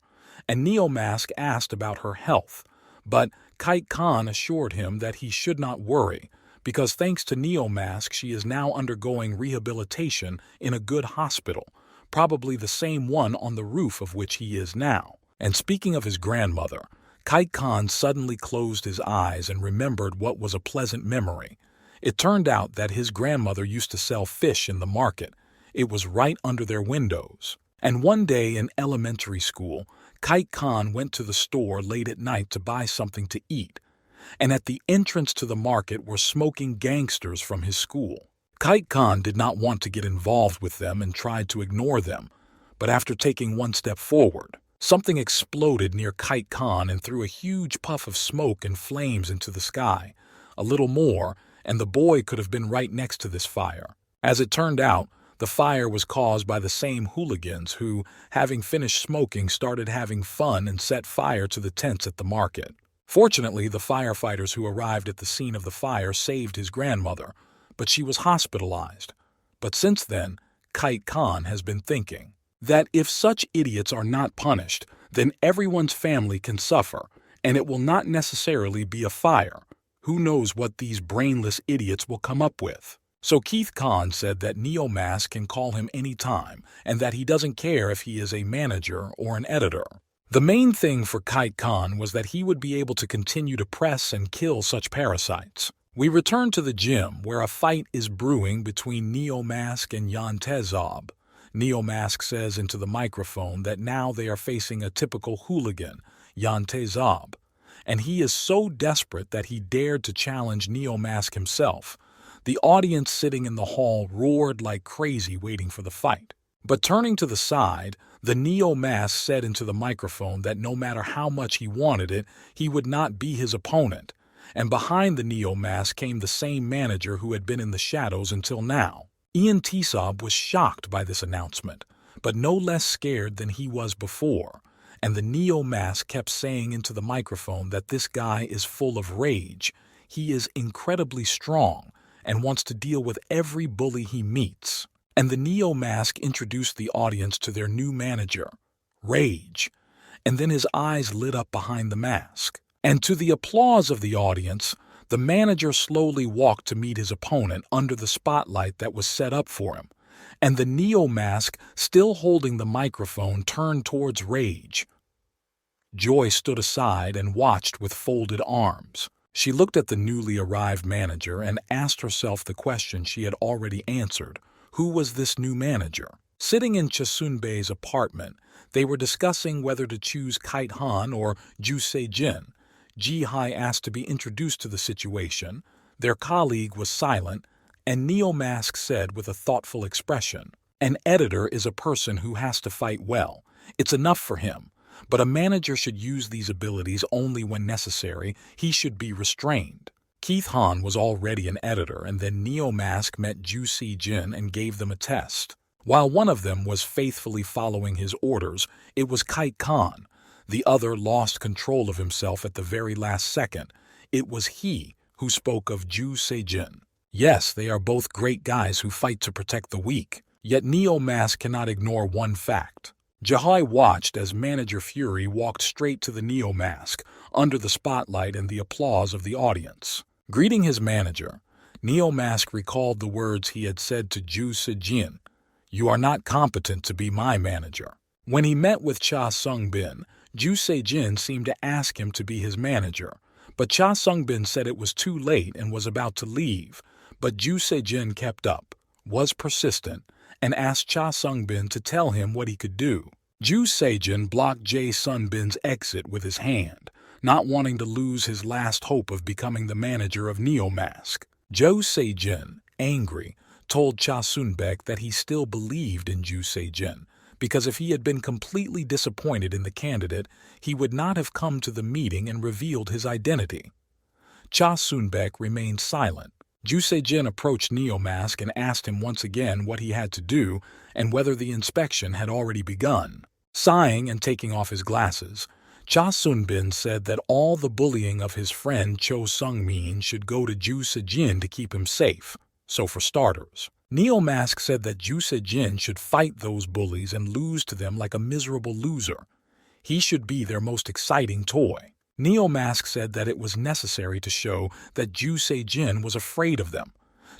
and Neo Mask asked about her health, but Kite Khan assured him that he should not worry, because thanks to Neo Mask she is now undergoing rehabilitation in a good hospital, probably the same one on the roof of which he is now. And speaking of his grandmother, Kite Khan suddenly closed his eyes and remembered what was a pleasant memory. It turned out that his grandmother used to sell fish in the market. It was right under their windows. And one day in elementary school, Kite Khan went to the store late at night to buy something to eat. And at the entrance to the market were smoking gangsters from his school. Kite Khan did not want to get involved with them and tried to ignore them. But after taking one step forward, something exploded near Kite Khan and threw a huge puff of smoke and flames into the sky. A little more, and the boy could have been right next to this fire. As it turned out, the fire was caused by the same hooligans who, having finished smoking, started having fun and set fire to the tents at the market. Fortunately, the firefighters who arrived at the scene of the fire saved his grandmother, but she was hospitalized. But since then, Kite Khan has been thinking that if such idiots are not punished, then everyone's family can suffer, and it will not necessarily be a fire. Who knows what these brainless idiots will come up with? So Keith Khan said that Neo Mask can call him any time, and that he doesn't care if he is a manager or an editor. The main thing for Kite Khan was that he would be able to continue to press and kill such parasites. We return to the gym, where a fight is brewing between Neo Mask and Yan Tezob. Neo Mask says into the microphone that now they are facing a typical hooligan, Yan Tezob, and he is so desperate that he dared to challenge Neo Mask himself. The audience sitting in the hall roared like crazy waiting for the fight. But turning to the side, the Neo Mask said into the microphone that no matter how much he wanted it, he would not be his opponent. And behind the Neo Mask came the same manager who had been in the shadows until now. Ian Tesob was shocked by this announcement, but no less scared than he was before. And the Neo Mask kept saying into the microphone that this guy is full of rage. He is incredibly strong and wants to deal with every bully he meets. And the Neo Mask introduced the audience to their new manager, Rage, and then his eyes lit up behind the mask. And to the applause of the audience, the manager slowly walked to meet his opponent under the spotlight that was set up for him, and the Neo Mask, still holding the microphone, turned towards Rage. Joy stood aside and watched with folded arms. She looked at the newly arrived manager and asked herself the question she had already answered. Who was this new manager? Sitting in Chasunbei's apartment, they were discussing whether to choose Kite Han or Ju Se-jin. Ji-hai asked to be introduced to the situation. Their colleague was silent, and Neo Mask said with a thoughtful expression, "An editor is a person who has to fight well. It's enough for him. But a manager should use these abilities only when necessary. He should be restrained." Keith Han was already an editor, and then Neo Mask met Ju Se-jin and gave them a test. While one of them was faithfully following his orders, it was Kite Khan. The other lost control of himself at the very last second. It was he who spoke of Ju Se-jin. Yes, they are both great guys who fight to protect the weak. Yet Neo Mask cannot ignore one fact. Ji-hai watched as Manager Fury walked straight to the Neo Mask, under the spotlight and the applause of the audience. Greeting his manager, Neo Mask recalled the words he had said to Ju Se-jin, "You are not competent to be my manager." When he met with Cha Sung-bin, Ju Se-jin seemed to ask him to be his manager, but Cha Sung-bin said it was too late and was about to leave. But Ju Se-jin kept up, was persistent, and asked Cha Sung-bin to tell him what he could do. Ju Sejin blocked Jae Sunbin's exit with his hand, not wanting to lose his last hope of becoming the manager of Neomask. Jo Sejin, angry, told Cha Sunbek that he still believed in Ju Sejin, because if he had been completely disappointed in the candidate, he would not have come to the meeting and revealed his identity. Cha Sunbek remained silent. Ju Sejin approached Neomask and asked him once again what he had to do and whether the inspection had already begun. Sighing and taking off his glasses, Cha Sunbin said that all the bullying of his friend Cho Sungmin should go to Ju Sejin to keep him safe. So for starters, Neomask said that Ju Sejin should fight those bullies and lose to them like a miserable loser. He should be their most exciting toy. Neomask said that it was necessary to show that Ju Sejin was afraid of them,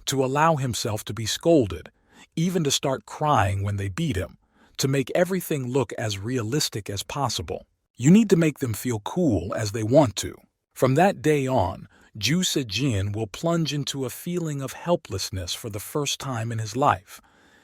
to allow himself to be scolded, even to start crying when they beat him, to make everything look as realistic as possible. You need to make them feel cool as they want to. From that day on, Ju Sejin will plunge into a feeling of helplessness for the first time in his life.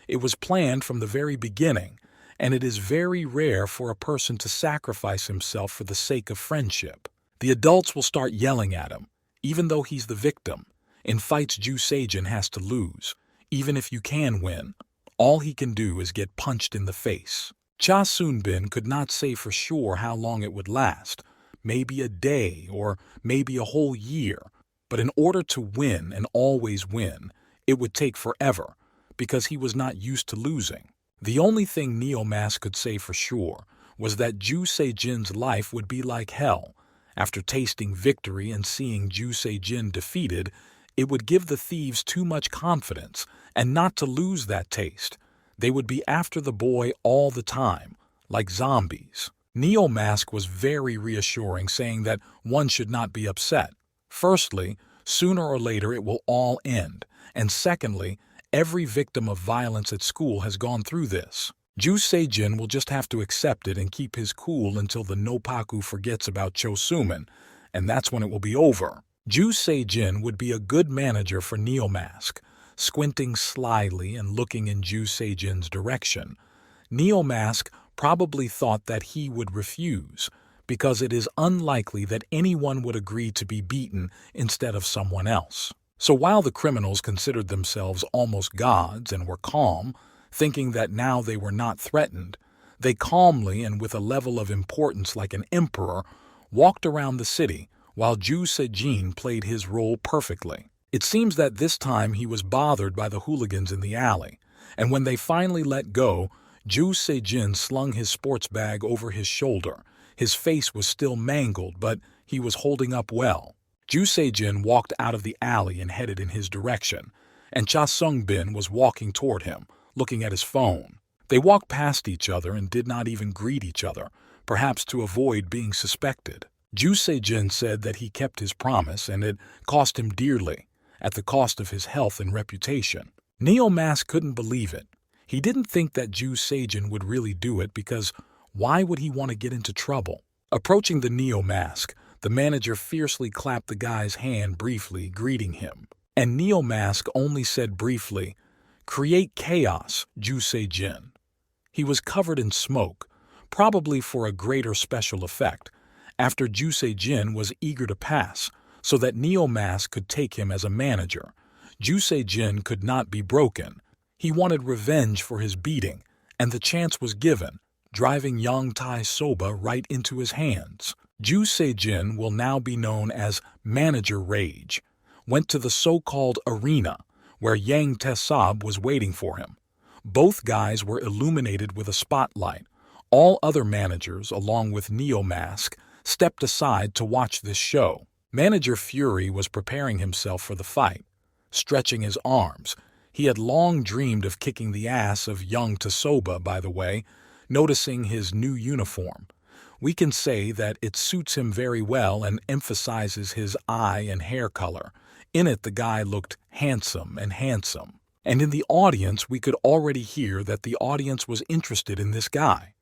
It was planned from the very beginning, and it is very rare for a person to sacrifice himself for the sake of friendship. The adults will start yelling at him, even though he's the victim. In fights Ju Sejin has to lose. Even if you can win, all he can do is get punched in the face. Cha Sunbin could not say for sure how long it would last, maybe a day or maybe a whole year, but in order to win and always win, it would take forever, because he was not used to losing. The only thing Neomask could say for sure was that Ju Sejin's life would be like hell. After tasting victory and seeing Ju Sejin defeated, it would give the thieves too much confidence, and not to lose that taste. They would be after the boy all the time, like zombies. Neomask was very reassuring, saying that one should not be upset. Firstly, sooner or later it will all end, and secondly, every victim of violence at school has gone through this. Ju Sejin will just have to accept it and keep his cool until the Noppaku forgets about Cho Sumin, and that's when it will be over. Ju Sejin would be a good manager for Neomask. Squinting slyly and looking in Ju Sejin's direction, Neomask probably thought that he would refuse, because it is unlikely that anyone would agree to be beaten instead of someone else. So while the criminals considered themselves almost gods and were calm, thinking that now they were not threatened, they calmly and with a level of importance like an emperor walked around the city while Ju Sejin played his role perfectly. It seems that this time he was bothered by the hooligans in the alley, and when they finally let go, Ju Sejin slung his sports bag over his shoulder. His face was still mangled, but he was holding up well. Ju Sejin walked out of the alley and headed in his direction, and Cha Sungbin was walking toward him, looking at his phone. They walked past each other and did not even greet each other, perhaps to avoid being suspected. Ju Sejin said that he kept his promise, and it cost him dearly, at the cost of his health and reputation. Neomask couldn't believe it. He didn't think that Ju Sejin would really do it, because why would he want to get into trouble? Approaching the Neomask, the manager fiercely clapped the guy's hand briefly, greeting him. And Neomask only said briefly, "Create chaos, Ju Sejin." He was covered in smoke, probably for a greater special effect, after Ju Sejin was eager to pass, so that Neomask could take him as a manager. Ju Sejin could not be broken. He wanted revenge for his beating, and the chance was given, driving Yang Tai Soba right into his hands. Ju Sejin will now be known as Manager Rage, went to the so-called arena, where Yang Tae-sob was waiting for him. Both guys were illuminated with a spotlight. All other managers, along with Neomask, stepped aside to watch this show. Manager Fury was preparing himself for the fight. Stretching his arms, he had long dreamed of kicking the ass of Yang Tae-soba, by the way, noticing his new uniform. We can say that it suits him very well and emphasizes his eye and hair color. In it, the guy looked handsome. And in the audience, we could already hear that the audience was interested in this guy.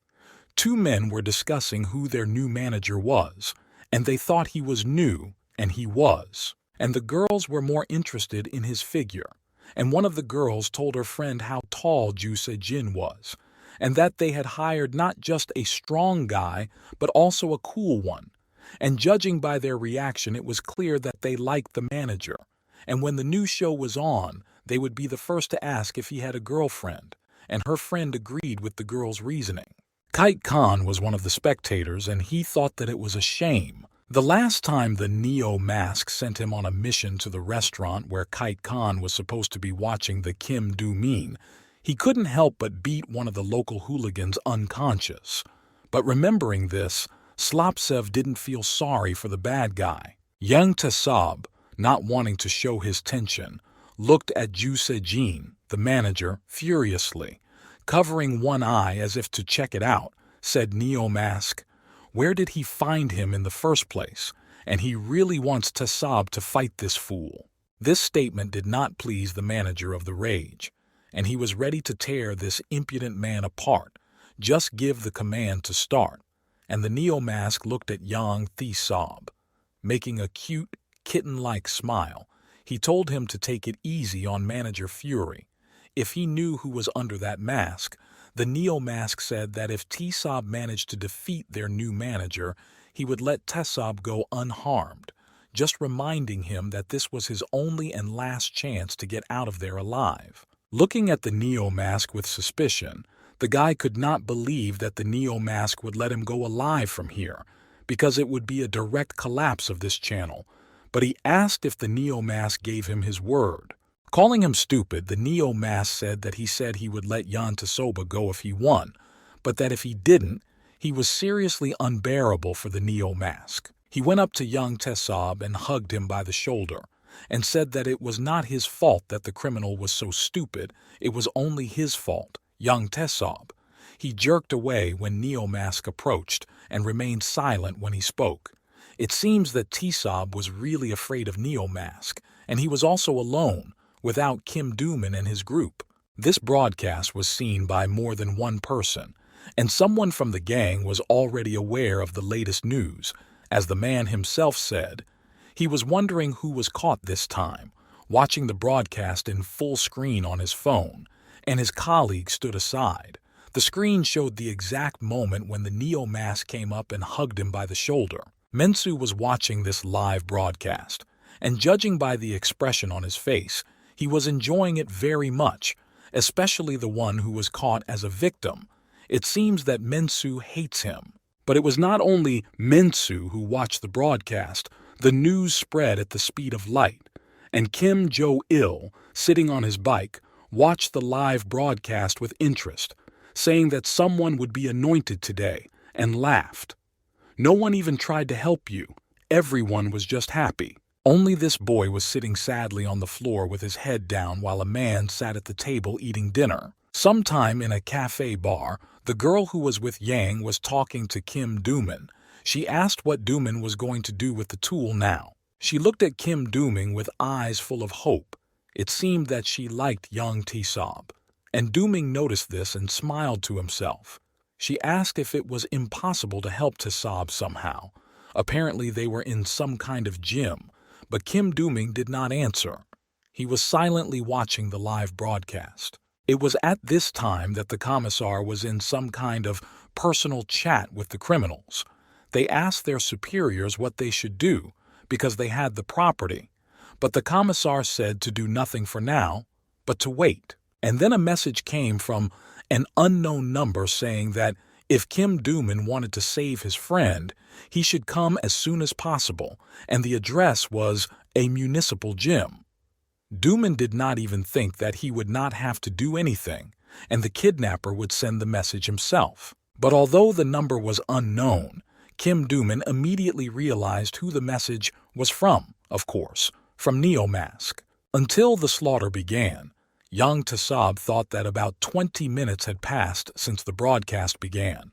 Two men were discussing who their new manager was, and they thought he was new, and he was. And the girls were more interested in his figure. And one of the girls told her friend how tall Ju Sejin was, and that they had hired not just a strong guy, but also a cool one. And judging by their reaction, it was clear that they liked the manager. And when the new show was on, they would be the first to ask if he had a girlfriend, and her friend agreed with the girl's reasoning. Kite Khan was one of the spectators, and he thought that it was a shame. The last time the Neo Mask sent him on a mission to the restaurant where Kite Khan was supposed to be watching the Kim Do-min, he couldn't help but beat one of the local hooligans unconscious. But remembering this, Slopsev didn't feel sorry for the bad guy. Young Tasab, not wanting to show his tension, looked at Ju Sejin, the manager, furiously. Covering one eye as if to check it out, said Neo Mask, "Where did he find him in the first place? And he really wants Tasab to fight this fool." This statement did not please the manager of the Rage, and he was ready to tear this impudent man apart. Just give the command to start. And the Neo Mask looked at Yang Tasab. Making a cute, kitten-like smile, he told him to take it easy on Manager Fury. If he knew who was under that mask, the Neo Mask said that if Tasab managed to defeat their new manager, he would let Tasab go unharmed, just reminding him that this was his only and last chance to get out of there alive. Looking at the Neo Mask with suspicion, the guy could not believe that the Neo Mask would let him go alive from here, because it would be a direct collapse of this channel, but he asked if the Neo Mask gave him his word. Calling him stupid, the Neo Mask said that he would let Yan Tasoba go if he won, but that if he didn't, he was seriously unbearable for the Neo Mask. He went up to young Tasab and hugged him by the shoulder, and said that it was not his fault that the criminal was so stupid, it was only his fault, young Tasab. He jerked away when Neo Mask approached, and remained silent when he spoke. It seems that Tasab was really afraid of Neo Mask, and he was also alone, without Kim Do-min and his group. This broadcast was seen by more than one person, and someone from the gang was already aware of the latest news. As the man himself said, he was wondering who was caught this time, watching the broadcast in full screen on his phone, and his colleague stood aside. The screen showed the exact moment when the Neo Mask came up and hugged him by the shoulder. Mensu was watching this live broadcast, and judging by the expression on his face, he was enjoying it very much, especially the one who was caught as a victim. It seems that Mensu hates him. But it was not only Mensu who watched the broadcast. The news spread at the speed of light, and Kim Jo-il, sitting on his bike, watched the live broadcast with interest, saying that someone would be anointed today, and laughed. No one even tried to help you. Everyone was just happy. Only this boy was sitting sadly on the floor with his head down while a man sat at the table eating dinner. Sometime in a cafe bar, the girl who was with Yang was talking to Kim Do-min. She asked what Do-min was going to do with the tool now. She looked at Kim Do-min with eyes full of hope. It seemed that she liked young Tasab, and Do-min noticed this and smiled to himself. She asked if it was impossible to help Tasab somehow. Apparently they were in some kind of gym, but Kim Do-min did not answer. He was silently watching the live broadcast. It was at this time that the commissar was in some kind of personal chat with the criminals. They asked their superiors what they should do, because they had the property. But the commissar said to do nothing for now, but to wait. And then a message came from an unknown number saying that if Kim Do-min wanted to save his friend, he should come as soon as possible, and the address was a municipal gym. Do-min did not even think that he would not have to do anything, and the kidnapper would send the message himself. But although the number was unknown, Kim Do-min immediately realized who the message was from, of course, from Neo Mask. Until the slaughter began, young Tasab thought that about 20 minutes had passed since the broadcast began.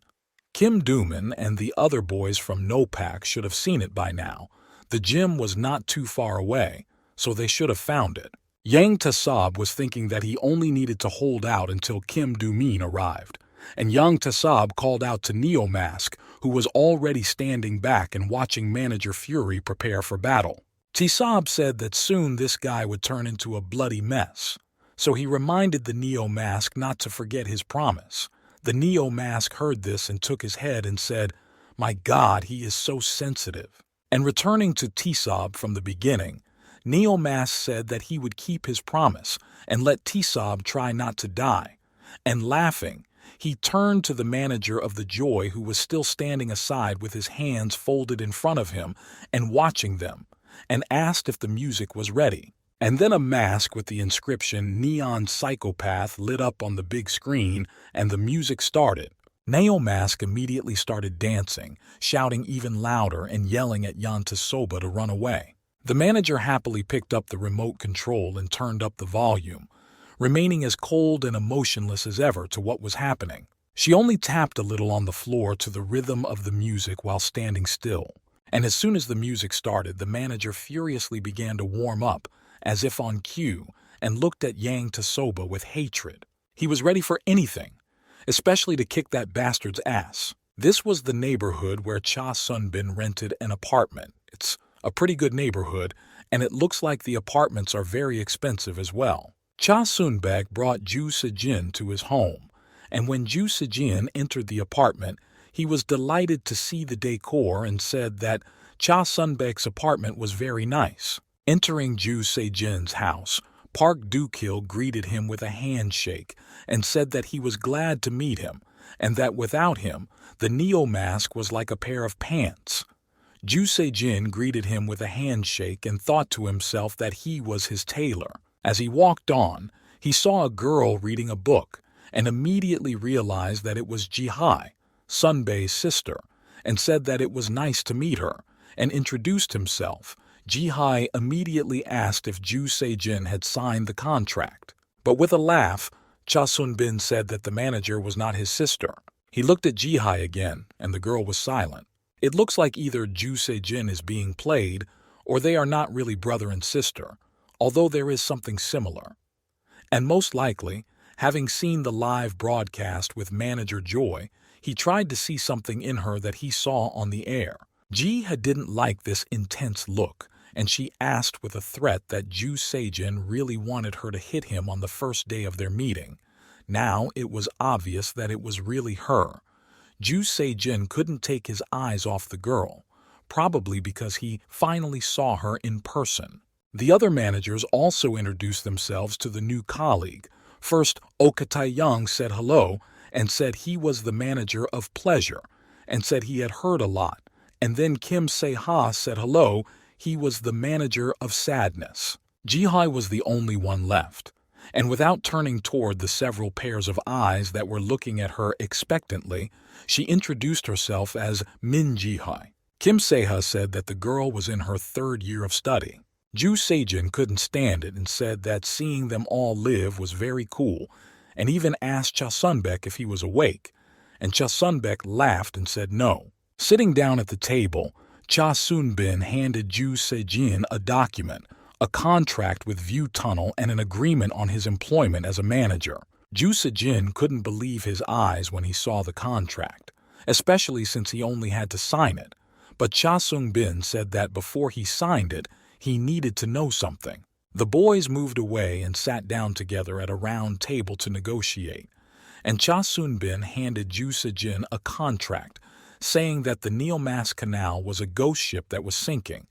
Kim Do-min and the other boys from NOPAC should have seen it by now. The gym was not too far away, so they should have found it. Yang Tasab was thinking that he only needed to hold out until Kim Do-min arrived, and young Tasab called out to Neo Mask, who was already standing back and watching Manager Fury prepare for battle. Tasab said that soon this guy would turn into a bloody mess, so he reminded the Neo Mask not to forget his promise. The Neo Mask heard this and took his head and said, "My God, he is so sensitive." And returning to Tisob from the beginning, Neo Mask said that he would keep his promise and let Tisob try not to die. And laughing, he turned to the manager of the Joy, who was still standing aside with his hands folded in front of him and watching them, and asked if the music was ready. And then a mask with the inscription "Neon Psychopath" lit up on the big screen, and the music started. Neo Mask immediately started dancing, shouting even louder and yelling at Yantasoba to run away. The manager happily picked up the remote control and turned up the volume, remaining as cold and emotionless as ever to what was happening. She only tapped a little on the floor to the rhythm of the music while standing still. And as soon as the music started, the manager furiously began to warm up, as if on cue, and looked at Yang Tasoba with hatred. He was ready for anything, especially to kick that bastard's ass. This was the neighborhood where Cha Sunbin rented an apartment. It's a pretty good neighborhood, and it looks like the apartments are very expensive as well. Cha Sunbek brought Ju Sejin to his home, and when Ju Sejin entered the apartment, he was delighted to see the decor and said that Cha Sunbek's apartment was very nice. Entering Ju Sejin's house, Park Dukil greeted him with a handshake and said that he was glad to meet him, and that without him, the Neo Mask was like a pair of pants. Ju Sejin greeted him with a handshake and thought to himself that he was his tailor. As he walked on, he saw a girl reading a book and immediately realized that it was Jihai, Sunbei's sister, and said that it was nice to meet her, and introduced himself. Jihai immediately asked if Ju Sejin had signed the contract. But with a laugh, Cha Sunbin said that the manager was not his sister. He looked at Jihai again, and the girl was silent. It looks like either Ju Sejin is being played, or they are not really brother and sister, although there is something similar. And most likely, having seen the live broadcast with Manager Joy, he tried to see something in her that he saw on the air. Jiha didn't like this intense look, and she asked with a threat that Ju Sejin really wanted her to hit him on the first day of their meeting. Now it was obvious that it was really her. Ju Sejin couldn't take his eyes off the girl, probably because he finally saw her in person. The other managers also introduced themselves to the new colleague. First, Okatai Young said hello and said he was the manager of Pleasure and said he had heard a lot. And then Kim Se-ha said hello, he was the manager of Sadness. Jihai was the only one left, and without turning toward the several pairs of eyes that were looking at her expectantly, she introduced herself as Min Jihai. Kim Se-ha said that the girl was in her 3rd year of study. Ju Sejin couldn't stand it and said that seeing them all live was very cool, and even asked Cha Sunbek if he was awake, and Cha Sunbek laughed and said no. Sitting down at the table, Cha Sunbin handed Ju Sejin a document, a contract with View Tunnel and an agreement on his employment as a manager. Ju Sejin couldn't believe his eyes when he saw the contract, especially since he only had to sign it. But Cha Sunbin said that before he signed it, he needed to know something. The boys moved away and sat down together at a round table to negotiate, and Cha Sunbin handed Ju Sejin a contract saying that the Neomask Canal was a ghost ship that was sinking.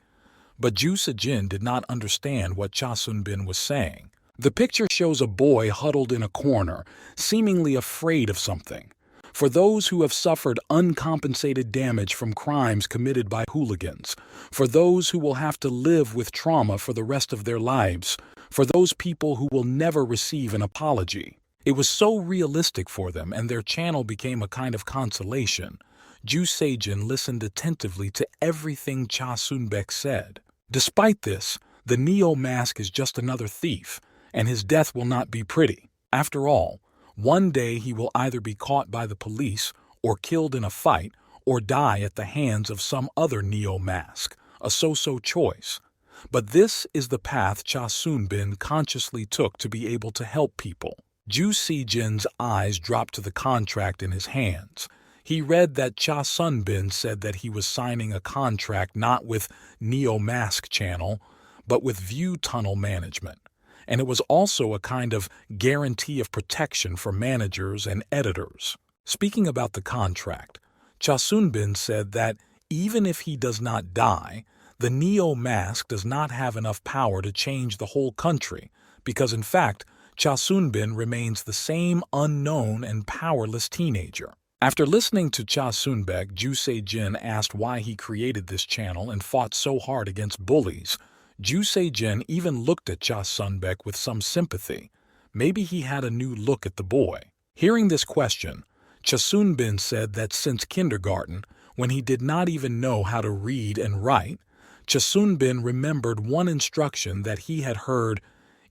But Ju Sejin did not understand what Cha Sunbin was saying. The picture shows a boy huddled in a corner, seemingly afraid of something. For those who have suffered uncompensated damage from crimes committed by hooligans, for those who will have to live with trauma for the rest of their lives, for those people who will never receive an apology. It was so realistic for them, and their channel became a kind of consolation. Ju Sejin listened attentively to everything Cha Sunbek said. Despite this, the Neo Mask is just another thief, and his death will not be pretty. After all, one day he will either be caught by the police, or killed in a fight, or die at the hands of some other Neo Mask, a so-so choice. But this is the path Cha Sunbin consciously took to be able to help people. Ju Sejin's eyes dropped to the contract in his hands. He read that Cha Sunbin said that he was signing a contract not with Neo Mask Channel, but with View Tunnel Management, and it was also a kind of guarantee of protection for managers and editors. Speaking about the contract, Cha Soon-bin said that even if he does not die, the Neo Mask does not have enough power to change the whole country, because in fact, Cha Soon-bin remains the same unknown and powerless teenager. After listening to Cha Soon-baek, Ju Se-jin asked why he created this channel and fought so hard against bullies. Ju Se-jin even looked at Cha Soon-baek with some sympathy. Maybe he had a new look at the boy. Hearing this question, Cha Soon-bin said that since kindergarten, when he did not even know how to read and write, Cha Soon-bin remembered one instruction that he had heard: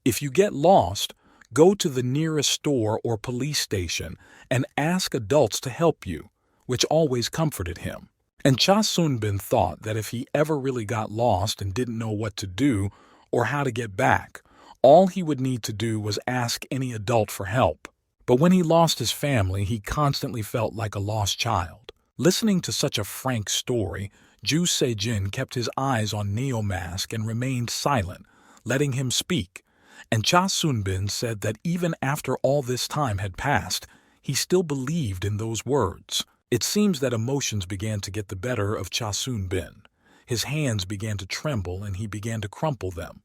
if you get lost, go to the nearest store or police station and ask adults to help you, which always comforted him. And Cha Soon-bin thought that if he ever really got lost and didn't know what to do or how to get back, all he would need to do was ask any adult for help. But when he lost his family, he constantly felt like a lost child. Listening to such a frank story, Ju Se-jin kept his eyes on Neo Mask and remained silent, letting him speak. And Cha Soon-bin said that even after all this time had passed, he still believed in those words. It seems that emotions began to get the better of Cha Soon-bin. His hands began to tremble and he began to crumple them.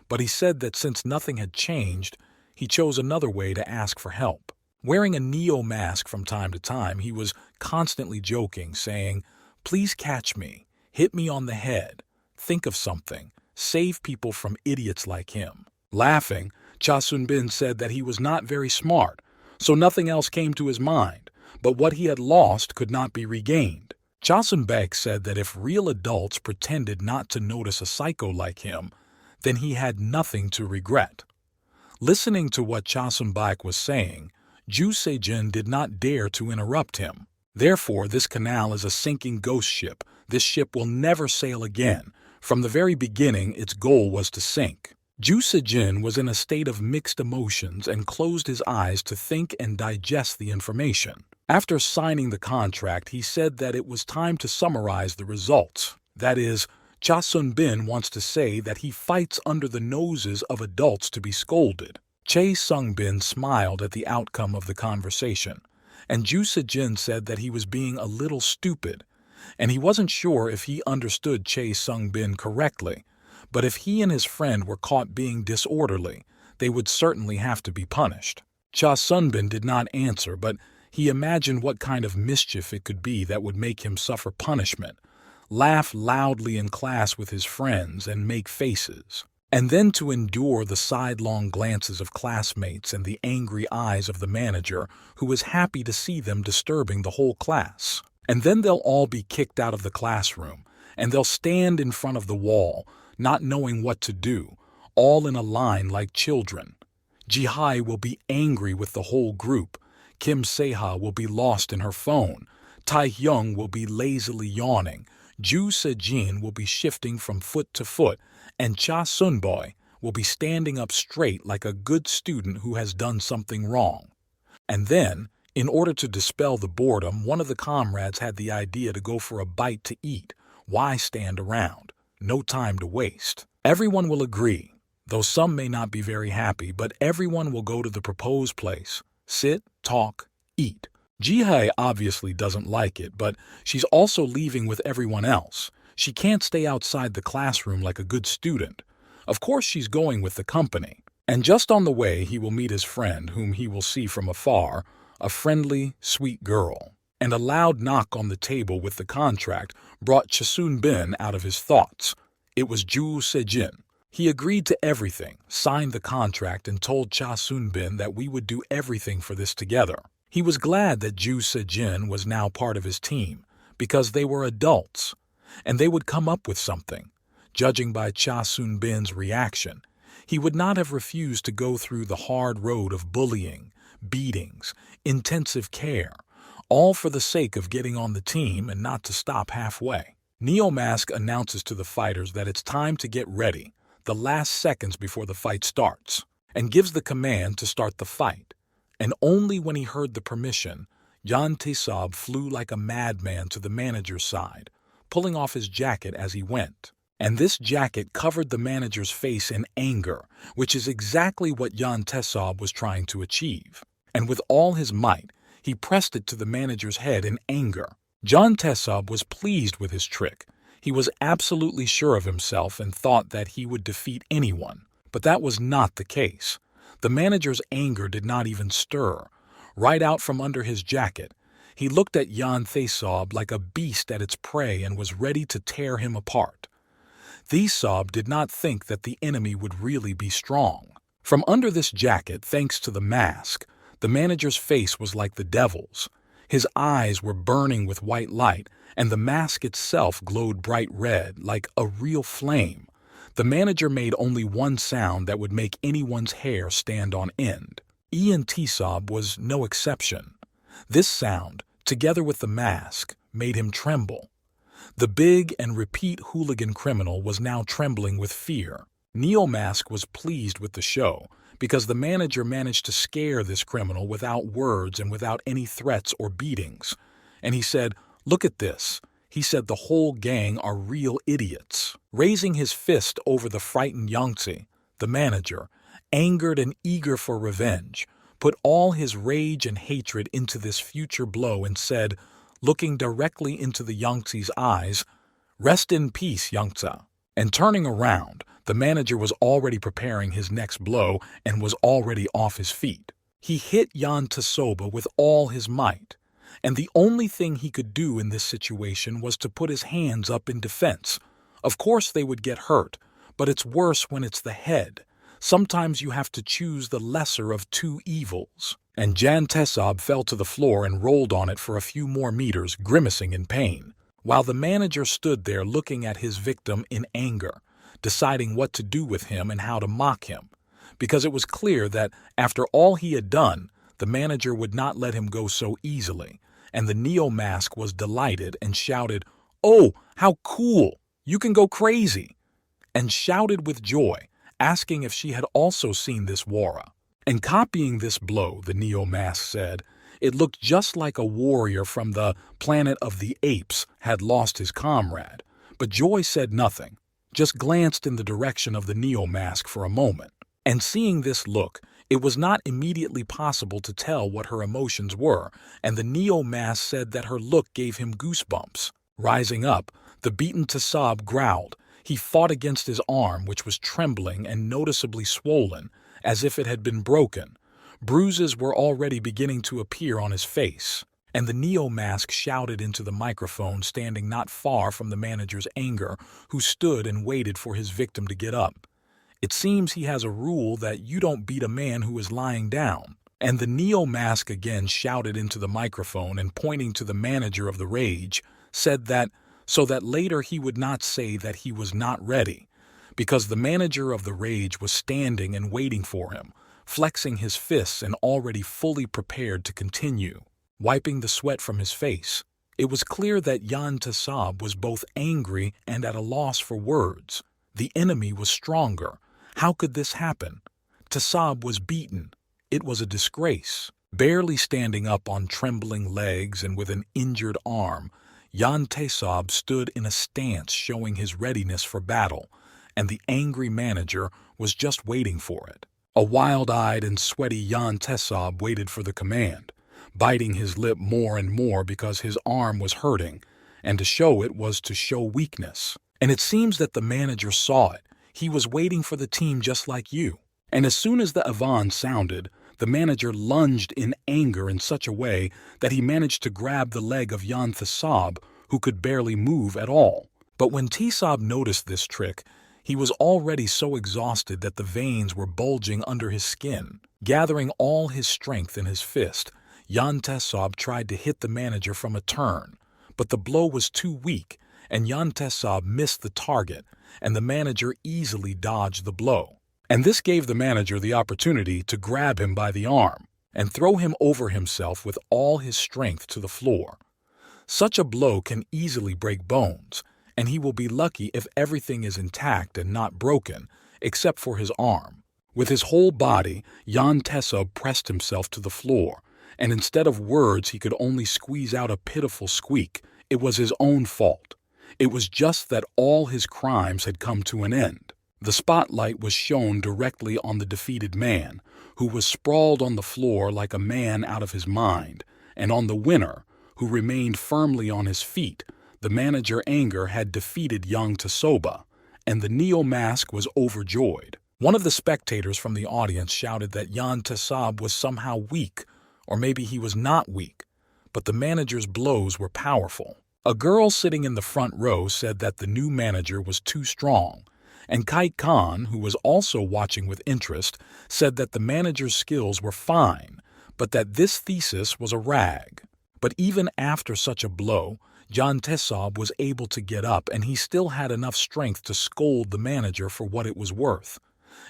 But he said that since nothing had changed, he chose another way to ask for help. Wearing a Neo Mask from time to time, he was constantly joking, saying, "Please catch me, hit me on the head, think of something, save people from idiots like him." Laughing, Cha Soon-bin said that he was not very smart, so nothing else came to his mind, but what he had lost could not be regained. Cha Soon-baek said that if real adults pretended not to notice a psycho like him, then he had nothing to regret. Listening to what Cha Soon-baek was saying, Ju Se-jin did not dare to interrupt him. Therefore, this canal is a sinking ghost ship. This ship will never sail again. From the very beginning, its goal was to sink. Ju Se-jin was in a state of mixed emotions and closed his eyes to think and digest the information. After signing the contract, he said that it was time to summarize the results. That is, Cha Soon-bin wants to say that he fights under the noses of adults to be scolded. Chae Sung-bin smiled at the outcome of the conversation, and Ju Se-jin said that he was being a little stupid, and he wasn't sure if he understood Chae Sung-bin correctly, but if he and his friend were caught being disorderly, they would certainly have to be punished. Cha Sun-bin did not answer, but he imagined what kind of mischief it could be that would make him suffer punishment, laugh loudly in class with his friends, and make faces. And then to endure the sidelong glances of classmates and the angry eyes of the manager, who was happy to see them disturbing the whole class. And then they'll all be kicked out of the classroom, and they'll stand in front of the wall, not knowing what to do, all in a line like children. Ji-hai will be angry with the whole group. Kim Se-ha will be lost in her phone. Tai-hyung will be lazily yawning. Ju Se-jin will be shifting from foot to foot, and Cha Sun-boy will be standing up straight like a good student who has done something wrong. And then, in order to dispel the boredom, one of the comrades had the idea to go for a bite to eat. Why stand around? No time to waste. Everyone will agree, though some may not be very happy, but everyone will go to the proposed place. Sit, talk, eat. Ji-hai obviously doesn't like it, but she's also leaving with everyone else. She can't stay outside the classroom like a good student. Of course she's going with the company. And just on the way he will meet his friend, whom he will see from afar, a friendly, sweet girl. And a loud knock on the table with the contract brought Cha Soon-bin out of his thoughts. It was Ju Se-jin. He agreed to everything, signed the contract, and told Cha Soon-bin that we would do everything for this together. He was glad that Ju Se-jin was now part of his team, because they were adults, and they would come up with something. Judging by Cha Soon-bin's reaction, he would not have refused to go through the hard road of bullying, beatings, intensive care, all for the sake of getting on the team and not to stop halfway. Neo Mask announces to the fighters that it's time to get ready, the last seconds before the fight starts, and gives the command to start the fight. And only when he heard the permission, Yan Tae-sob flew like a madman to the manager's side, pulling off his jacket as he went. And this jacket covered the manager's face in anger, which is exactly what Yan Tae-sob was trying to achieve. And with all his might, He pressed it to the manager's head in anger. Jan Tesab was pleased with his trick. He was absolutely sure of himself and thought that he would defeat anyone. But that was not the case. The manager's anger did not even stir. Right out from under his jacket, he looked at Jan Tesab like a beast at its prey and was ready to tear him apart. Tesab did not think that the enemy would really be strong. From under this jacket, thanks to the mask, the manager's face was like the devil's. His eyes were burning with white light, and the mask itself glowed bright red, like a real flame. The manager made only one sound that would make anyone's hair stand on end. Ian Tesab was no exception. This sound, together with the mask, made him tremble. The big and repeat hooligan criminal was now trembling with fear. Neomask was pleased with the show because the manager managed to scare this criminal without words and without any threats or beatings. And he said, "Look at this." He said the whole gang are real idiots. Raising his fist over the frightened Yangtze, the manager, angered and eager for revenge, put all his rage and hatred into this future blow and said, looking directly into the Yangtze's eyes, "Rest in peace, Yangtze." And turning around, the manager was already preparing his next blow and was already off his feet. He hit Jan Tesoba with all his might, and the only thing he could do in this situation was to put his hands up in defense. Of course they would get hurt, but it's worse when it's the head. Sometimes you have to choose the lesser of two evils. And Jan Tesab fell to the floor and rolled on it for a few more meters, grimacing in pain, while the manager stood there looking at his victim in anger, deciding what to do with him and how to mock him, because it was clear that after all he had done, the manager would not let him go so easily, and the Neo-Mask was delighted and shouted, "Oh, how cool! You can go crazy!" and shouted with joy, asking if she had also seen this Wara. And copying this blow, the Neo-Mask said, it looked just like a warrior from the planet of the apes had lost his comrade. But Joy said nothing, just glanced in the direction of the Neo-Mask for a moment. And seeing this look, it was not immediately possible to tell what her emotions were, and the Neo-Mask said that her look gave him goosebumps. Rising up, the beaten Tesab growled. He fought against his arm, which was trembling and noticeably swollen, as if it had been broken. Bruises were already beginning to appear on his face, and the Neo-Mask shouted into the microphone, standing not far from the manager's anger, who stood and waited for his victim to get up. "It seems he has a rule that you don't beat a man who is lying down." And the Neo-Mask again shouted into the microphone and, pointing to the manager of the Rage, said that so that later he would not say that he was not ready, because the manager of the Rage was standing and waiting for him, flexing his fists and already fully prepared to continue. Wiping the sweat from his face, it was clear that Jan Tesab was both angry and at a loss for words. The enemy was stronger. How could this happen? Tesab was beaten. It was a disgrace. Barely standing up on trembling legs and with an injured arm, Jan Tesab stood in a stance showing his readiness for battle, and the angry manager was just waiting for it. A wild-eyed and sweaty Jan Tesab waited for the command, biting his lip more and more because his arm was hurting, and to show it was to show weakness. And it seems that the manager saw it. He was waiting for the team just like you. And as soon as the Avan sounded, the manager lunged in anger in such a way that he managed to grab the leg of Jan Tesab, who could barely move at all. But when Tesab noticed this trick, he was already so exhausted that the veins were bulging under his skin. Gathering all his strength in his fist, Jan Tesab tried to hit the manager from a turn, but the blow was too weak, and Jan Tesab missed the target, and the manager easily dodged the blow. And this gave the manager the opportunity to grab him by the arm and throw him over himself with all his strength to the floor. Such a blow can easily break bones, and he will be lucky if everything is intact and not broken, except for his arm. With his whole body, Jan Tesab pressed himself to the floor, and instead of words he could only squeeze out a pitiful squeak. It was his own fault. It was just that all his crimes had come to an end. The spotlight was shown directly on the defeated man, who was sprawled on the floor like a man out of his mind, and on the winner, who remained firmly on his feet. The manager Anger had defeated young Tsoba, and the Neo-Mask was overjoyed. One of the spectators from the audience shouted that Jan Tsob was somehow weak, or maybe he was not weak, but the manager's blows were powerful. A girl sitting in the front row said that the new manager was too strong, and Kite Khan, who was also watching with interest, said that the manager's skills were fine, but that this thesis was a rag. But even after such a blow, Jan Tsob was able to get up, and he still had enough strength to scold the manager for what it was worth.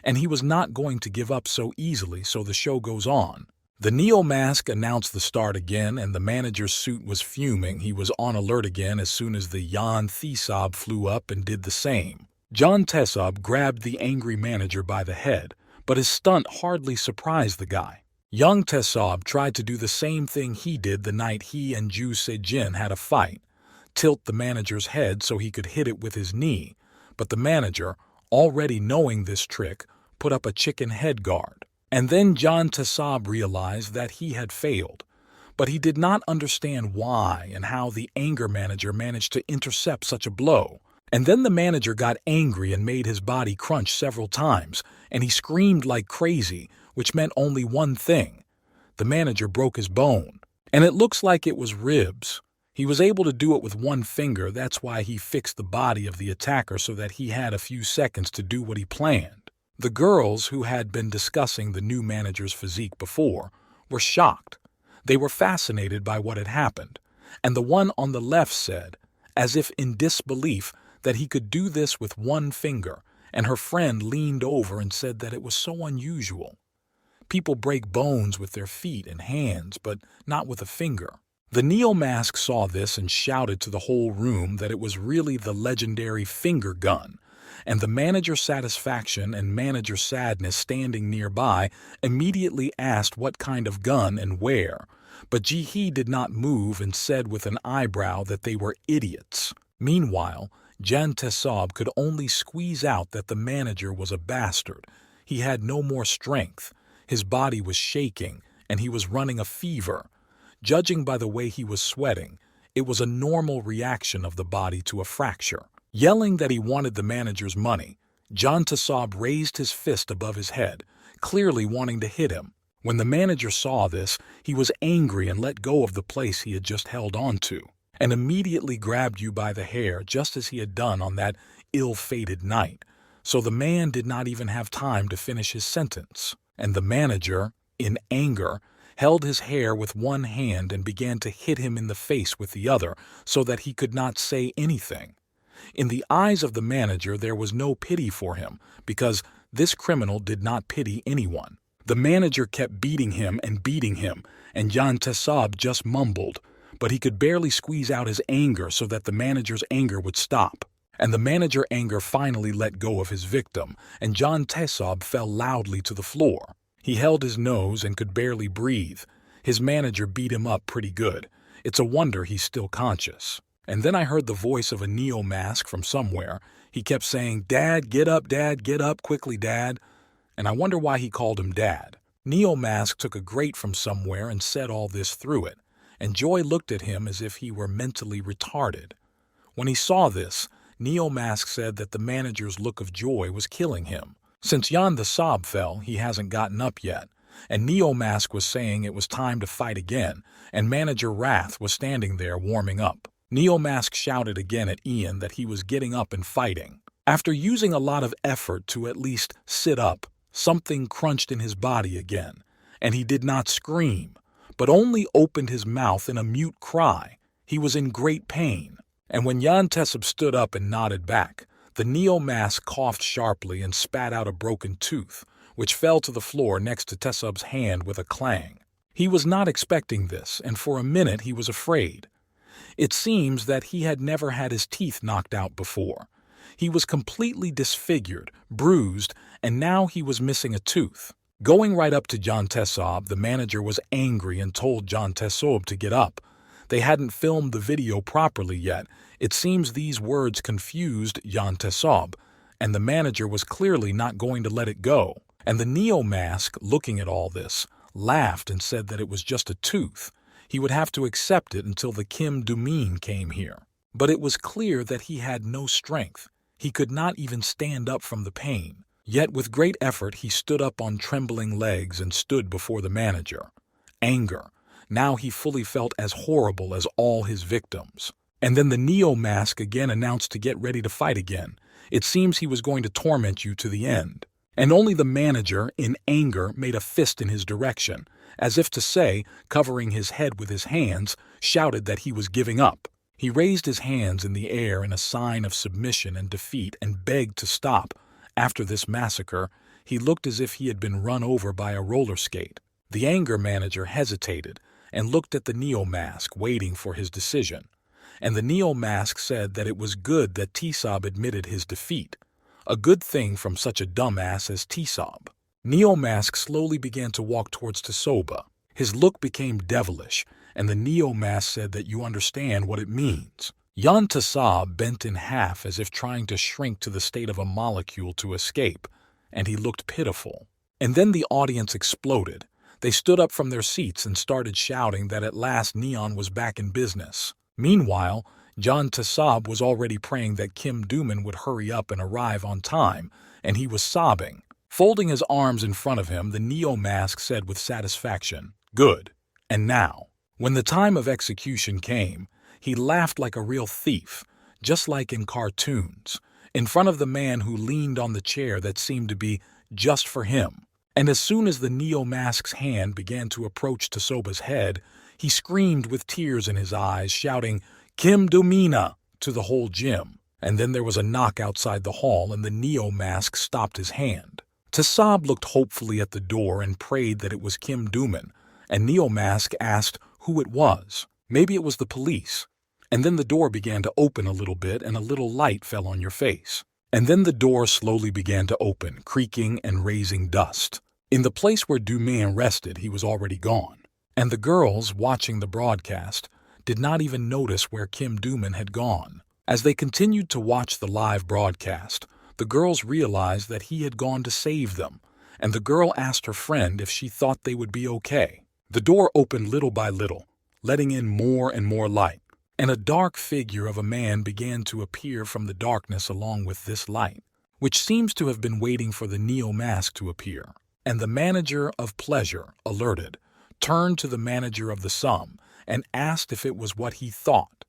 And he was not going to give up so easily, so the show goes on. The Neo-Mask announced the start again, and the manager's suit was fuming. He was on alert again as soon as the Jan Tsob flew up and did the same. Jan Tsob grabbed the angry manager by the head, but his stunt hardly surprised the guy. Young Tsob tried to do the same thing he did the night he and Ju Se-jin had a fight, tilt the manager's head so he could hit it with his knee, but the manager, already knowing this trick, put up a chicken head guard. And then Jan Tsob realized that he had failed, but he did not understand why and how the anger manager managed to intercept such a blow. And then the manager got angry and made his body crunch several times, and he screamed like crazy, which meant only one thing. The manager broke his bone, and it looks like it was ribs. He was able to do it with one finger. That's why he fixed the body of the attacker so that he had a few seconds to do what he planned. The girls, who had been discussing the new manager's physique before, were shocked. They were fascinated by what had happened, and the one on the left said, as if in disbelief, that he could do this with one finger, and her friend leaned over and said that it was so unusual. People break bones with their feet and hands, but not with a finger. The Neo-Mask saw this and shouted to the whole room that it was really the legendary finger gun, and the manager Satisfaction and manager Sadness standing nearby immediately asked what kind of gun and where, but Ji-hee did not move and said with an eyebrow that they were idiots. Meanwhile, Jan Tsob could only squeeze out that the manager was a bastard. He had no more strength. His body was shaking, and he was running a fever. Judging by the way he was sweating, it was a normal reaction of the body to a fracture. Yelling that he wanted the manager's money, Jan Tsob raised his fist above his head, clearly wanting to hit him. When the manager saw this, he was angry and let go of the place he had just held on to, and immediately grabbed you by the hair just as he had done on that ill-fated night. So the man did not even have time to finish his sentence, and the manager, in anger, held his hair with one hand and began to hit him in the face with the other so that he could not say anything. In the eyes of the manager there was no pity for him, because this criminal did not pity anyone. The manager kept beating him, and Jan Tsob just mumbled, but he could barely squeeze out his anger so that the manager's anger would stop. And the manager Anger finally let go of his victim, and Jan Tsob fell loudly to the floor. He held his nose and could barely breathe. His manager beat him up pretty good. It's a wonder he's still conscious. And then I heard the voice of a Neo-Mask from somewhere. He kept saying, "Dad, get up quickly, Dad." And I wonder why he called him Dad. Neo-Mask took a grate from somewhere and said all this through it, and Joy looked at him as if he were mentally retarded. When he saw this, Neo-Mask said that the manager's look of joy was killing him. Since Jan Tsob fell, he hasn't gotten up yet, and Neo-Mask was saying it was time to fight again, and manager Wrath was standing there warming up. Neo-Mask shouted again at Ian that he was getting up and fighting. After using a lot of effort to at least sit up, something crunched in his body again, and he did not scream, but only opened his mouth in a mute cry. He was in great pain, and when Jan Tsob stood up and nodded back, the Neo-Mask coughed sharply and spat out a broken tooth, which fell to the floor next to Tsob's hand with a clang. He was not expecting this, and for a minute he was afraid. It seems that he had never had his teeth knocked out before. He was completely disfigured, bruised, and now he was missing a tooth. Going right up to Jan Tsob, the manager was angry and told Jan Tsob to get up. They hadn't filmed the video properly yet. It seems these words confused Jan Tsob, and the manager was clearly not going to let it go. And the Neo-Mask, looking at all this, laughed and said that it was just a tooth. He would have to accept it until the Kim Do-min came here. But it was clear that he had no strength. He could not even stand up from the pain. Yet with great effort he stood up on trembling legs and stood before the manager. Anger. Now he fully felt as horrible as all his victims. And then the Neo Mask again announced to get ready to fight again. It seems he was going to torment you to the end. And only the manager, in anger, made a fist in his direction, as if to say, covering his head with his hands, shouted that he was giving up. He raised his hands in the air in a sign of submission and defeat and begged to stop. After this massacre, he looked as if he had been run over by a roller skate. The anger manager hesitated and looked at the Neo Mask, waiting for his decision. And the Neo Mask said that it was good that T-Sob admitted his defeat. A good thing from such a dumbass as T-Sob. Neo Mask slowly began to walk towards T-Soba. His look became devilish, and the Neo Mask said that you understand what it means. Yan T-Sob bent in half as if trying to shrink to the state of a molecule to escape, and he looked pitiful. And then the audience exploded. They stood up from their seats and started shouting that at last Neon was back in business. Meanwhile, Yan T-Sob was already praying that Kim Do-min would hurry up and arrive on time, and he was sobbing. Folding his arms in front of him, the Neo Mask said with satisfaction, "Good. And now?" When the time of execution came, he laughed like a real thief, just like in cartoons, in front of the man who leaned on the chair that seemed to be just for him. And as soon as the Neo Mask's hand began to approach T-Soba's head, he screamed with tears in his eyes, shouting, "Kim Do-mina!" to the whole gym. And then there was a knock outside the hall and the Neo Mask stopped his hand. T-Sob looked hopefully at the door and prayed that it was Kim Do-min, and Neo Mask asked who it was. Maybe it was the police. And then the door began to open a little bit and a little light fell on your face. And then the door slowly began to open, creaking and raising dust. In the place where Do-min rested, he was already gone. And the girls, watching the broadcast, did not even notice where Kim Do-min had gone. As they continued to watch the live broadcast, the girls realized that he had gone to save them, and the girl asked her friend if she thought they would be okay. The door opened little by little, letting in more and more light, and a dark figure of a man began to appear from the darkness along with this light, which seems to have been waiting for the Neo Mask to appear. And the manager of Pleasure, alerted, turned to the manager of the Sum and asked if it was what he thought.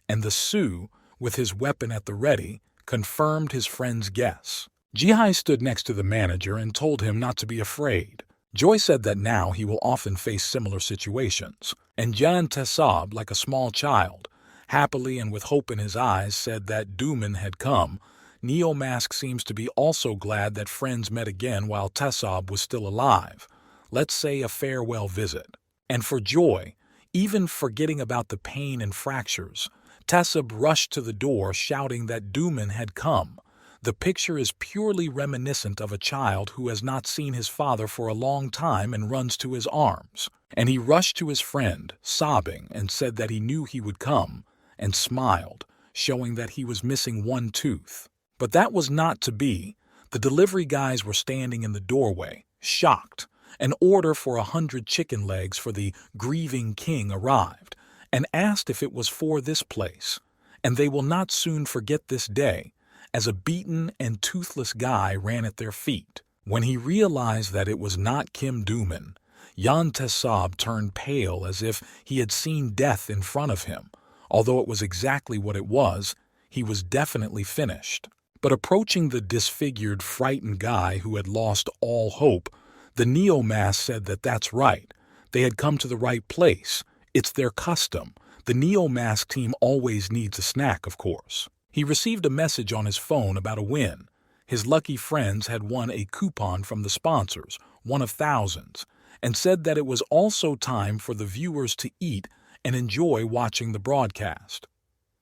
And the Su, with his weapon at the ready, confirmed his friend's guess. Ji-hai stood next to the manager and told him not to be afraid. Joy said that now he will often face similar situations. And Yan T-Sob, like a small child, happily and with hope in his eyes, said that Do-min had come. Neo Mask seems to be also glad that friends met again while T-Sob was still alive. Let's say a farewell visit. And for Joy, even forgetting about the pain and fractures, T-Sob rushed to the door shouting that Do-min had come. The picture is purely reminiscent of a child who has not seen his father for a long time and runs to his arms. And he rushed to his friend, sobbing, and said that he knew he would come, and smiled, showing that he was missing one tooth. But that was not to be. The delivery guys were standing in the doorway, shocked. An order for 100 chicken legs for the grieving king arrived, and asked if it was for this place. And they will not soon forget this day, as a beaten and toothless guy ran at their feet. When he realized that it was not Kim Do-min, Yan T-Sob turned pale as if he had seen death in front of him. Although it was exactly what it was, he was definitely finished. But approaching the disfigured, frightened guy who had lost all hope, the Neo Mask said that that's right. They had come to the right place. It's their custom. The Neo Mask team always needs a snack, of course. He received a message on his phone about a win. His lucky friends had won a coupon from the sponsors, one of thousands, and said that it was also time for the viewers to eat and enjoy watching the broadcast.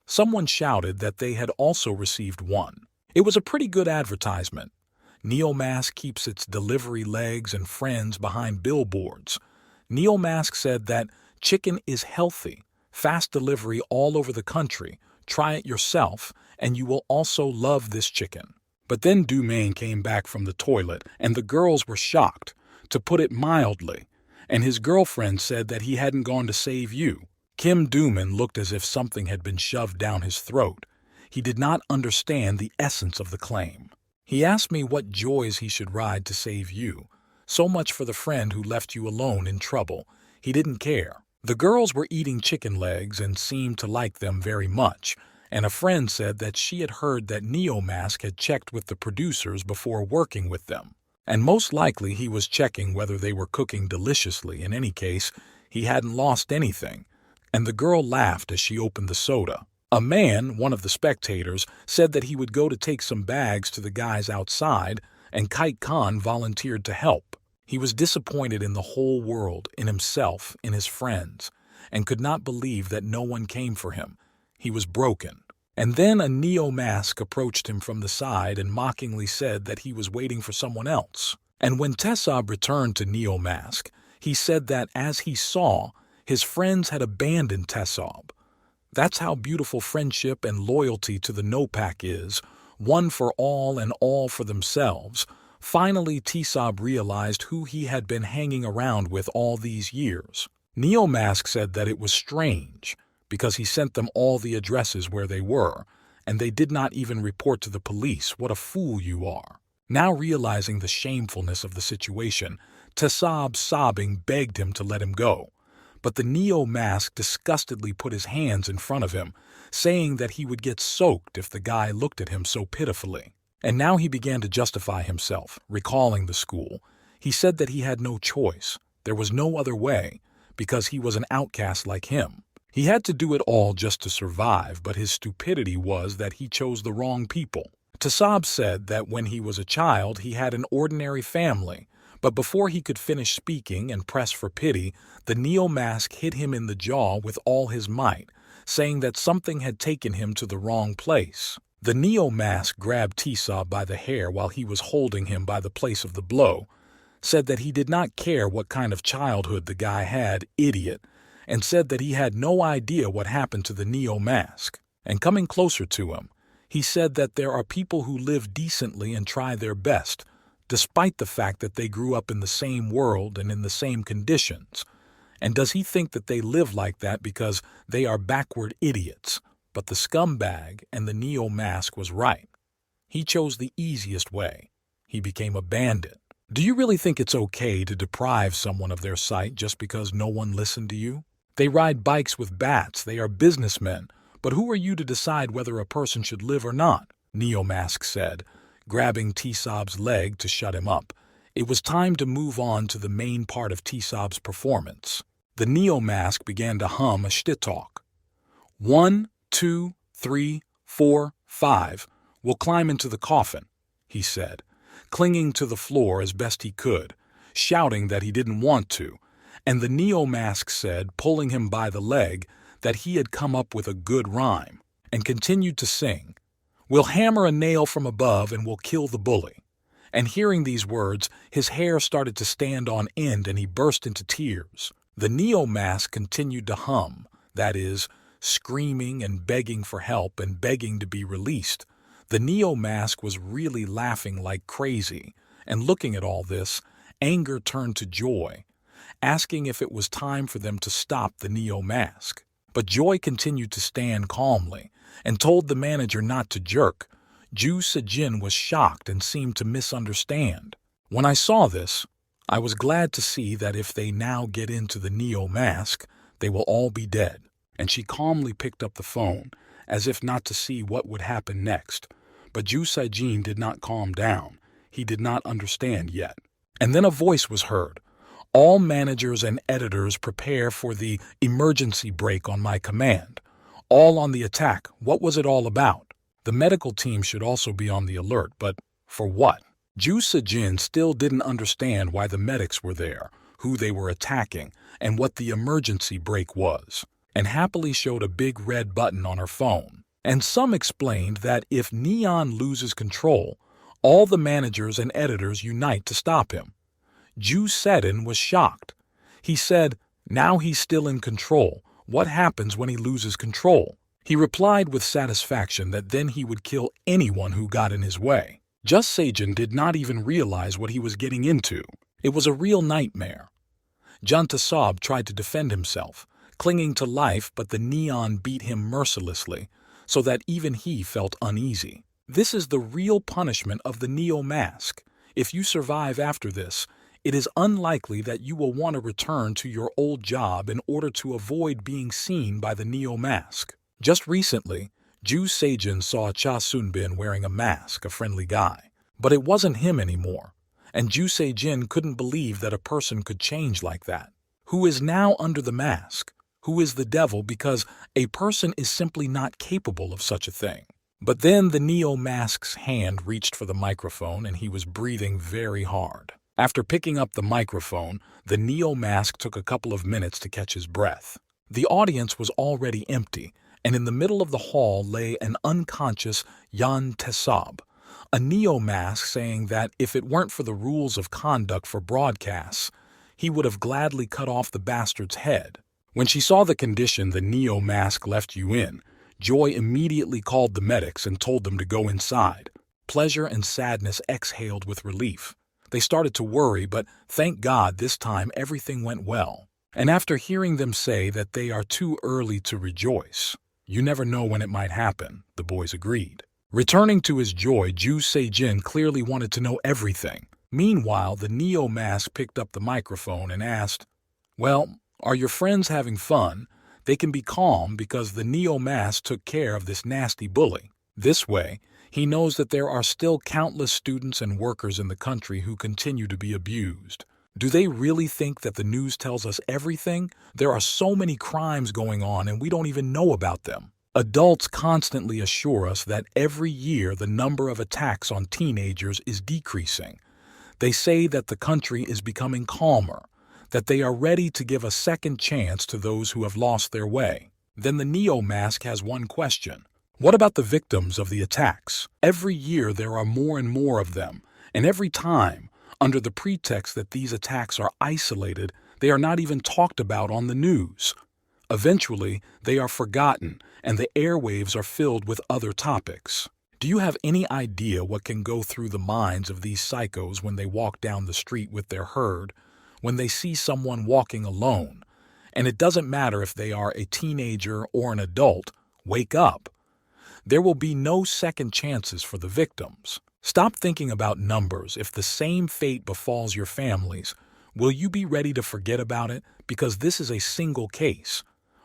Someone shouted that they had also received one. It was a pretty good advertisement. Neo Mask keeps its delivery legs and friends behind billboards. Neo Mask said that chicken is healthy, fast delivery all over the country. Try it yourself, and you will also love this chicken. But then Do-min came back from the toilet, and the girls were shocked, to put it mildly, and his girlfriend said that he hadn't gone to save you. Kim Dooman looked as if something had been shoved down his throat. He did not understand the essence of the claim. He asked me what joys he should ride to save you. So much for the friend who left you alone in trouble. He didn't care. The girls were eating chicken legs and seemed to like them very much, and a friend said that she had heard that Neomask had checked with the producers before working with them. And most likely he was checking whether they were cooking deliciously. In any case, he hadn't lost anything. And the girl laughed as she opened the soda. A man, one of the spectators, said that he would go to take some bags to the guys outside, and Kite Khan volunteered to help. He was disappointed in the whole world, in himself, in his friends, and could not believe that no one came for him. He was broken. And then a Neomask approached him from the side and mockingly said that he was waiting for someone else. And when Tesab returned to Neomask, he said that as he saw, his friends had abandoned Tesab. That's how beautiful friendship and loyalty to the Nopak is, one for all and all for themselves. Finally, Tesab realized who he had been hanging around with all these years. Neomask said that it was strange, because he sent them all the addresses where they were, and they did not even report to the police. What a fool you are. Now realizing the shamefulness of the situation, Tesab, sobbing, begged him to let him go. But the Neomask disgustedly put his hands in front of him, saying that he would get soaked if the guy looked at him so pitifully. And now he began to justify himself, recalling the school. He said that he had no choice. There was no other way, because he was an outcast like him. He had to do it all just to survive, but his stupidity was that he chose the wrong people. Tesab said that when he was a child, he had an ordinary family, but before he could finish speaking and press for pity, the Neomask hit him in the jaw with all his might, saying that something had taken him to the wrong place. The Neomask grabbed Tesab by the hair while he was holding him by the place of the blow, said that he did not care what kind of childhood the guy had, idiot, and said that he had no idea what happened to the Neomask. And coming closer to him, he said that there are people who live decently and try their best, despite the fact that they grew up in the same world and in the same conditions. And does he think that they live like that because they are backward idiots? But the scumbag and the Neomask was right. He chose the easiest way. He became a bandit. Do you really think it's okay to deprive someone of their sight just because no one listened to you? They ride bikes with bats. They are businessmen. But who are you to decide whether a person should live or not? Neomask said, grabbing Tesab's leg to shut him up. It was time to move on to the main part of Tesab's performance. The Neomask began to hum a shtitalk. 1, 2, 3, 4, 5. We'll climb into the coffin, he said, clinging to the floor as best he could, shouting that he didn't want to. And the Neomask said, pulling him by the leg, that he had come up with a good rhyme, and continued to sing, "We'll hammer a nail from above and we'll kill the bully." And hearing these words, his hair started to stand on end and he burst into tears. The Neomask continued to hum, that is, screaming and begging for help and begging to be released. The Neomask was really laughing like crazy, and looking at all this, anger turned to joy, asking if it was time for them to stop the Neomask. But Joy continued to stand calmly and told the manager not to jerk. Ju Sejin was shocked and seemed to misunderstand. When I saw this, I was glad to see that if they now get into the Neomask, they will all be dead. And she calmly picked up the phone, as if not to see what would happen next. But Ju Sejin did not calm down. He did not understand yet. And then a voice was heard. "All managers and editors prepare for the emergency break on my command. All on the attack." What was it all about? The medical team should also be on the alert, but for what? Ju Sejin still didn't understand why the medics were there, who they were attacking, and what the emergency break was, and happily showed a big red button on her phone. And some explained that if Neon loses control, all the managers and editors unite to stop him. Ju Sedin was shocked. He said, now he's still in control. What happens when he loses control? He replied with satisfaction that then he would kill anyone who got in his way. Just Sejin did not even realize what he was getting into. It was a real nightmare. Jantasab tried to defend himself, clinging to life, but the neon beat him mercilessly, so that even he felt uneasy. This is the real punishment of the Neo Mask. If you survive after this, it is unlikely that you will want to return to your old job in order to avoid being seen by the Neo Mask. Just recently, Ju Seijin saw Cha Sunbin wearing a mask, a friendly guy. But it wasn't him anymore, and Ju Seijin couldn't believe that a person could change like that. Who is now under the mask? Who is the devil? Because a person is simply not capable of such a thing. But then the Neo Mask's hand reached for the microphone and he was breathing very hard. After picking up the microphone, the Neo Mask took a couple of minutes to catch his breath. The audience was already empty, and in the middle of the hall lay an unconscious Yan Tesab, a Neo Mask saying that if it weren't for the rules of conduct for broadcasts, he would have gladly cut off the bastard's head. When she saw the condition the Neo Mask left you in, Joy immediately called the medics and told them to go inside. Pleasure and sadness exhaled with relief. They started to worry, but thank God this time everything went well. And after hearing them say that they are too early to rejoice, you never know when it might happen, the boys agreed. Returning to his joy, Ju Seijin clearly wanted to know everything. Meanwhile, the Neo Mask picked up the microphone and asked, "Well, are your friends having fun? They can be calm because the Neo Mask took care of this nasty bully. This way, he knows that there are still countless students and workers in the country who continue to be abused. Do they really think that the news tells us everything? There are so many crimes going on and we don't even know about them. Adults constantly assure us that every year the number of attacks on teenagers is decreasing. They say that the country is becoming calmer, that they are ready to give a second chance to those who have lost their way." Then the Neo Mask has one question. What about the victims of the attacks? Every year there are more and more of them, and every time, under the pretext that these attacks are isolated, they are not even talked about on the news. Eventually, they are forgotten, and the airwaves are filled with other topics. Do you have any idea what can go through the minds of these psychos when they walk down the street with their herd, when they see someone walking alone? And it doesn't matter if they are a teenager or an adult, wake up. There will be no second chances for the victims. Stop thinking about numbers. If the same fate befalls your families, will you be ready to forget about it? Because this is a single case.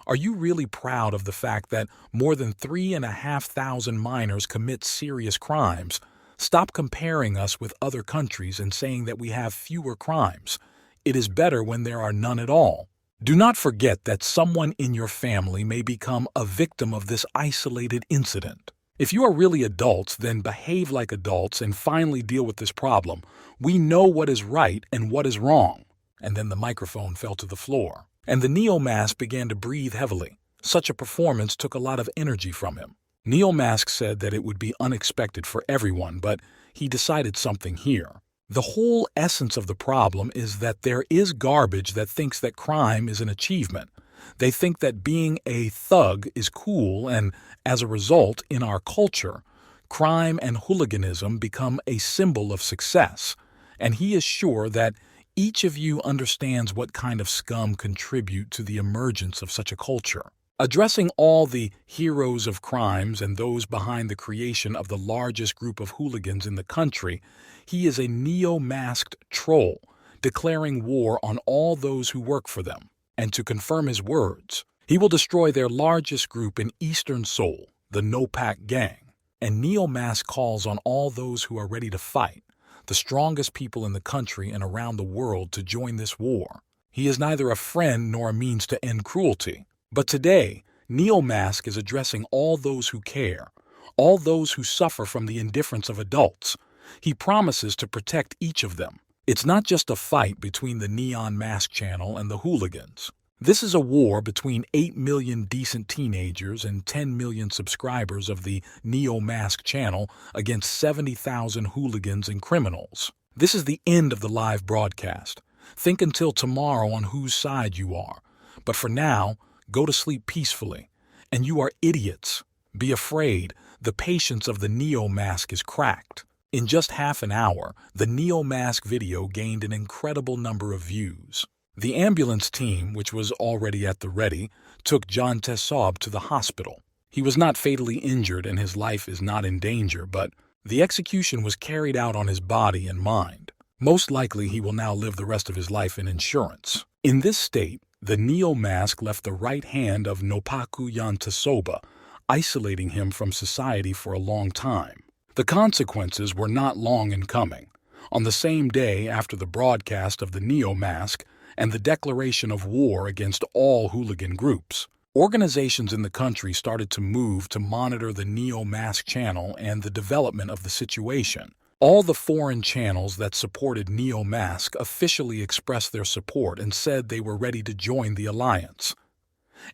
Are you really proud of the fact that more than 3,500 minors commit serious crimes? Stop comparing us with other countries and saying that we have fewer crimes. It is better when there are none at all. Do not forget that someone in your family may become a victim of this isolated incident. If you are really adults, then behave like adults and finally deal with this problem. We know what is right and what is wrong. And then the microphone fell to the floor, and the Neo Mask began to breathe heavily. Such a performance took a lot of energy from him. Neo Mask said that it would be unexpected for everyone, but he decided something here. The whole essence of the problem is that there is garbage that thinks that crime is an achievement. They think that being a thug is cool, and as a result, in our culture, crime and hooliganism become a symbol of success. And he is sure that each of you understands what kind of scum contribute to the emergence of such a culture. Addressing all the heroes of crimes and those behind the creation of the largest group of hooligans in the country, he is a neo-masked troll, declaring war on all those who work for them. And to confirm his words, he will destroy their largest group in Eastern Seoul, the No-Pack Gang. And Neo-Mask calls on all those who are ready to fight, the strongest people in the country and around the world, to join this war. He is neither a friend nor a means to end cruelty. But today, Neo Mask is addressing all those who care, all those who suffer from the indifference of adults. He promises to protect each of them. It's not just a fight between the Neon Mask channel and the hooligans. This is a war between 8 million decent teenagers and 10 million subscribers of the Neo Mask channel against 70,000 hooligans and criminals. This is the end of the live broadcast. Think until tomorrow on whose side you are. But for now, go to sleep peacefully. And you are idiots. Be afraid. The patience of the Neo Mask is cracked. In just half an hour, the Neo Mask video gained an incredible number of views. The ambulance team, which was already at the ready, took John Tessob to the hospital. He was not fatally injured and his life is not in danger, but the execution was carried out on his body and mind. Most likely he will now live the rest of his life in insurance. In this state, the neo-mask left the right hand of Nopaku Yan Tessoba, isolating him from society for a long time. The consequences were not long in coming. On the same day after the broadcast of the neo-mask and the declaration of war against all hooligan groups, organizations in the country started to move to monitor the neo-mask channel and the development of the situation. All the foreign channels that supported neo-mask officially expressed their support and said they were ready to join the alliance.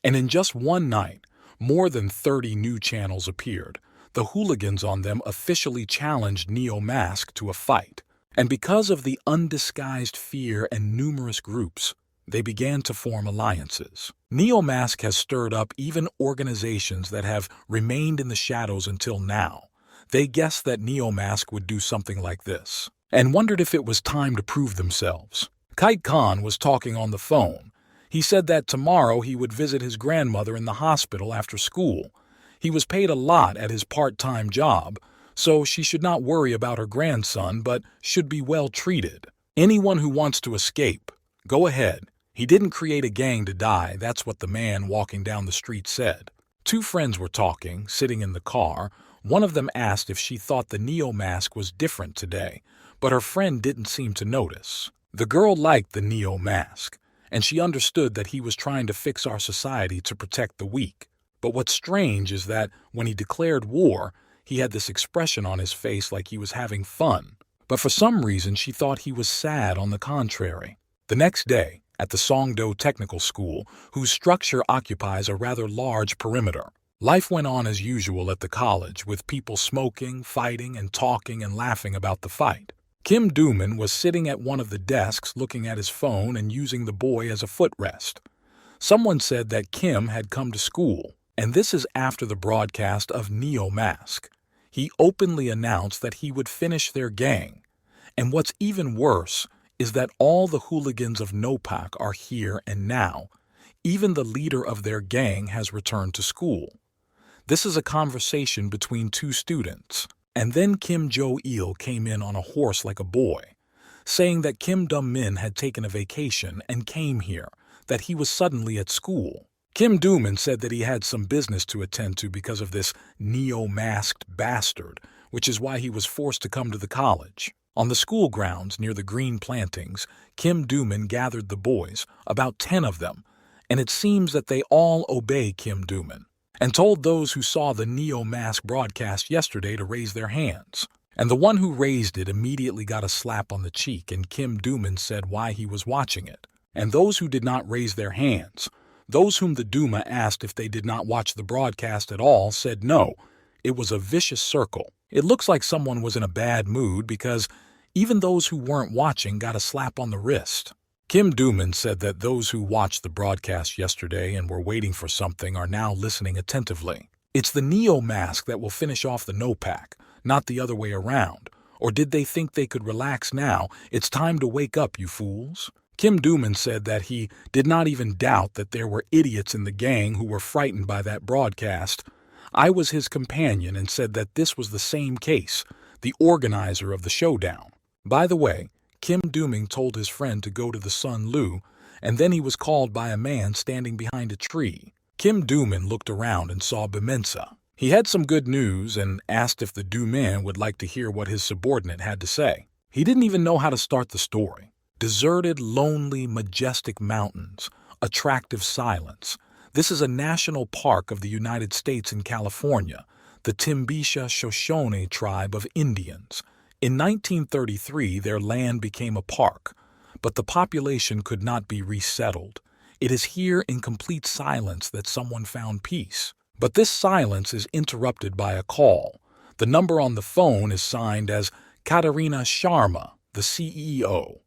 And in just one night, more than 30 new channels appeared. The hooligans on them officially challenged neo-mask to a fight. And because of the undisguised fear and numerous groups, they began to form alliances. Neo-mask has stirred up even organizations that have remained in the shadows until now. They guessed that neo-mask would do something like this, and wondered if it was time to prove themselves. Kite Khan was talking on the phone. He said that tomorrow he would visit his grandmother in the hospital after school. He was paid a lot at his part-time job, so she should not worry about her grandson, but should be well treated. Anyone who wants to escape, go ahead. He didn't create a gang to die, that's what the man walking down the street said. Two friends were talking, sitting in the car. One of them asked if she thought the neo-mask was different today, but her friend didn't seem to notice. The girl liked the neo-mask, and she understood that he was trying to fix our society to protect the weak. But what's strange is that when he declared war, he had this expression on his face like he was having fun. But for some reason, she thought he was sad on the contrary. The next day, at the Songdo Technical School, whose structure occupies a rather large perimeter, life went on as usual at the college, with people smoking, fighting, and talking and laughing about the fight. Kim Dooman was sitting at one of the desks looking at his phone and using the boy as a footrest. Someone said that Kim had come to school, and this is after the broadcast of Neo-Mask. He openly announced that he would finish their gang. And what's even worse is that all the hooligans of Nopak are here and now. Even the leader of their gang has returned to school. This is a conversation between two students. And then Kim Jo-il came in on a horse like a boy, saying that Kim Dum-min had taken a vacation and came here, that he was suddenly at school. Kim Dooman said that he had some business to attend to because of this neo-masked bastard, which is why he was forced to come to the college. On the school grounds near the green plantings, Kim Dooman gathered the boys, about 10 of them, and it seems that they all obey Kim Dooman, and told those who saw the neo-mask broadcast yesterday to raise their hands. And the one who raised it immediately got a slap on the cheek, and Kim Dooman said why he was watching it. And those who did not raise their hands, those whom the Duma asked if they did not watch the broadcast at all, said no. It was a vicious circle. It looks like someone was in a bad mood because even those who weren't watching got a slap on the wrist. Kim Dooman said that those who watched the broadcast yesterday and were waiting for something are now listening attentively. It's the neo-mask that will finish off the Nopak, not the other way around. Or did they think they could relax now? It's time to wake up, you fools. Kim Dooman said that he did not even doubt that there were idiots in the gang who were frightened by that broadcast. I was his companion and said that this was the same case, the organizer of the showdown. By the way, Kim Dooman told his friend to go to the Sun Lu, and then he was called by a man standing behind a tree. Kim Dooman looked around and saw Bimensa. He had some good news and asked if the Dooman would like to hear what his subordinate had to say. He didn't even know how to start the story. Deserted, lonely, majestic mountains, attractive silence. This is a national park of the United States in California, the Timbisha Shoshone tribe of Indians. In 1933, their land became a park, but the population could not be resettled. It is here in complete silence that someone found peace. But this silence is interrupted by a call. The number on the phone is signed as Katarina Sharma, the CEO.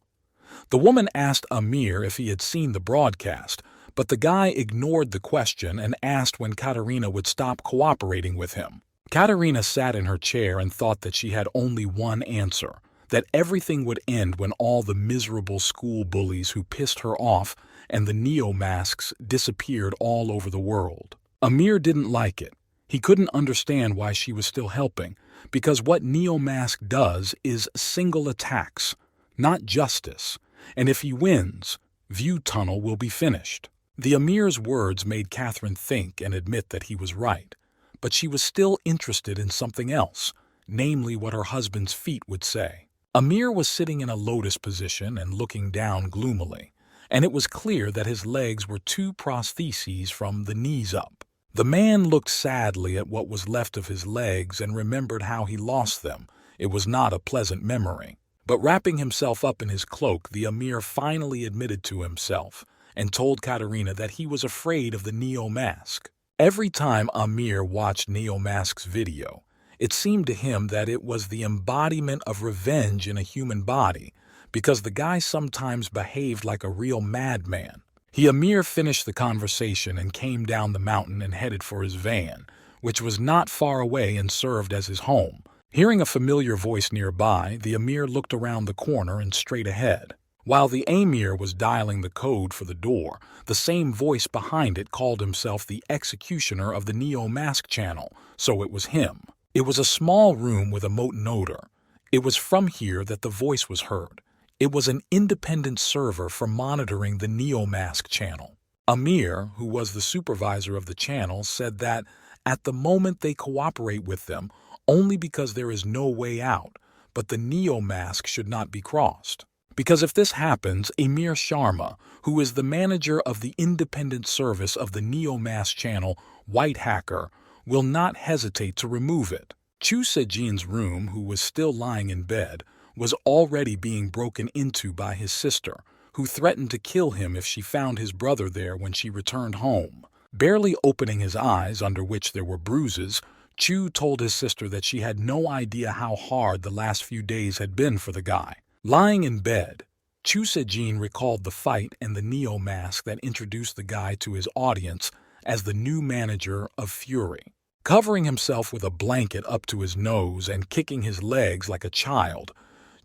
The woman asked Amir if he had seen the broadcast, but the guy ignored the question and asked when Katarina would stop cooperating with him. Katarina sat in her chair and thought that she had only one answer, that everything would end when all the miserable school bullies who pissed her off and the neo-masks disappeared all over the world. Amir didn't like it. He couldn't understand why she was still helping, because what neo-mask does is single attacks, not justice, and if he wins, View Tunnel will be finished. The Amir's words made Catherine think and admit that he was right, but she was still interested in something else, namely what her husband's feet would say. Amir was sitting in a lotus position and looking down gloomily, and it was clear that his legs were two prostheses from the knees up. The man looked sadly at what was left of his legs and remembered how he lost them. It was not a pleasant memory. But wrapping himself up in his cloak, the Amir finally admitted to himself and told Katerina that he was afraid of the Neo-Mask. Every time Amir watched Neo-Mask's video, it seemed to him that it was the embodiment of revenge in a human body, because the guy sometimes behaved like a real madman. Amir finished the conversation and came down the mountain and headed for his van, which was not far away and served as his home. Hearing a familiar voice nearby, the Amir looked around the corner and straight ahead. While the Amir was dialing the code for the door, the same voice behind it called himself the executioner of the Neo-Mask channel, so it was him. It was a small room with a molten odor. It was from here that the voice was heard. It was an independent server for monitoring the Neo-Mask channel. Amir, who was the supervisor of the channel, said that at the moment they cooperate with them only because there is no way out, but the Neo-Mask should not be crossed. Because if this happens, Amir Sharma, who is the manager of the independent service of the Neo-Mask channel, White Hacker, will not hesitate to remove it. Chu Sejin's room, who was still lying in bed, was already being broken into by his sister, who threatened to kill him if she found his brother there when she returned home. Barely opening his eyes, under which there were bruises, Chu told his sister that she had no idea how hard the last few days had been for the guy. Lying in bed, Chu Sejin recalled the fight and the Neo-Mask that introduced the guy to his audience as the new manager of Fury. Covering himself with a blanket up to his nose and kicking his legs like a child,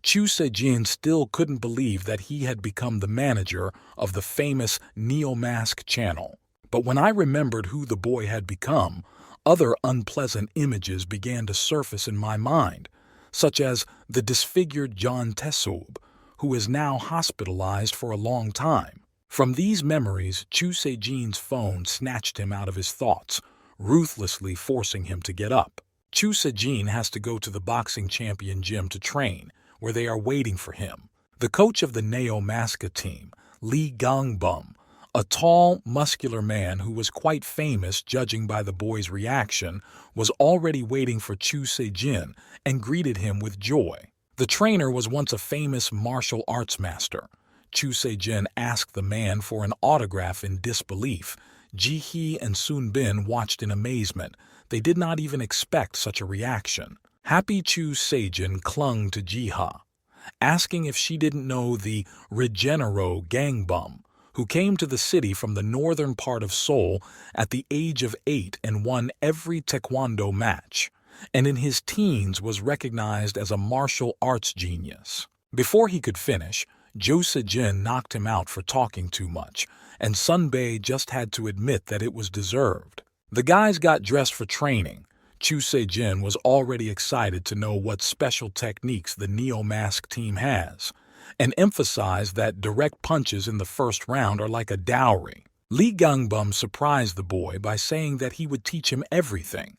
Chu Sejin still couldn't believe that he had become the manager of the famous Neo-Mask channel. But when I remembered who the boy had become, other unpleasant images began to surface in my mind, such as the disfigured John Tesub, who is now hospitalized for a long time. From these memories, Chu Sejin's phone snatched him out of his thoughts, ruthlessly forcing him to get up. Chu Sejin has to go to the boxing champion gym to train, where they are waiting for him. The coach of the Neo-Mask team, Lee Gangbum, a tall, muscular man who was quite famous judging by the boy's reaction, was already waiting for Chu Sejin and greeted him with joy. The trainer was once a famous martial arts master. Chu Sejin asked the man for an autograph in disbelief. Ji-hee and Soon-bin watched in amazement. They did not even expect such a reaction. Happy Chu Sejin clung to Ji-ha, asking if she didn't know the Regenero Gangbum, who came to the city from the northern part of Seoul at the age of 8 and won every taekwondo match, and in his teens was recognized as a martial arts genius. Before he could finish, Jo Sejin knocked him out for talking too much, and Sunbae just had to admit that it was deserved. The guys got dressed for training. Chu Sejin was already excited to know what special techniques the Neo-Mask team has, and emphasized that direct punches in the first round are like a dowry. Lee Gangbum surprised the boy by saying that he would teach him everything.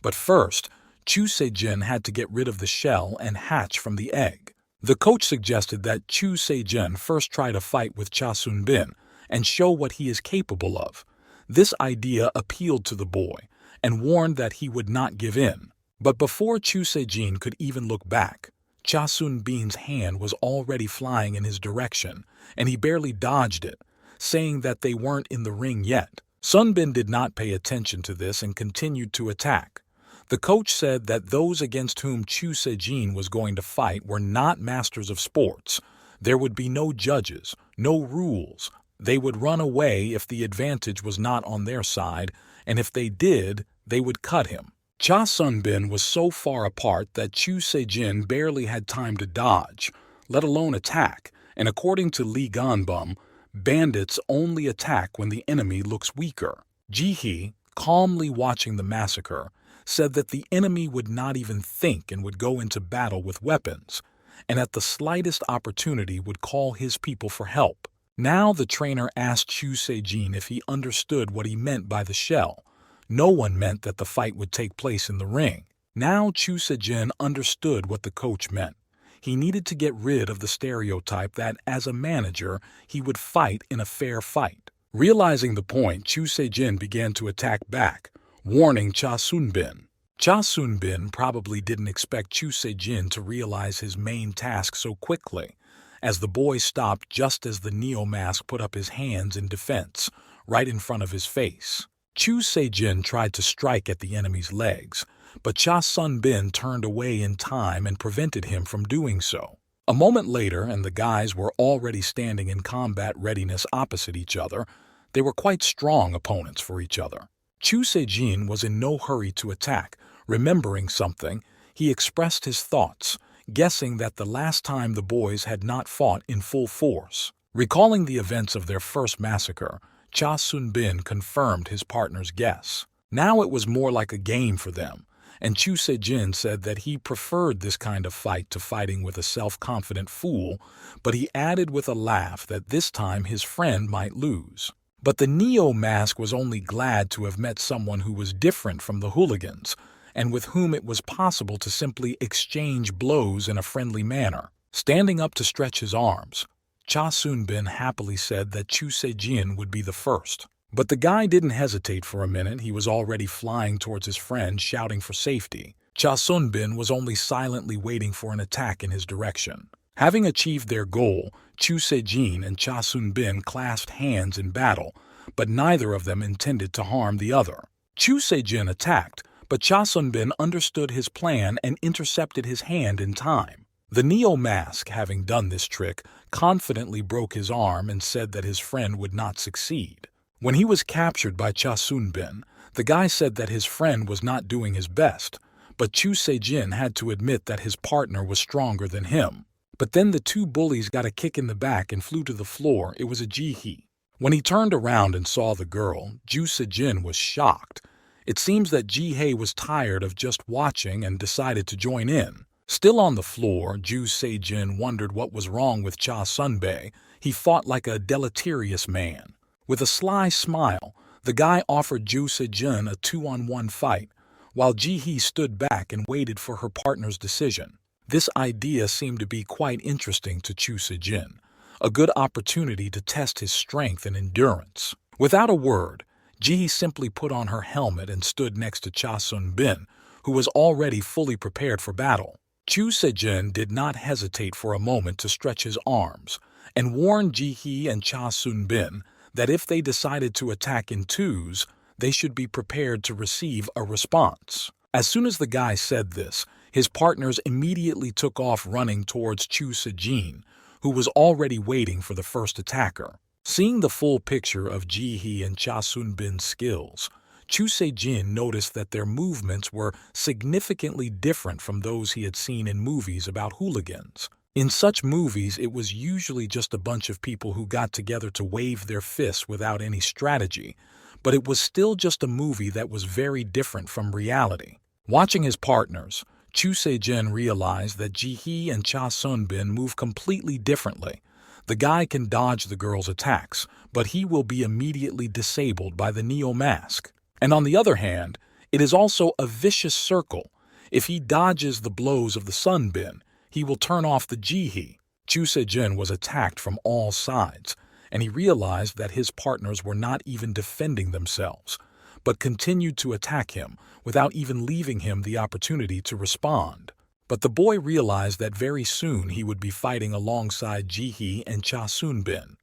But first, Chu Sejin had to get rid of the shell and hatch from the egg. The coach suggested that Chu Sejin first try to fight with Cha Soon-bin and show what he is capable of. This idea appealed to the boy and warned that he would not give in. But before Chu Sejin could even look back, Cha Soon-bin's hand was already flying in his direction, and he barely dodged it, saying that they weren't in the ring yet. Sun-bin did not pay attention to this and continued to attack. The coach said that those against whom Chu Sejin was going to fight were not masters of sports. There would be no judges, no rules. They would run away if the advantage was not on their side, and if they did, they would cut him. Cha Sun-bin was so far apart that Chu Se-jin barely had time to dodge, let alone attack, and according to Lee Ganbum, bandits only attack when the enemy looks weaker. Ji-hee, calmly watching the massacre, said that the enemy would not even think and would go into battle with weapons, and at the slightest opportunity would call his people for help. Now the trainer asked Chu Se-jin if he understood what he meant by the shell. No one meant that the fight would take place in the ring. Now Chu Se-jin understood what the coach meant. He needed to get rid of the stereotype that, as a manager, he would fight in a fair fight. Realizing the point, Chu Se-jin began to attack back, warning Cha Sun-bin. Cha Sun-bin probably didn't expect Chu Se-jin to realize his main task so quickly, as the boy stopped just as the Neo-mask put up his hands in defense, right in front of his face. Chu Se-jin tried to strike at the enemy's legs, but Cha Sun-bin turned away in time and prevented him from doing so. A moment later, and the guys were already standing in combat readiness opposite each other. They were quite strong opponents for each other. Chu Se-jin was in no hurry to attack. Remembering something, he expressed his thoughts, guessing that the last time the boys had not fought in full force. Recalling the events of their first massacre, Cha Sun-bin confirmed his partner's guess. Now it was more like a game for them, and Chu Se-jin said that he preferred this kind of fight to fighting with a self-confident fool, but he added with a laugh that this time his friend might lose. But the Neo-mask was only glad to have met someone who was different from the hooligans, and with whom it was possible to simply exchange blows in a friendly manner. Standing up to stretch his arms, Cha Sun-bin happily said that Chu Se-jin would be the first. But the guy didn't hesitate for a minute. He was already flying towards his friend, shouting for safety. Cha Sun-bin was only silently waiting for an attack in his direction. Having achieved their goal, Chu Se-jin and Cha Sun-bin clasped hands in battle, but neither of them intended to harm the other. Chu Se-jin attacked, but Cha Sun-bin understood his plan and intercepted his hand in time. The Neo-mask, having done this trick, confidently broke his arm and said that his friend would not succeed. When he was captured by Cha Sun-bin, the guy said that his friend was not doing his best, but Chu Se-jin had to admit that his partner was stronger than him. But then the two bullies got a kick in the back and flew to the floor. It was a Ji-hee. When he turned around and saw the girl, Chu Se-jin was shocked. It seems that Ji-hee was tired of just watching and decided to join in. Still on the floor, Chu Se-jin wondered what was wrong with Cha Sun-bin. He fought like a deleterious man. With a sly smile, the guy offered Chu Se-jin a 2-on-1 fight, while Ji-hee stood back and waited for her partner's decision. This idea seemed to be quite interesting to Chu Se-jin, a good opportunity to test his strength and endurance. Without a word, Ji-hee simply put on her helmet and stood next to Cha Sun-bin, who was already fully prepared for battle. Chu Se-jin did not hesitate for a moment to stretch his arms and warned Ji-hee and Cha Sun-bin that if they decided to attack in twos, they should be prepared to receive a response. As soon as the guy said this, his partners immediately took off running towards Chu Se-jin, who was already waiting for the first attacker. Seeing the full picture of Ji-hee and Cha Sun-bin's skills, Chu Se-jin noticed that their movements were significantly different from those he had seen in movies about hooligans. In such movies, it was usually just a bunch of people who got together to wave their fists without any strategy, but it was still just a movie that was very different from reality. Watching his partners, Chu Se-jin realized that Ji-hee and Cha Sun-bin move completely differently. The guy can dodge the girl's attacks, but he will be immediately disabled by the Neo-mask. And on the other hand, it is also a vicious circle. If he dodges the blows of the Sun-bin, he will turn off the Ji-hee. Chu Se-jin was attacked from all sides, and he realized that his partners were not even defending themselves, but continued to attack him without even leaving him the opportunity to respond. But the boy realized that very soon he would be fighting alongside Ji-hee and Cha Sun-bin,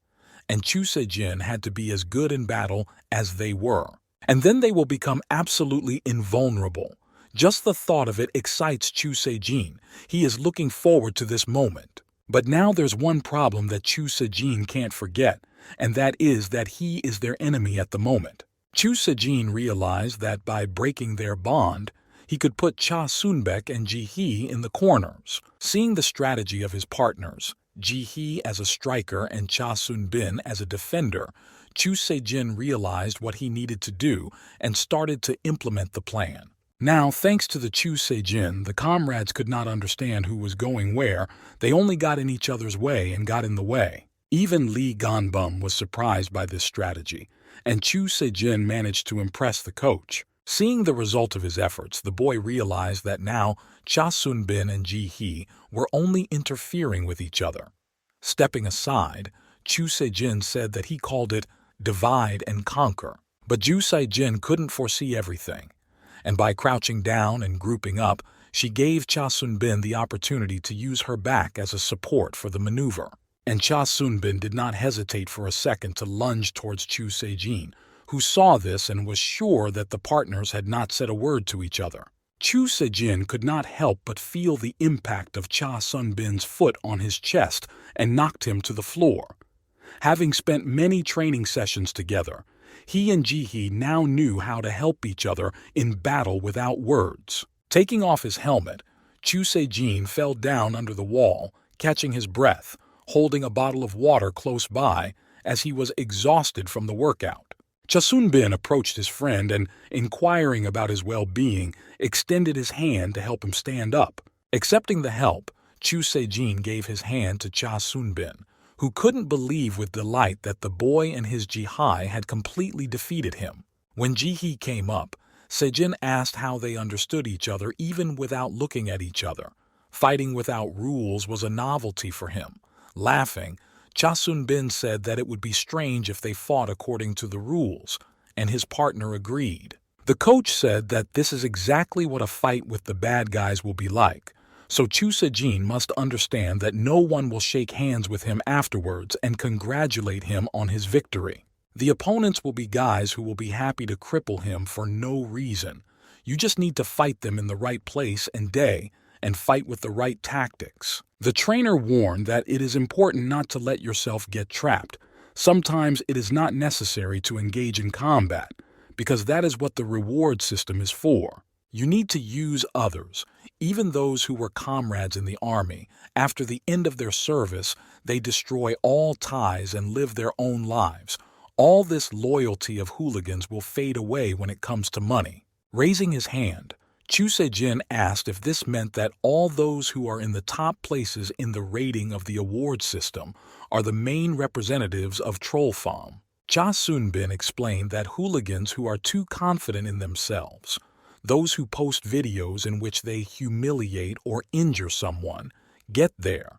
and Chu Se-jin had to be as good in battle as they were. And then they will become absolutely invulnerable. Just the thought of it excites Chu Se-jin. He is looking forward to this moment. But now there's one problem that Chu Se-jin can't forget, and that is that he is their enemy at the moment. Chu Se-jin realized that by breaking their bond, He could put Cha Sunbek and Ji-hee in the corners. Seeing the strategy of his partners, Ji-hee as a striker and Cha Sun-bin as a defender, Chu Se-jin realized what he needed to do and started to implement the plan. Now, thanks to the Chu Se-jin, the comrades could not understand who was going where. They only got in each other's way and got in the way. Even Lee Ganbum was surprised by this strategy, and Chu Se-jin managed to impress the coach. Seeing the result of his efforts, the boy realized that now Cha Sun-bin and Ji-hee were only interfering with each other. Stepping aside, Chu Se-jin said that he called it divide and conquer. But Chu Se-jin couldn't foresee everything, and by crouching down and grouping up, she gave Cha Sun-bin the opportunity to use her back as a support for the maneuver. And Cha Sun-bin did not hesitate for a second to lunge towards Chu Se-jin, who saw this and was sure that the partners had not said a word to each other. Chu Se-jin could not help but feel the impact of Cha Sun-bin's foot on his chest and knocked him to the floor. Having spent many training sessions together, he and Ji-hee now knew how to help each other in battle without words. Taking off his helmet, Chu Se-jin fell down under the wall, catching his breath, holding a bottle of water close by as he was exhausted from the workout. Cha Sun-bin approached his friend and, inquiring about his well-being, extended his hand to help him stand up. Accepting the help, Chu Se-jin gave his hand to Cha Sun-bin, who couldn't believe with delight that the boy and his Ji-hee had completely defeated him. When Ji-hee came up, Se-jin asked how they understood each other even without looking at each other. Fighting without rules was a novelty for him. Laughing, Cha Sun-bin said that it would be strange if they fought according to the rules, and his partner agreed. The coach said that this is exactly what a fight with the bad guys will be like. So Chu Se-jin must understand that no one will shake hands with him afterwards and congratulate him on his victory. The opponents will be guys who will be happy to cripple him for no reason. You just need to fight them in the right place and day, and fight with the right tactics. The trainer warned that it is important not to let yourself get trapped. Sometimes it is not necessary to engage in combat, because that is what the reward system is for. You need to use others. Even those who were comrades in the army, after the end of their service, they destroy all ties and live their own lives. All this loyalty of hooligans will fade away when it comes to money. Raising his hand, Chu Se-jin asked if this meant that all those who are in the top places in the rating of the award system are the main representatives of Troll Farm. Cha Sun-bin explained that hooligans who are too confident in themselves, those who post videos in which they humiliate or injure someone, get there.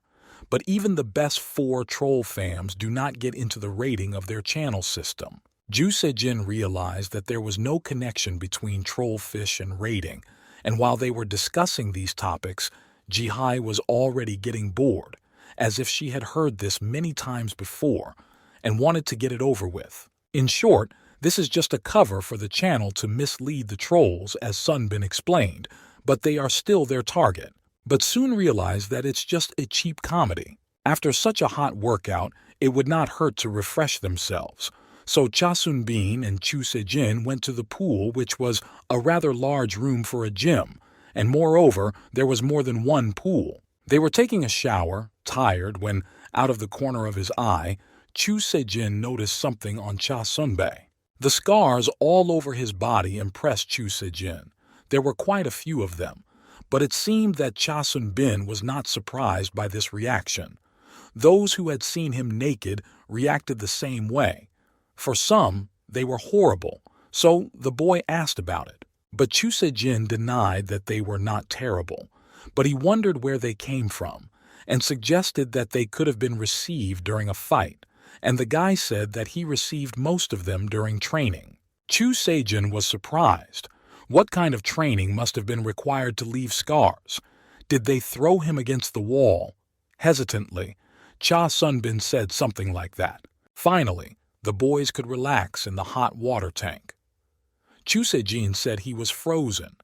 But even the best 4 troll fams do not get into the rating of their channel system. Chu Se-jin realized that there was no connection between trollfish and rating, and while they were discussing these topics, Ji-hee was already getting bored, as if she had heard this many times before, and wanted to get it over with. In short, this is just a cover for the channel to mislead the trolls, as Sun-bin explained, but they are still their target. But soon realized that it's just a cheap comedy. After such a hot workout, it would not hurt to refresh themselves. So Cha Sun-bin and Chu Se-jin went to the pool, which was a rather large room for a gym, and moreover, there was more than one pool. They were taking a shower, tired, when, out of the corner of his eye, Chu Se-jin noticed something on Cha Sun-bin. The scars all over his body impressed Chu Se-jin. There were quite a few of them, but it seemed that Cha Sun-bin was not surprised by this reaction. Those who had seen him naked reacted the same way. For some, they were horrible, so the boy asked about it. But Chu Se-jin denied that they were not terrible, but he wondered where they came from, and suggested that they could have been received during a fight, and the guy said that he received most of them during training. Chu Se-jin was surprised. What kind of training must have been required to leave scars? Did they throw him against the wall? Hesitantly, Cha Sun-bin said something like that. Finally, the boys could relax in the hot water tank. Chu Se-jin said he was frozen,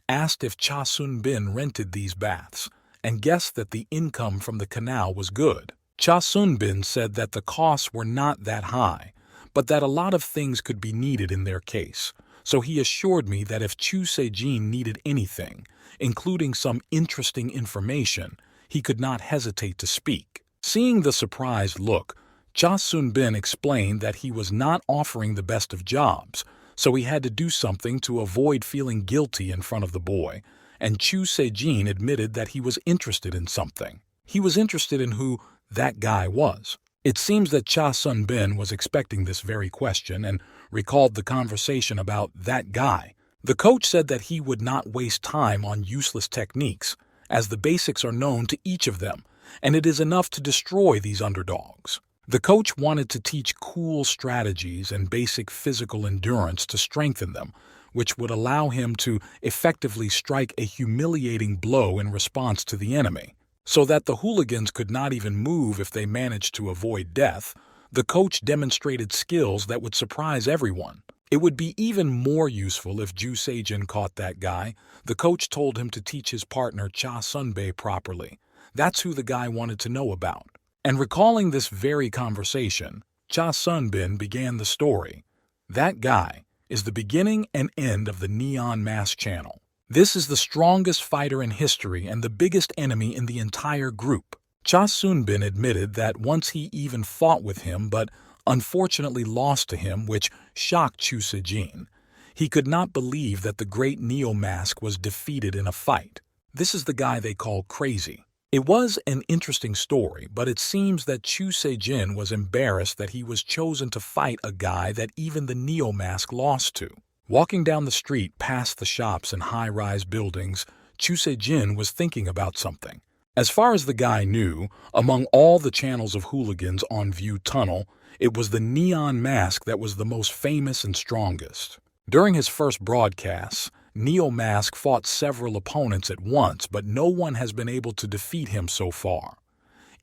asked if Cha Sun-bin rented these baths, and guessed that the income from the canal was good. Cha Sun-bin said that the costs were not that high, but that a lot of things could be needed in their case, so he assured me that if Chu Se-jin needed anything, including some interesting information, he could not hesitate to speak. Seeing the surprised look, Cha Sun-bin explained that he was not offering the best of jobs, so he had to do something to avoid feeling guilty in front of the boy, and Chu Se-jin admitted that he was interested in something. He was interested in who that guy was. It seems that Cha Sun-bin was expecting this very question and recalled the conversation about that guy. The coach said that he would not waste time on useless techniques, as the basics are known to each of them, and it is enough to destroy these underdogs. The coach wanted to teach cool strategies and basic physical endurance to strengthen them, which would allow him to effectively strike a humiliating blow in response to the enemy. So that the hooligans could not even move if they managed to avoid death, the coach demonstrated skills that would surprise everyone. It would be even more useful if Ju Se-jin caught that guy. The coach told him to teach his partner Cha Sun-bae properly. That's who the guy wanted to know about. And recalling this very conversation, Cha Sun-bin began the story. That guy is the beginning and end of the Neon Mask channel. This is the strongest fighter in history and the biggest enemy in the entire group. Cha Sun-bin admitted that once he even fought with him but unfortunately lost to him, which shocked Chu Se-jin. He could not believe that the great Neo Mask was defeated in a fight. This is the guy they call crazy. It was an interesting story, but it seems that Chu Se-jin was embarrassed that he was chosen to fight a guy that even the Neo Mask lost to. Walking down the street past the shops and high-rise buildings, Chu Se-jin was thinking about something. As far as the guy knew, among all the channels of hooligans on View Tunnel, it was the Neon Mask that was the most famous and strongest. During his first broadcasts, Neo Mask fought several opponents at once, but no one has been able to defeat him so far.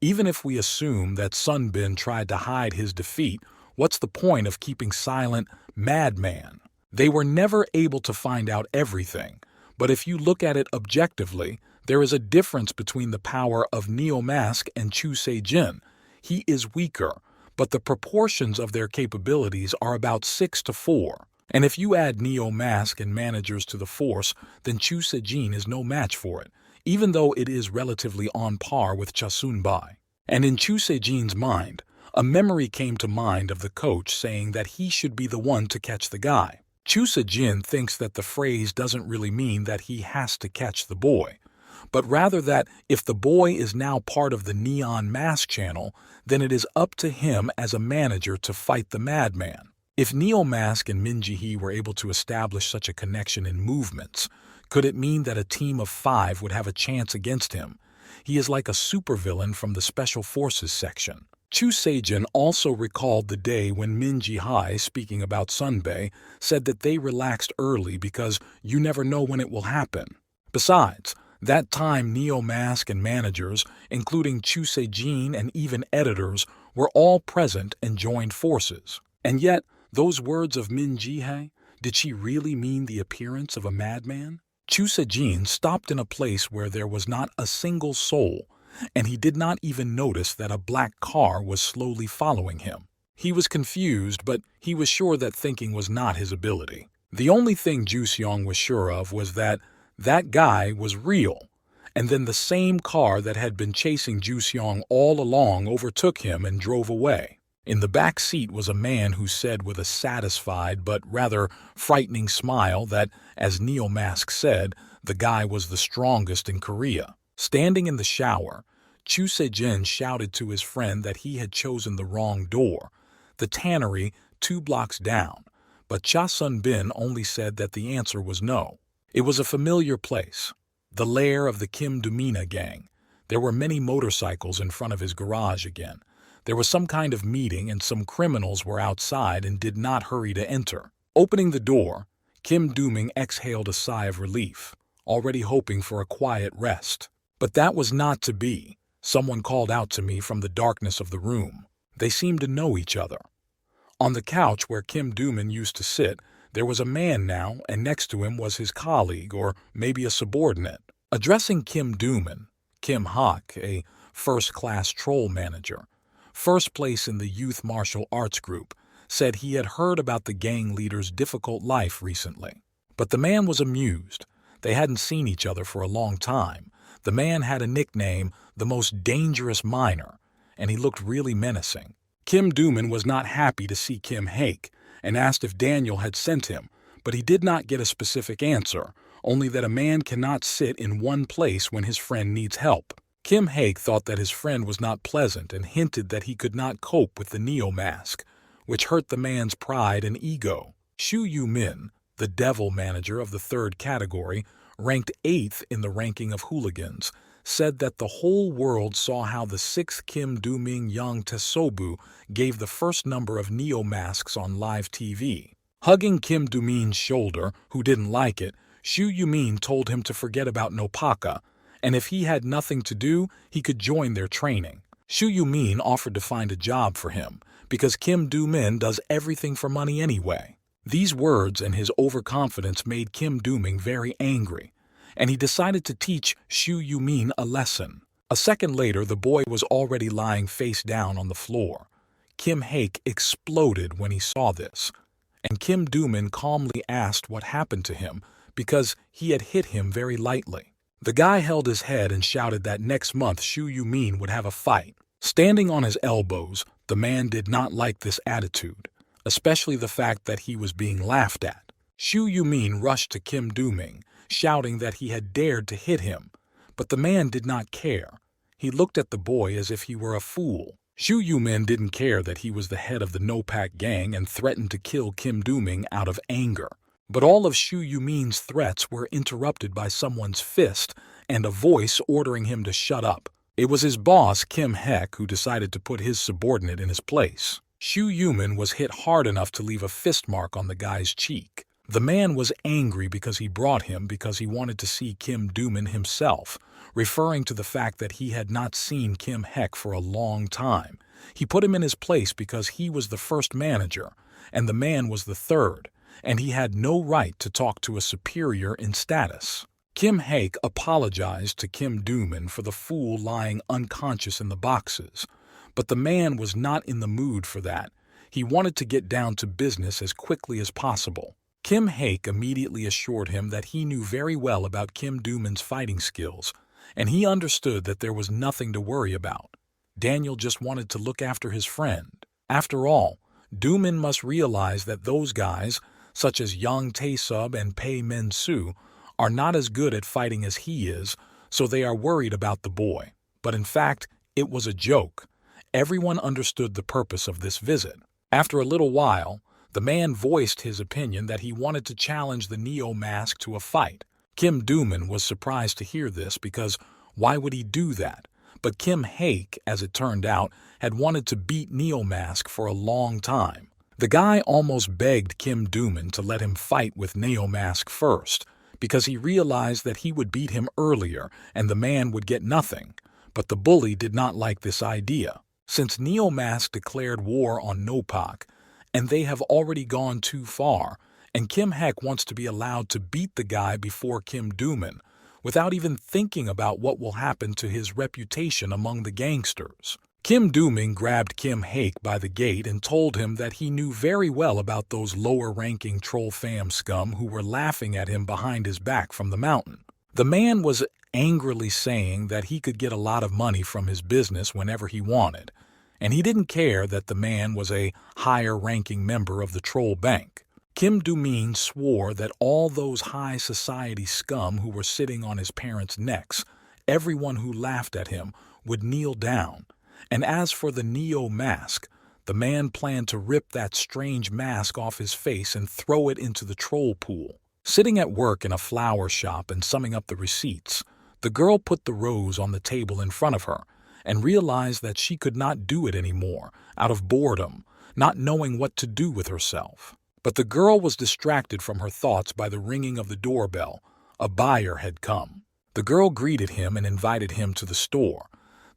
Even if we assume that Sun-bin tried to hide his defeat, what's the point of keeping silent, madman? They were never able to find out everything, but if you look at it objectively, there is a difference between the power of Neo Mask and Chu Se-jin. He is weaker, but the proportions of their capabilities are about 6-4. And if you add Neo Mask and managers to the force, then Chu Se-jin is no match for it, even though it is relatively on par with Cha Sun-bai. And in Chu Se-jin's mind, a memory came to mind of the coach saying that he should be the one to catch the guy. Chu Se-jin thinks that the phrase doesn't really mean that he has to catch the boy, but rather that if the boy is now part of the Neon Mask channel, then it is up to him as a manager to fight the madman. If Neo Mask and Min Ji-hee were able to establish such a connection in movements, could it mean that a team of 5 would have a chance against him? He is like a supervillain from the Special Forces section. Chu Se-jin also recalled the day when Min Ji-hee, speaking about Sun-bae, said that they relaxed early because you never know when it will happen. Besides, that time Neo Mask and managers, including Chu Se-jin and even editors, were all present and joined forces. And yet, those words of Min Ji-hee, did she really mean the appearance of a madman? Chu Se-jin stopped in a place where there was not a single soul, and he did not even notice that a black car was slowly following him. He was confused, but he was sure that thinking was not his ability. The only thing Ju Seong was sure of was that guy was real, and then the same car that had been chasing Ju Seong all along overtook him and drove away. In the back seat was a man who said with a satisfied but rather frightening smile that, as Neo Mask said, the guy was the strongest in Korea. Standing in the shower, Chu Se-jin shouted to his friend that he had chosen the wrong door, the tannery 2 blocks down, but Cha Sun-bin only said that the answer was no. It was a familiar place, the lair of the Kim Do-mina gang. There were many motorcycles in front of his garage again. There was some kind of meeting and some criminals were outside and did not hurry to enter. Opening the door, Kim Do-ming exhaled a sigh of relief, already hoping for a quiet rest. But that was not to be. Someone called out to me from the darkness of the room. They seemed to know each other. On the couch where Kim Do-min used to sit, there was a man now, and next to him was his colleague, or maybe a subordinate. Addressing Kim Do-min, Kim Hak, a first-class troll manager, first place in the youth martial arts group, said he had heard about the gang leader's difficult life recently. But the man was amused. They hadn't seen each other for a long time. The man had a nickname, the most dangerous miner, and he looked really menacing. Kim Dooman was not happy to see Kim Hake and asked if Daniel had sent him, but he did not get a specific answer, only that a man cannot sit in one place when his friend needs help. Kim Hake thought that his friend was not pleasant and hinted that he could not cope with the Neo mask, which hurt the man's pride and ego. Shu Yu-min, the devil manager of the third category, ranked 8th in the ranking of hooligans, said that the whole world saw how the 6th Kim Doo-ming Young Tesobu gave the first number of Neo masks on live TV. Hugging Kim Doo-min's shoulder, who didn't like it, Shu Yu-min told him to forget about Nopaka, and if he had nothing to do, he could join their training. Shu Yu-min offered to find a job for him, because Kim Doo-min does everything for money anyway. These words and his overconfidence made Kim Doo-ming very angry, and he decided to teach Shu Yu-min a lesson. A second later, the boy was already lying face down on the floor. Kim Hake exploded when he saw this, and Kim Doo-min calmly asked what happened to him because he had hit him very lightly. The guy held his head and shouted that next month Shu Yu-min would have a fight. Standing on his elbows, the man did not like this attitude, especially the fact that he was being laughed at. Shu Yu-min rushed to Kim Doo-ming, shouting that he had dared to hit him, but the man did not care. He looked at the boy as if he were a fool. Shu Yu-min didn't care that he was the head of the No-Pack gang and threatened to kill Kim Doo-ming out of anger. But all of Shu Yu-min's threats were interrupted by someone's fist and a voice ordering him to shut up. It was his boss, Kim Hake, who decided to put his subordinate in his place. Shu Yu-min was hit hard enough to leave a fist mark on the guy's cheek. The man was angry because he brought him because he wanted to see Kim Doo-min himself, referring to the fact that he had not seen Kim Hake for a long time. He put him in his place because he was the first manager, and the man was the third, and he had no right to talk to a superior in status. Kim Hake apologized to Kim Doo-min for the fool lying unconscious in the boxes, but the man was not in the mood for that. He wanted to get down to business as quickly as possible. Kim Hake immediately assured him that he knew very well about Kim Doo-min's fighting skills, and he understood that there was nothing to worry about. Daniel just wanted to look after his friend. After all, Doo-min must realize that those guys, such as Yang Tae-sub and Pei Min-soo, are not as good at fighting as he is, so they are worried about the boy. But in fact, it was a joke. Everyone understood the purpose of this visit. After a little while, the man voiced his opinion that he wanted to challenge the Neo mask to a fight. Kim Doo-min was surprised to hear this because why would he do that? But Kim Hake, as it turned out, had wanted to beat Neo mask for a long time. The guy almost begged Kim Doo-min to let him fight with Neo mask first, because he realized that he would beat him earlier and the man would get nothing. But the bully did not like this idea. Since Neo mask declared war on No-Pack, and they have already gone too far, and Kim Hake wants to be allowed to beat the guy before Kim Doo-min, without even thinking about what will happen to his reputation among the gangsters. Kim Doo-min grabbed Kim Hake by the gate and told him that he knew very well about those lower-ranking troll fam scum who were laughing at him behind his back from the mountain. The man was angrily saying that he could get a lot of money from his business whenever he wanted, and he didn't care that the man was a higher-ranking member of the troll bank. Kim Doo-min swore that all those high society scum who were sitting on his parents' necks, everyone who laughed at him, would kneel down. And as for the Neo mask, the man planned to rip that strange mask off his face and throw it into the troll pool. Sitting at work in a flower shop and summing up the receipts, the girl put the rose on the table in front of her and realized that she could not do it anymore, out of boredom, not knowing what to do with herself. But the girl was distracted from her thoughts by the ringing of the doorbell. A buyer had come. The girl greeted him and invited him to the store.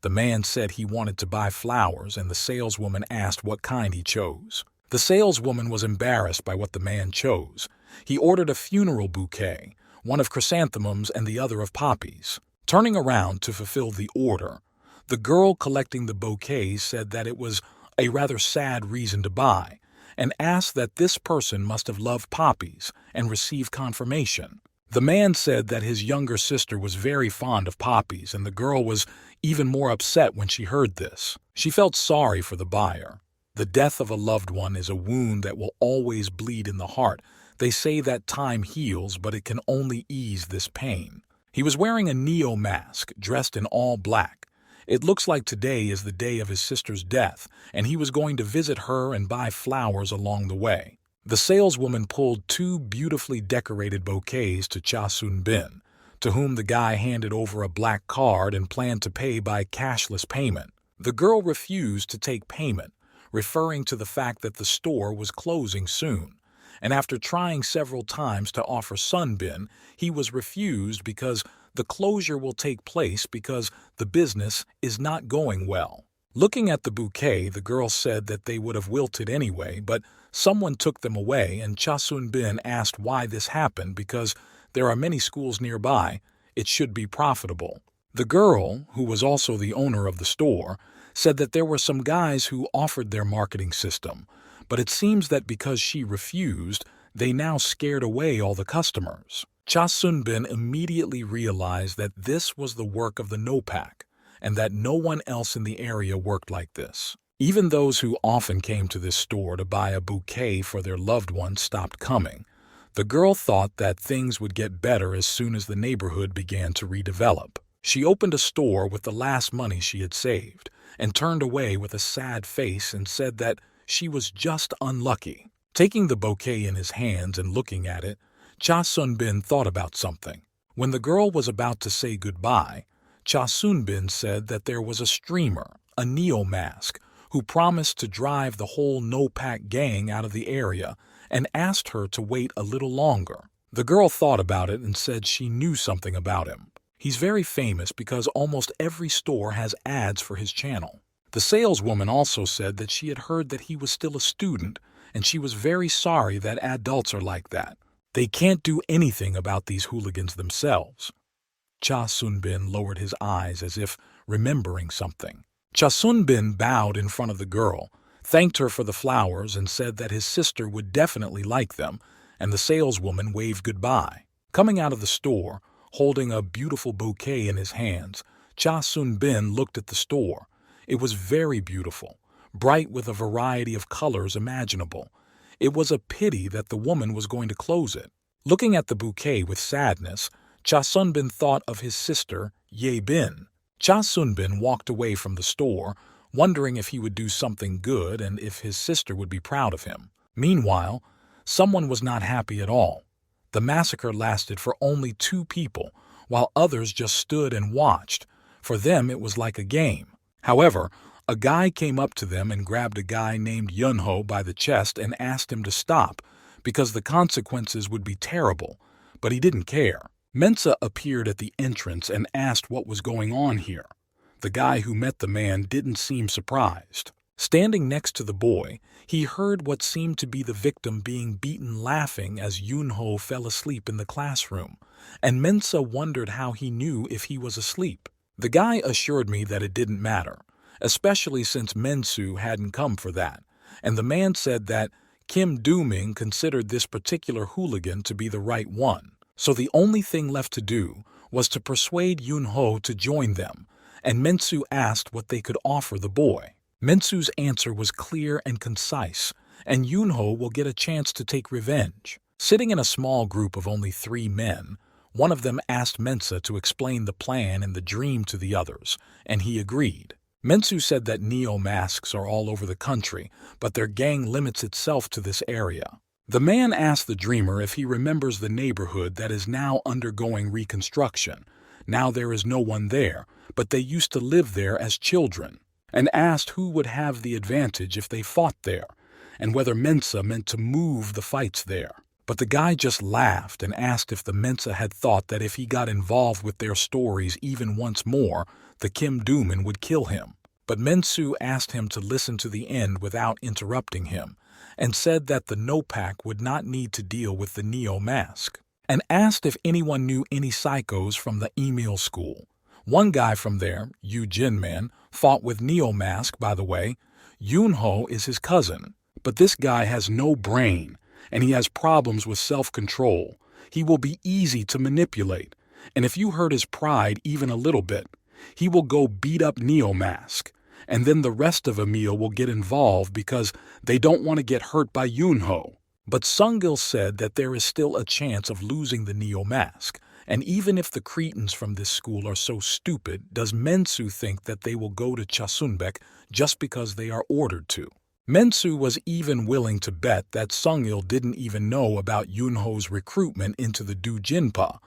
The man said he wanted to buy flowers, and the saleswoman asked what kind he chose. The saleswoman was embarrassed by what the man chose. He ordered a funeral bouquet, one of chrysanthemums and the other of poppies. Turning around to fulfill the order, the girl collecting the bouquets said that it was a rather sad reason to buy, and asked that this person must have loved poppies and received confirmation. The man said that his younger sister was very fond of poppies, and the girl was even more upset when she heard this. She felt sorry for the buyer. The death of a loved one is a wound that will always bleed in the heart. They say that time heals, but it can only ease this pain. He was wearing a Neo mask, dressed in all black. It looks like today is the day of his sister's death, and he was going to visit her and buy flowers along the way. The saleswoman pulled 2 beautifully decorated bouquets to Cha Sun-bin, to whom the guy handed over a black card and planned to pay by cashless payment. The girl refused to take payment, referring to the fact that the store was closing soon. And after trying several times to offer Sun-bin, he was refused because the closure will take place because the business is not going well. Looking at the bouquet, the girl said that they would have wilted anyway, but someone took them away, and Cha Sun-bin asked why this happened because there are many schools nearby. It should be profitable. The girl, who was also the owner of the store, said that there were some guys who offered their marketing system, but it seems that because she refused, they now scared away all the customers. Cha Sun-bin immediately realized that this was the work of the NOPAC, and that no one else in the area worked like this. Even those who often came to this store to buy a bouquet for their loved ones stopped coming. The girl thought that things would get better as soon as the neighborhood began to redevelop. She opened a store with the last money she had saved, and turned away with a sad face and said that she was just unlucky. Taking the bouquet in his hands and looking at it, Cha Sun-bin thought about something. When the girl was about to say goodbye, Cha Sun-bin said that there was a streamer, a Neo mask, who promised to drive the whole NOPAC gang out of the area and asked her to wait a little longer. The girl thought about it and said she knew something about him. He's very famous because almost every store has ads for his channel. The saleswoman also said that she had heard that he was still a student, and she was very sorry that adults are like that. They can't do anything about these hooligans themselves. Cha Sun-bin lowered his eyes as if remembering something. Cha Sun-bin bowed in front of the girl, thanked her for the flowers, and said that his sister would definitely like them, and the saleswoman waved goodbye. Coming out of the store, holding a beautiful bouquet in his hands, Cha Sun-bin looked at the store. It was very beautiful, bright with a variety of colors imaginable. It was a pity that the woman was going to close it. Looking at the bouquet with sadness, Cha Sun-bin thought of his sister, Ye-bin. Cha Sun-bin walked away from the store, wondering if he would do something good and if his sister would be proud of him. Meanwhile, someone was not happy at all. The massacre lasted for only 2 people, while others just stood and watched. For them, it was like a game. However, a guy came up to them and grabbed a guy named Yunho by the chest and asked him to stop, because the consequences would be terrible, but he didn't care. Mensa appeared at the entrance and asked what was going on here. The guy who met the man didn't seem surprised. Standing next to the boy, he heard what seemed to be the victim being beaten laughing as Yunho fell asleep in the classroom, and Mensa wondered how he knew if he was asleep. The guy assured me that it didn't matter, especially since Mensu hadn't come for that, and the man said that Kim Do-ming considered this particular hooligan to be the right one. So the only thing left to do was to persuade Yunho to join them, and Mensu asked what they could offer the boy. Mensu's answer was clear and concise, and Yunho will get a chance to take revenge. Sitting in a small group of only 3 men, one of them asked Mensa to explain the plan and the dream to the others, and he agreed. Mensu said that Neo masks are all over the country, but their gang limits itself to this area. The man asked the dreamer if he remembers the neighborhood that is now undergoing reconstruction. Now there is no one there, but they used to live there as children, and asked who would have the advantage if they fought there, and whether Mensa meant to move the fights there. But the guy just laughed and asked if the Mensa had thought that if he got involved with their stories even once more, the Kim Do-man would kill him. But Mensu asked him to listen to the end without interrupting him, and said that the NOPAC would not need to deal with the Neo mask, and asked if anyone knew any psychos from the email school. One guy from there, Yu Jinman, fought with Neo mask, by the way. Yunho is his cousin. But this guy has no brain, and he has problems with self-control. He will be easy to manipulate, and if you hurt his pride even a little bit, he will go beat up Neo Mask, and then the rest of Emil will get involved because they don't want to get hurt by Yunho. But Sungil said that there is still a chance of losing the Neo Mask, and even if the cretins from this school are so stupid, does Mensu think that they will go to Chasunbek just because they are ordered to? Mensu was even willing to bet that Sungil didn't even know about Yunho's recruitment into the Dujinpa,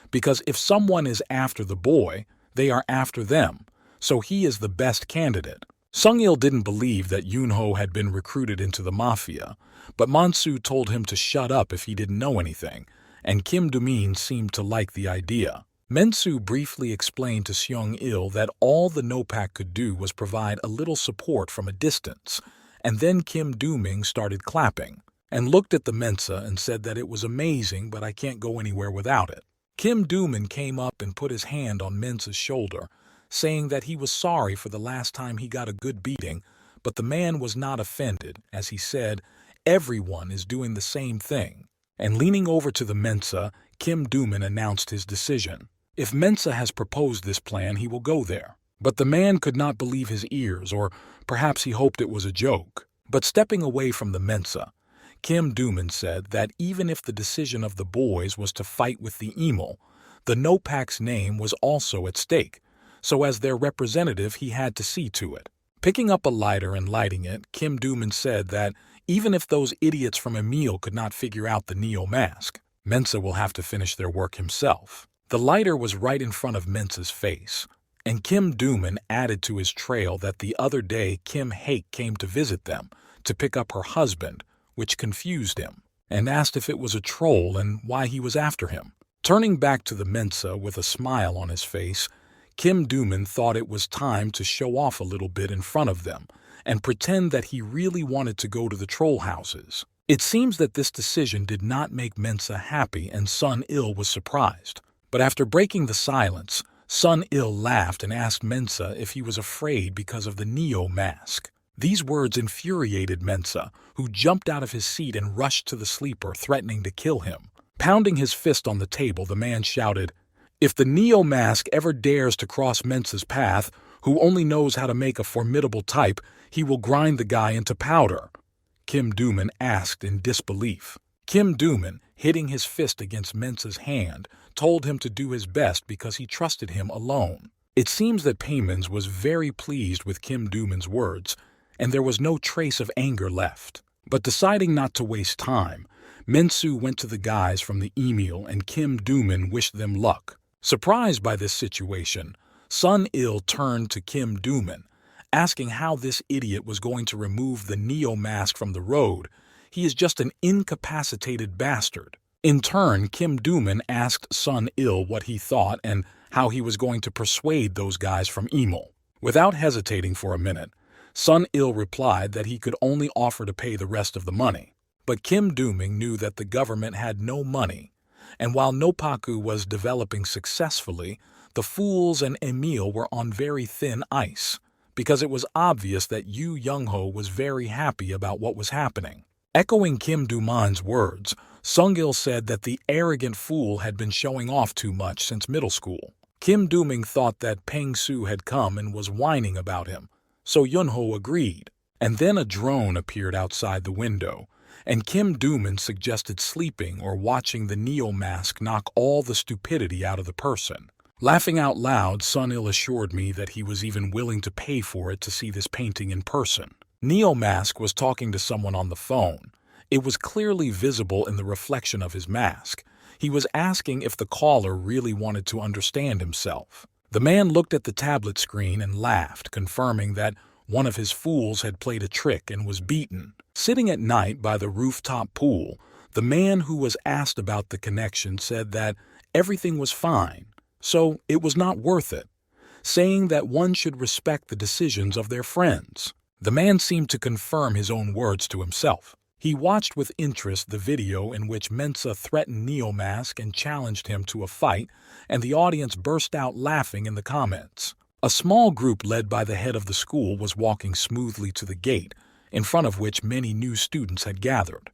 because if someone is after the boy, they are after them, so he is the best candidate. Sungil didn't believe that Yunho had been recruited into the mafia, but Mansu told him to shut up if he didn't know anything, and Kim Do-min seemed to like the idea. Mensu briefly explained to Seung-il that all the Nopak could do was provide a little support from a distance, and then Kim Do-min started clapping, and looked at the Mensa and said that it was amazing, but I can't go anywhere without it. Kim Do-min came up and put his hand on Mensa's shoulder, saying that he was sorry for the last time he got a good beating, but the man was not offended, as he said, everyone is doing the same thing. And leaning over to the Mensa, Kim Do-min announced his decision. If Mensa has proposed this plan, he will go there. But the man could not believe his ears, or perhaps he hoped it was a joke. But stepping away from the Mensa, Kim Do-min said that even if the decision of the boys was to fight with the Emil, the Nopak's name was also at stake, so as their representative he had to see to it. Picking up a lighter and lighting it, Kim Do-min said that even if those idiots from Emil could not figure out the Neo Mask, Mensa will have to finish their work himself. The lighter was right in front of Mensa's face, and Kim Do-min added to his trail that the other day Kim Haek came to visit them to pick up her husband, which confused him, and asked if it was a troll and why he was after him. Turning back to the Mensa with a smile on his face, Kim Do-min thought it was time to show off a little bit in front of them and pretend that he really wanted to go to the troll houses. It seems that this decision did not make Mensa happy, and Sun-il was surprised. But after breaking the silence, Sun-il laughed and asked Mensa if he was afraid because of the Neo Mask. These words infuriated Mensa, who jumped out of his seat and rushed to the sleeper, threatening to kill him. Pounding his fist on the table, the man shouted, "If the Neo Mask ever dares to cross Mensa's path, who only knows how to make a formidable type, he will grind the guy into powder." Kim Do-min asked in disbelief. Kim Do-min, hitting his fist against Mensa's hand, told him to do his best because he trusted him alone. It seems that Paymans was very pleased with Kim Do-min's words, and there was no trace of anger left. But deciding not to waste time, Mensu went to the guys from the Emil and Kim Do-min wished them luck. Surprised by this situation, Sun-il turned to Kim Do-min, asking how this idiot was going to remove the Neo Mask from the road. He is just an incapacitated bastard. In turn, Kim Do-min asked Sun-il what he thought and how he was going to persuade those guys from Emil. Without hesitating for a minute, Sun-il replied that he could only offer to pay the rest of the money. But Kim Do-min knew that the government had no money, and while Noppaku was developing successfully, the fools and Emil were on very thin ice, because it was obvious that Yu Young-ho was very happy about what was happening. Echoing Kim Do-man's words, Sung-il said that the arrogant fool had been showing off too much since middle school. Kim Do-min thought that Peng-su had come and was whining about him, so Yunho agreed. And then a drone appeared outside the window, and Kim Do-min suggested sleeping or watching the Neo Mask knock all the stupidity out of the person. Laughing out loud, Sun-il assured me that he was even willing to pay for it to see this painting in person. Neo Mask was talking to someone on the phone. It was clearly visible in the reflection of his mask. He was asking if the caller really wanted to understand himself. The man looked at the tablet screen and laughed, confirming that one of his fools had played a trick and was beaten. Sitting at night by the rooftop pool, the man who was asked about the connection said that everything was fine, so it was not worth it, saying that one should respect the decisions of their friends. The man seemed to confirm his own words to himself. He watched with interest the video in which Mensa threatened Neo Mask and challenged him to a fight, and the audience burst out laughing in the comments. A small group led by the head of the school was walking smoothly to the gate, in front of which many new students had gathered.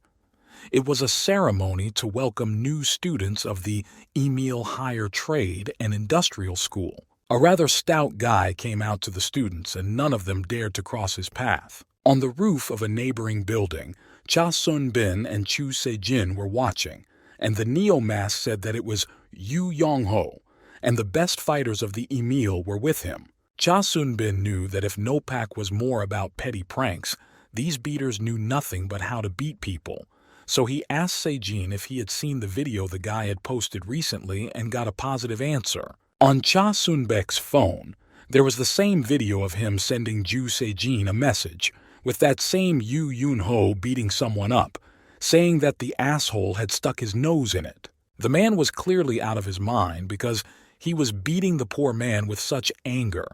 It was a ceremony to welcome new students of the Emil Higher Trade and Industrial School. A rather stout guy came out to the students, and none of them dared to cross his path. On the roof of a neighboring building, Cha Sun-bin and Chu Se-jin were watching, and the neo-mask said that it was Yu Yong-ho, and the best fighters of the Emil were with him. Cha Sun-bin knew that if NOPAC was more about petty pranks, these beaters knew nothing but how to beat people. So he asked Se-jin if he had seen the video the guy had posted recently and got a positive answer. On Cha Sun-bek's phone, there was the same video of him sending Ju Se-jin a message, with that same Yu Yun-ho beating someone up, saying that the asshole had stuck his nose in it. The man was clearly out of his mind because he was beating the poor man with such anger.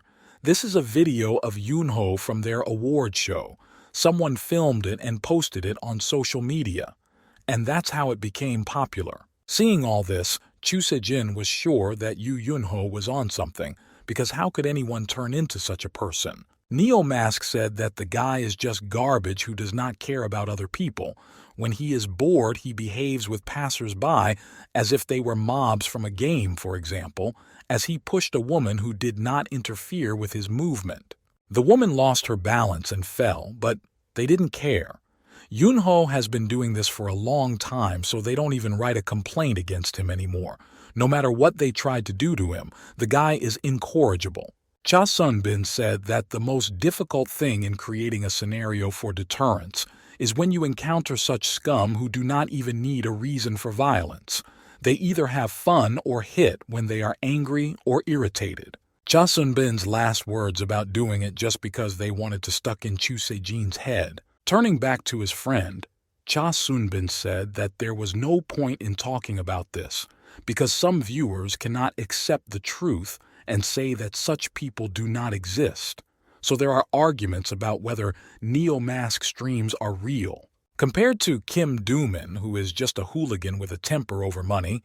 This is a video of Yun-ho from their award show. Someone filmed it and posted it on social media, and that's how it became popular. Seeing all this, Chu Se-jin was sure that Yu Yun-ho was on something, because how could anyone turn into such a person? Neo-mask said that the guy is just garbage who does not care about other people. When he is bored, he behaves with passers-by as if they were mobs from a game, for example, as he pushed a woman who did not interfere with his movement. The woman lost her balance and fell, but they didn't care. Yun-ho has been doing this for a long time, so they don't even write a complaint against him anymore. No matter what they tried to do to him, the guy is incorrigible. Cha Sun-bin said that the most difficult thing in creating a scenario for deterrence is when you encounter such scum who do not even need a reason for violence. They either have fun or hit when they are angry or irritated. Cha Sun-bin's last words about doing it just because they wanted to stuck in Chu Se-jin's head. Turning back to his friend, Cha Sun-bin said that there was no point in talking about this because some viewers cannot accept the truth and say that such people do not exist. So there are arguments about whether neo-mask streams are real. Compared to Kim Do-min, who is just a hooligan with a temper over money,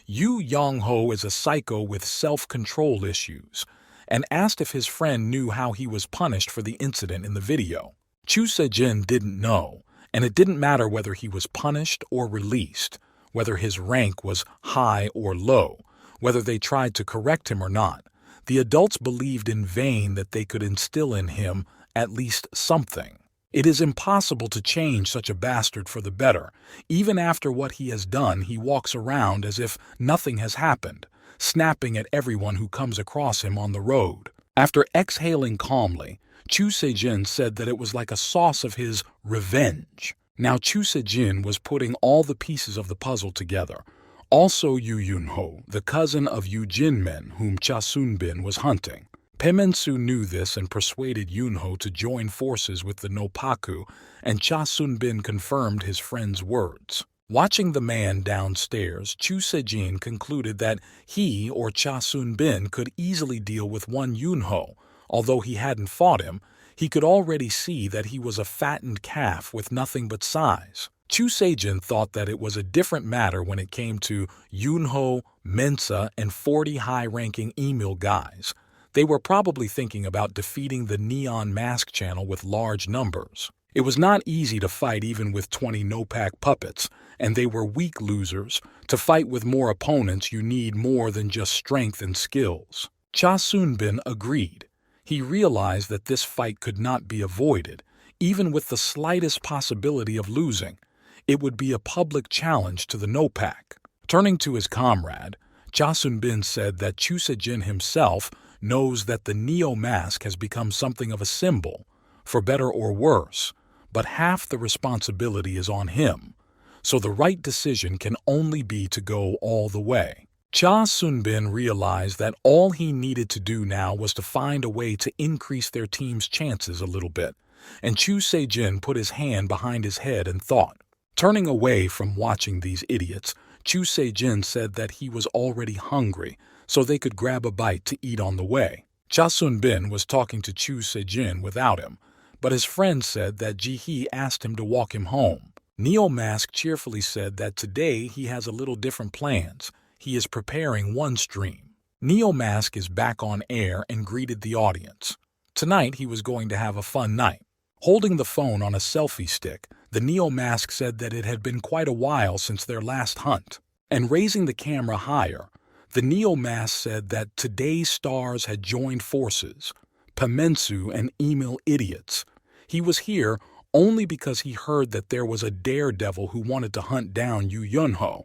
Yu Yong-ho is a psycho with self-control issues, and asked if his friend knew how he was punished for the incident in the video. Chu Se-jin didn't know, and it didn't matter whether he was punished or released, whether his rank was high or low, whether they tried to correct him or not. The adults believed in vain that they could instill in him at least something. It is impossible to change such a bastard for the better. Even after what he has done, he walks around as if nothing has happened, snapping at everyone who comes across him on the road. After exhaling calmly, Chu Se-jin said that it was like a sauce of his revenge. Now Chu Se-jin was putting all the pieces of the puzzle together. Also Yu Yun-ho, the cousin of Yu Jin-men whom Cha Sun-bin was hunting. Pemensu knew this and persuaded Yun-ho to join forces with the Noppaku, and Cha Sun-bin confirmed his friend's words. Watching the man downstairs, Chu Se-jin concluded that he or Cha Sun-bin could easily deal with one Yun-ho. Although he hadn't fought him, he could already see that he was a fattened calf with nothing but size. Chu Se-jin thought that it was a different matter when it came to Yun-ho, Mensa, and 40 high-ranking Emil guys. They were probably thinking about defeating the Neon Mask channel with large numbers. It was not easy to fight even with 20 NOPAC puppets, and they were weak losers. To fight with more opponents, you need more than just strength and skills. Cha Sun-bin agreed. He realized that this fight could not be avoided, even with the slightest possibility of losing. It would be a public challenge to the NOPAC. Turning to his comrade, Cha Sun-bin said that Chu Se-jin himself knows that the neo-mask has become something of a symbol, for better or worse, but half the responsibility is on him, so the right decision can only be to go all the way. Cha Sun-bin realized that all he needed to do now was to find a way to increase their team's chances a little bit, and Chu Se-jin put his hand behind his head and thought. Turning away from watching these idiots, Chu Se-jin said that he was already hungry, so they could grab a bite to eat on the way. Cha Sun-bin was talking to Chu Se-jin without him, but his friend said that Ji-hee asked him to walk him home. Neo-mask cheerfully said that today he has a little different plans. He is preparing one stream. Neo-mask is back on air and greeted the audience. Tonight he was going to have a fun night. Holding the phone on a selfie stick, the Neo-mask said that it had been quite a while since their last hunt. And raising the camera higher, the Neo-mask said that today's stars had joined forces, Pamensu and Emil idiots. He was here only because he heard that there was a daredevil who wanted to hunt down Yu Yunho.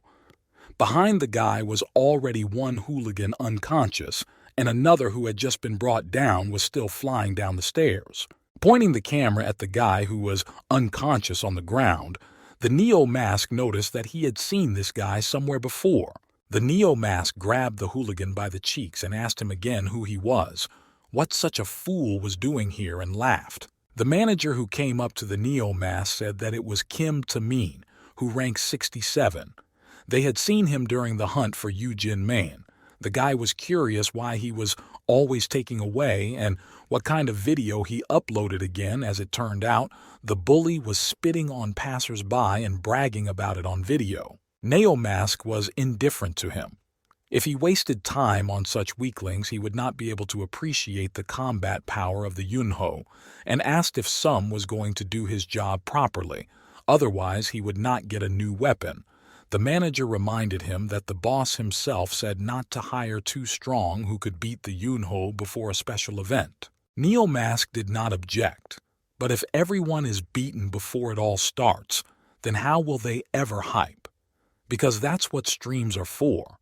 Behind the guy was already one hooligan unconscious, and another who had just been brought down was still flying down the stairs. Pointing the camera at the guy who was unconscious on the ground, the Neo-mask noticed that he had seen this guy somewhere before. The Neo-mask grabbed the hooligan by the cheeks and asked him again who he was, what such a fool was doing here, and laughed. The manager who came up to the Neo-mask said that it was Kim Tamin, who ranked 67. They had seen him during the hunt for Yu Jin Man. The guy was curious why he was always taking away and what kind of video he uploaded again. As it turned out, the bully was spitting on passers-by and bragging about it on video. Neo-mask was indifferent to him. If he wasted time on such weaklings, he would not be able to appreciate the combat power of the Yunho, and asked if Sum was going to do his job properly. Otherwise, he would not get a new weapon. The manager reminded him that the boss himself said not to hire too strong who could beat the Yunho before a special event. Neo-mask did not object, but if everyone is beaten before it all starts, then how will they ever hype? Because that's what streams are for.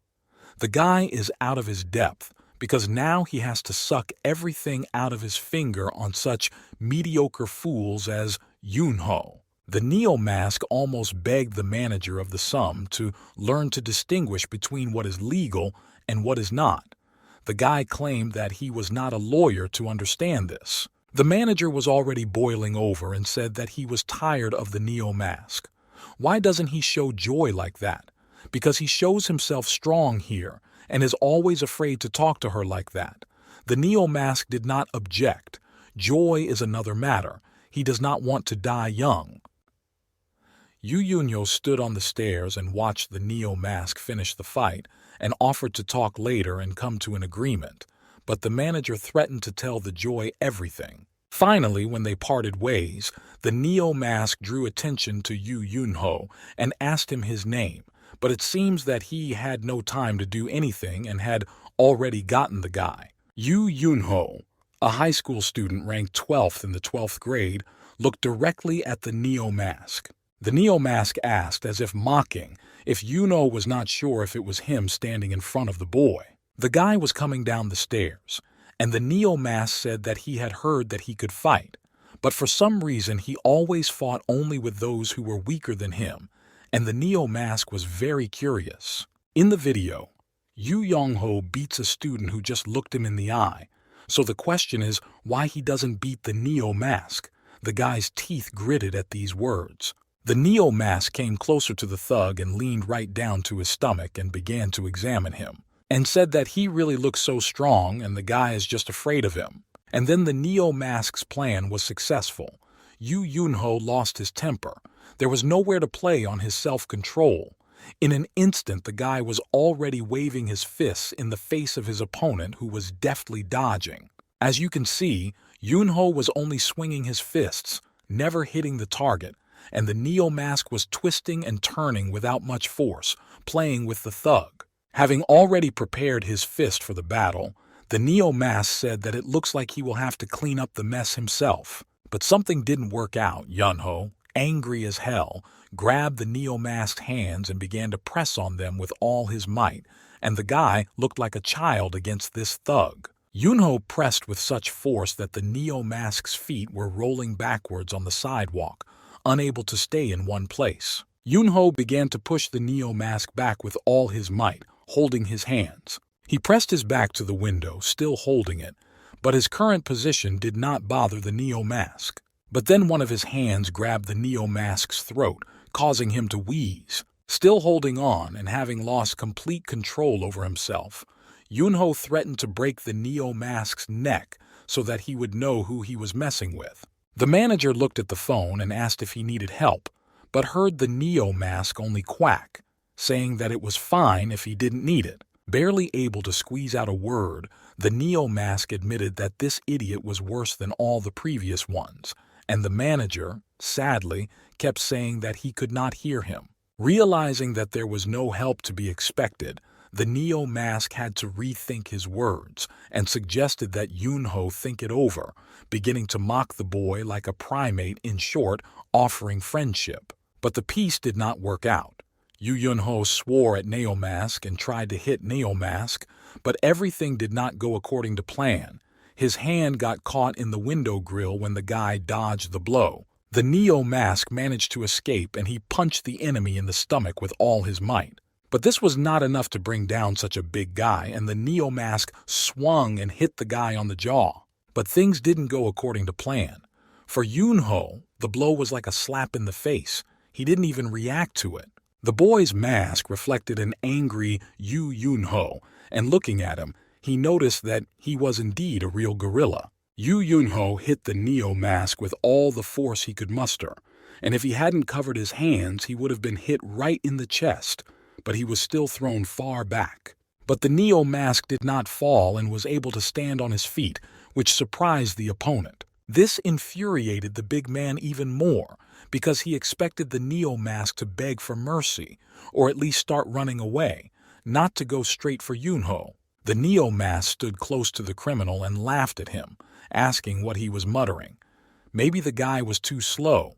The guy is out of his depth because now he has to suck everything out of his finger on such mediocre fools as Yunho. The Neo-mask almost begged the manager of the Sum to learn to distinguish between what is legal and what is not. The guy claimed that he was not a lawyer to understand this. The manager was already boiling over and said that he was tired of the Neo-mask. Why doesn't he show joy like that? Because he shows himself strong here and is always afraid to talk to her like that. The Neo-mask did not object. Joy is another matter. He does not want to die young. Yu Yunho stood on the stairs and watched the Neo-mask finish the fight and offered to talk later and come to an agreement, but the manager threatened to tell the Joy everything. Finally, when they parted ways, the Neo-mask drew attention to Yu Yunho and asked him his name, but it seems that he had no time to do anything and had already gotten the guy. Yu Yunho, a high school student ranked 12th in the 12th grade, looked directly at the Neo-mask. The Neo-mask asked, as if mocking, if Yunho was not sure if it was him standing in front of the boy. The guy was coming down the stairs, and the Neo-mask said that he had heard that he could fight, but for some reason he always fought only with those who were weaker than him, and the Neo-mask was very curious. In the video, Yu Yunho beats a student who just looked him in the eye, so the question is why he doesn't beat the Neo-mask. The guy's teeth gritted at these words. The Neo-mask came closer to the thug and leaned right down to his stomach and began to examine him, and said that he really looks so strong and the guy is just afraid of him. And then the Neo-mask's plan was successful. Yu Yunho lost his temper. There was nowhere to play on his self-control. In an instant, the guy was already waving his fists in the face of his opponent, who was deftly dodging. As you can see, Yunho was only swinging his fists, never hitting the target, and the Neo-mask was twisting and turning without much force, playing with the thug. Having already prepared his fist for the battle, the Neo-mask said that it looks like he will have to clean up the mess himself. But something didn't work out. Yunho, angry as hell, grabbed the Neo-mask's hands and began to press on them with all his might, and the guy looked like a child against this thug. Yunho pressed with such force that the Neo-mask's feet were rolling backwards on the sidewalk, unable to stay in one place. Yunho began to push the Neo-mask back with all his might, holding his hands. He pressed his back to the window, still holding it, but his current position did not bother the Neo-mask. But then one of his hands grabbed the Neo-mask's throat, causing him to wheeze. Still holding on and having lost complete control over himself, Yunho threatened to break the Neo-mask's neck so that he would know who he was messing with. The manager looked at the phone and asked if he needed help, but heard the Neo-mask only quack, saying that it was fine if he didn't need it. Barely able to squeeze out a word, the Neo-mask admitted that this idiot was worse than all the previous ones, and the manager, sadly, kept saying that he could not hear him. Realizing that there was no help to be expected, the neo-mask had to rethink his words and suggested that Yunho think it over, beginning to mock the boy like a primate, in short, offering friendship. But the piece did not work out. Yunho swore at Neo-mask and tried to hit Neo-mask, but everything did not go according to plan. His hand got caught in the window grill when the guy dodged the blow. The Neo-mask managed to escape and he punched the enemy in the stomach with all his might. But this was not enough to bring down such a big guy, and the Neo-mask swung and hit the guy on the jaw. But things didn't go according to plan. For Yunho, the blow was like a slap in the face. He didn't even react to it. The boy's mask reflected an angry Yunho, and looking at him, he noticed that he was indeed a real gorilla. Yunho hit the Neo-mask with all the force he could muster, and if he hadn't covered his hands, he would have been hit right in the chest, but he was still thrown far back. But the Neo-mask did not fall and was able to stand on his feet, which surprised the opponent. This infuriated the big man even more, because he expected the Neo-mask to beg for mercy, or at least start running away, not to go straight for Yunho. The Neo-mask stood close to the criminal and laughed at him, asking what he was muttering. Maybe the guy was too slow.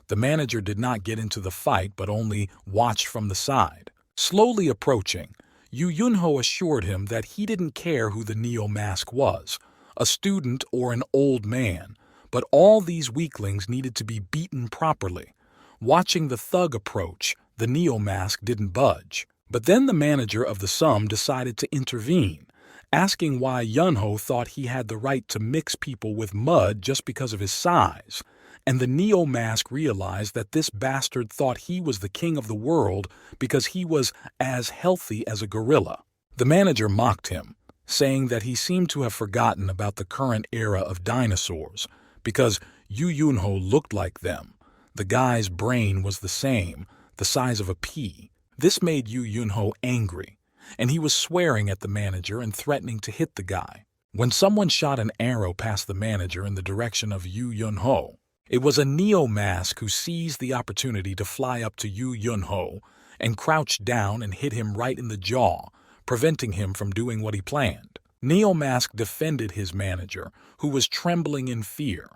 The manager did not get into the fight but only watched from the side. Slowly approaching, Yunho assured him that he didn't care who the Neo-mask was, a student or an old man, but all these weaklings needed to be beaten properly. Watching the thug approach, the Neo-mask didn't budge. But then the manager of the sum decided to intervene, asking why Yunho thought he had the right to mix people with mud just because of his size. And the Neo-mask realized that this bastard thought he was the king of the world because he was as healthy as a gorilla. The manager mocked him, saying that he seemed to have forgotten about the current era of dinosaurs, because Yunho looked like them. The guy's brain was the same, the size of a pea. This made Yunho angry, and he was swearing at the manager and threatening to hit the guy, when someone shot an arrow past the manager in the direction of Yunho. It was a Neo-mask who seized the opportunity to fly up to Yunho and crouched down and hit him right in the jaw, preventing him from doing what he planned. Neo-mask defended his manager, who was trembling in fear.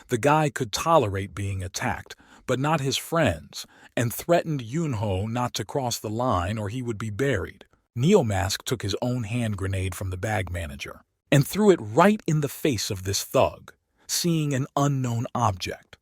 The guy could tolerate being attacked, but not his friends, and threatened Yunho not to cross the line or he would be buried. Neo-mask took his own hand grenade from the bag manager and threw it right in the face of this thug, seeing an unknown object.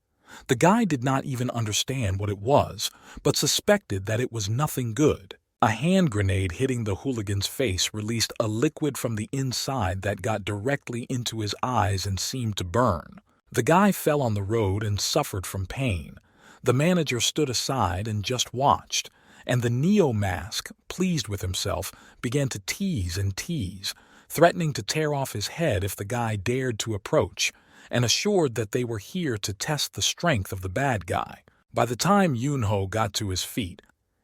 The guy did not even understand what it was, but suspected that it was nothing good. A hand grenade hitting the hooligan's face released a liquid from the inside that got directly into his eyes and seemed to burn. The guy fell on the road and suffered from pain. The manager stood aside and just watched, and the Neo-mask, pleased with himself, began to tease and tease, threatening to tear off his head if the guy dared to approach, and assured that they were here to test the strength of the bad guy. By the time Yunho got to his feet,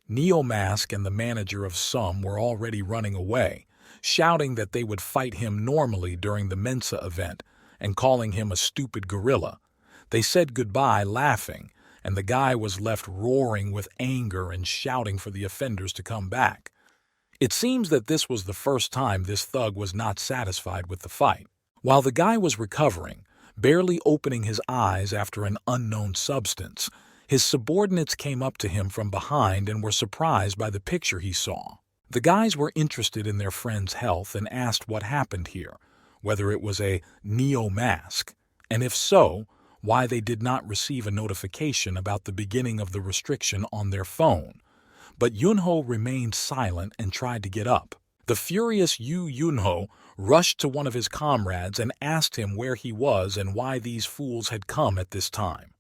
Neo-mask and the manager of Sum were already running away, shouting that they would fight him normally during the Mensa event and calling him a stupid gorilla. They said goodbye laughing, and the guy was left roaring with anger and shouting for the offenders to come back. It seems that this was the first time this thug was not satisfied with the fight. While the guy was recovering, barely opening his eyes after an unknown substance, his subordinates came up to him from behind and were surprised by the picture he saw. The guys were interested in their friend's health and asked what happened here, whether it was a Neo-mask, and if so, why they did not receive a notification about the beginning of the restriction on their phone. But Yunho remained silent and tried to get up. The furious Yunho rushed to one of his comrades and asked him where he was and why these fools had come at this time.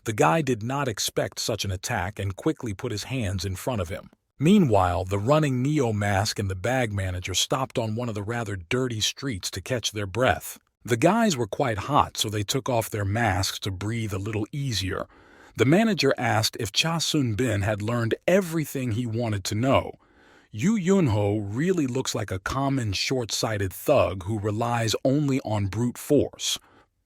The guy did not expect such an attack and quickly put his hands in front of him. Meanwhile, the running Neo-mask and the bag manager stopped on one of the rather dirty streets to catch their breath. The guys were quite hot, so they took off their masks to breathe a little easier. The manager asked if Cha Sun-bin had learned everything he wanted to know. Yunho really looks like a common short-sighted thug who relies only on brute force.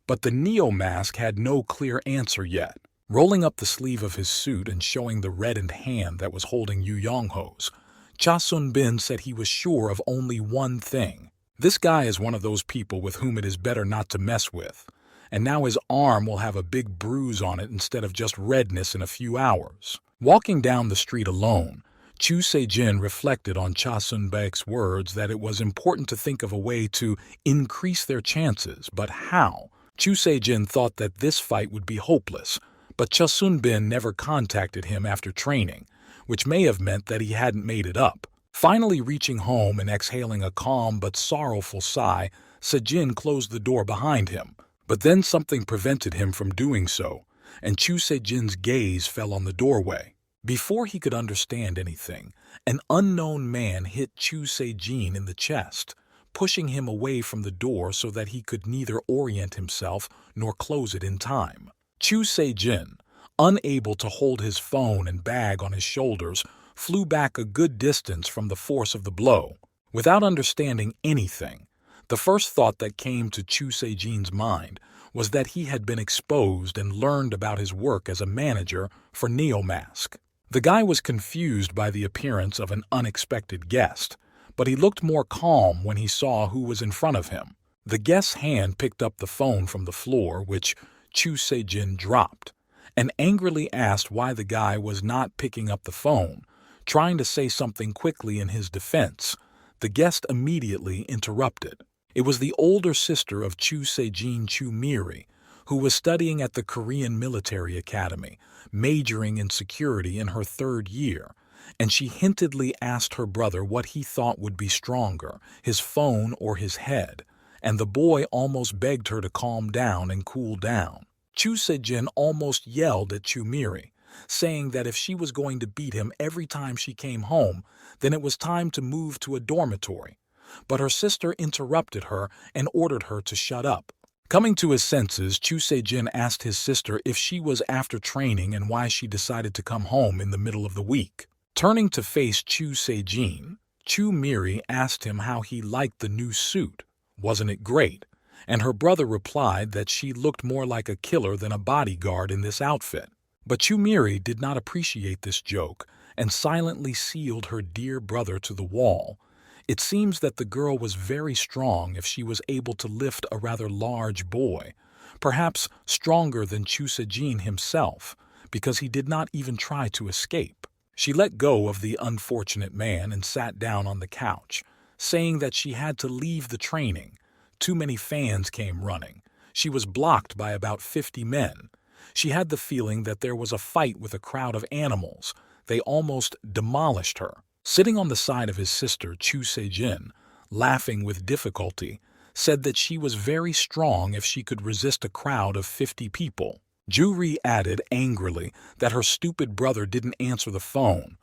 But the Neo-mask had no clear answer yet. Rolling up the sleeve of his suit and showing the reddened hand that was holding Yu Yongho's, Cha Sun-bin said he was sure of only one thing. This guy is one of those people with whom it is better not to mess with, and now his arm will have a big bruise on it instead of just redness in a few hours. Walking down the street alone, Chu Se-jin reflected on Cha Sun-baek's words that it was important to think of a way to increase their chances, but how? Chu Se-jin thought that this fight would be hopeless, but Cha Sun-bin never contacted him after training, which may have meant that he hadn't made it up. Finally reaching home and exhaling a calm but sorrowful sigh, Se-jin closed the door behind him. But then something prevented him from doing so, and Chu Se-jin's gaze fell on the doorway. Before he could understand anything, an unknown man hit Chu Se-jin in the chest, pushing him away from the door so that he could neither orient himself nor close it in time. Chu Se-jin, unable to hold his phone and bag on his shoulders, flew back a good distance from the force of the blow. Without understanding anything, the first thought that came to Chu Se-jin's mind was that he had been exposed and learned about his work as a manager for Neo-mask. The guy was confused by the appearance of an unexpected guest, but he looked more calm when he saw who was in front of him. The guest's hand picked up the phone from the floor, which Chu Se-jin dropped, and angrily asked why the guy was not picking up the phone. Trying to say something quickly in his defense, the guest immediately interrupted. It was the older sister of Chu Se-jin, Chu Miri, who was studying at the Korean Military Academy, majoring in security in her 3rd year, and she hintedly asked her brother what he thought would be stronger, his phone or his head, and the boy almost begged her to calm down and cool down. Chu Se-jin almost yelled at Chu Miri, saying that if she was going to beat him every time she came home, then it was time to move to a dormitory. But her sister interrupted her and ordered her to shut up. Coming to his senses, Chu Se-jin asked his sister if she was after training and why she decided to come home in the middle of the week. Turning to face Chu Se-jin, Chu Miri asked him how he liked the new suit. Wasn't it great? And her brother replied that she looked more like a killer than a bodyguard in this outfit. But Chu Miri did not appreciate this joke and silently sealed her dear brother to the wall. It seems that the girl was very strong if she was able to lift a rather large boy, perhaps stronger than Chu Se-jin himself, because he did not even try to escape. She let go of the unfortunate man and sat down on the couch, saying that she had to leave the training. Too many fans came running. She was blocked by about 50 men. She had the feeling that there was a fight with a crowd of animals. They almost demolished her. Sitting on the side of his sister, Chu Se-jin, laughing with difficulty, said that she was very strong if she could resist a crowd of 50 people. Ju-ri added angrily that her stupid brother didn't answer the phone,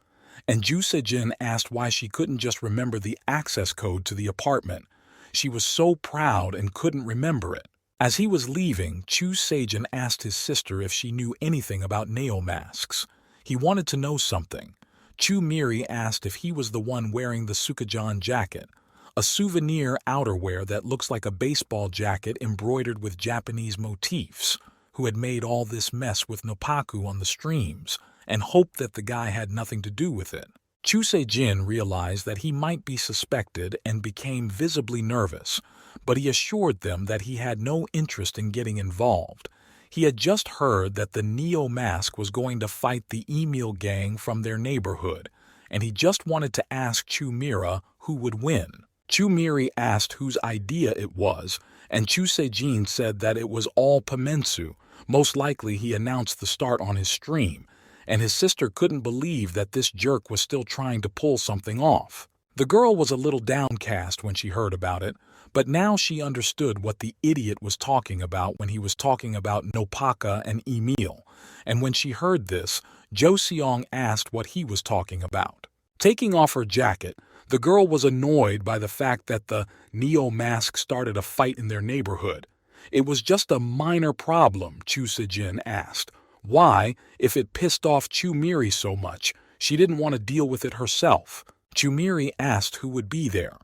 and Chu Se-jin asked why she couldn't just remember the access code to the apartment. She was so proud and couldn't remember it. As he was leaving, Chu Se-jin asked his sister if she knew anything about Neo-masks. He wanted to know something. Chu Miri asked if he was the one wearing the Sukajan jacket, a souvenir outerwear that looks like a baseball jacket embroidered with Japanese motifs, who had made all this mess with Noppaku on the streams, and hoped that the guy had nothing to do with it. Chu Se-jin realized that he might be suspected and became visibly nervous, but he assured them that he had no interest in getting involved. He had just heard that the Neo-mask was going to fight the Emil gang from their neighborhood, and he just wanted to ask Chu Mira who would win. Chu Miri asked whose idea it was, and Chu Se-jin said that it was all Pamensu. Most likely he announced the start on his stream, and his sister couldn't believe that this jerk was still trying to pull something off. The girl was a little downcast when she heard about it, but now she understood what the idiot was talking about when he was talking about Nopaka and Emil, and when she heard this, Jo Seong asked what he was talking about. Taking off her jacket, the girl was annoyed by the fact that the Neo-mask started a fight in their neighborhood. It was just a minor problem, Chu Se-jin asked. Why, if it pissed off Chu Miri so much, she didn't want to deal with it herself. Chu Miri asked who would be there,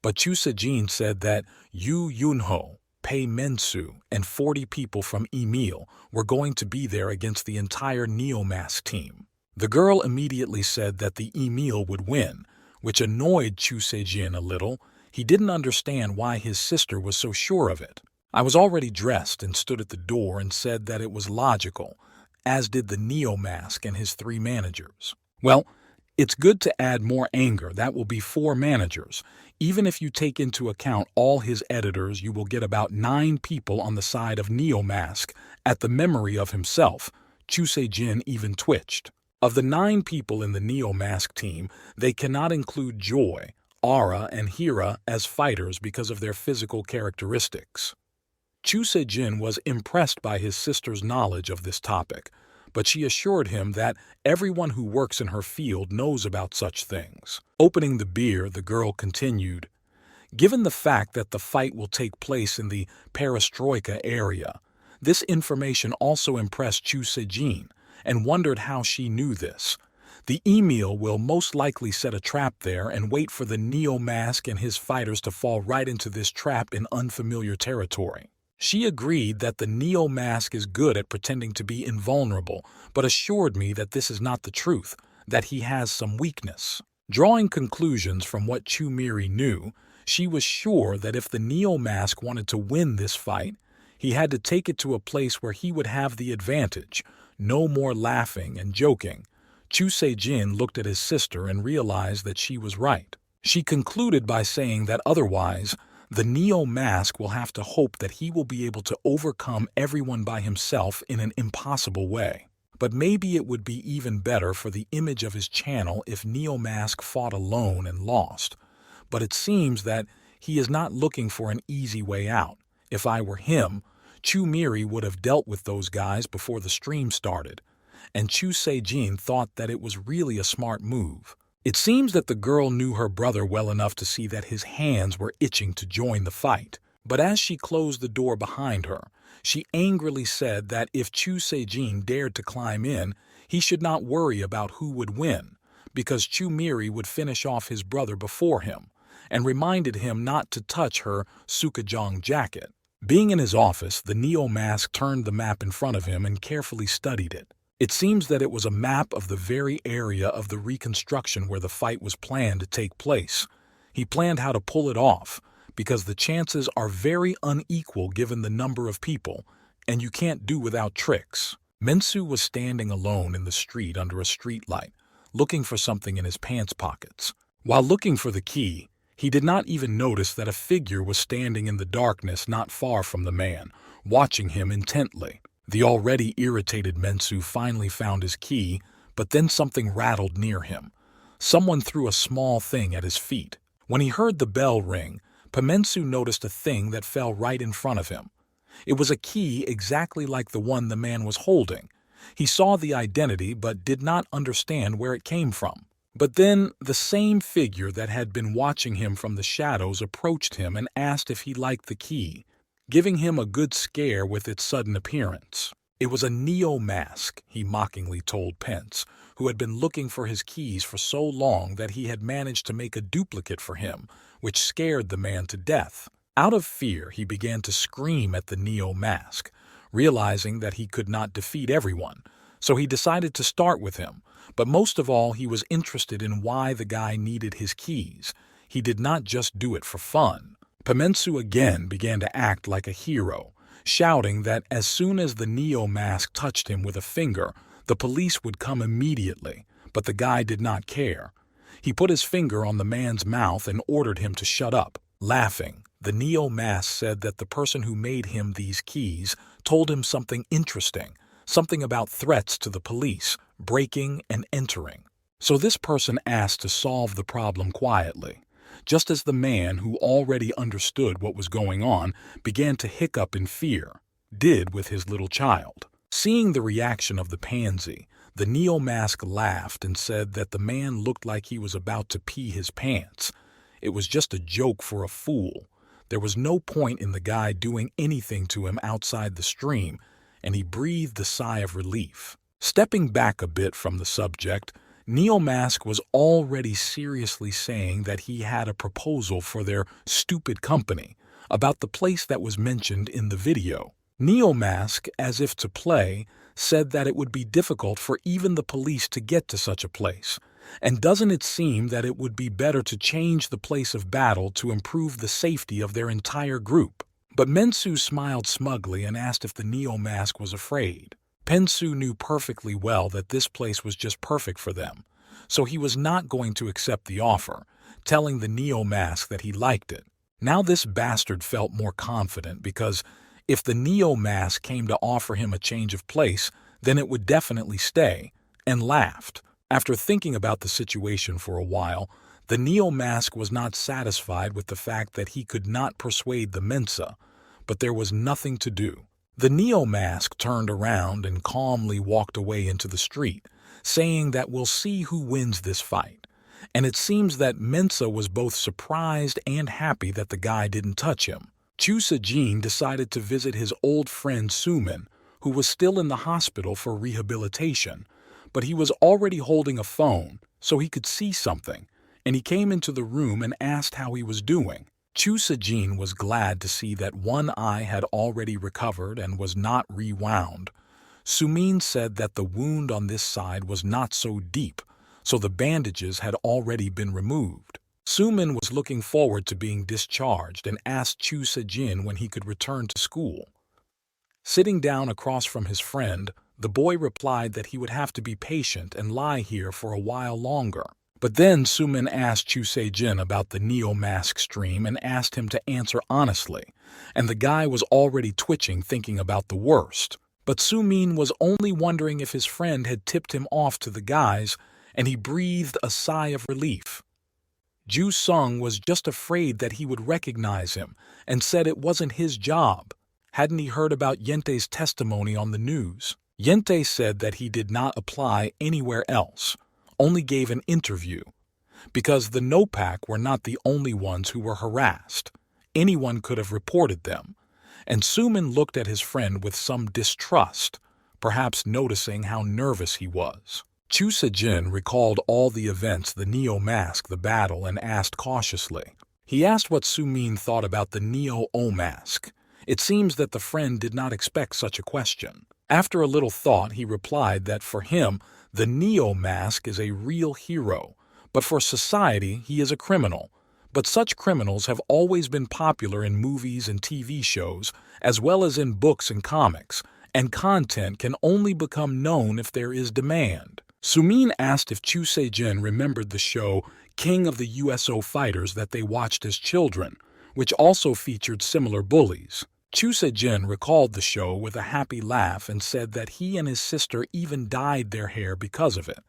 but Chu Se-jin said that Yu Yunho, Pei Mensu and 40 people from Emil were going to be there against the entire Neomask team. The girl immediately said that the Emil would win, which annoyed Chu Sejin a little. He didn't understand why his sister was so sure of it. I was already dressed and stood at the door and said that it was logical, as did the Neomask and his 3 managers. Well, it's good to add more anger. That will be 4 managers. Even if you take into account all his editors, you will get about 9 people on the side of Neomask. At the memory of himself, Chu Sejin even twitched. Of the 9 people in the Neomask team, they cannot include Joy, Ara, and Hira as fighters because of their physical characteristics. Chu Sejin was impressed by his sister's knowledge of this topic, but she assured him that everyone who works in her field knows about such things. Opening the beer, the girl continued, "Given the fact that the fight will take place in the Perestroika area, this information also impressed Chu Sejin and wondered how she knew this. The Emil will most likely set a trap there and wait for the Neomask and his fighters to fall right into this trap in unfamiliar territory." She agreed that the Neomask is good at pretending to be invulnerable, but assured me that this is not the truth, that he has some weakness. Drawing conclusions from what Chu Miri knew, she was sure that if the Neomask wanted to win this fight, he had to take it to a place where he would have the advantage. No more laughing and joking. Chu Sejin looked at his sister and realized that she was right. She concluded by saying that otherwise, the Neomask will have to hope that he will be able to overcome everyone by himself in an impossible way. But maybe it would be even better for the image of his channel if Neomask fought alone and lost. But it seems that he is not looking for an easy way out. If I were him, Chu Miri would have dealt with those guys before the stream started. And Chu Sejin thought that it was really a smart move. It seems that the girl knew her brother well enough to see that his hands were itching to join the fight. But as she closed the door behind her, she angrily said that if Chu Sejin dared to climb in, he should not worry about who would win, because Chu Miri would finish off his brother before him, and reminded him not to touch her Sukajong jacket. Being in his office, the Neomask turned the map in front of him and carefully studied it. It seems that it was a map of the very area of the reconstruction where the fight was planned to take place. He planned how to pull it off, because the chances are very unequal given the number of people, and you can't do without tricks. Mensu was standing alone in the street under a streetlight, looking for something in his pants pockets. While looking for the key, he did not even notice that a figure was standing in the darkness not far from the man, watching him intently. The already irritated Mensu finally found his key, but then something rattled near him. Someone threw a small thing at his feet. When he heard the bell ring, Pemensu noticed a thing that fell right in front of him. It was a key exactly like the one the man was holding. He saw the identity but did not understand where it came from. But then the same figure that had been watching him from the shadows approached him and asked if he liked the key, giving him a good scare with its sudden appearance. It was a Neomask, he mockingly told Pence, who had been looking for his keys for so long that he had managed to make a duplicate for him, which scared the man to death. Out of fear, he began to scream at the Neomask, realizing that he could not defeat everyone, so he decided to start with him. But most of all, he was interested in why the guy needed his keys. He did not just do it for fun. Pemensu again began to act like a hero, shouting that as soon as the Neomask touched him with a finger, the police would come immediately, but the guy did not care. He put his finger on the man's mouth and ordered him to shut up. Laughing, the Neomask said that the person who made him these keys told him something interesting, something about threats to the police, breaking and entering. So this person asked to solve the problem quietly, just as the man who already understood what was going on began to hiccup in fear, did with his little child. Seeing the reaction of the pansy, the Neomask laughed and said that the man looked like he was about to pee his pants. It was just a joke for a fool. There was no point in the guy doing anything to him outside the stream, and he breathed a sigh of relief. Stepping back a bit from the subject, Neomask was already seriously saying that he had a proposal for their stupid company, about the place that was mentioned in the video. Neo Mask, as if to play, said that it would be difficult for even the police to get to such a place. And doesn't it seem that it would be better to change the place of battle to improve the safety of their entire group? But Mensu smiled smugly and asked if the Neo Mask was afraid. Pensu knew perfectly well that this place was just perfect for them, so he was not going to accept the offer, telling the Neo Mask that he liked it. Now this bastard felt more confident because if the Neo Mask came to offer him a change of place, then it would definitely stay, and laughed. After thinking about the situation for a while, the Neo Mask was not satisfied with the fact that he could not persuade the Mensa, but there was nothing to do. The Neo Mask turned around and calmly walked away into the street, saying that we'll see who wins this fight. And it seems that Mensa was both surprised and happy that the guy didn't touch him. Chu Se-jin decided to visit his old friend Sumin, who was still in the hospital for rehabilitation, but he was already holding a phone, so he could see something, and he came into the room and asked how he was doing. Chu Se-jin was glad to see that one eye had already recovered and was not rewound. Sumin said that the wound on this side was not so deep, so the bandages had already been removed. Sumin was looking forward to being discharged and asked Chu Se-jin when he could return to school. Sitting down across from his friend, the boy replied that he would have to be patient and lie here for a while longer. But then Sumin asked Chu Se-jin about the Neo Mask stream and asked him to answer honestly, and the guy was already twitching thinking about the worst. But Sumin was only wondering if his friend had tipped him off to the guys, and he breathed a sigh of relief. Ju Sung was just afraid that he would recognize him and said it wasn't his job. Hadn't he heard about Yente's testimony on the news? Yente said that he did not apply anywhere else, only gave an interview, because the NOPAC were not the only ones who were harassed. Anyone could have reported them. And Sumin looked at his friend with some distrust, perhaps noticing how nervous he was. Chu Se-jin recalled all the events, the Neo Mask, the battle, and asked cautiously. He asked what Sumin thought about the Neo Mask. It seems that the friend did not expect such a question. After a little thought, he replied that for him, the Neo Mask is a real hero, but for society, he is a criminal. But such criminals have always been popular in movies and TV shows, as well as in books and comics, and content can only become known if there is demand. Sumin asked if Chu Se-jin remembered the show King of the USO Fighters that they watched as children, which also featured similar bullies. Chu Se-jin recalled the show with a happy laugh and said that he and his sister even dyed their hair because of it.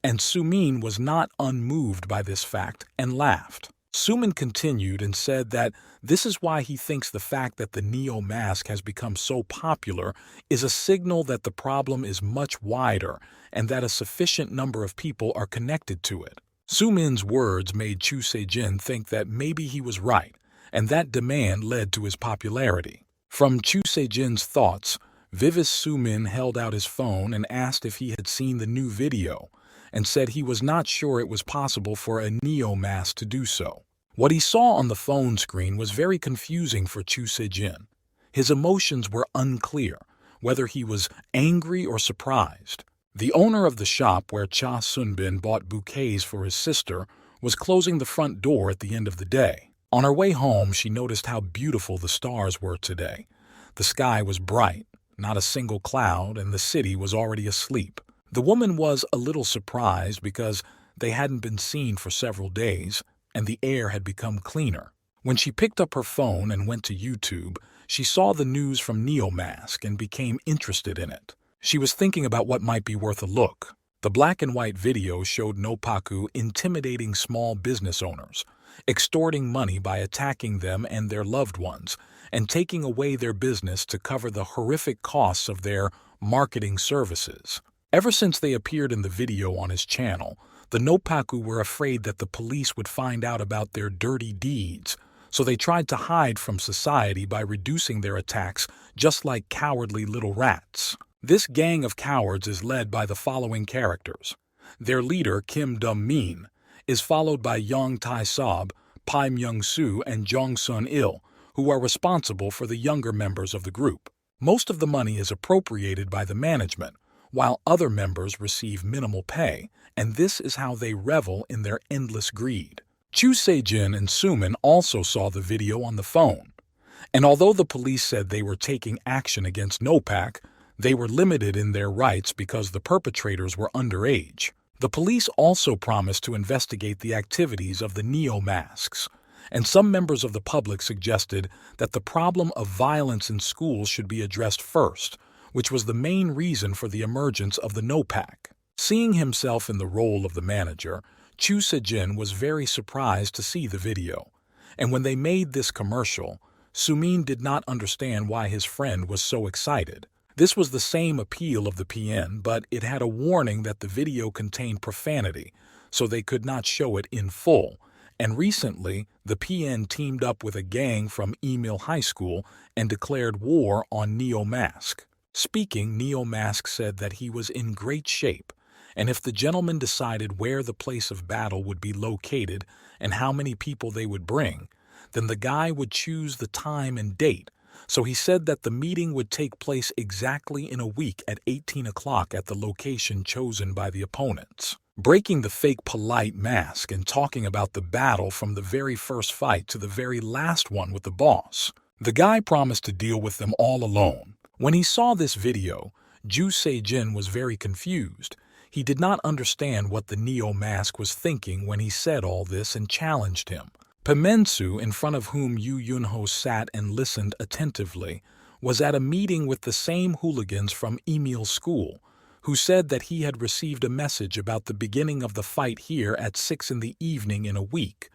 And Sumin was not unmoved by this fact and laughed. Sumin continued and said that this is why he thinks the fact that the Neo Mask has become so popular is a signal that the problem is much wider and that a sufficient number of people are connected to it. Sumin's words made Chu Se-jin think that maybe he was right, and that demand led to his popularity. From Chu Se-jin's thoughts, Vivis Sumin held out his phone and asked if he had seen the new video, and said he was not sure it was possible for a Neo Mask to do so. What he saw on the phone screen was very confusing for Chu Se-jin. His emotions were unclear, whether he was angry or surprised. The owner of the shop where Cha Sunbin bought bouquets for his sister was closing the front door at the end of the day. On her way home, she noticed how beautiful the stars were today. The sky was bright, not a single cloud, and the city was already asleep. The woman was a little surprised because they hadn't been seen for several days, and the air had become cleaner. When she picked up her phone and went to YouTube, she saw the news from Neo Mask and became interested in it. She was thinking about what might be worth a look. The black and white video showed Nopaku intimidating small business owners, extorting money by attacking them and their loved ones, and taking away their business to cover the horrific costs of their marketing services. Ever since they appeared in the video on his channel, the Nopaku were afraid that the police would find out about their dirty deeds, so they tried to hide from society by reducing their attacks just like cowardly little rats. This gang of cowards is led by the following characters. Their leader, Kim Dum-min, is followed by Yong Tai-sob, Pai Myung-soo, and Jong Sun-il, who are responsible for the younger members of the group. Most of the money is appropriated by the management, while other members receive minimal pay, and this is how they revel in their endless greed. Chu Se-jin and Sumin also saw the video on the phone, and although the police said they were taking action against NOPAC, they were limited in their rights because the perpetrators were underage. The police also promised to investigate the activities of the neo-masks, and some members of the public suggested that the problem of violence in schools should be addressed first, which was the main reason for the emergence of the NOPAC. Seeing himself in the role of the manager, Chu Se-jin was very surprised to see the video, and when they made this commercial, Sumin did not understand why his friend was so excited. This was the same appeal of the PN, but it had a warning that the video contained profanity, so they could not show it in full. And recently, the PN teamed up with a gang from Emil High School and declared war on Neo-Mask. Speaking, Neo-Mask said that he was in great shape, and if the gentleman decided where the place of battle would be located and how many people they would bring, then the guy would choose the time and date. So he said that the meeting would take place exactly in a week at 18 o'clock at the location chosen by the opponents. Breaking the fake polite mask and talking about the battle from the very first fight to the very last one with the boss. The guy promised to deal with them all alone. When he saw this video, Chu Se-jin was very confused. He did not understand what the Neo-Mask was thinking when he said all this and challenged him. Pimensu, in front of whom Yu Yunho sat and listened attentively, was at a meeting with the same hooligans from Emil's school, who said that he had received a message about the beginning of the fight here at 6 in the evening in a week.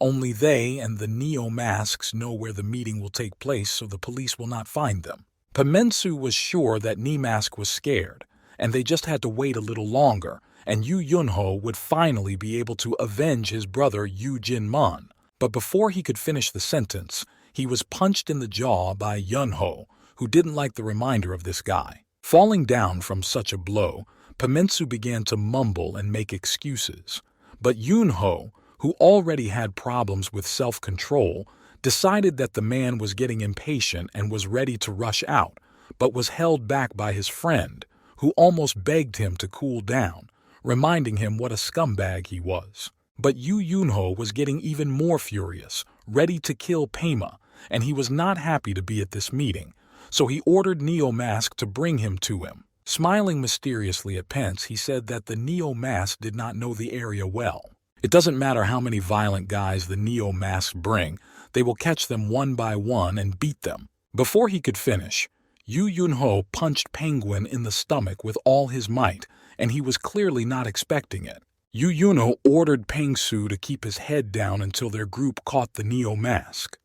Only they and the Neo-Masks know where the meeting will take place, so the police will not find them. Pimensu was sure that Nemask was scared, and they just had to wait a little longer, and Yu Yunho would finally be able to avenge his brother Yu Jin-man. But before he could finish the sentence, he was punched in the jaw by Yunho, who didn't like the reminder of this guy. Falling down from such a blow, Pimensu began to mumble and make excuses. But Yunho, who already had problems with self-control, decided that the man was getting impatient and was ready to rush out, but was held back by his friend, who almost begged him to cool down, reminding him what a scumbag he was. But Yu Yunho was getting even more furious, ready to kill Pema, and he was not happy to be at this meeting, so he ordered Neo-Mask to bring him to him. Smiling mysteriously at Pence, he said that the Neo-Mask did not know the area well. It doesn't matter how many violent guys the Neo-Masks bring, they will catch them one by one and beat them. Before he could finish, Yu Yunho punched Penguin in the stomach with all his might, and he was clearly not expecting it. Yu Yunho ordered Pengsu to keep his head down until their group caught the Neo-Mask.